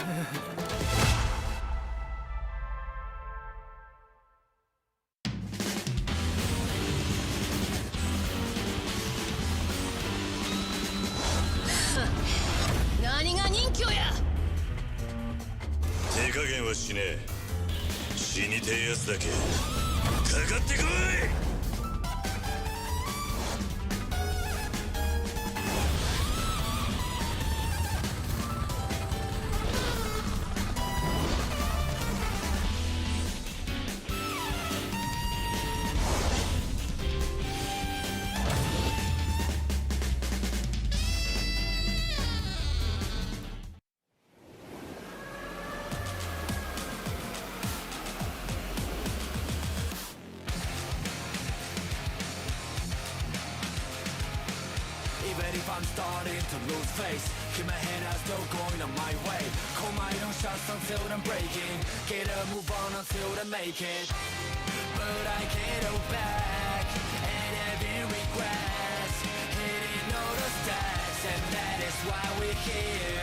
Even if I'm starting to lose face, keep my head out, still going on my way. Call my own shots until I'm breaking. Get a move on until I make it. But I can't go back, and having regrets. Hitting all the stacks, and that is why we here.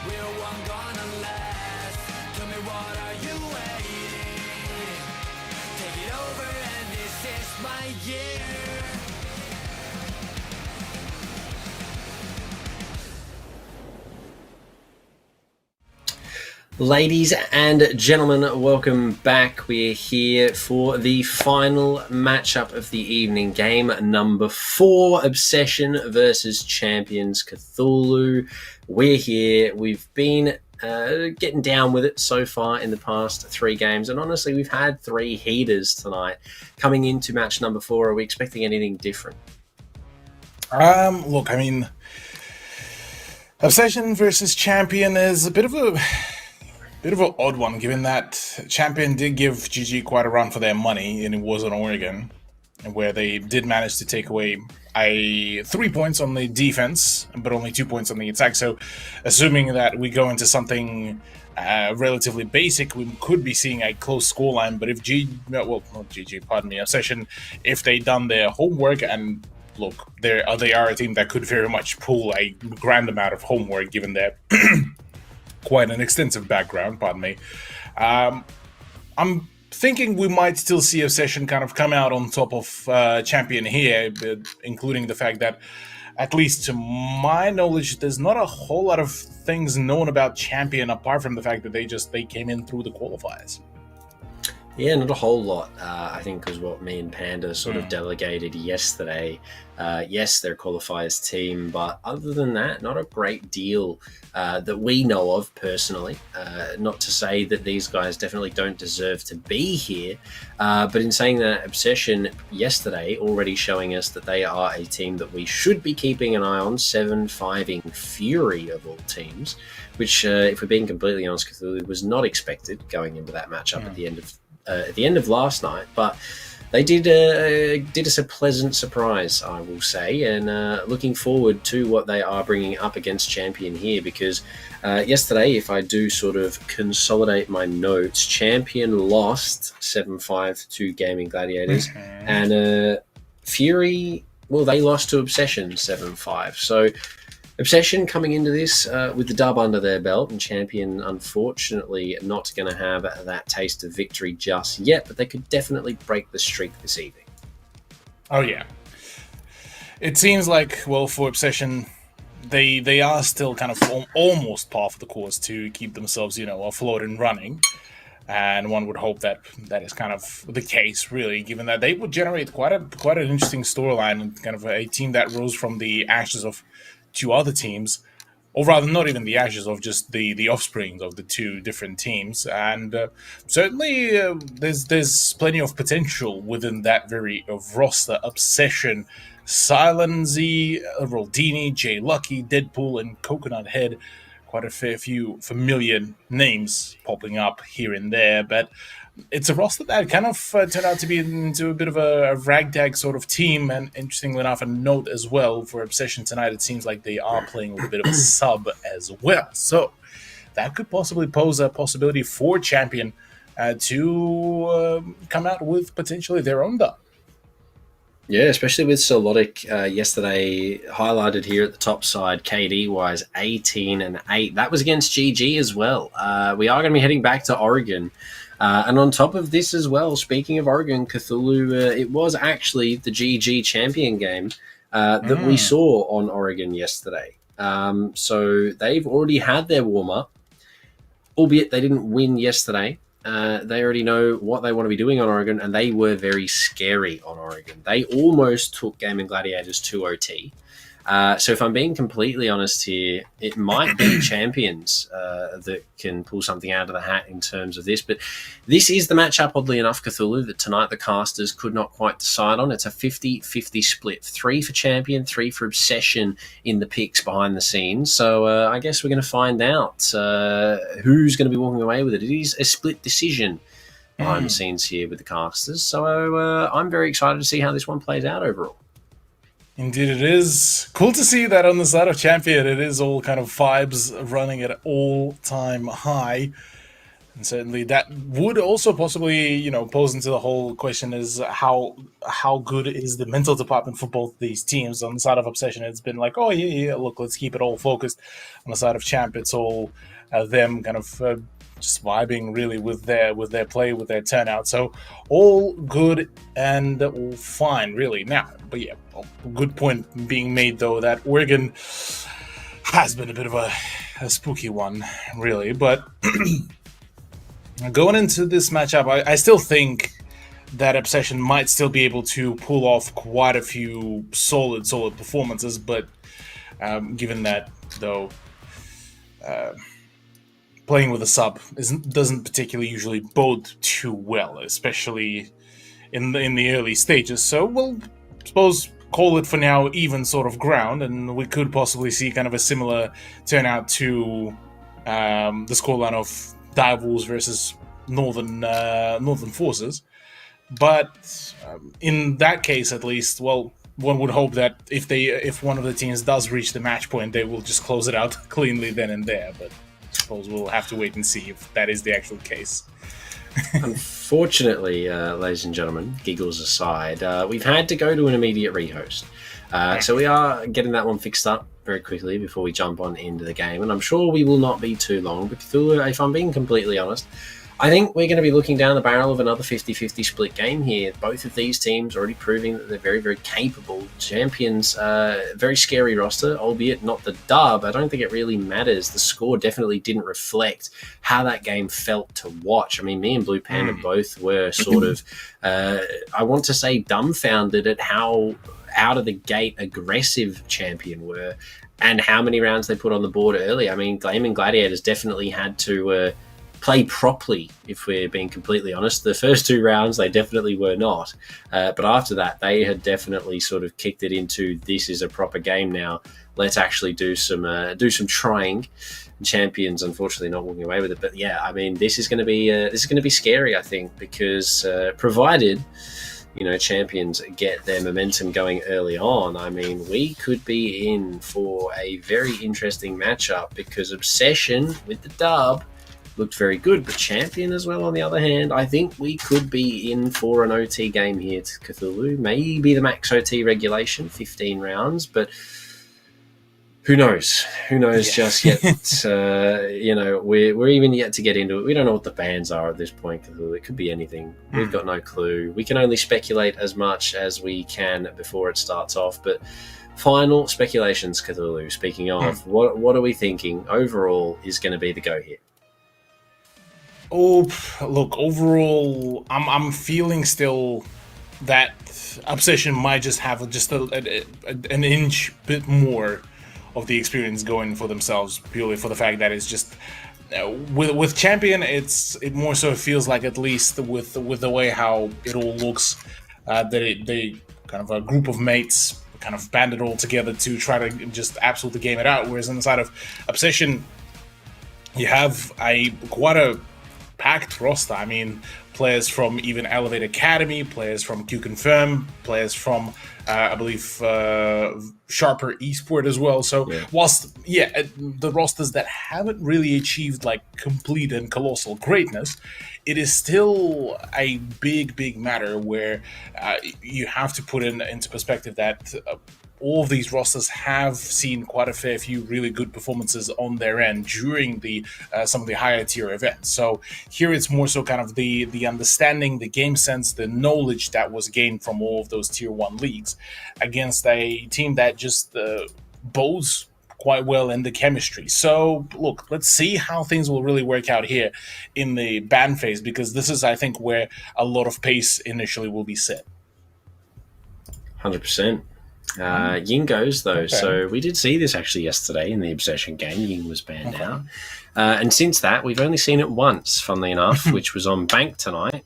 We're one gonna last. Tell me what are you waiting? Take it over and this is my year. Ladies and gentlemen, welcome back. We're here for the final matchup of the evening, game number 4, Obsession versus Champions Cthulhu. We're here. We've been getting down with it so far in the past 3 games, and honestly, we've had 3 heaters tonight. Coming into match number 4, are we expecting anything different? Look, I mean, Obsession versus Champion is a bit of an odd one, given that Champion did give GG quite a run for their money, and it was on Oregon, where they did manage to take away 3 points on the defense, but only 2 points on the attack. So, assuming that we go into something relatively basic, we could be seeing a close scoreline. But if Obsession, if they done their homework, and look, they are a team that could very much pull a grand amount of homework, given their quite an extensive background, pardon me. I'm thinking we might still see Obsession kind of come out on top of Champion here, including the fact that, at least to my knowledge, there's not a whole lot of things known about Champion apart from the fact that they came in through the qualifiers. Yeah, not a whole lot, I think, was what me and Panda sort of delegated yesterday. Yes, they're a qualifiers team, but other than that, not a great deal that we know of personally. Not to say that these guys definitely don't deserve to be here, but in saying that, Obsession yesterday already showing us that they are a team that we should be keeping an eye on, 7-5ing Fury of all teams, which, if we're being completely honest, Cthulhu was not expected going into that matchup at the end of last night, but they did us a pleasant surprise, I will say, and looking forward to what they are bringing up against Champion here, because yesterday, if I do sort of consolidate my notes, Champion lost 7-5 to Gaming Gladiators, and Fury, well, they lost to Obsession 7-5, so Obsession coming into this with the dub under their belt, and Champion, unfortunately, not going to have that taste of victory just yet, but they could definitely break the streak this evening. Oh, yeah. It seems like, well, for Obsession, they are still kind of almost par for the course to keep themselves, afloat and running. And one would hope that that is kind of the case, really, given that they would generate quite an interesting storyline, and kind of a team that rose from the ashes of 2 other teams, or rather not even the ashes of just the offsprings of the 2 different teams, and certainly there's plenty of potential within that very roster. Obsession, Silenzy, Roldini, Jay Lucky, Deadpool, and Coconut Head. Quite a fair few familiar names popping up here and there, but it's a roster that kind of turned out to be into a bit of a ragtag sort of team. And interestingly enough, a note as well for Obsession tonight, it seems like they are playing with a bit of a sub as well. So that could possibly pose a possibility for Champion to come out with potentially their own dub. Yeah, especially with Solotic yesterday, highlighted here at the top side, KD-wise, 18-8. That was against GG as well. We are going to be heading back to Oregon. And on top of this as well, speaking of Oregon, Cthulhu, it was actually the GG Champion game that we saw on Oregon yesterday. So they've already had their warm-up, albeit they didn't win yesterday. They already know what they want to be doing on Oregon, and they were very scary on Oregon. They almost took Gaming Gladiators to OT. So if I'm being completely honest here, it might be Champions that can pull something out of the hat in terms of this. But this is the matchup, oddly enough, Cthulhu, that tonight the casters could not quite decide on. It's a 50-50 split. 3 for Champion, 3 for Obsession in the picks behind the scenes. So I guess we're going to find out who's going to be walking away with it. It is a split decision behind the scenes here with the casters. So I'm very excited to see how this one plays out overall. Indeed it is. Cool to see that on the side of Champion, it is all kind of vibes running at all-time high. And certainly that would also possibly, pose into the whole question is how good is the mental department for both these teams. On the side of Obsession, it's been like, oh yeah, look, let's keep it all focused. On the side of Champ, it's all them kind of just vibing really with their play, with their turnout. So all good and all fine, really. Now, but yeah, a good point being made though that Oregon has been a bit of a spooky one, really, but. Going into this matchup, I still think that Obsession might still be able to pull off quite a few solid performances, but given that, though, playing with a sub doesn't particularly usually bode too well, especially in the early stages. So we'll suppose call it for now even sort of ground, and we could possibly see kind of a similar turnout to the scoreline of Direwolves versus Northern Forces. But in that case, at least, well, one would hope that if one of the teams does reach the match point, they will just close it out cleanly then and there. But I suppose we'll have to wait and see if that is the actual case. Unfortunately, ladies and gentlemen, giggles aside, we've had to go to an immediate rehost. So we are getting that one fixed up very quickly before we jump on into the game. And I'm sure we will not be too long. But Cthulhu, if I'm being completely honest, I think we're going to be looking down the barrel of another 50-50 split game here. Both of these teams already proving that they're very, very capable. Champions, very scary roster, albeit not the dub. I don't think it really matters. The score definitely didn't reflect how that game felt to watch. I mean, me and Blue Panda both were sort of, I want to say, dumbfounded at how out of the gate aggressive Champion were and how many rounds they put on the board early. I mean, Gleaming Gladiators definitely had to play properly, if we're being completely honest. The first two rounds, they definitely were not. But after that, they had definitely sort of kicked it into, this is a proper game now. Let's actually do some trying. Champions, unfortunately, not walking away with it. But yeah, I mean, this is going to be scary, I think, because provided Champions get their momentum going early on, I mean, we could be in for a very interesting matchup because Obsession with the dub looked very good, but Champion as well, on the other hand, I think we could be in for an OT game here to Cthulhu. Maybe the max OT regulation, 15 rounds, but who knows? Just yet? We're even yet to get into it. We don't know what the bans are at this point, Cthulhu. It could be anything. We've got no clue. We can only speculate as much as we can before it starts off, but final speculations, Cthulhu. Speaking of, what are we thinking overall is going to be the go here? Oh, look, overall, I'm feeling still that Obsession might just have an inch bit more of the experience going for themselves, purely for the fact that it's just with Champion, it more so feels like, at least with the way how it all looks, that they kind of a group of mates kind of banded all together to try to just absolutely game it out. Whereas on the side of Obsession, you have quite a packed roster. I mean, players from even Elevate Academy, players from Q Confirm, players from I believe Sharper Esport as well. So whilst the rosters that haven't really achieved like complete and colossal greatness, it is still a big matter where you have to put into perspective that all of these rosters have seen quite a fair few really good performances on their end during some of the higher tier events. So here it's more so kind of the understanding, the game sense, the knowledge that was gained from all of those tier 1 leagues against a team that just bows quite well in the chemistry. So look, let's see how things will really work out here in the ban phase, because this is, I think, where a lot of pace initially will be set. 100%. Ying goes, though. Okay. So we did see this actually yesterday in the Obsession game. Ying was banned out. And since that, we've only seen it once, funnily enough, which was on Bank tonight.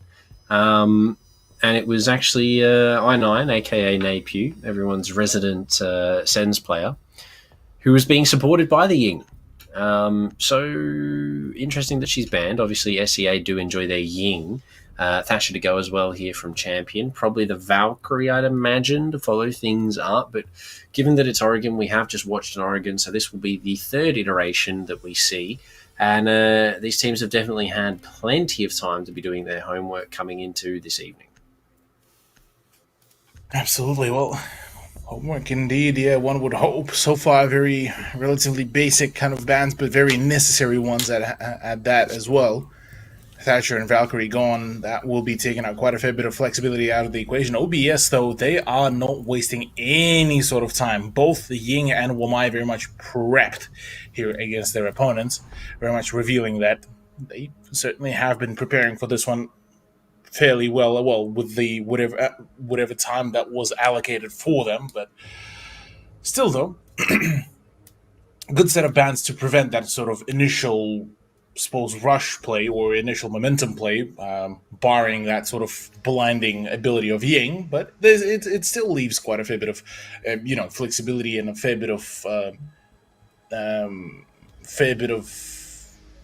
And it was actually I9, a.k.a. Napew, everyone's resident Sens player, who was being supported by the Ying. So interesting that she's banned. Obviously, SEA do enjoy their Ying. Thatcher to go as well here from Champion. Probably the Valkyrie, I'd imagine, to follow things up. But given that it's Oregon, we have just watched an Oregon, so this will be the third iteration that we see. And these teams have definitely had plenty of time to be doing their homework coming into this evening. Absolutely. Well, homework indeed. Yeah, one would hope. So far, very relatively basic kind of bans, but very necessary ones at that as well. Thatcher and Valkyrie gone, that will be taking out quite a fair bit of flexibility out of the equation. OBS, though, they are not wasting any sort of time. Both Ying and Wamai very much prepped here against their opponents, very much revealing that they certainly have been preparing for this one fairly well with the whatever time that was allocated for them. But still, though, good set of bans to prevent that sort of initial, suppose, rush play or initial momentum play, barring that sort of blinding ability of Ying. But it still leaves quite a fair bit of, flexibility and a fair bit of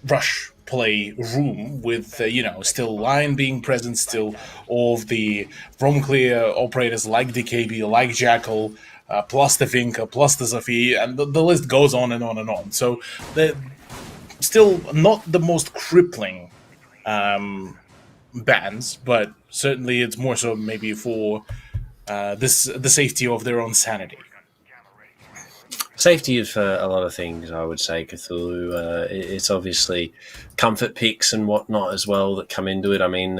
rush play room with still Lion being present, still all of the roam clear operators like DKB, like Jackal, plus the Vinka, plus the Zafi, and the list goes on and on and on. So the still not the most crippling bans, but certainly it's more so maybe for the safety of their own sanity. Safety is for a lot of things, I would say, Cthulhu. It's obviously comfort picks and whatnot as well that come into it. I mean,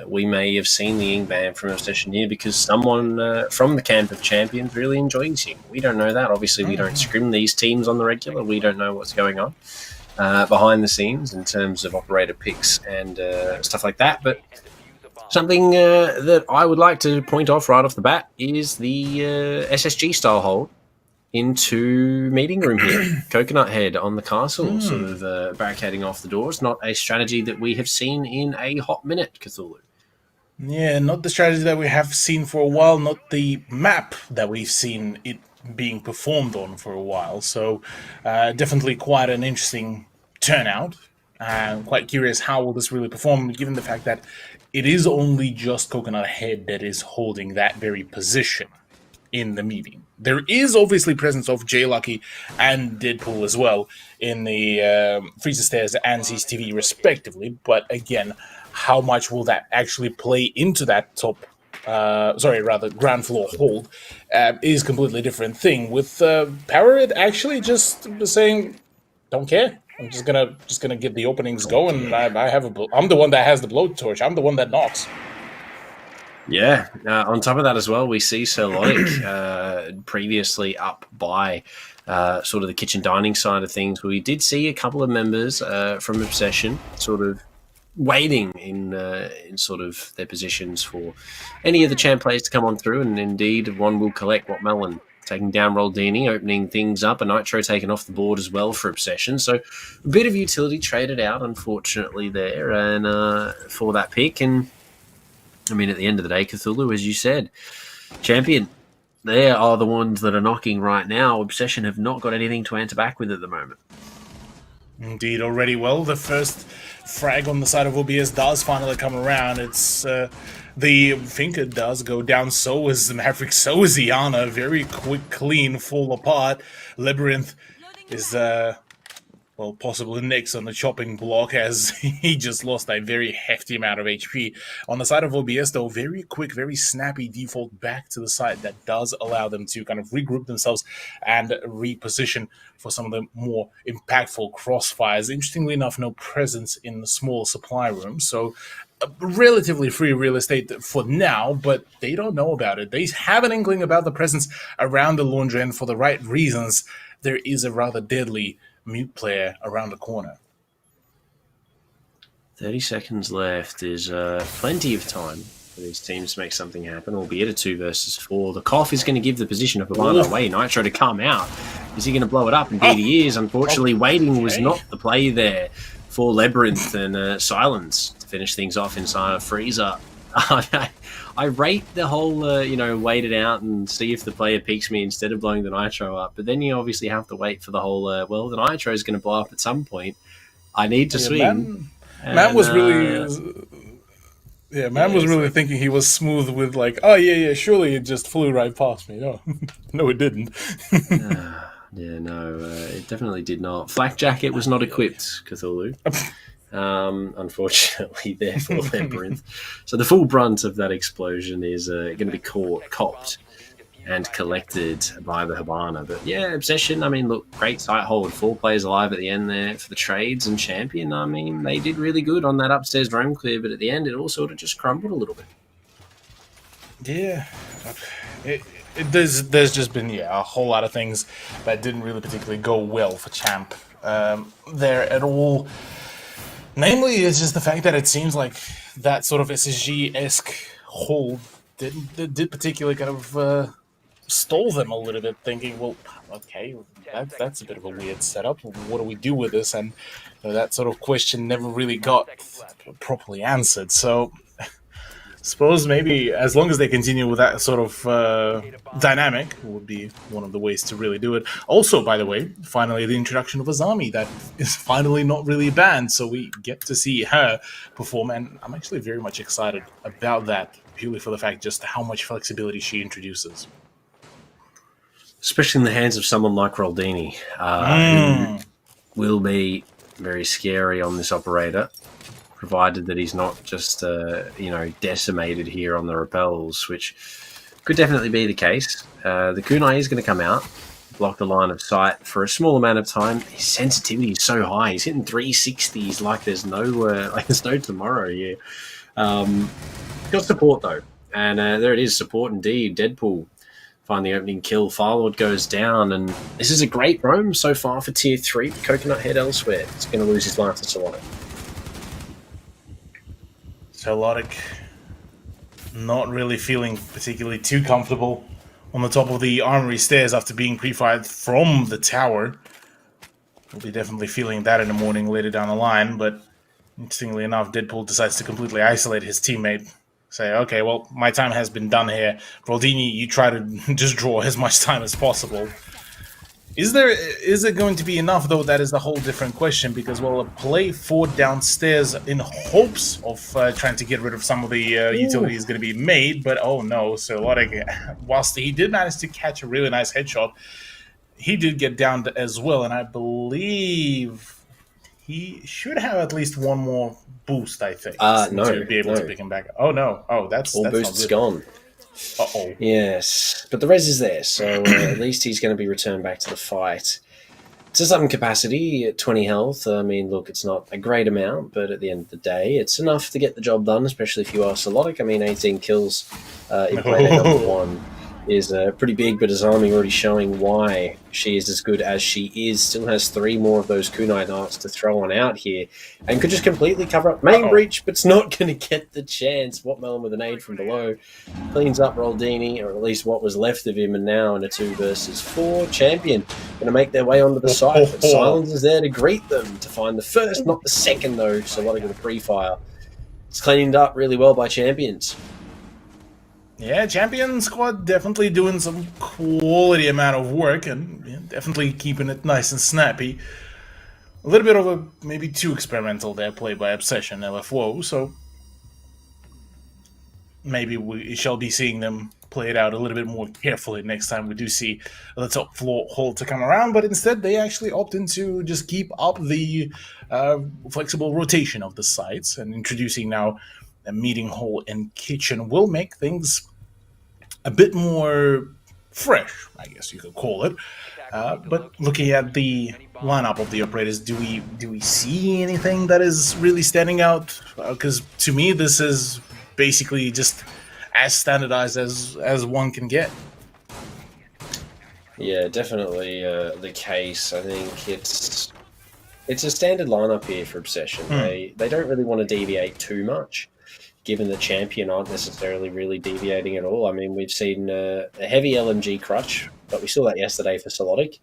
we may have seen the Ying ban from a session here because someone from the camp of champions really enjoys him. We don't know that. Obviously, we don't scrim these teams on the regular. We don't know what's going on behind the scenes in terms of operator picks and stuff like that. But something that I would like to point off right off the bat is the SSG style hold into meeting room here. Coconut Head on the castle, sort of barricading off the doors. Not a strategy that we have seen in a hot minute, Cthulhu. Yeah, not the strategy that we have seen for a while, not the map that we've seen it being performed on for a while. So definitely quite an interesting turnout. Quite curious how will this really perform, given the fact that it is only just Coconut Head that is holding that very position in the meeting. There is obviously presence of J Lucky and Deadpool as well in the Freezer Stairs and CCTV respectively, but again, how much will that actually play into that ground floor hold is a completely different thing. With Powerhead actually just saying, don't care. I'm just gonna get the openings going. I'm the one that has the blowtorch. I'm the one that knocks. Yeah. On top of that as well, we see Sirlotic previously up by sort of the kitchen dining side of things. We did see a couple of members from Obsession sort of waiting in sort of their positions for any of the champ players to come on through, and indeed one will collect what Melon, taking down Roldini, opening things up, a Nitro taken off the board as well for Obsession. So a bit of utility traded out, unfortunately, there and for that pick. And I mean, at the end of the day, Cthulhu, as you said, champion, they are the ones that are knocking right now. Obsession have not got anything to answer back with at the moment. Indeed, already. Well, the first frag on the side of OBS does finally come around. It's the Finca does go down, so is the Maverick, so is Iana. Very quick, clean, full apart. Labyrinth is possibly next on the chopping block as he just lost a very hefty amount of HP. On the side of OBS, though, very quick, very snappy default back to the side that does allow them to kind of regroup themselves and reposition for some of the more impactful crossfires. Interestingly enough, no presence in the small supply room, so relatively free real estate for now, but they don't know about it. They have an inkling about the presence around the laundry, and for the right reasons, there is a rather deadly mute player around the corner. 30 seconds left is plenty of time for these teams to make something happen, albeit a 2 versus 4. The cough is going to give the position of Pavano away. Nitro to come out. Is he going to blow it up? Indeed he is. Unfortunately, waiting was not the play there for Labyrinth and Silence to finish things off inside of Freezer. I rate the whole, wait it out and see if the player peeks me instead of blowing the Nitro up. But then you obviously have to wait for the whole, the Nitro is going to blow up at some point. I need to swing. Man was really... Man was really thinking he was smooth with like, surely it just flew right past me. No, no, it didn't. Yeah, no, it definitely did not. Flak Jacket was not equipped, Cthulhu. Unfortunately, therefore, Labyrinth. So the full brunt of that explosion is going to be copped and collected by the Habana. But yeah, Obsession, I mean, look, great sight hold. 4 players alive at the end there for the trades, and Champion, I mean, they did really good on that upstairs roam clear, but at the end it all sort of just crumbled a little bit. Yeah. There's just been a whole lot of things that didn't really particularly go well for Champ there at all. Namely, it's just the fact that it seems like that sort of SSG-esque hold did particularly kind of stole them a little bit, thinking, well, okay, that's a bit of a weird setup. What do we do with this? And that sort of question never really got properly answered. So suppose maybe as long as they continue with that sort of dynamic would be one of the ways to really do it. Also, by the way, finally the introduction of Azami that is finally not really banned, so we get to see her perform, and I'm actually very much excited about that, purely for the fact just how much flexibility she introduces. Especially in the hands of someone like Roldini, who will be very scary on this operator, provided that he's not just, decimated here on the repels, which could definitely be the case. The kunai is going to come out, block the line of sight for a small amount of time. His sensitivity is so high; he's hitting 360s like there's no tomorrow here. Got support though, and there it is, support indeed. Deadpool find the opening kill. Firelord goes down, and this is a great roam so far for tier 3. Coconut Head elsewhere. It's going to lose his life to Solonic. Celodic not really feeling particularly too comfortable on the top of the armory stairs after being pre-fired from the tower. We'll be definitely feeling that in the morning later down the line, but interestingly enough, Deadpool decides to completely isolate his teammate. Say, okay, well, my time has been done here. Roldini, you try to just draw as much time as possible. Is it going to be enough, though? That is the whole different question, because, well, a play forward downstairs in hopes of trying to get rid of some of the utility is going to be made, but oh no, so whilst he did manage to catch a really nice headshot, he did get downed as well, and I believe he should have at least one more boost, I think, to be able to pick him back up. Oh no, that's boosts gone. Uh-oh. Yes, but the res is there, so at least he's going to be returned back to the fight. To some capacity, at 20 health, I mean, look, it's not a great amount, but at the end of the day, it's enough to get the job done, especially if you are Solonic. I mean, 18 kills in play number 1 is pretty big, but Azami already showing why she is as good as she is. Still has 3 more of those kunai darts to throw on out here, and could just completely cover up main breach, but it's not going to get the chance. What Melon with an aid from below cleans up Roldini, or at least what was left of him, and now in a 2 versus 4, Champion going to make their way onto the site, but Silence is there to greet them, to find the first, not the second though, so a lot of the pre-fire. It's cleaned up really well by Champions. Yeah, Champion squad definitely doing some quality amount of work, and definitely keeping it nice and snappy. A little bit of a maybe too experimental there play by Obsession LFO, so maybe we shall be seeing them play it out a little bit more carefully next time we do see the top floor hold to come around, but instead they actually opt into just keep up the flexible rotation of the sites, and introducing now a meeting hall and kitchen will make things a bit more fresh, I guess you could call it. But looking at the lineup of the operators, do we see anything that is really standing out? Because to me, this is basically just as standardized as one can get. Yeah, definitely the case. I think it's a standard lineup here for Obsession. They don't really want to deviate too much, given the Champion aren't necessarily really deviating at all. I mean, we've seen a heavy LMG crutch, but we saw that yesterday for Solodic.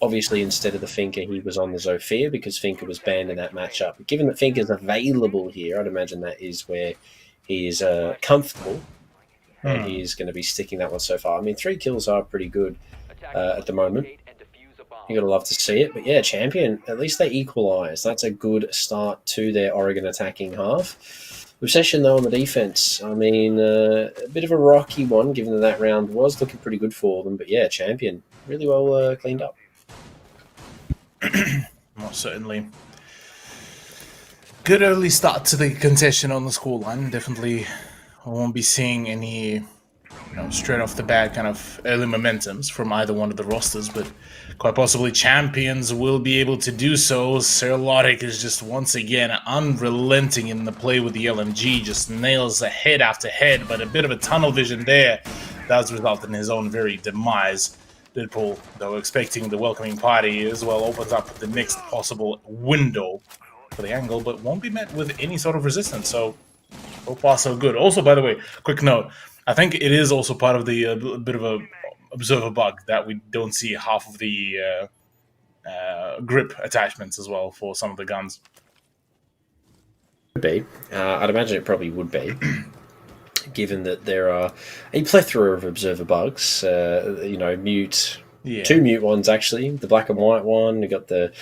Obviously, instead of the Finker, he was on the Zofia because Finker was banned in that matchup. But given that Finker's available here, I'd imagine that is where he is comfortable, and he is going to be sticking that one so far. I mean, 3 kills are pretty good at the moment. You gotta love to see it, but yeah, Champion, at least they equalise. That's a good start to their Oregon attacking half. Obsession, though, on the defense, I mean, a bit of a rocky one, given that round was looking pretty good for them, but yeah, Champion really well cleaned up. Most certainly. Good early start to the contestation on the scoreline. Definitely won't be seeing any straight off the bat kind of early momentums from either one of the rosters, but quite possibly champions will be able to do so. Serlotic is just once again unrelenting in the play with the LMG, just nails the head after head, but a bit of a tunnel vision there does result in his own very demise. Deadpool, though expecting the welcoming party as well, opens up the next possible window for the angle, but won't be met with any sort of resistance, so far so good. Also, by the way, quick note, I think it is also part of the bit of a observer bug that we don't see half of the grip attachments as well for some of the guns. Could be. I'd imagine it probably would be, given that there are a plethora of observer bugs. Mute. Yeah. 2 mute ones, actually. The black and white one. You got the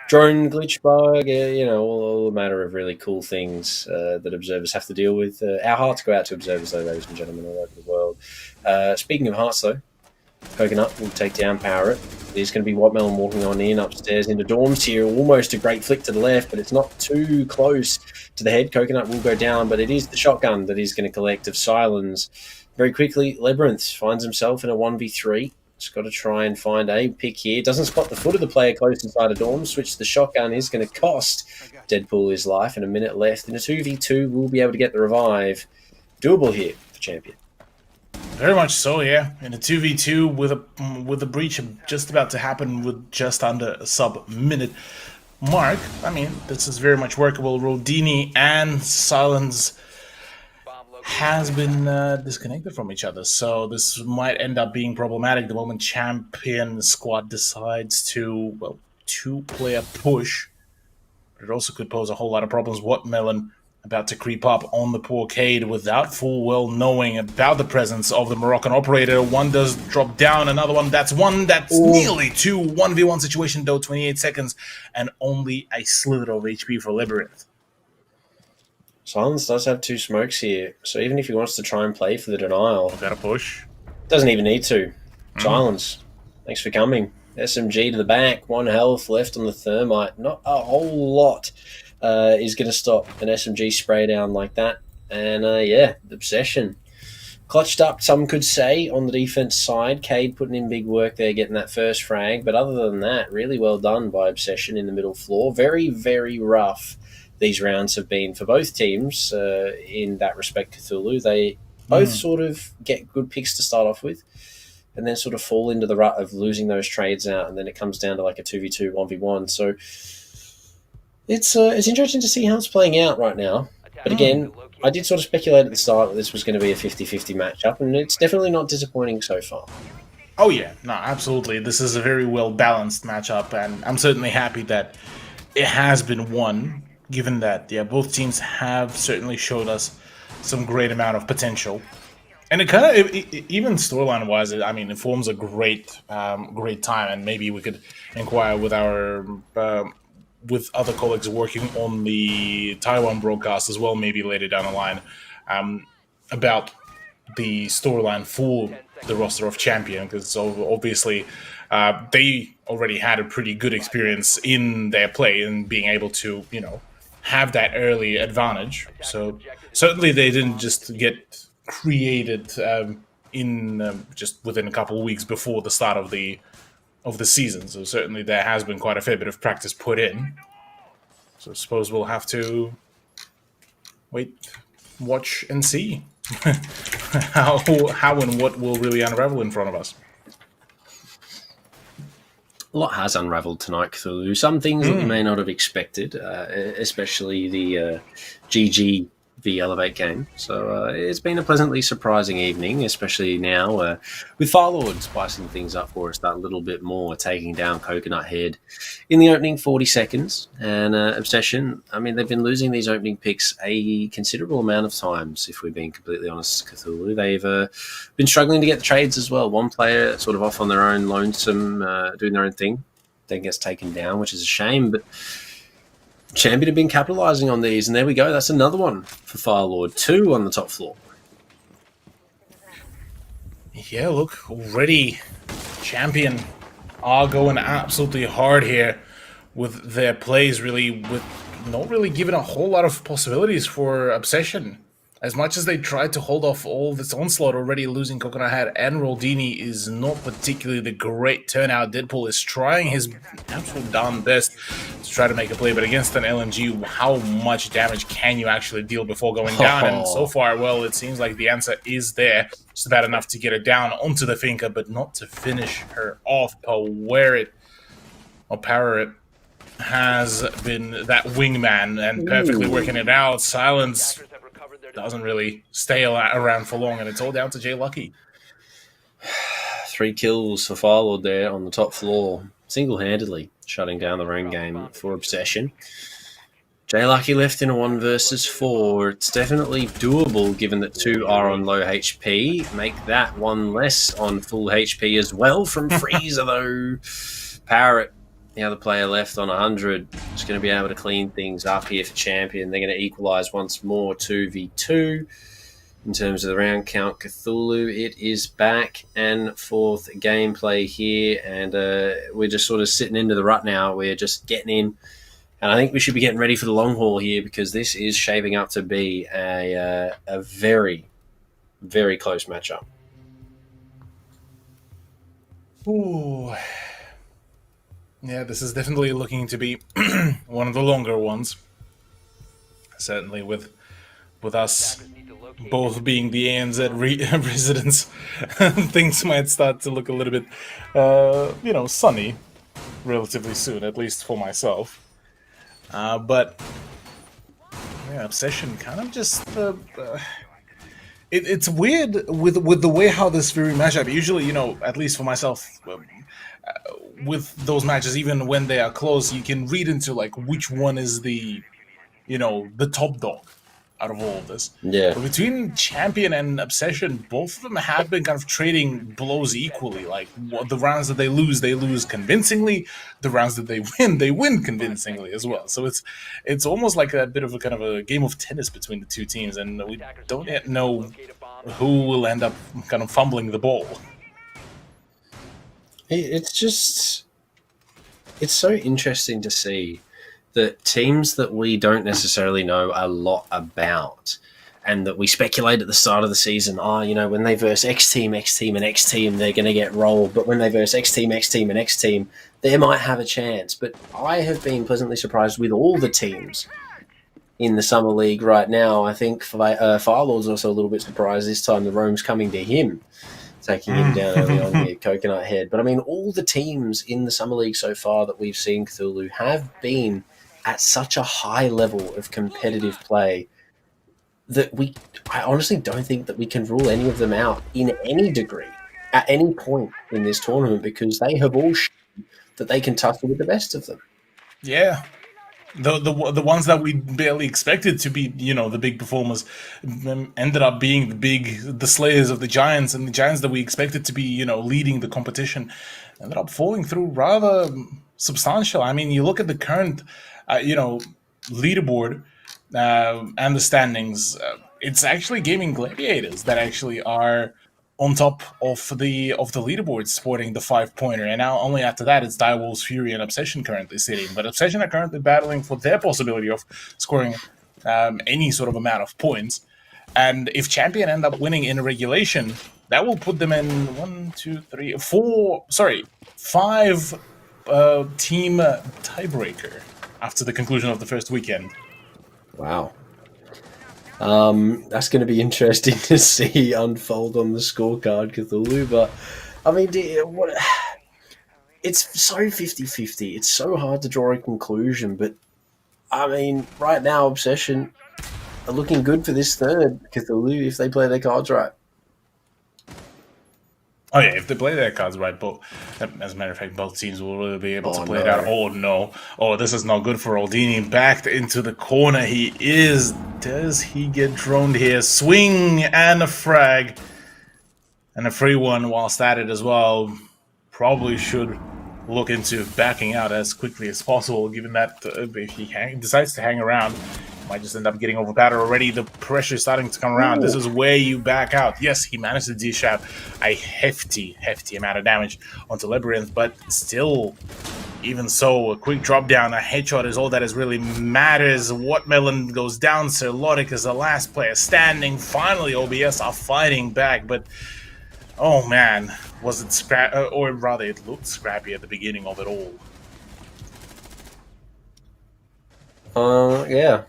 drone glitch bug. All a matter of really cool things that observers have to deal with. Our hearts go out to observers, though, ladies and gentlemen, all over the world. Speaking of hearts, though, Coconut will take down Power It. There's going to be Watermelon walking on in upstairs into dorms here. Almost a great flick to the left, but it's not too close to the head. Coconut will go down, but it is the shotgun that he's going to collect of Silence. Very quickly, Labyrinth finds himself in a 1v3. Just got to try and find a pick here. Doesn't spot the foot of the player close inside a dorm. Switch to the shotgun is going to cost Deadpool his life. And a minute left. In a 2v2, we'll be able to get the revive. Doable here for Champion. Very much so, yeah. In a 2v2 with a breach just about to happen with just under a sub-minute mark. I mean, this is very much workable. Rodini and Silence has been disconnected from each other, so this might end up being problematic the moment Champion squad decides to, two-player push. But it also could pose a whole lot of problems. Watermelon about to creep up on the porcade without full well knowing about the presence of the Moroccan operator. One does drop down, another one, that's nearly 2. 1v1 situation though, 28 seconds, and only a slither of HP for Labyrinth. Silence does have 2 smokes here, so even if he wants to try and play for the denial... Gotta push. Doesn't even need to. Silence, thanks for coming. SMG to the back, 1 health left on the thermite. Not a whole lot is going to stop an SMG spray down like that. And Obsession. Clutched up, some could say, on the defense side. Cade putting in big work there, getting that first frag. But other than that, really well done by Obsession in the middle floor. Very, very rough these rounds have been for both teams in that respect, Cthulhu. They both sort of get good picks to start off with and then sort of fall into the rut of losing those trades out, and then it comes down to like a 2v2, 1v1. So it's interesting to see how it's playing out right now. But again, I did sort of speculate at the start that this was going to be a 50-50 matchup, and it's definitely not disappointing so far. Oh yeah, no, absolutely. This is a very well-balanced matchup, and I'm certainly happy that it has been won, given that, both teams have certainly showed us some great amount of potential. And it kind of, even storyline-wise, it forms a great time, and maybe we could inquire with our with other colleagues working on the Taiwan broadcast as well, maybe later down the line, about the storyline for the roster of Champion, because obviously they already had a pretty good experience in their play and being able to, have that early advantage. So certainly they didn't just get created in just within a couple of weeks before the start of the season. So certainly there has been quite a fair bit of practice put in. So I suppose we'll have to wait, watch, and see how and what will really unravel in front of us. A lot has unravelled tonight, Cthulhu. Some things that we may not have expected, especially the GG v Elevate game. So it's been a pleasantly surprising evening, especially now with Firelord spicing things up for us that little bit more, taking down Coconut Head in the opening 40 seconds. And Obsession, they've been losing these opening picks a considerable amount of times, if we're being completely honest, Cthulhu. They've been struggling to get the trades as well. One player sort of off on their own, lonesome, doing their own thing, then gets taken down, which is a shame, but Champion have been capitalising on these, and there we go. That's another one for Firelord. 2 on the top floor. Yeah, look, already Champion are going absolutely hard here with their plays, really, with not really giving a whole lot of possibilities for Obsession. As much as they tried to hold off all this onslaught, already losing Coconut Head and Roldini is not particularly the great turnout. Deadpool is trying his absolute darn best to try to make a play, but against an LMG, how much damage can you actually deal before going down? And so far, well, it seems like the answer is there. Just about enough to get her down onto the Finca, but not to finish her off. Parrot has been that wingman and perfectly working it out. Silence doesn't really stay around for long, and it's all down to Jay Lucky. 3 kills for Firelord there on the top floor, single-handedly shutting down the rain game for Obsession. Jay Lucky left in a 1 versus 4. It's definitely doable given that 2 are on low HP. Make that 1 less on full HP as well from Freezer, though. Parrot, the other player left on 100, is going to be able to clean things up here for Champion. They're going to equalise once more 2v2. In terms of the round count, Cthulhu, it is back and forth gameplay here, and we're just sort of sitting into the rut now. We're just getting in, and I think we should be getting ready for the long haul here because this is shaping up to be a very, very close matchup. Ooh. Yeah, this is definitely looking to be one of the longer ones. Certainly with us both being the ANZ residents, things might start to look a little bit, sunny relatively soon, at least for myself. But yeah, Obsession kind of just... it's weird with the way how this very matchup, usually, at least for myself... with those matches, even when they are close, you can read into like which one is the top dog out of all of this. Yeah. But between Champion and Obsession, both of them have been kind of trading blows equally. Like the rounds that they lose convincingly. The rounds that they win convincingly as well. So it's almost like a bit of a kind of a game of tennis between the two teams, and we don't yet know who will end up kind of fumbling the ball. It's so interesting to see that teams that we don't necessarily know a lot about and that we speculate at the start of the season, when they verse X team, and X team, they're going to get rolled. But when they verse X team, and X team, they might have a chance. But I have been pleasantly surprised with all the teams in the Summer League right now. I think Firelord's also a little bit surprised this time. The Rome's coming to him, taking him down early on here, Coconut Head. But I mean, all the teams in the Summer League so far that we've seen, Cthulhu, have been at such a high level of competitive play that I honestly don't think that we can rule any of them out in any degree at any point in this tournament, because they have all shown that they can tussle with the best of them. Yeah. The ones that we barely expected to be, the big performers, ended up being the slayers of the Giants, and the Giants that we expected to be, leading the competition ended up falling through rather substantial. I mean, you look at the current, leaderboard and the standings. It's actually Gaming Gladiators that actually are on top of the leaderboard, sporting the 5-pointer, and now only after that it's Direwolves, Fury, and Obsession currently sitting. But Obsession are currently battling for their possibility of scoring any sort of amount of points, and if Champion end up winning in regulation, that will put them in 5 team tiebreaker after the conclusion of the first weekend. Wow. That's going to be interesting to see unfold on the scorecard, Cthulhu. But, I mean, it's so 50-50. It's so hard to draw a conclusion. But, I mean, right now, Obsession are looking good for this third, Cthulhu, if they play their cards right. Oh yeah, if they play their cards right, but as a matter of fact, both teams will really be able to play it out. Oh no! Oh, this is not good for Aldini. Backed into the corner, he is. Does he get droned here? Swing and a frag, and a free one whilst at it as well. Probably should look into backing out as quickly as possible, given that if he decides to hang around, Might just end up getting overpowered already. The pressure is starting to come around. This is where you back out. Yes, he managed to dish out a hefty amount of damage onto Labyrinth, but still, even so, a quick drop down, a headshot is all that is really matters. Watermelon goes down. Serlotic is the last player standing. Finally, OBS are fighting back, but oh man, was it or rather, it looked scrappy at the beginning of it all. Yeah,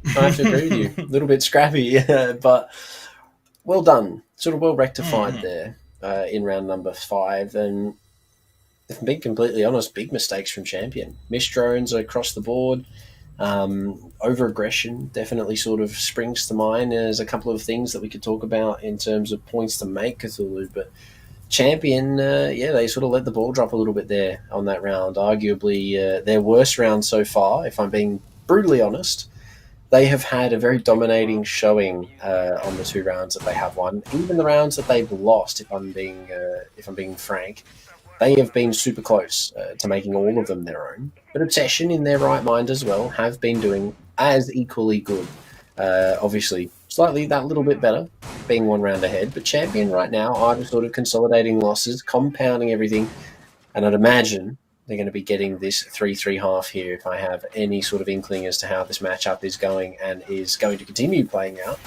I have to agree with you. A little bit scrappy, yeah, but well done. Sort of well rectified there in round number 5. And if I'm being completely honest, big mistakes from Champion. Missed drones across the board. Over-aggression definitely sort of springs to mind. There's a couple of things that we could talk about in terms of points to make Cthulhu, but Champion, they sort of let the ball drop a little bit there on that round. Arguably their worst round so far, if I'm being brutally honest. They have had a very dominating showing on the 2 rounds that they have won. Even the rounds that they've lost, if I'm being frank, they have been super close to making all of them their own. But Obsession, in their right mind as well, have been doing as equally good. Obviously, slightly that little bit better, being 1 round ahead. But Champion right now are just sort of consolidating losses, compounding everything, and I'd imagine they're going to be getting this 3-3 half here if I have any sort of inkling as to how this matchup is going and is going to continue playing out.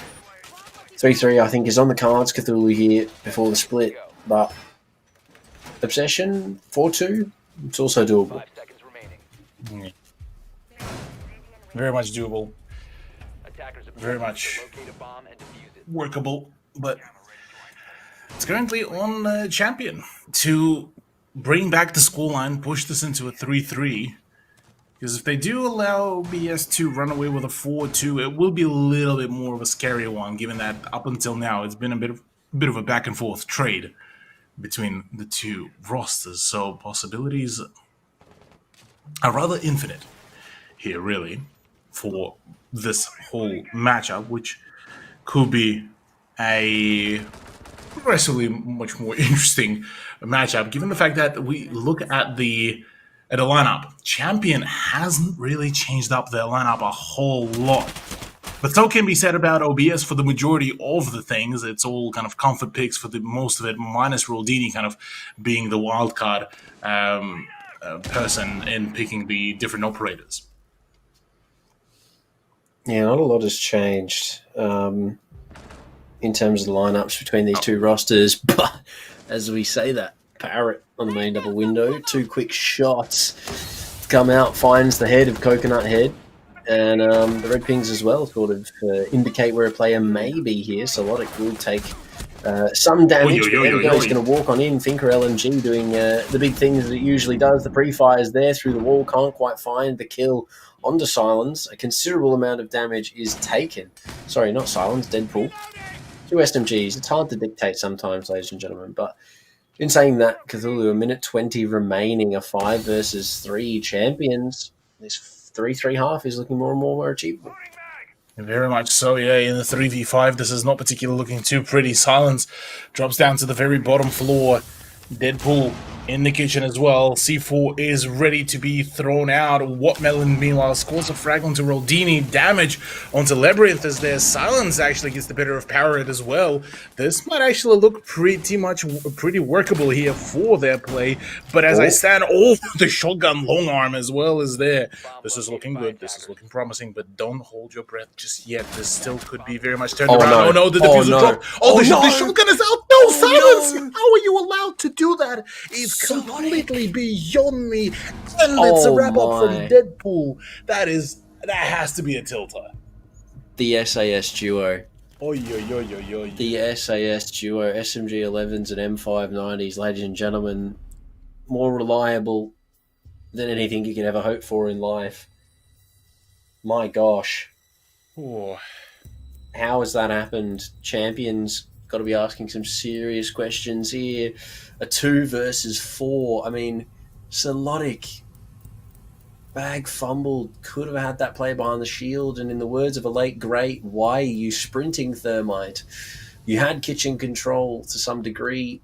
3-3, I think, is on the cards, Cthulhu here before the split, but Obsession, 4-2, it's also doable. Very much doable. Very much workable, but it's currently on Champion to bring back the scoreline, push this into a 3-3. Because if they do allow BS to run away with a 4-2, it will be a little bit more of a scary one, given that up until now it's been a bit of a back and forth trade between the 2 rosters. So possibilities are rather infinite here, really, for this whole matchup, which could be a progressively much more interesting matchup, given the fact that we look at the lineup. Champion hasn't really changed up their lineup a whole lot. But so can be said about OBS for the majority of the things. It's all kind of comfort picks for the most of it, minus Roldini kind of being the wild card person in picking the different operators. Yeah, not a lot has changed in terms of the lineups between these 2 rosters, but as we say that, Parrot on the main double window, 2 quick shots come out, finds the head of Coconut Head, and the red pings as well sort of indicate where a player may be here. So Logic will take some damage, but there we go, he's going to walk on in. Finker LMG doing the big things that it usually does. The pre-fire is there through the wall, can't quite find the kill onto Silence. A considerable amount of damage is taken. Sorry, not Silence, Deadpool. 2 SMGs. It's hard to dictate sometimes, ladies and gentlemen, but in saying that, Cthulhu, a minute 20 remaining, a 5 versus 3 champions. This 3-3 half is looking more and more achievable. Very much so, yeah. In the 3v5, this is not particularly looking too pretty. Silence drops down to the very bottom floor. Deadpool in the kitchen as well. C4 is ready to be thrown out. Watermelon, meanwhile, scores a frag onto Roldini. Damage onto Labyrinth as their Silence actually gets the better of Parrot as well. This might actually look pretty workable here for their play. But as I stand, the shotgun long arm as well is there. This is looking good. This is looking promising, but don't hold your breath just yet. This still could be very much turned around. No. The diffuser dropped. The shotgun is out. No, Silence! No. How are you allowed to do that? It's completely beyond me. And it's a wrap up from Deadpool. That has to be a tilter. The SAS duo. The The SAS duo, SMG 11s and M590s, ladies and gentlemen, more reliable than anything you could ever hope for in life. My gosh. Oh. How has that happened? Champions got to be asking some serious questions here. A 2 versus 4. I mean, Celotic, bag fumbled, could have had that play behind the shield, and in the words of a late great, why are you sprinting, Thermite? You had kitchen control to some degree.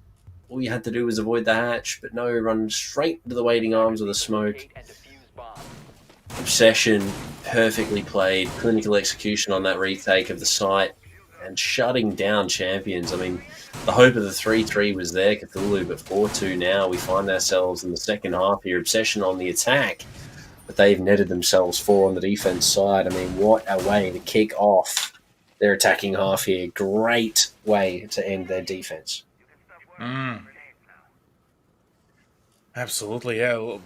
All you had to do was avoid the hatch, but no, run straight into the waiting arms of the smoke. Obsession, perfectly played, clinical execution on that retake of the site, and shutting down champions. I mean, the hope of the 3-3 was there, Cthulhu, but 4-2 now. We find ourselves in the second half here. Obsession on the attack, but they've netted themselves 4 on the defense side. I mean, what a way to kick off their attacking half here. Great way to end their defense. Absolutely, yeah. Well,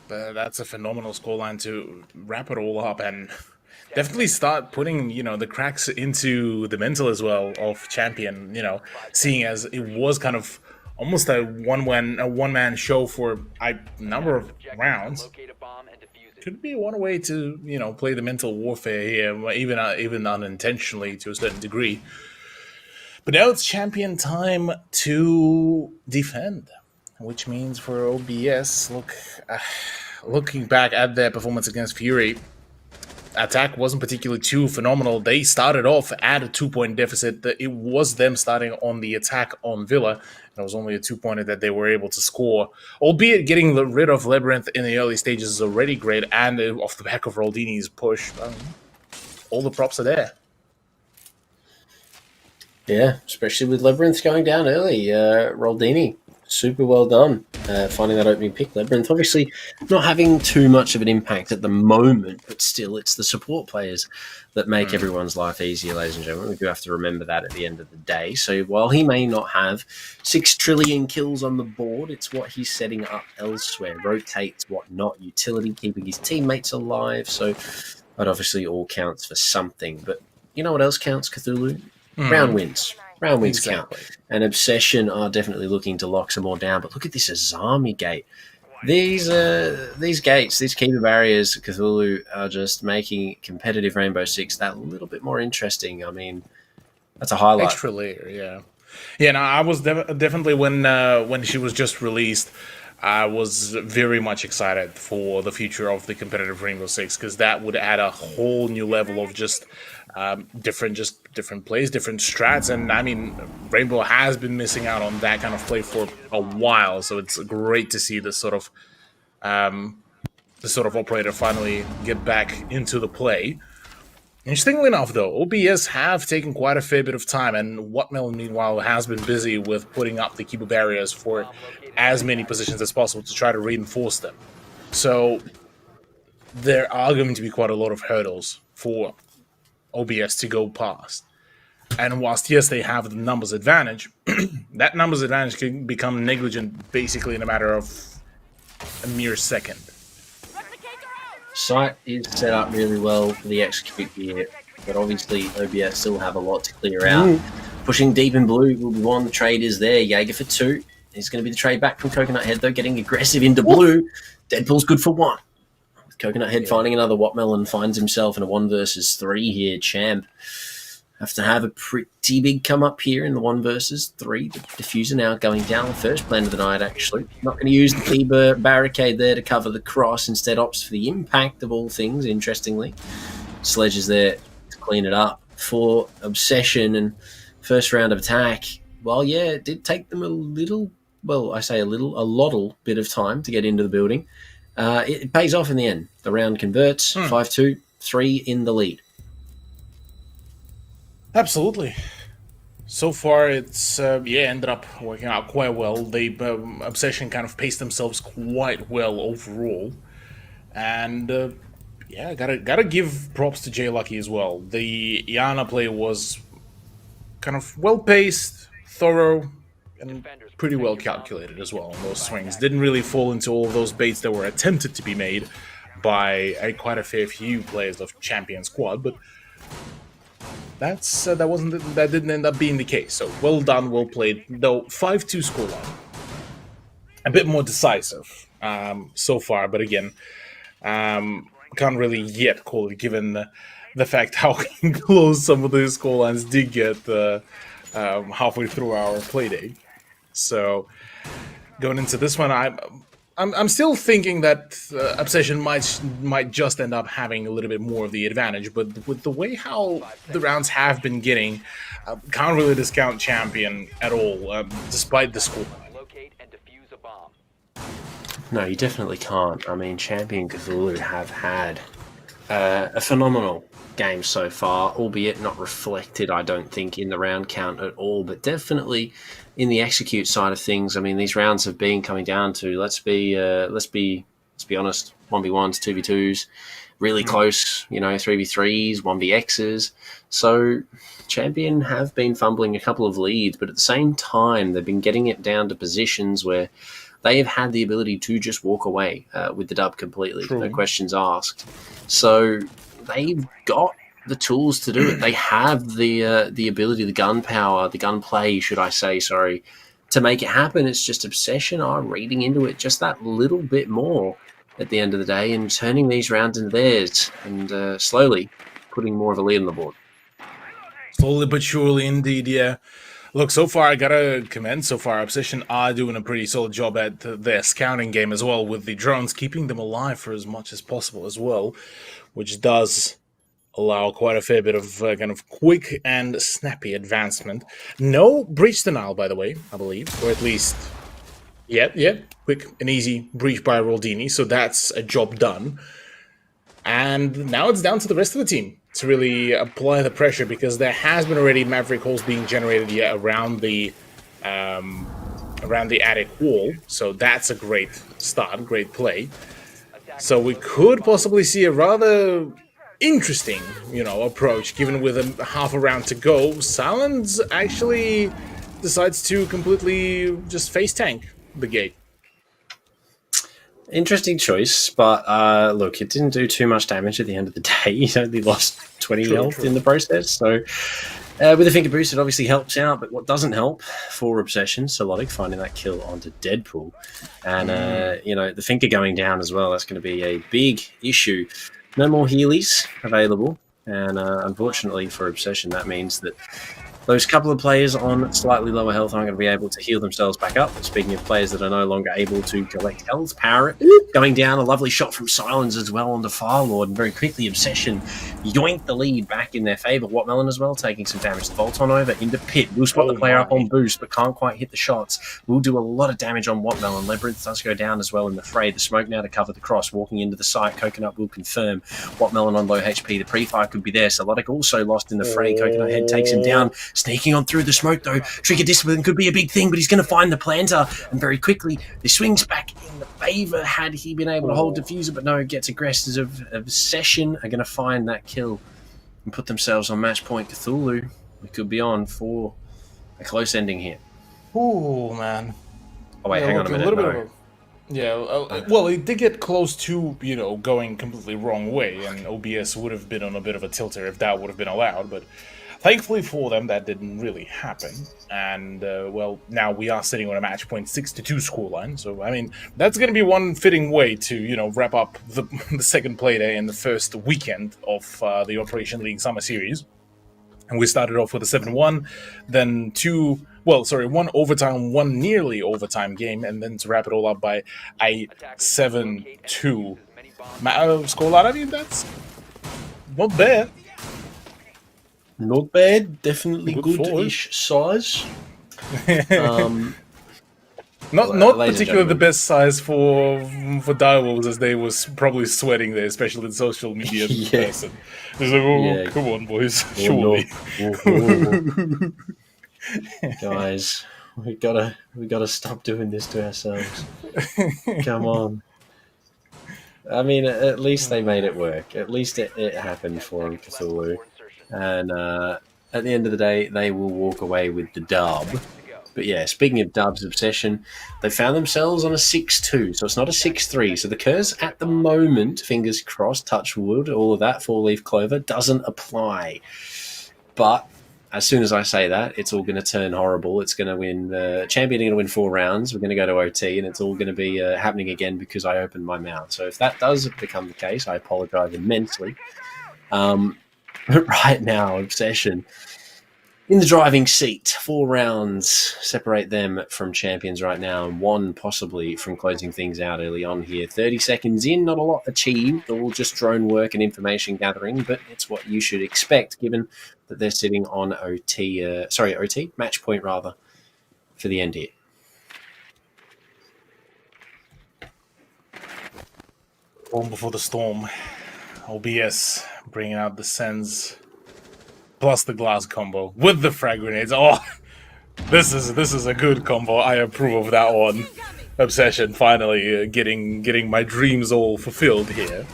that's a phenomenal scoreline to wrap it all up and definitely start putting, the cracks into the mental as well of Champion, seeing as it was kind of almost a one-man show for a number of rounds. Could be one way to, play the mental warfare here, even unintentionally to a certain degree. But now it's Champion time to defend, which means for OBS, looking back at their performance against Fury, attack wasn't particularly too phenomenal. They started off at a 2-point deficit. It was them starting on the attack on Villa, and it was only a 2-pointer that they were able to score. Albeit getting rid of Labyrinth in the early stages is already great, and off the back of Roldini's push, all the props are there. Yeah, especially with Labyrinth going down early. Roldini, super well done finding that opening pick. Labyrinth obviously not having too much of an impact at the moment, but still it's the support players that make everyone's life easier, ladies and gentlemen. We do have to remember that at the end of the day. So while he may not have 6 trillion kills on the board, it's what he's setting up elsewhere. Rotates, whatnot, utility, keeping his teammates alive. So that obviously all counts for something. But you know what else counts, Cthulhu? Round wins. Round wins Exactly. count. And Obsession are definitely looking to lock some more down. But look at this Azami gate. These gates, these keeper barriers, Cthulhu, are just making competitive Rainbow Six that little bit more interesting. I mean, that's a highlight. Extra layer, yeah. Yeah, no, I was definitely when she was just released, I was very much excited for the future of the competitive Rainbow Six because that would add a whole new level of just different plays, different strats, and I mean, Rainbow has been missing out on that kind of play for a while, so it's great to see this sort of operator finally get back into the play. Interestingly enough, though, OBS have taken quite a fair bit of time, and Wattmelon, meanwhile, has been busy with putting up the keeper barriers for as many positions as possible to try to reinforce them. So there are going to be quite a lot of hurdles for OBS to go past. And whilst, yes, they have the numbers advantage, that numbers advantage can become negligent basically in a matter of a mere second. Site is set up really well for the execute here, but obviously OBS still have a lot to clear out. Pushing deep in blue will be one. The trade is there. Jaeger for 2. It's going to be the trade back from Coconut Head, though, getting aggressive into blue. Deadpool's good for 1. Coconut Head finding another Wattmelon finds himself in a 1 versus 3 here. Champ have to have a pretty big come up here in the 1 versus 3. The diffuser now going down. The first plan of the night, actually. Not going to use the Keeper barricade there to cover the cross. Instead opts for the impact of all things, interestingly. Sledge is there to clean it up for Obsession and first round of attack. Well, yeah, it did take them a little, well, I say a little bit of time to get into the building. It pays off in the end. The round converts, 5-2, 3 in the lead. Absolutely. So far, it's ended up working out quite well. They Obsession kind of paced themselves quite well overall, and gotta give props to Jay Lucky as well. The Iana play was kind of well paced, thorough, and pretty well calculated as well on those swings. Didn't really fall into all of those baits that were attempted to be made by quite a fair few players of Champion Squad, but that didn't end up being the case. So well done, well played. Though 5-2 scoreline, a bit more decisive so far, but again, can't really yet call it given the fact how close some of these scorelines did get halfway through our play-day. So going into this one, I'm still thinking that Obsession might just end up having a little bit more of the advantage, but with the way how the rounds have been getting, can't really discount Champion at all, despite the score. No, you definitely can't. I mean, Champion Cthulhu have had a phenomenal game so far, albeit not reflected, I don't think, in the round count at all, but definitely in the execute side of things. I mean, these rounds have been coming down to let's be honest, 1v1s, 2v2s, really close, 3v3s, 1vxs. So Champion have been fumbling a couple of leads, but at the same time, they've been getting it down to positions where they have had the ability to just walk away with the dub completely, no questions asked. So they've got the tools to do it. They have the ability, the gun power, the gunplay, should I say, sorry, to make it happen. It's just Obsession are reading into it just that little bit more at the end of the day and turning these rounds into theirs and slowly putting more of a lead on the board. Slowly but surely, indeed, yeah. Look, so far, I gotta commend so far. Obsession are doing a pretty solid job at their scouting game as well, with the drones, keeping them alive for as much as possible as well, which does allow quite a fair bit of kind of quick and snappy advancement. No breach denial, by the way, I believe, or at least, yeah, quick and easy breach by Roldini, so that's a job done. And now it's down to the rest of the team to really apply the pressure, because there has been already Maverick holes being generated around the attic wall. So that's a great start, great play. So we could possibly see a rather interesting, approach, given with a half a round to go. Silence actually decides to completely just face tank the gate. Interesting choice, but look, it didn't do too much damage at the end of the day. You only lost 20 health in the process. So with the finger boost, it obviously helps out, but what doesn't help for Obsession, Solodic finding that kill onto Deadpool. And, the finger going down as well, that's going to be a big issue. No more Healies available, and unfortunately for Obsession, that means that those couple of players on slightly lower health aren't going to be able to heal themselves back up. Speaking of players that are no longer able to collect health, Parrot going down, a lovely shot from Silence as well onto Firelord, and very quickly Obsession yoinked the lead back in their favour. Wattmelon as well, taking some damage. The Volton over into Pit. Will spot the player up on boost, but can't quite hit the shots. Will do a lot of damage on Wattmelon. Labyrinth does go down as well in the fray. The smoke now to cover the cross, walking into the site. Coconut will confirm. Wattmelon on low HP. The pre-fire could be there. Solodic also lost in the fray. Coconut Head takes him down. Sneaking on through the smoke, though. Trigger Discipline could be a big thing, but he's going to find the planter. And very quickly, the swings back in the favour had he been able to hold Diffuser, but no, gets aggressive. Obsession are going to find that kill and put themselves on match point. Cthulhu, we could be on for a close ending here. Oh, man. Oh, wait, hang on a minute. Well, it did get close to, going completely wrong way, and OBS would have been on a bit of a tilter if that would have been allowed, but thankfully for them, that didn't really happen. And, now we are sitting on a match point 6-2 scoreline. So, I mean, that's going to be one fitting way to, wrap up the second play day in the first weekend of the Operation League Summer Series. And we started off with a 7-1, then one overtime, one nearly overtime game, and then to wrap it all up by a 7-2 scoreline. I mean, that's not bad. Not bad. Definitely good-ish size. Not particularly the best size for Direwolves, as they was probably sweating there, especially the social media person. It's like, come on, boys, surely. No. Guys, we gotta stop doing this to ourselves. Come on. I mean, at least they made it work. At least it happened for them, Cthulhu. And at the end of the day, they will walk away with the dub. But yeah, speaking of dubs, Obsession, they found themselves on a 6-2, so it's not a 6-3. So the curse at the moment, fingers crossed, touch wood, all of that, four-leaf clover, doesn't apply. But as soon as I say that, it's all going to turn horrible. It's going to win, Champion are going to win 4 rounds. We're going to go to OT, and it's all going to be happening again because I opened my mouth. So if that does become the case, I apologize immensely. But right now, Obsession in the driving seat. 4 rounds separate them from Champions right now, and 1 possibly from closing things out early on here. 30 seconds in, not a lot achieved, all just drone work and information gathering, but it's what you should expect given that they're sitting on match point rather, for the end here. Calm before the storm. OBS bringing out the Sens plus the glass combo with the frag grenades. Oh, this is a good combo. I approve of that one. Obsession finally getting my dreams all fulfilled here.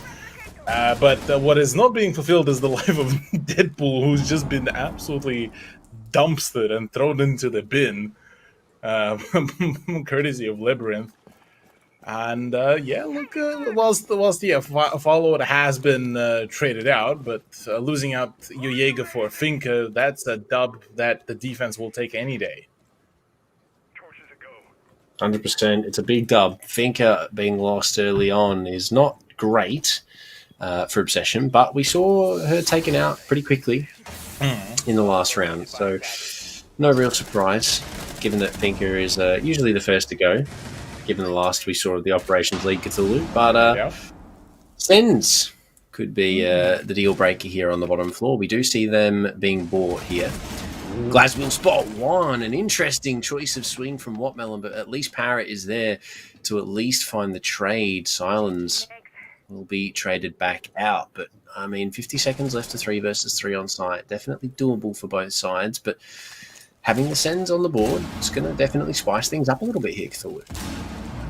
But what is not being fulfilled is the life of Deadpool, who's just been absolutely dumpstered and thrown into the bin, courtesy of Labyrinth. And yeah, look, whilst Followed has been traded out, but losing out Yuyega for Finca, that's a dub that the defense will take any day. 100%. It's a big dub. Finca being lost early on is not great for Obsession, but we saw her taken out pretty quickly in the last round. So no real surprise, given that Finca is usually the first to go, given the last we saw of the Operations League Cthulhu. But Sens could be the deal breaker here on the bottom floor. We do see them being bought here. Glasgow spot 1, an interesting choice of swing from Wattmelon, but at least Parrot is there to at least find the trade. Silence will be traded back out, but I mean, 50 seconds left to 3 versus 3 on site. Definitely doable for both sides, but having the Sens on the board is going to definitely spice things up a little bit here, Cthulhu.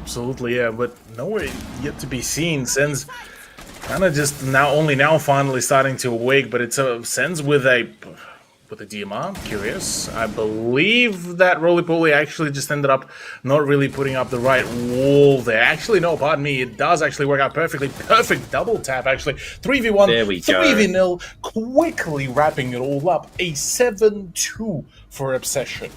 Absolutely, yeah, but nowhere yet to be seen. Sens kind of just now finally starting to awake, but it's a Sens with a DMR. Curious. I believe that Roly-Poly actually just ended up not really putting up the right wall there. Actually, no, pardon me. It does actually work out perfectly. Perfect double tap, actually. 3v1, there we go. 3v0, quickly wrapping it all up. A 7-2 for Obsession.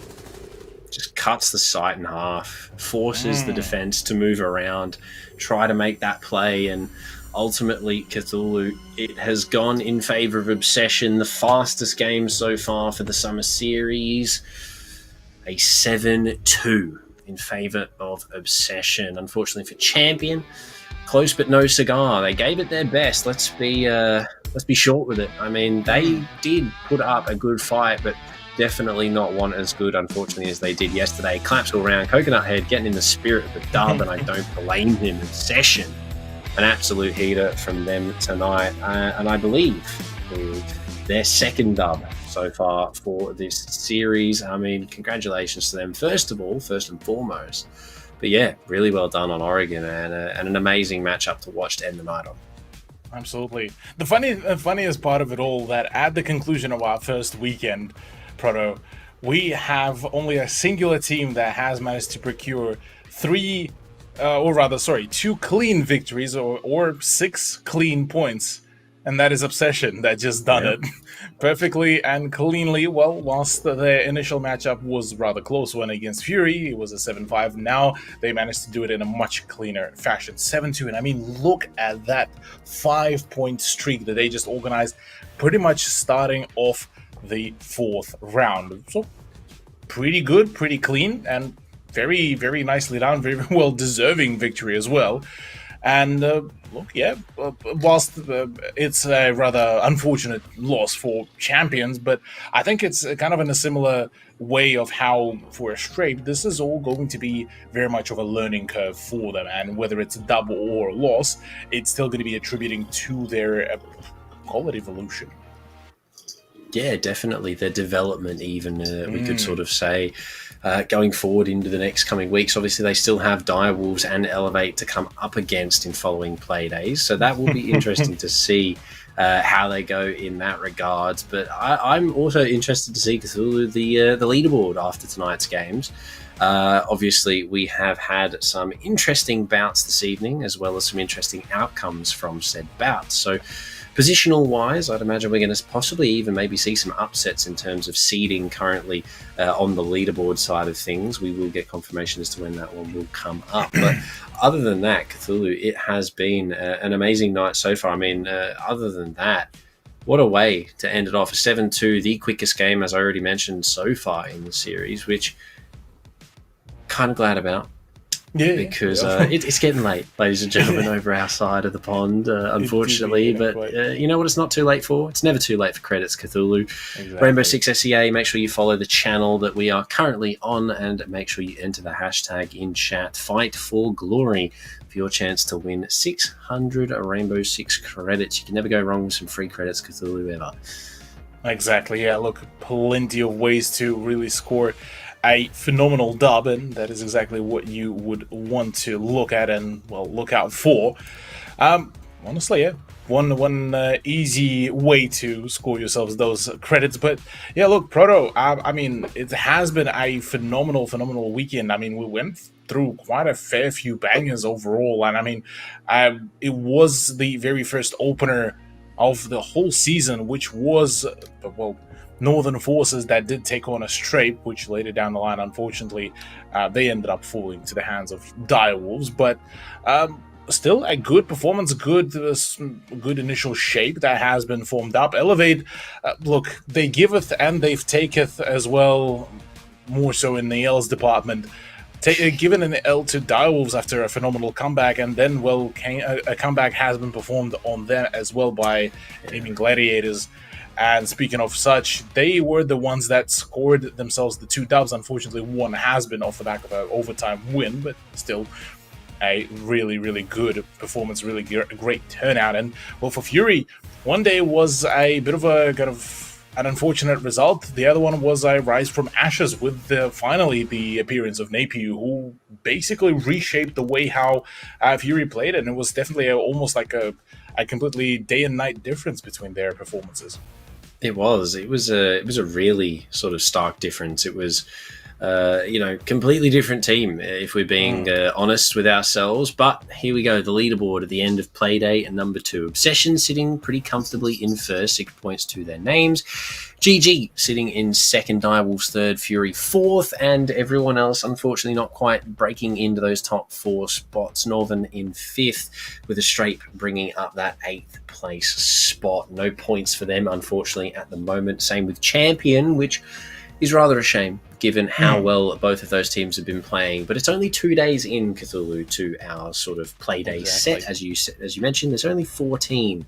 Just cuts the site in half, forces the defense to move around, try to make that play, and ultimately, Cthulhu, it has gone in favor of Obsession. The fastest game so far for the Summer Series. A 7-2 in favor of Obsession. Unfortunately for Champion, close but no cigar. They gave it their best. Let's be short with it. I mean, they did put up a good fight, but definitely not one as good, unfortunately, as they did yesterday. Claps all around. Coconut Head getting in the spirit of the dub, and I don't blame him. Obsession, an absolute heater from them tonight, and I believe their second dub so far for this series. I mean, congratulations to them, first and foremost. But yeah, really well done on Oregon, and an amazing matchup to watch to end the night on. Absolutely. The funniest part of it all, that at the conclusion of our first weekend, Proto, we have only a singular team that has managed to procure 2 clean victories or 6 clean points, and that is Obsession that just done it perfectly and cleanly. Well, whilst their initial matchup was rather close one against Fury, it was a 7-5. Now they managed to do it in a much cleaner fashion, 7-2. And I mean, look at that 5-point streak that they just organized, pretty much starting off the 4th round. So pretty good, pretty clean, and very, very nicely done. Very well deserving victory as well. And whilst it's a rather unfortunate loss for Champions, but I think it's kind of in a similar way of how for a Strafe, this is all going to be very much of a learning curve for them. And whether it's a dub or a loss, it's still going to be attributing to their call it evolution. Yeah, definitely. Their development, even, we could sort of say, going forward into the next coming weeks. Obviously, they still have Direwolves and Elevate to come up against in following play days. So that will be interesting to see how they go in that regards. But I'm also interested to see Cthulhu, the leaderboard after tonight's games. Obviously, we have had some interesting bouts this evening, as well as some interesting outcomes from said bouts. So positional wise, I'd imagine we're going to possibly even maybe see some upsets in terms of seeding currently on the leaderboard side of things. We will get confirmation as to when that one will come up. But other than that, Cthulhu, it has been an amazing night so far. I mean, other than that, what a way to end it off. A 7-2, the quickest game, as I already mentioned, so far in the series, which kind of glad about. because it's getting late, ladies and gentlemen, over our side of the pond, unfortunately. But you know what it's not too late for? It's never too late for credits, Cthulhu. Exactly. Rainbow Six SEA, make sure you follow the channel that we are currently on, and make sure you enter the hashtag in chat, Fight for Glory, for your chance to win 600 Rainbow Six credits. You can never go wrong with some free credits, Cthulhu, ever. Exactly, yeah, look, plenty of ways to really score a phenomenal dub, and that is exactly what you would want to look at and, well, look out for. Honestly, yeah, one easy way to score yourselves those credits. But yeah, look, Proto, I mean, it has been a phenomenal weekend. I mean, we went through quite a fair few bangers overall, and I mean, it was the very first opener of the whole season, which was, well, Northern Forces that did take on a Strape, which later down the line, unfortunately, they ended up falling to the hands of Direwolves. But still a good performance, good initial shape that has been formed up. Elevate, look, they giveth and they've taketh as well, more so in the L's department. Given an L to Direwolves after a phenomenal comeback, and then, well, a comeback has been performed on them as well by Gaming Gladiators. And speaking of such, they were the ones that scored themselves the 2 dubs. Unfortunately, one has been off the back of an overtime win, but still a really good performance, really great turnout. And, well, for Fury, one day was a bit of a kind of an unfortunate result. The other one was a rise from ashes with finally the appearance of Napier, who basically reshaped the way how Fury played, and it was definitely almost like a completely day and night difference between their performances. It was a really sort of stark difference. It was completely different team, if we're being honest with ourselves. But here we go, the leaderboard at the end of Playdate and number 2. Obsession sitting pretty comfortably in first, 6 points to their names. GG sitting in second, Direwolves third, Fury fourth, and everyone else unfortunately not quite breaking into those top 4 spots. Northern in fifth, with a Strape bringing up that 8th place spot. No points for them, unfortunately, at the moment. Same with Champion, which is rather a shame, given how well both of those teams have been playing. But it's only 2 days in, Cthulhu, to our sort of play day set. As you mentioned, there's only 14.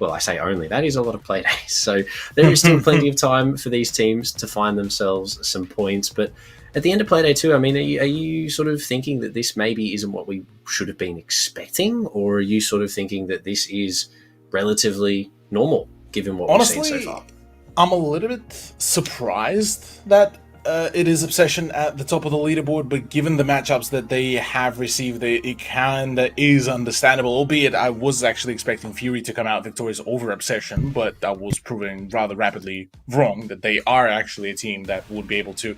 Well, I say only. That is a lot of play days. So there is still plenty of time for these teams to find themselves some points. But at the end of play day 2, I mean, are you sort of thinking that this maybe isn't what we should have been expecting? Or are you sort of thinking that this is relatively normal, given what we've seen so far? I'm a little bit surprised that it is Obsession at the top of the leaderboard, but given the matchups that they have received, it kinda is understandable, albeit I was actually expecting Fury to come out victorious over Obsession, but that was proving rather rapidly wrong, that they are actually a team that would be able to,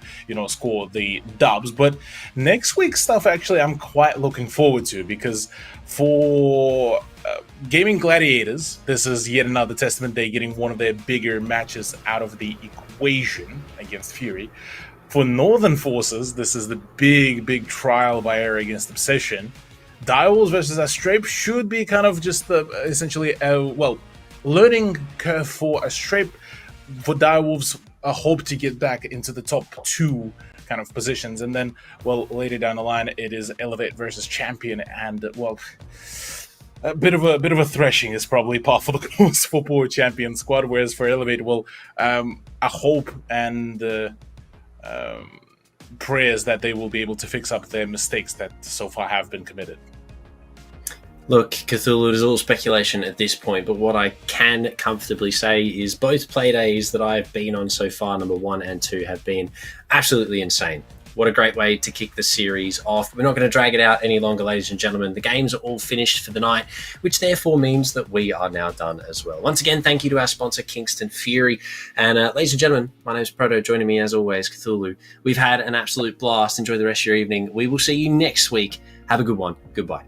score the dubs. But next week's stuff, actually, I'm quite looking forward to, because for Gaming Gladiators, this is yet another testament. They're getting one of their bigger matches out of the equation against Fury. For Northern Forces, this is the big trial by error against Obsession. Direwolves versus Astrape should be kind of just essentially a learning curve for Astrape. For Direwolves, a hope to get back into the top 2 kind of positions, and then, well, later down the line, it is Elevate versus Champion, and, well, a bit of a thrashing is probably par for the course for poor Champion squad. Whereas for Elevate, well, a hope and prayers that they will be able to fix up their mistakes that so far have been committed. Look, Cthulhu, it is all speculation at this point, but what I can comfortably say is both playdays that I've been on so far, number 1 and 2, have been absolutely insane. What a great way to kick the series off. We're not going to drag it out any longer, ladies and gentlemen. The games are all finished for the night, which therefore means that we are now done as well. Once again, thank you to our sponsor, Kingston Fury. And ladies and gentlemen, my name's Proto. Joining me as always, Cthulhu. We've had an absolute blast. Enjoy the rest of your evening. We will see you next week. Have a good one. Goodbye.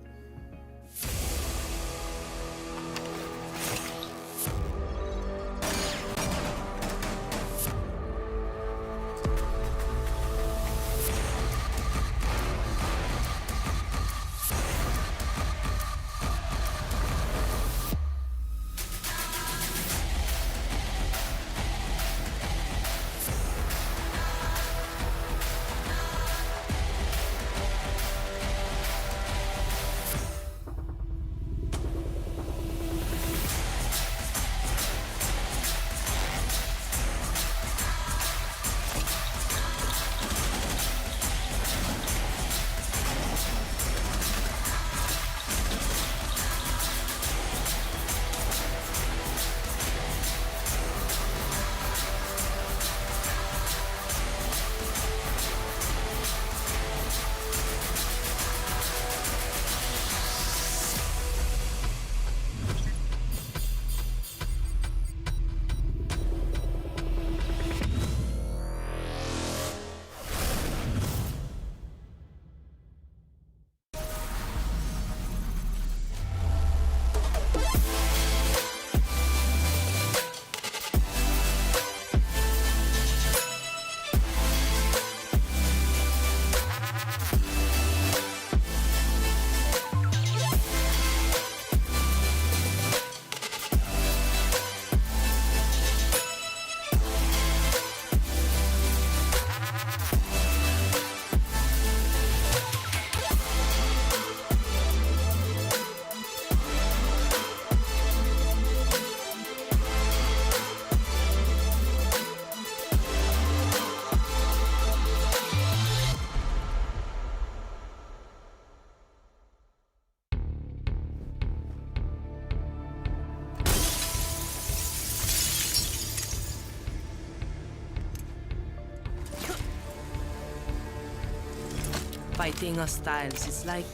Fighting hostiles is like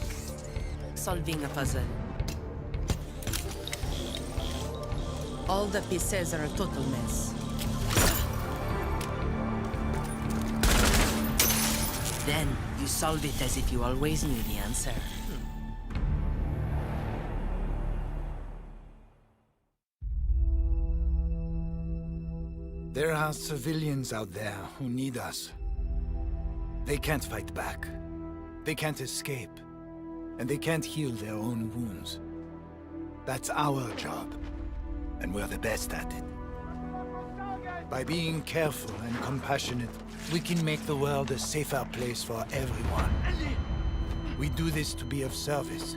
solving a puzzle. All the pieces are a total mess. Then you solve it as if you always knew the answer. There are civilians out there who need us. They can't fight back. They can't escape. And they can't heal their own wounds. That's our job. And we're the best at it. By being careful and compassionate, we can make the world a safer place for everyone. We do this to be of service.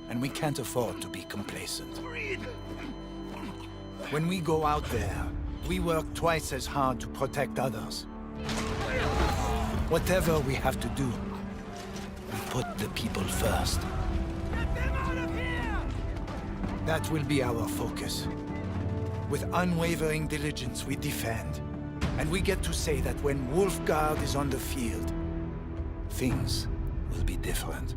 And we can't afford to be complacent. When we go out there, we work twice as hard to protect others. Whatever we have to do, we put the people first. Get them out of here! That will be our focus. With unwavering diligence, we defend. And we get to say that when Wolfguard is on the field, things will be different.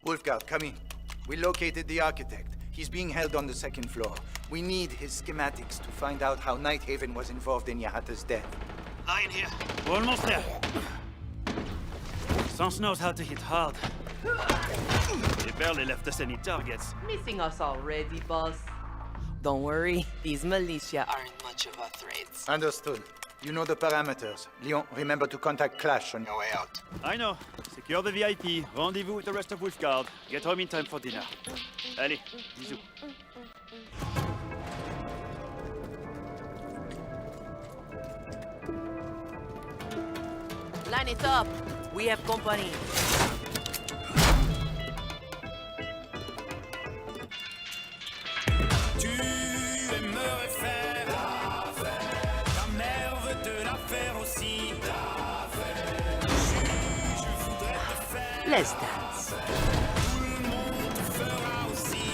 Wolfguard, come in. We located the architect. He's being held on the second floor. We need his schematics to find out how Nighthaven was involved in Yahata's death. Lying here. We're almost there. Sans knows how to hit hard. They barely left us any targets. Missing us already, boss. Don't worry, these militia aren't much of a threat. Understood. You know the parameters. Leon, remember to contact Clash on your way out. I know. Secure the VIP. Rendezvous with the rest of Wolfguard. Get home in time for dinner. Allez, bisous. Line it up. We have company. Tu aimerais faire ta mère veut te la faire aussi. Je voudrais te faire. Let's dance. Tout le monde te fera aussi.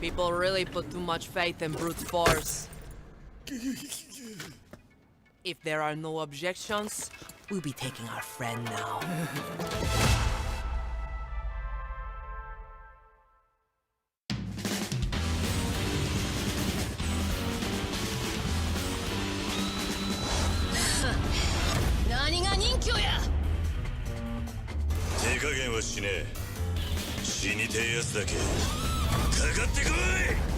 People really put too much faith in brute force. If there are no objections, we'll be taking our friend now. Nani ga ninkyo ya? 手加減はしねえ。死にてえやつだけかかってこい。